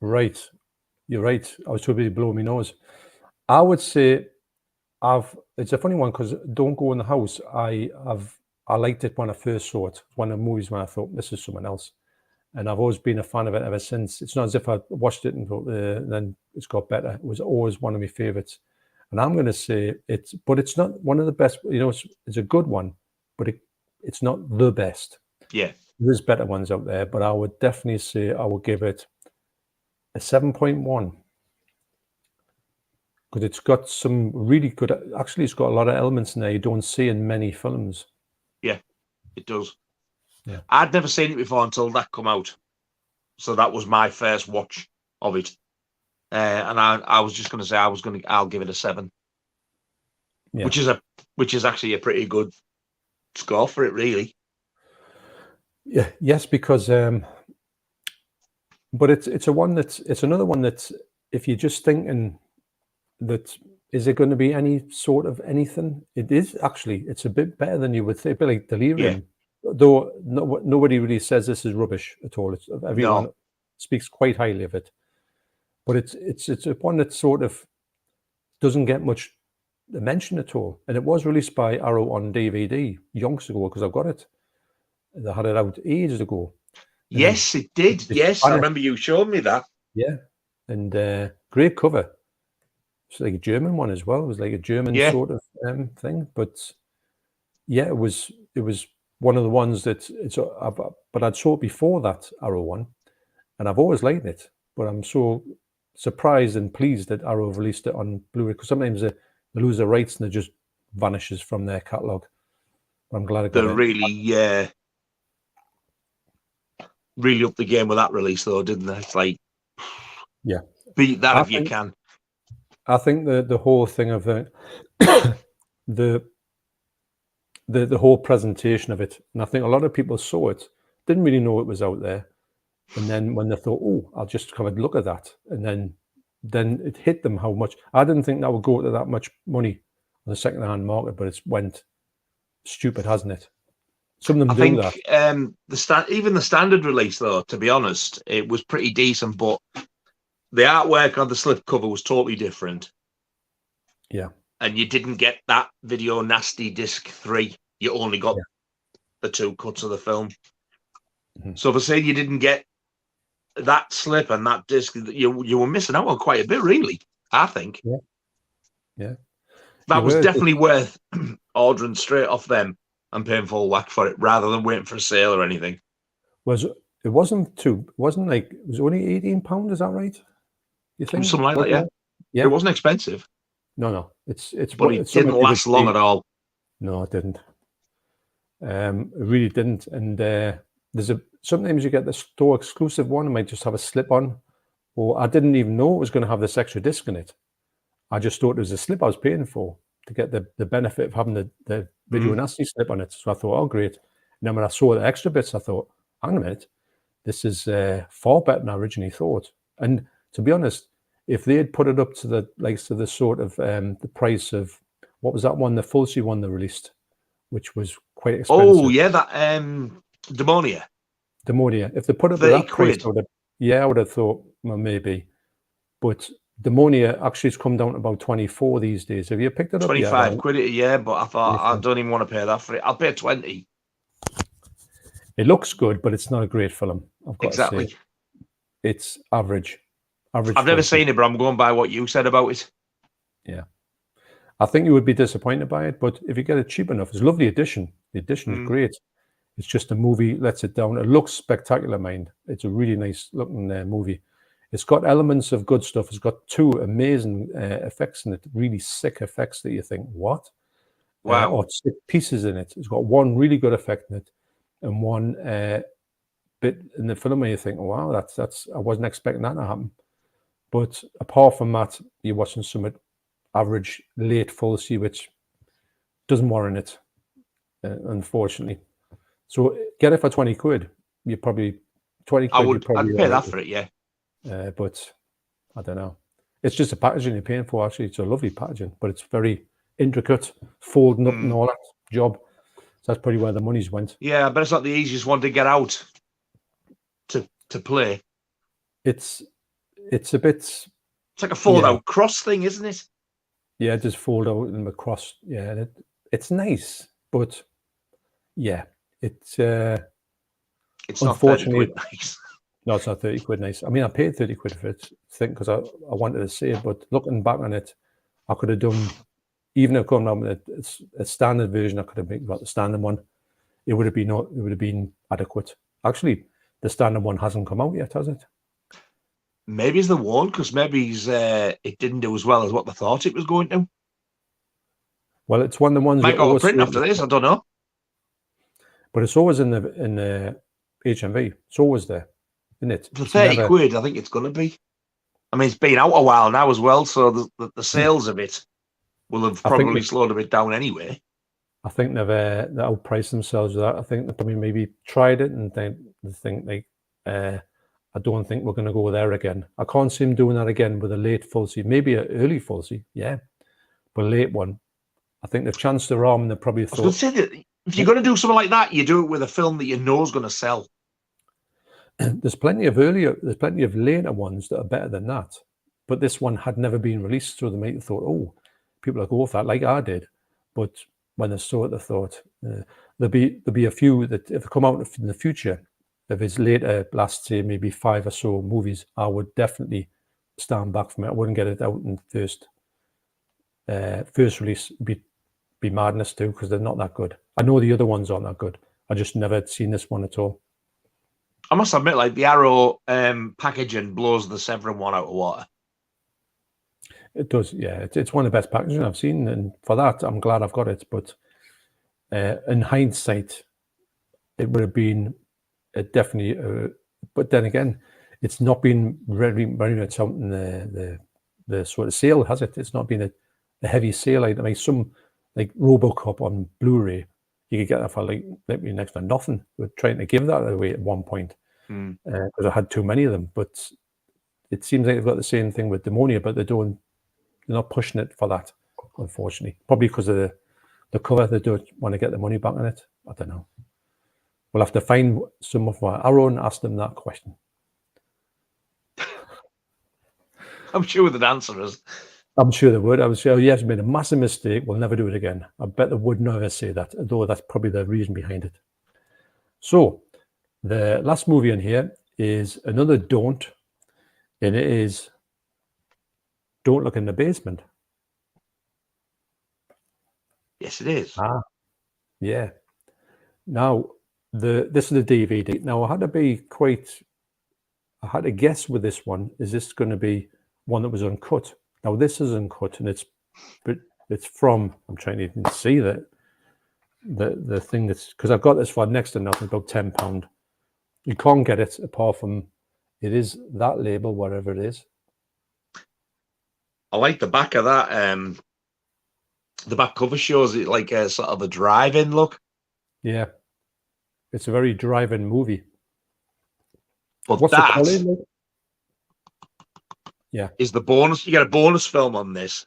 Right. You're right. I was too busy blowing my nose. I would say it's a funny one because Don't Go in the House, I liked it when I first saw it. One of the movies when I thought this is someone else. and I've always been a fan of it ever since. It's not as if I watched it and thought, then it's got better. It was always one of my favorites, and I'm going to say it's not one of the best. It's a good one, but it's not the best. Yeah, there's better ones out there, but I would definitely say I would give it a 7.1. Because it's got some really good, actually it's got a lot of elements in there you don't see in many films. Yeah, it does. Yeah, I'd never seen it before until that come out, so that was my first watch of it, and I was just going to say I'll give it a 7, yeah. which is actually a pretty good score for it, really. Yeah, yes, because but it's another one that's, if you're just thinking that is it going to be any sort of anything, it is actually, it's a bit better than you would think, a bit like Delirium. Though nobody really says this is rubbish at all. Everyone speaks quite highly of it, but it's a one that sort of doesn't get much mention at all. And it was released by Arrow on DVD yonks ago, because I've got it. They had it out ages ago. Yes, it did. Yes, I remember you showing me that. Yeah, and great cover. It's like a German one as well. It was like a German sort of thing, but yeah, it was one of the ones that but I'd saw it before that Arrow one, and I've always liked it. But I'm so surprised and pleased that Arrow have released it on Blu-ray, because sometimes they lose the rights and it just vanishes from their catalog. But I'm glad it got it. Really upped the game with that release, though, didn't they? It's like, yeah, beat that if you can. I think the whole thing of the whole presentation of it, and I think a lot of people saw it, didn't really know it was out there, and then when they thought, oh, I'll just come and look at that, and then it hit them how much. I didn't think that would go to that much money on the second-hand market, but it's went stupid, hasn't it? Some of them do that. Even the standard release, though, to be honest, it was pretty decent, but the artwork on the slipcover was totally different. Yeah. And you didn't get that video nasty disc 3. You only got the 2 cuts of the film. Mm-hmm. So for saying you didn't get that slip and that disc, you were missing out on quite a bit, really, I think. Yeah. Yeah. That was definitely worth ordering straight off them and paying full whack for it, rather than waiting for a sale or anything. It wasn't like, it was only £18, is that right? You think? Something like that, yeah. Yeah. It wasn't expensive. No. It's but it didn't last long at all. No, it didn't. It really didn't. And sometimes you get the store exclusive one, it might just have a slip on, or I didn't even know it was going to have this extra disc in it. I just thought it was a slip I was paying for to get the benefit of having the video nasty slip on it. So I thought, oh, great. And then when I saw the extra bits, I thought, hang a minute, this is far better than I originally thought. And to be honest, if they had put it up to the sort of the price of, what was that one, the Fulci one they released, which was quite expensive. Oh yeah, that Demonia. If they put it up to that price, I would have thought, well, maybe. But Demonia actually has come down to about 24 these days. Have you picked it up? 25 quid, yeah, but I thought 25. I don't even want to pay that for it. I'll pay 20. It looks good, but it's not a great film. I've got to say. It's average. I've never seen it, but I'm going by what you said about it. Yeah. I think you would be disappointed by it, but if you get it cheap enough, it's a lovely edition. The edition is great. It's just a movie lets it down. It looks spectacular, mind. It's a really nice looking movie. It's got elements of good stuff. It's got 2 amazing effects in it, really sick effects that you think, what? Wow. Or sick pieces in it. It's got one really good effect in it, and one bit in the film where you think, wow, that's I wasn't expecting that to happen. But apart from that, you're watching some average late Fulci, which doesn't warrant it, unfortunately. So get it for 20 quid. You probably 20 quid. I'd pay that for it, yeah. But I don't know. It's just a packaging you're paying for. Actually, it's a lovely packaging, but it's very intricate, folding up and all that job. So that's probably where the money's went. Yeah, but it's not the easiest one to get out to play. It's a bit. It's like a fold-out cross thing, isn't it? Yeah, just fold out and across. Yeah, it's nice, but yeah, it's. It's not 30 unfortunately, quid nice. No, it's not 30 quid nice. I mean, I paid 30 quid for it, because I wanted to see it. But looking back on it, I could have done, even if come down with a standard version, I could have got the standard one. It would have been adequate. Actually, the standard one hasn't come out yet, has it? Maybe it's the one, because maybe it didn't do as well as what they thought it was going to. Well, it's one of the ones might go to print after this. I don't know. But it's always in the HMV. It's always there, isn't it? For 30 quid, I think it's going to be. I mean, it's been out a while now as well, so the sales of it will have probably slowed a bit down anyway. I think they've outpriced themselves with that. I think they probably maybe tried it and they think I don't think we're going to go there again. I can't see them doing that again with a late falsy, maybe an early falsy, yeah, but a late one. I think they've chanced their arm and they probably thought. I was going to say that if you're going to do something like that, you do it with a film that you know is going to sell. There's plenty of later ones that are better than that, but this one had never been released, so they might have thought, oh, people will go for that, like I did. But when they saw it, they thought there'll be a few that if they come out in the future, if it's later, last say maybe 5 or so movies, I would definitely stand back from it. I wouldn't get it out in first release. Be madness too, because they're not that good. I know the other ones aren't that good. I just never seen this one at all. I must admit, like the Arrow packaging blows the Severin one out of water. It does, yeah. It's one of the best packaging I've seen, and for that, I'm glad I've got it. But in hindsight, it would have been definitely. But then again, it's not been very much out in the sort of sale, has it? It's not been a heavy sale. I mean, some like RoboCop on Blu-ray, you could get that for like maybe next to nothing. We're trying to give that away at one point because I had too many of them. But it seems like they've got the same thing with Demonia, but they're not pushing it for that, unfortunately. Probably because of the cover. They don't want to get the money back on it. I don't know. We'll have to find some of our own, ask them that question. I'm sure the answer is. I'm sure they would. I would say, oh, yes, made a massive mistake. We'll never do it again. I bet they would never say that, although that's probably the reason behind it. So the last movie in here is another don't, and it is Don't Look in the Basement. Yes, it is. Yeah. Now, this is the DVD. Now, I had to guess with this one, is this going to be one that was uncut? Now, this is uncut, and it's from, I'm trying to even see the thing that's, because I've got this for next to nothing, about £10. You can't get it apart from, it is that label, whatever it is. I like the back of that. The back cover shows it like a sort of a drive-in look. Yeah. It's a very drive-in movie. But what's that the quality like? Yeah. Is the bonus. You get a bonus film on this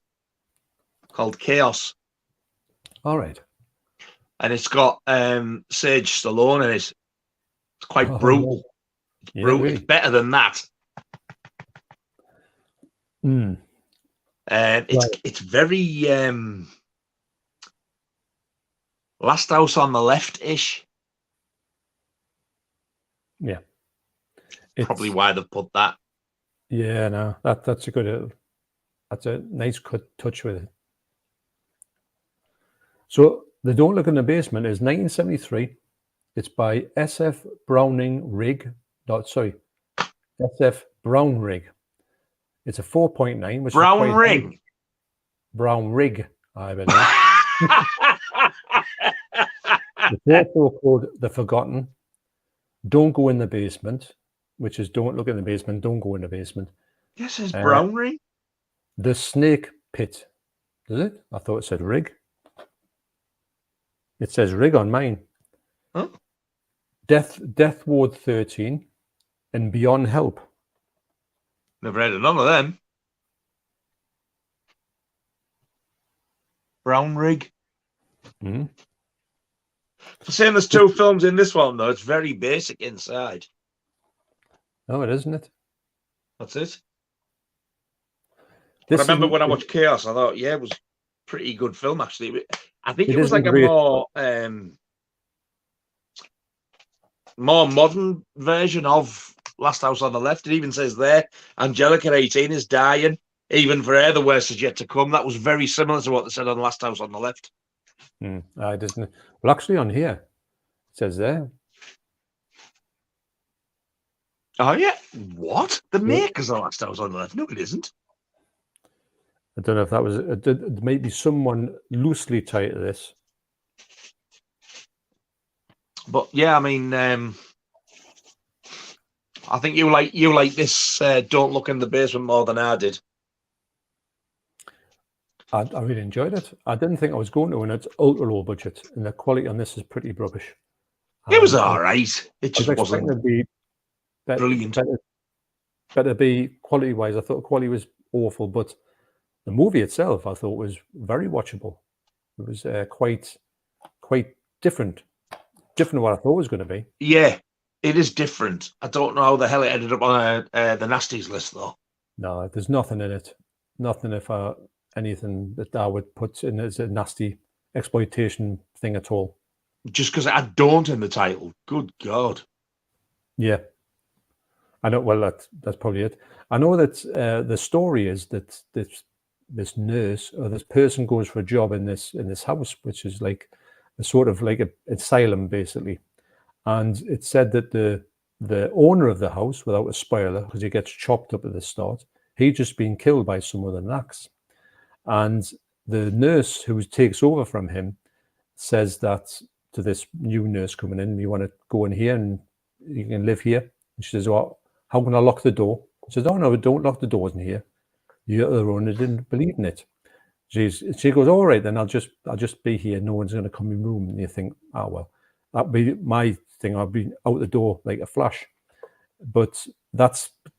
called Chaos. All right. And it's got Sage Stallone in it. It's quite brutal. It's brutal. Really? It's better than that. It's very Last House on the Left-ish. Yeah. Probably why they've put that. Yeah, no, that's a nice touch with it. So the Don't Look in the Basement is 1973. It's by SF Brownrigg. SF Brownrigg. It's a 4.9. Which Brownrigg. Brownrigg, I believe. It's also called The Forgotten. Don't Go in the Basement, which is Don't Look in the Basement, Don't Go in the Basement. Yes, it's Brownrigg. The Snake Pit. Does it? I thought it said Rig. It says Rig on mine. Huh? Death Ward 13 and Beyond Help. Never heard of none of them. Brownrigg. Mm-hmm. For saying there's 2 films in this one, though, it's very basic inside. No, it isn't it? That's it. I remember when I watched Chaos, I thought, yeah, it was a pretty good film, actually. I think it was like a more... more modern version of Last House on the Left. It even says there, Angelica 18 is dying. Even for her, the worst is yet to come. That was very similar to what they said on Last House on the Left. It isn't. Well, actually, on here it says there. Oh yeah, what? The makers of Last House on the Left? No, it isn't. I don't know if that was. It might be someone loosely tied to this. But yeah, I mean, I think you like this. Don't Look in the Basement more than I did. I really enjoyed it. I didn't think I was going to, and it's ultra low budget, and the quality on this is pretty rubbish. It was all right. It just wasn't to be brilliant. Better be quality wise. I thought the quality was awful, but the movie itself I thought was very watchable. It was quite different to what I thought it was going to be. Yeah, it is different. I don't know how the hell it ended up on the Nasties list though. No, there's nothing in it. Nothing anything that I would put in as a nasty exploitation thing at all. Just because it had "don't" in the title. Good God. Yeah. I know. Well, that's probably it. I know that the story is that this nurse or this person goes for a job in this house, which is like a sort of like an asylum, basically. And it said that the owner of the house, without a spoiler, because he gets chopped up at the start, he'd just been killed by someone with an axe. And the nurse who takes over from him says that to this new nurse coming in, you want to go in here and you can live here. And she says, well, how can I lock the door? She says, oh no, don't lock the doors in here. The other owner didn't believe in it. She goes, all right, then I'll just be here. No one's going to come in the room. And you think, oh well, that'd be my thing. I'll be out the door like a flash. But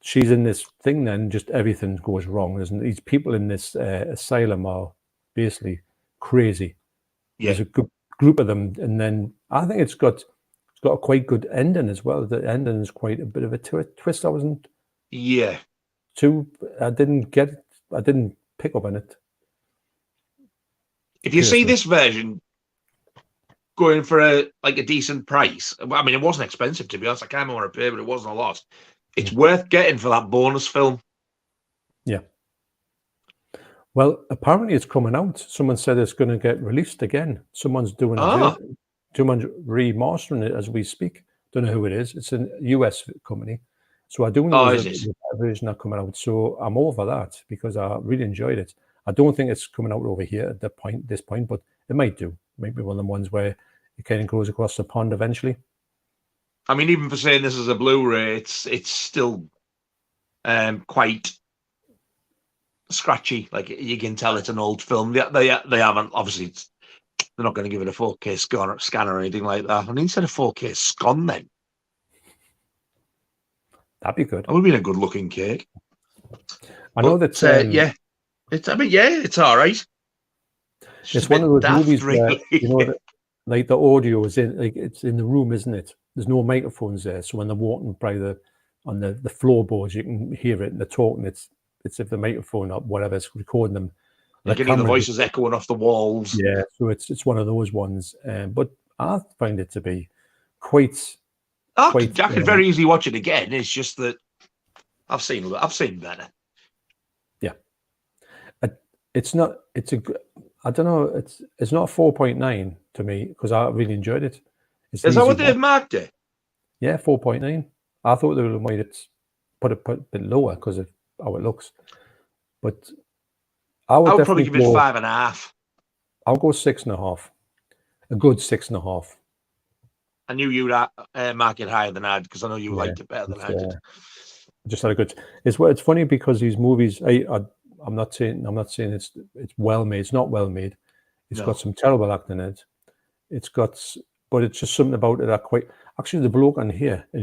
she's in this thing then, just everything goes wrong. These people in this asylum are basically crazy. Yeah. There's a good group of them, and then I think it's got a quite good ending as well. The ending is quite a bit of a twist. I wasn't. Yeah. I didn't get it. I didn't pick up on it. If you see this version going for a decent price, I mean, it wasn't expensive, to be honest. I can't remember what I paid, but it wasn't a lot. It's worth getting for that bonus film. Yeah. Well, apparently it's coming out. Someone said it's going to get released again. Someone's doing someone's remastering it as we speak. Don't know who it is. It's a US company. So I do know there's a version that's coming out. So I'm over that because I really enjoyed it. I don't think it's coming out over here at this point, but it might do. Maybe one of the ones where it kind of goes across the pond eventually. I mean, even for saying this is a Blu-ray, it's still quite scratchy. Like, you can tell it's an old film. They haven't, obviously, they're not going to give it a 4K scan or anything like that. And instead of 4K scon, then that'd be good. That would be a good-looking cake. I know that. Yeah, it's all right. It's one of those movies where like the audio is in, like it's in the room, isn't it? There's no microphones there, so when they're walking by on the floorboards, you can hear it and they're talking. It's if the microphone or whatever's recording them. You can hear the voices echoing off the walls. Yeah, so it's one of those ones. But I find it to be quite. I could very easily watch it again. It's just that I've seen better. Yeah, it's not. It's a. I don't know. It's not 4.9 to me because I really enjoyed it. Is that what they've marked it? Yeah, 4.9. I thought they might have put it a bit lower because of how it looks. But I would probably give it 5.5. I'll go 6.5. A good 6.5. I knew you'd mark it higher than I did because I know you liked it better than I did. Just had a good. It's funny because these movies. I'm not saying it's well made. It's not well made. It's got some terrible acting in it. But it's just something about it that quite. Actually, the bloke on here, and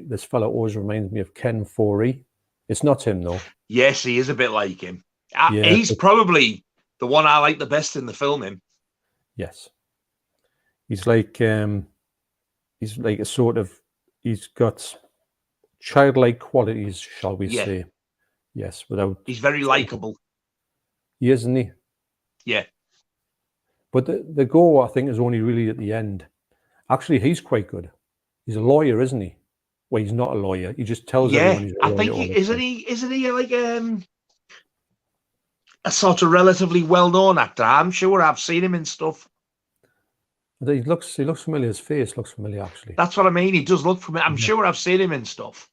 this fella always reminds me of Ken Foree. It's not him though. Yes, he is a bit like him. He's probably the one I like the best in the film. Yes, he's like a sort of. He's got childlike qualities, shall we say? Yes, he's very likable. He is, isn't he? Yeah. But the go, I think, is only really at the end. Actually, he's quite good. he's a lawyer, isn't he? Well, he's not a lawyer. He just tells everyone he's a lawyer. I think isn't he like a sort of relatively well-known actor? I'm sure I've seen him in stuff. He looks familiar. His face looks familiar, actually. That's what I mean. He does look familiar. I'm sure I've seen him in stuff.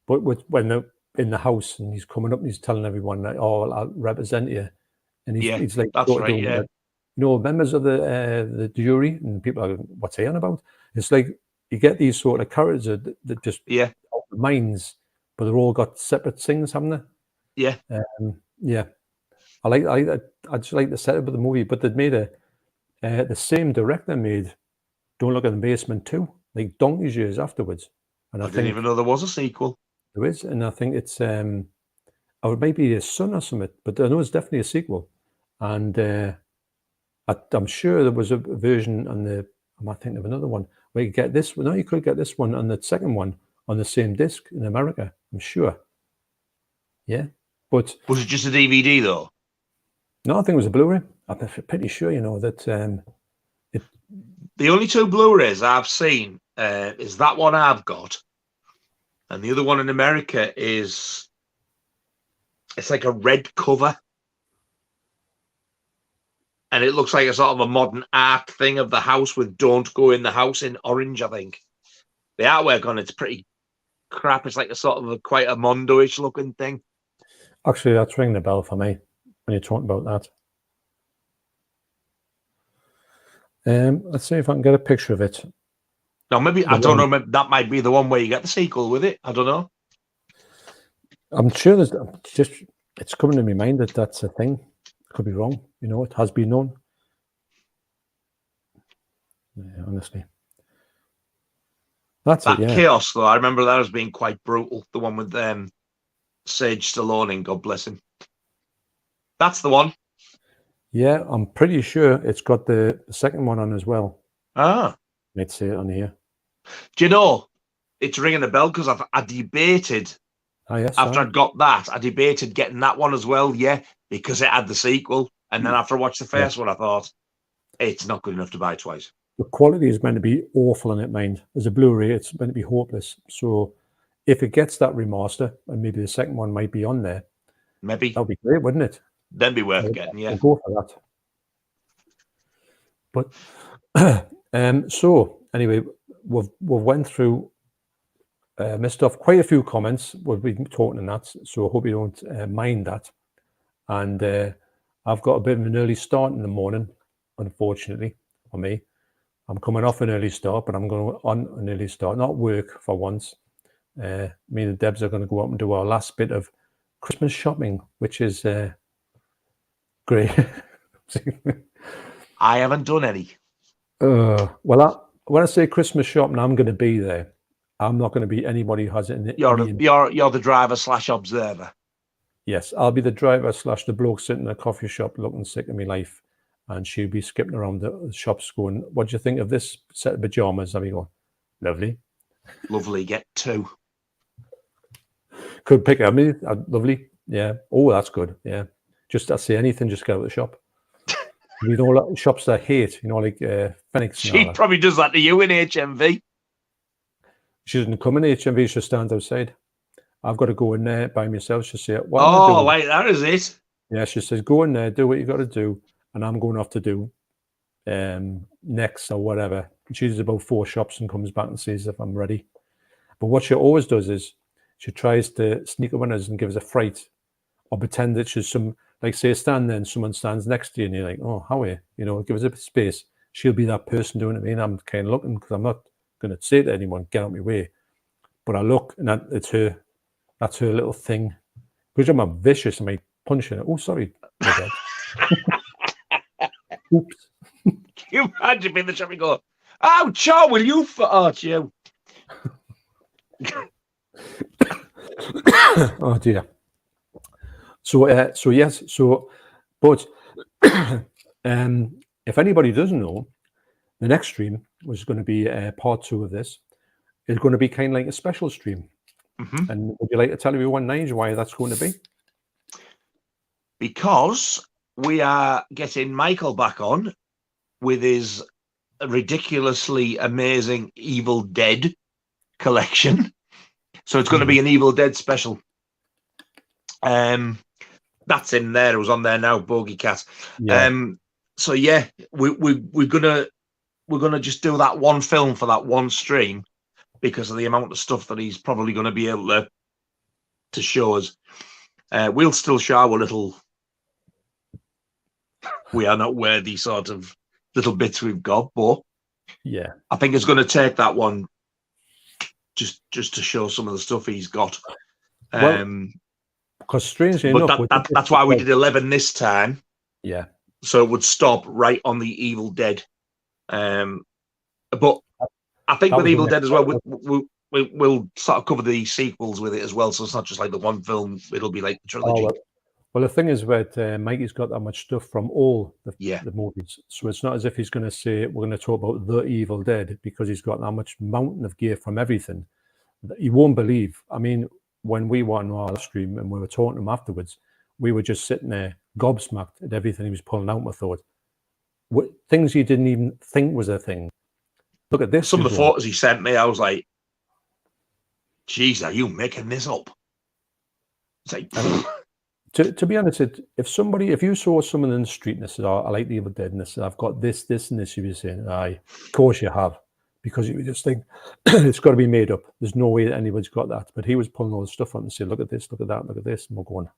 But when they're in the house and he's coming up and he's telling everyone, like, "Oh, I'll represent you," and he's like, that's right. Yeah. Members of the jury and people are, what's he on about? It's like you get these sort of characters that just out the minds, but they're all got separate things, haven't they? Yeah. Yeah. I just like the setup of the movie, but they'd made the same director made Don't Look in the Basement 2, like donkey's years afterwards. And I didn't even know there was a sequel. There is, and I think it's or it might be his son or something, but I know it's definitely a sequel. And I'm sure there was a version on I might think of another one where you get this. No, you could get this one and the second one on the same disc in America. I'm sure. Yeah, but was it just a DVD though? No, I think it was a Blu-ray. I'm pretty sure, that. The only two Blu-rays I've seen is that one I've got, and the other one in America it's like a red cover. And it looks like a sort of a modern art thing of the house with "Don't Go in the House" in orange, I think. The artwork on it's pretty crap. It's like a sort of quite a Mondo-ish looking thing. Actually, that's ringing the bell for me when you're talking about that. Let's see if I can get a picture of it. Now, maybe, I don't know, maybe that might be the one where you get the sequel with it. I don't know. I'm sure it's coming to my mind that's a thing. Could be wrong. It has been known. Yeah, honestly. That Chaos, though, I remember that as being quite brutal. The one with Sage Stallone in, God bless him. That's the one. Yeah, I'm pretty sure it's got the second one on as well. Ah. Let's see it on here. Do you know, it's ringing a bell because I debated, after I'd got that, I debated getting that one as well, because it had the sequel. And then after I watched the first one, I thought, it's not good enough to buy twice. The quality is meant to be awful in it, mind. As a Blu-ray, it's meant to be hopeless. So if it gets that remaster, and maybe the second one might be on there, maybe that would be great, wouldn't it? Then be worth getting, yeah. I'll go for that. But so anyway, we've went through missed off quite a few comments. We've been talking on that, so I hope you don't mind that. And I've got a bit of an early start in the morning, unfortunately for me. I'm coming off an early start, but I'm going on an early start, not work for once. Me and the Debs are going to go up and do our last bit of Christmas shopping, which is great. I haven't done any. Well, when I say Christmas shopping, I'm going to be there. I'm not going to be anybody who has it. You're the driver / observer. Yes, I'll be the driver / the bloke sitting in a coffee shop looking sick of my life, and she'll be skipping around the shops going, "What do you think of this set of pajamas?" I'll be going, "Lovely, lovely. Get 2." Could pick up me. Lovely, yeah. Oh, that's good. Yeah, just I say anything, just get out of the shop. Shops that I hate, like Phoenix. She probably does that to you in HMV. She doesn't come in HMV. She stands outside. I've got to go in there by myself. She says, "What?" Oh, wait, that is it. Yeah, she says, "Go in there, do what you got to do," and I'm going off to do next or whatever. And she does about 4 shops and comes back and sees if I'm ready. But what she always does is she tries to sneak up on us and give us a fright, or pretend that she's some, like, say, stand there and someone stands next to you and you're like, "Oh, how are you?" Give us a bit of space. She'll be that person doing it. I mean, I'm kind of looking because I'm not going to say to anyone, "Get out of my way." But I look and it's her. That's her little thing. Because I'm vicious, I might punch her. Oh, sorry. Oops. Can you imagine being the shop and go, "Oh, Joe, will you fart you?" Oh dear. So yes. But if anybody doesn't know, the next stream was going to be part 2 of this. It's going to be kind of like a special stream. Mm-hmm. And would you like to tell everyone, Nige, why that's going to be? Because we are getting Michael back on with his ridiculously amazing Evil Dead collection. So it's going to be an Evil Dead special. That's in there. It was on there now, Bogey Cat. Yeah. So yeah, we're gonna just do that one film for that one stream because of the amount of stuff that he's probably going to be able to show us. We'll still show our little we are not worthy sort of little bits we've got, but yeah, I think it's going to take that one just to show some of the stuff he's got. Because strangely enough, that's why we did 11 this time. Yeah. So it would stop right on the Evil Dead. But I think with Evil Dead as well, we'll sort of cover the sequels with it as well. So it's not just like the one film; it'll be like the trilogy. Well, the thing is that Mikey's got that much stuff from all the movies, so it's not as if he's going to say we're going to talk about the Evil Dead because he's got that much mountain of gear from everything that you won't believe. I mean, when we were on our stream and we were talking to him afterwards, we were just sitting there gobsmacked at everything he was pulling out. We thought, things you didn't even think was a thing. Look at this. Some of the photos he sent me, I was like, "Geez, are you making this up?" It's like, to be honest, if you saw someone in the street and they said, "Oh, I like the Evil Dead," and they said, "I've got this, and this," you'd be saying, "Aye, of course you have," because you just think it's got to be made up. There's no way that anybody's got that. But he was pulling all the stuff out and saying, "Look at this, look at that, look at this," and we're going,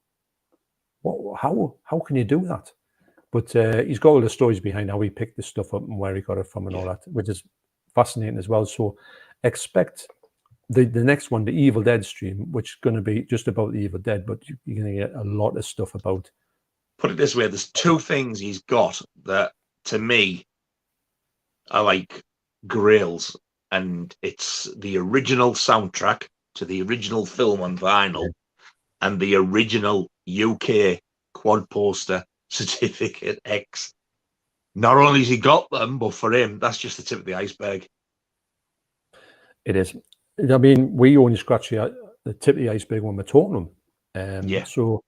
"What? How can you do that?" But he's got all the stories behind how he picked this stuff up and where he got it from and all that, which is fascinating as well. So expect the next one, the Evil Dead stream, which is going to be just about the Evil Dead, but you're going to get a lot of stuff about. Put it this way, there's two things he's got that, to me, are like grails, and it's the original soundtrack to the original film on vinyl and the original UK quad poster Certificate X. Not only has he got them, but for him, that's just the tip of the iceberg. It is. I mean, we only scratch the tip of the iceberg when we're talking to them. So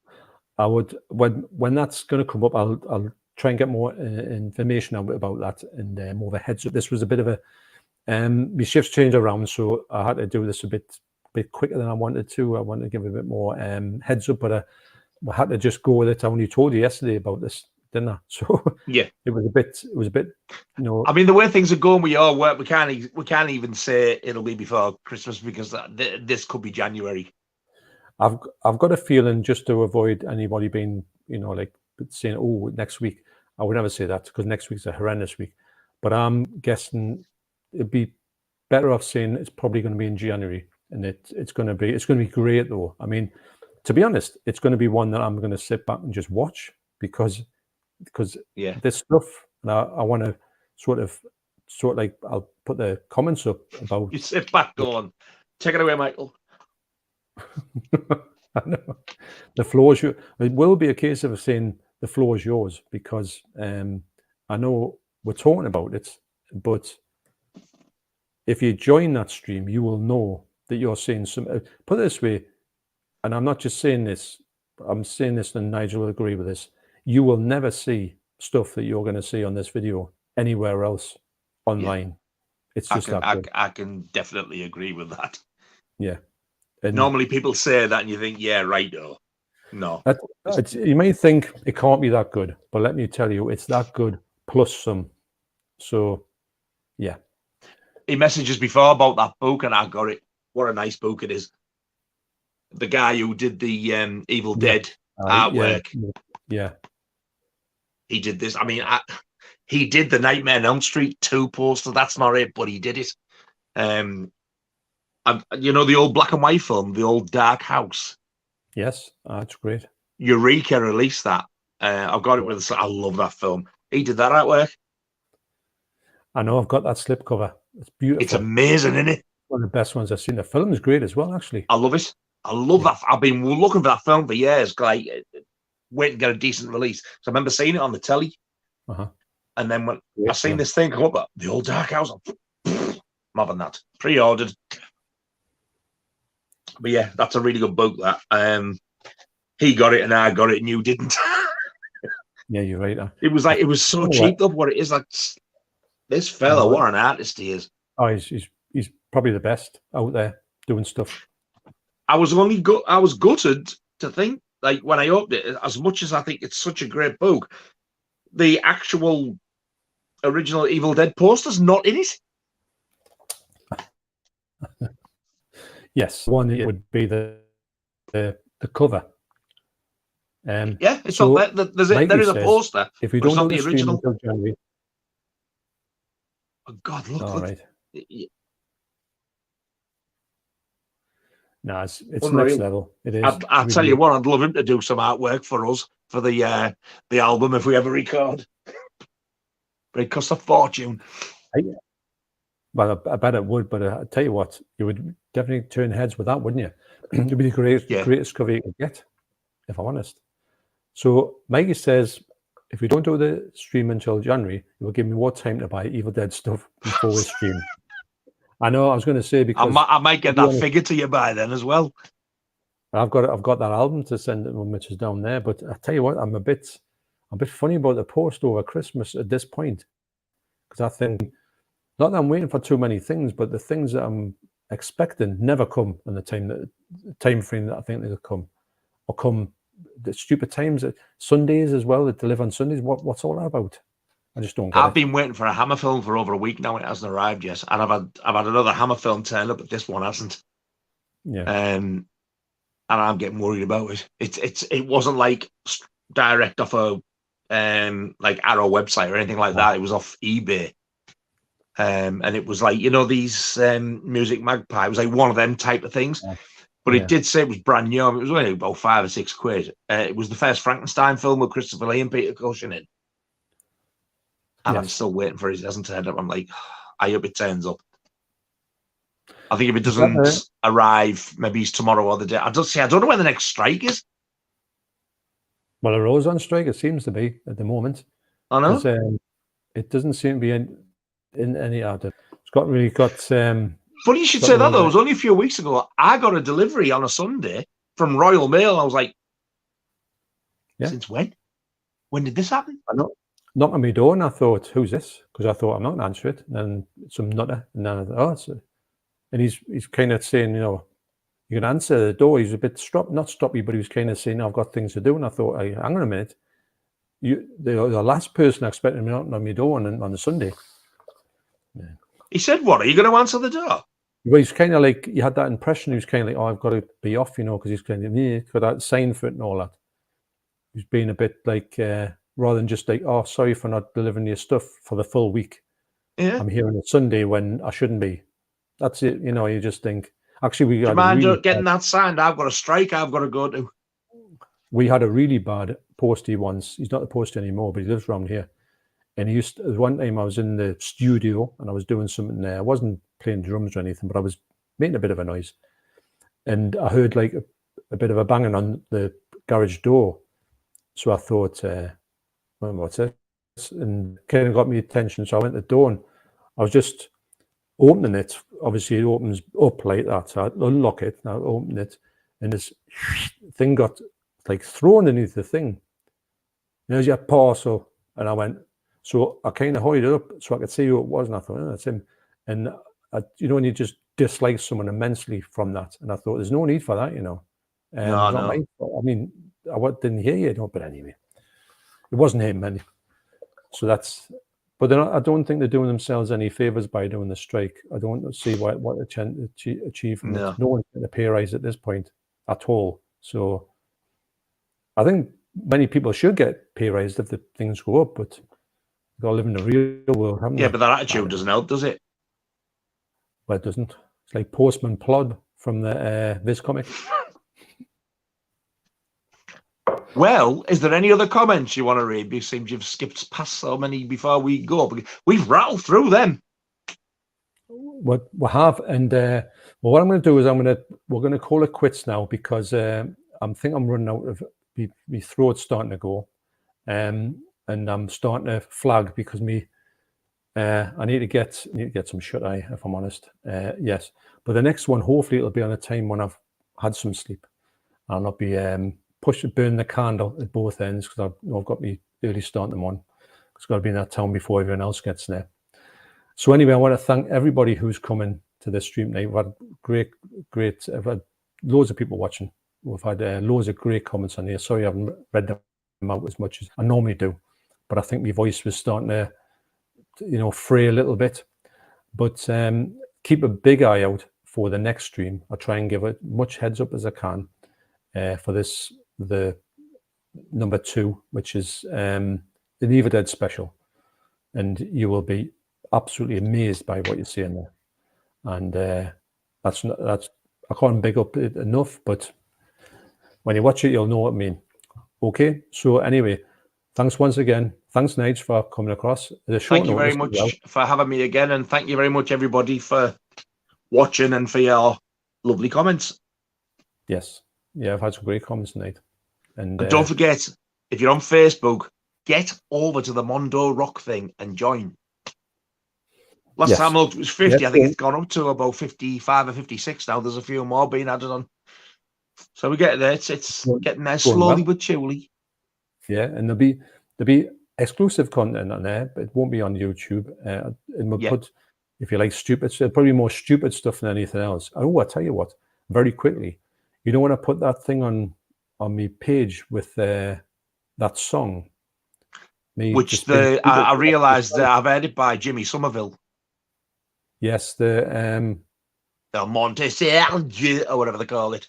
I would, when that's going to come up, I'll try and get more information out about that and more of a heads up. This was a bit of a my shifts changed around, so I had to do this a bit quicker than I wanted to. I wanted to give a bit more heads up, but I had to just go with it. I only told you yesterday about this, didn't I? So it was a bit, you know. I mean, the way things are going with your work, we can't even say it'll be before Christmas because this could be January. I've got a feeling, just to avoid anybody being, you know, like saying, "Oh, next week." I would never say that because next week's a horrendous week. But I'm guessing it'd be better off saying it's probably going to be in January, and it's going to be great though. I mean, to be honest, it's going to be one that I'm going to sit back and just watch because this stuff, and I want to sort of like, I'll put the comments up about. You sit back, go on, take it away, Michael. I know the floor is yours. It will be a case of saying the floor is yours because I know we're talking about it, but if you join that stream, you will know that you're seeing some. Put it this way, and I'm not just saying this. I'm saying this, and Nigel will agree with this. You will never see stuff that you're going to see on this video anywhere else online. Yeah. It's just I can definitely agree with that. Yeah. And normally people say that and you think, yeah, right, no. You may think it can't be that good, but let me tell you, it's that good plus some. So, yeah. He messaged us before about that book and I got it. What a nice book it is. The guy who did the Evil Dead artwork. Yeah. He did this. I mean, he did the Nightmare on Elm Street 2 poster. That's not it, but he did it. You know, the old black and white film, The Old Dark House. Yes, that's great. Eureka released that. I've got it with us. I love that film. He did that artwork. I know, I've got that slipcover. It's beautiful. It's amazing, isn't it? One of the best ones I've seen. The film is great as well, actually. I love it. I love that. I've been looking for that film for years, like waiting to get a decent release. So I remember seeing it on the telly. And then when I seen this thing come up, The Old Dark House, I'm having that. Pre-ordered. But yeah, that's a really good book, that. He got it and I got it and you didn't. Yeah, you're right. It was so cheap, though, what it is. Like, This fella, what an artist he is. Oh, he's probably the best out there doing stuff. I was gutted to think, like, when I opened it, as much as I think it's such a great book, the actual original Evil Dead poster's not in it. Yes, one it would be the cover. Yeah, it's so not there. There is a poster. If we don't know the original until January. Oh God, look! All look. Right. No, it's Unreal. Next level. It is. I'll tell you what, I'd love him to do some artwork for us for the album if we ever record. But it costs a fortune. Well, I bet it would, but I tell you what, you would definitely turn heads with that, wouldn't you? It'd be the greatest cover you could get, if I'm honest. So Mikey says, if we don't do the stream until January, it will give me more time to buy Evil Dead stuff before we stream. I know. I was going to say, because I might get that figure to you by then as well. I've got that album to send them, which is down there. But I tell you what, I'm a bit funny about the post over Christmas at this point, because I think, not that I'm waiting for too many things, but the things that I'm expecting never come in the time frame that I think they'll come, or come the stupid times. Sundays as well, that deliver on Sundays. What's all that about? I just don't get it. I've been waiting for a Hammer film for over a week now, and it hasn't arrived yet. And I've had another Hammer film turn up, but this one hasn't. Yeah. And I'm getting worried about it. It wasn't like direct off a like Arrow website or anything like that. It was off eBay. And it was like, these Music Magpie. It was like one of them type of things. Yeah. But it did say it was brand new. It was only about £5 or £6. It was the first Frankenstein film with Christopher Lee and Peter Cushing in. And I'm still waiting for it. It hasn't turned up. I'm like, I hope it turns up. I think if it doesn't arrive, maybe it's tomorrow or the day. I don't know when the next strike is. Well, a Rose on strike, it seems to be at the moment. I know. It doesn't seem to be in any other. It's got. Funny you should say that, though. It was only a few weeks ago. I got a delivery on a Sunday from Royal Mail. I was like, since when? When did this happen? I know. Knocked on my door, and I thought, "Who's this?" Because I thought I'm not going to answer it. And then some nutter, and then I thought, and he's kind of saying, you can answer the door. He's a bit not stroppy, but he was kind of saying, "I've got things to do." And I thought, "Hang on a minute, the last person I expected me knocking on my door on the Sunday." Yeah. He said, "What? Are you going to answer the door?" Well, he's kind of like, you had that impression. He was kind of like, "Oh, I've got to be off," because he's kind of got that sign for it and all that. He's being a bit like. Rather than just like, "Oh, sorry for not delivering your stuff for the full week. Yeah. I'm here on a Sunday when I shouldn't be." That's it. You just think. Actually, do you mind getting that signed? I've got a strike I've got to go to. We had a really bad postie once. He's not a postie anymore, but he lives around here. And he used to, one time I was in the studio and I was doing something there. I wasn't playing drums or anything, but I was making a bit of a noise. And I heard like a bit of a banging on the garage door. So I thought, what's it? And kind of got me attention. So I went to the door and I was just opening it. Obviously, it opens up like that. So I unlock it and I open it. And this thing got like thrown underneath the thing. There's your parcel. And I went, so I kind of hurried it up so I could see who it was. And I thought, oh, that's him. And, when you just dislike someone immensely from that. And I thought, there's no need for that, No. I mean, I didn't hear you, but anyway. It wasn't him, man. So but I don't think they're doing themselves any favors by doing the strike. I don't see what achieve from it. No one's getting a pay rise at this point at all. So I think many people should get pay rise if the things go up, but they've got to live in the real world, haven't they? Yeah, but that attitude doesn't help, does it? Well, it doesn't. It's like Postman Plod from the Viz comic. Well, is there any other comments you want to read? It seems you've skipped past so many before we go. We've rattled through them. We have, and what I'm going to do is we're going to call it quits now because I think I'm running out of my throat's starting to go, and I'm starting to flag because I need to get some shut eye, if I'm honest. Yes, but the next one, hopefully, it'll be on a time when I've had some sleep. I'll not be burn the candle at both ends because I've got me early start in the morning. It's got to be in that town before everyone else gets there. So anyway, I want to thank everybody who's coming to this stream tonight. We've had great. I've had loads of people watching. We've had loads of great comments on here. Sorry, I haven't read them out as much as I normally do, but I think my voice was starting to, fray a little bit. But keep a big eye out for the next stream. I'll try and give it much heads up as I can for the number 2, which is the Evil Dead special, and you will be absolutely amazed by what you see in there. And that's I can't big up it enough, but when you watch it, you'll know what I mean. Okay, so anyway, thanks once again. Thanks, Nige, for coming across. Thank you very much for having me again, and thank you very much, everybody, for watching and for your lovely comments. Yes, yeah, I've had some great comments tonight. And don't forget, if you're on Facebook, get over to the Mondo Rock thing and join. Last time I looked, it was 50. I think it's gone up to about 55 or 56 now. There's a few more being added on. So we get there. It's getting there slowly but surely. Yeah, and there'll be exclusive content on there, but it won't be on YouTube. And we'll put, if you like stupid, probably more stupid stuff than anything else. Oh, I'll tell you what, very quickly, you don't want to put that thing on my page with that song. Which I realised that I've heard it by Jimmy Somerville. Yes, the Mondo Chelloveck, or whatever they call it.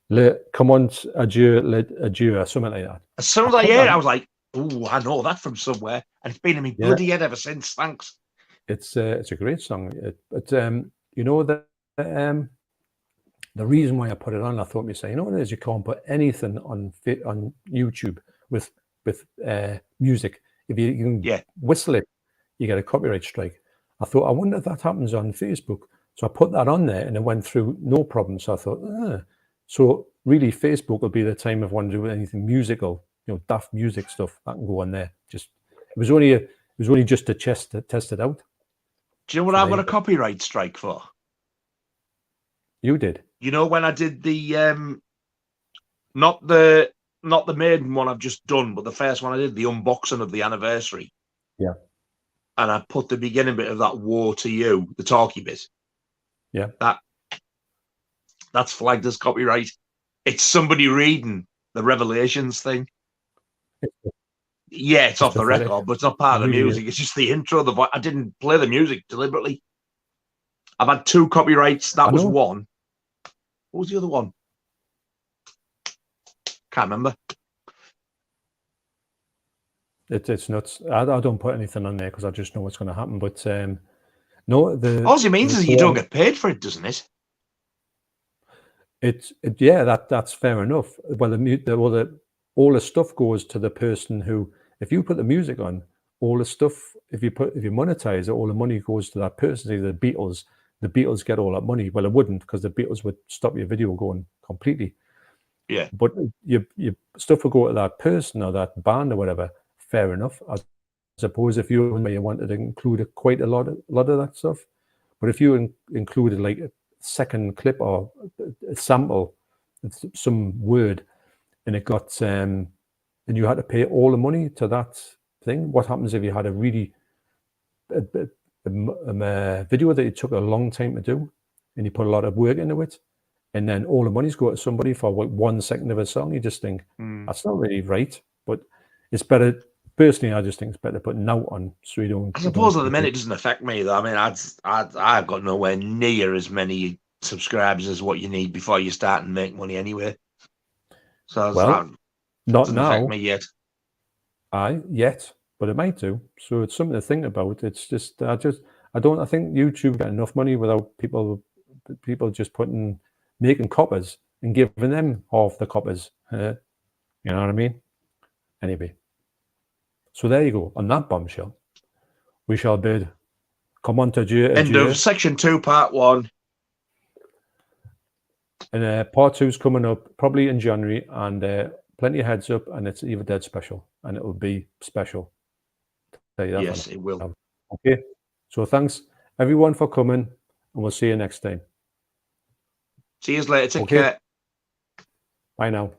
Le Comment Adieu, or something like that. As soon as I heard it, I was like, "Oh, I know that from somewhere," and it's been in my bloody head ever since. Thanks. It's a great song, but you know that the reason why I put it on, I thought me say, you know what it is, you can't put anything on YouTube with music. If you can whistle it, you get a copyright strike. I thought, I wonder if that happens on Facebook. So I put that on there and it went through no problem. So I thought, so really Facebook will be the time if I want to do anything musical, daft music stuff, that can go on there. It was only just to test it out. Do you know what I got a copyright strike for? You did. You know, when I did the not the maiden one I've just done, but the first one I did, the unboxing of the anniversary. Yeah. And I put the beginning bit of that "War to You," the talkie bit. Yeah. That's flagged as copyright. It's somebody reading the Revelations thing. Yeah, it's off the record, but it's not part of the music. It's just the intro. I didn't play the music deliberately. I've had 2 copyrights. That was one. What was the other one? Can't remember. It's nuts. I don't put anything on there because I just know what's going to happen. But no, all it means is you don't get paid for it, doesn't it? That's fair enough. Well, all the stuff goes to the person who, if you put the music on, all the stuff, if you monetize it, all the money goes to that person. Say the Beatles get all that money. Well, it wouldn't, because the Beatles would stop your video going completely. Yeah. But your stuff will go to that person or that band or whatever. Fair enough. I suppose if you wanted to include quite a lot of that stuff, but if you included like a second clip or a sample, some word, and it got and you had to pay all the money to that thing. What happens if you had a really a video that it took a long time to do, and you put a lot of work into it, and then all the money's go to somebody for 1 second of a song? You just think that's not really right. But it's better. Personally, I just think it's better to put now on, so you don't. I suppose at the minute it doesn't affect me though. I mean, I've got nowhere near as many subscribers as what you need before you start and make money anyway. So not now. Affect me yet. Yet, but it might do. So it's something to think about. It's just I think YouTube got enough money without people just making coppers and giving them half the coppers. You know what I mean? Anyway. So there you go. On that bombshell, we shall bid comment adieu. End of section 2, part 1. And part 2 is coming up probably in January, and plenty of heads up, and it's Evil Dead special, and it will be special. Yes, it will. Okay. So thanks everyone for coming, and we'll see you next time. See you later. Take care. Bye now.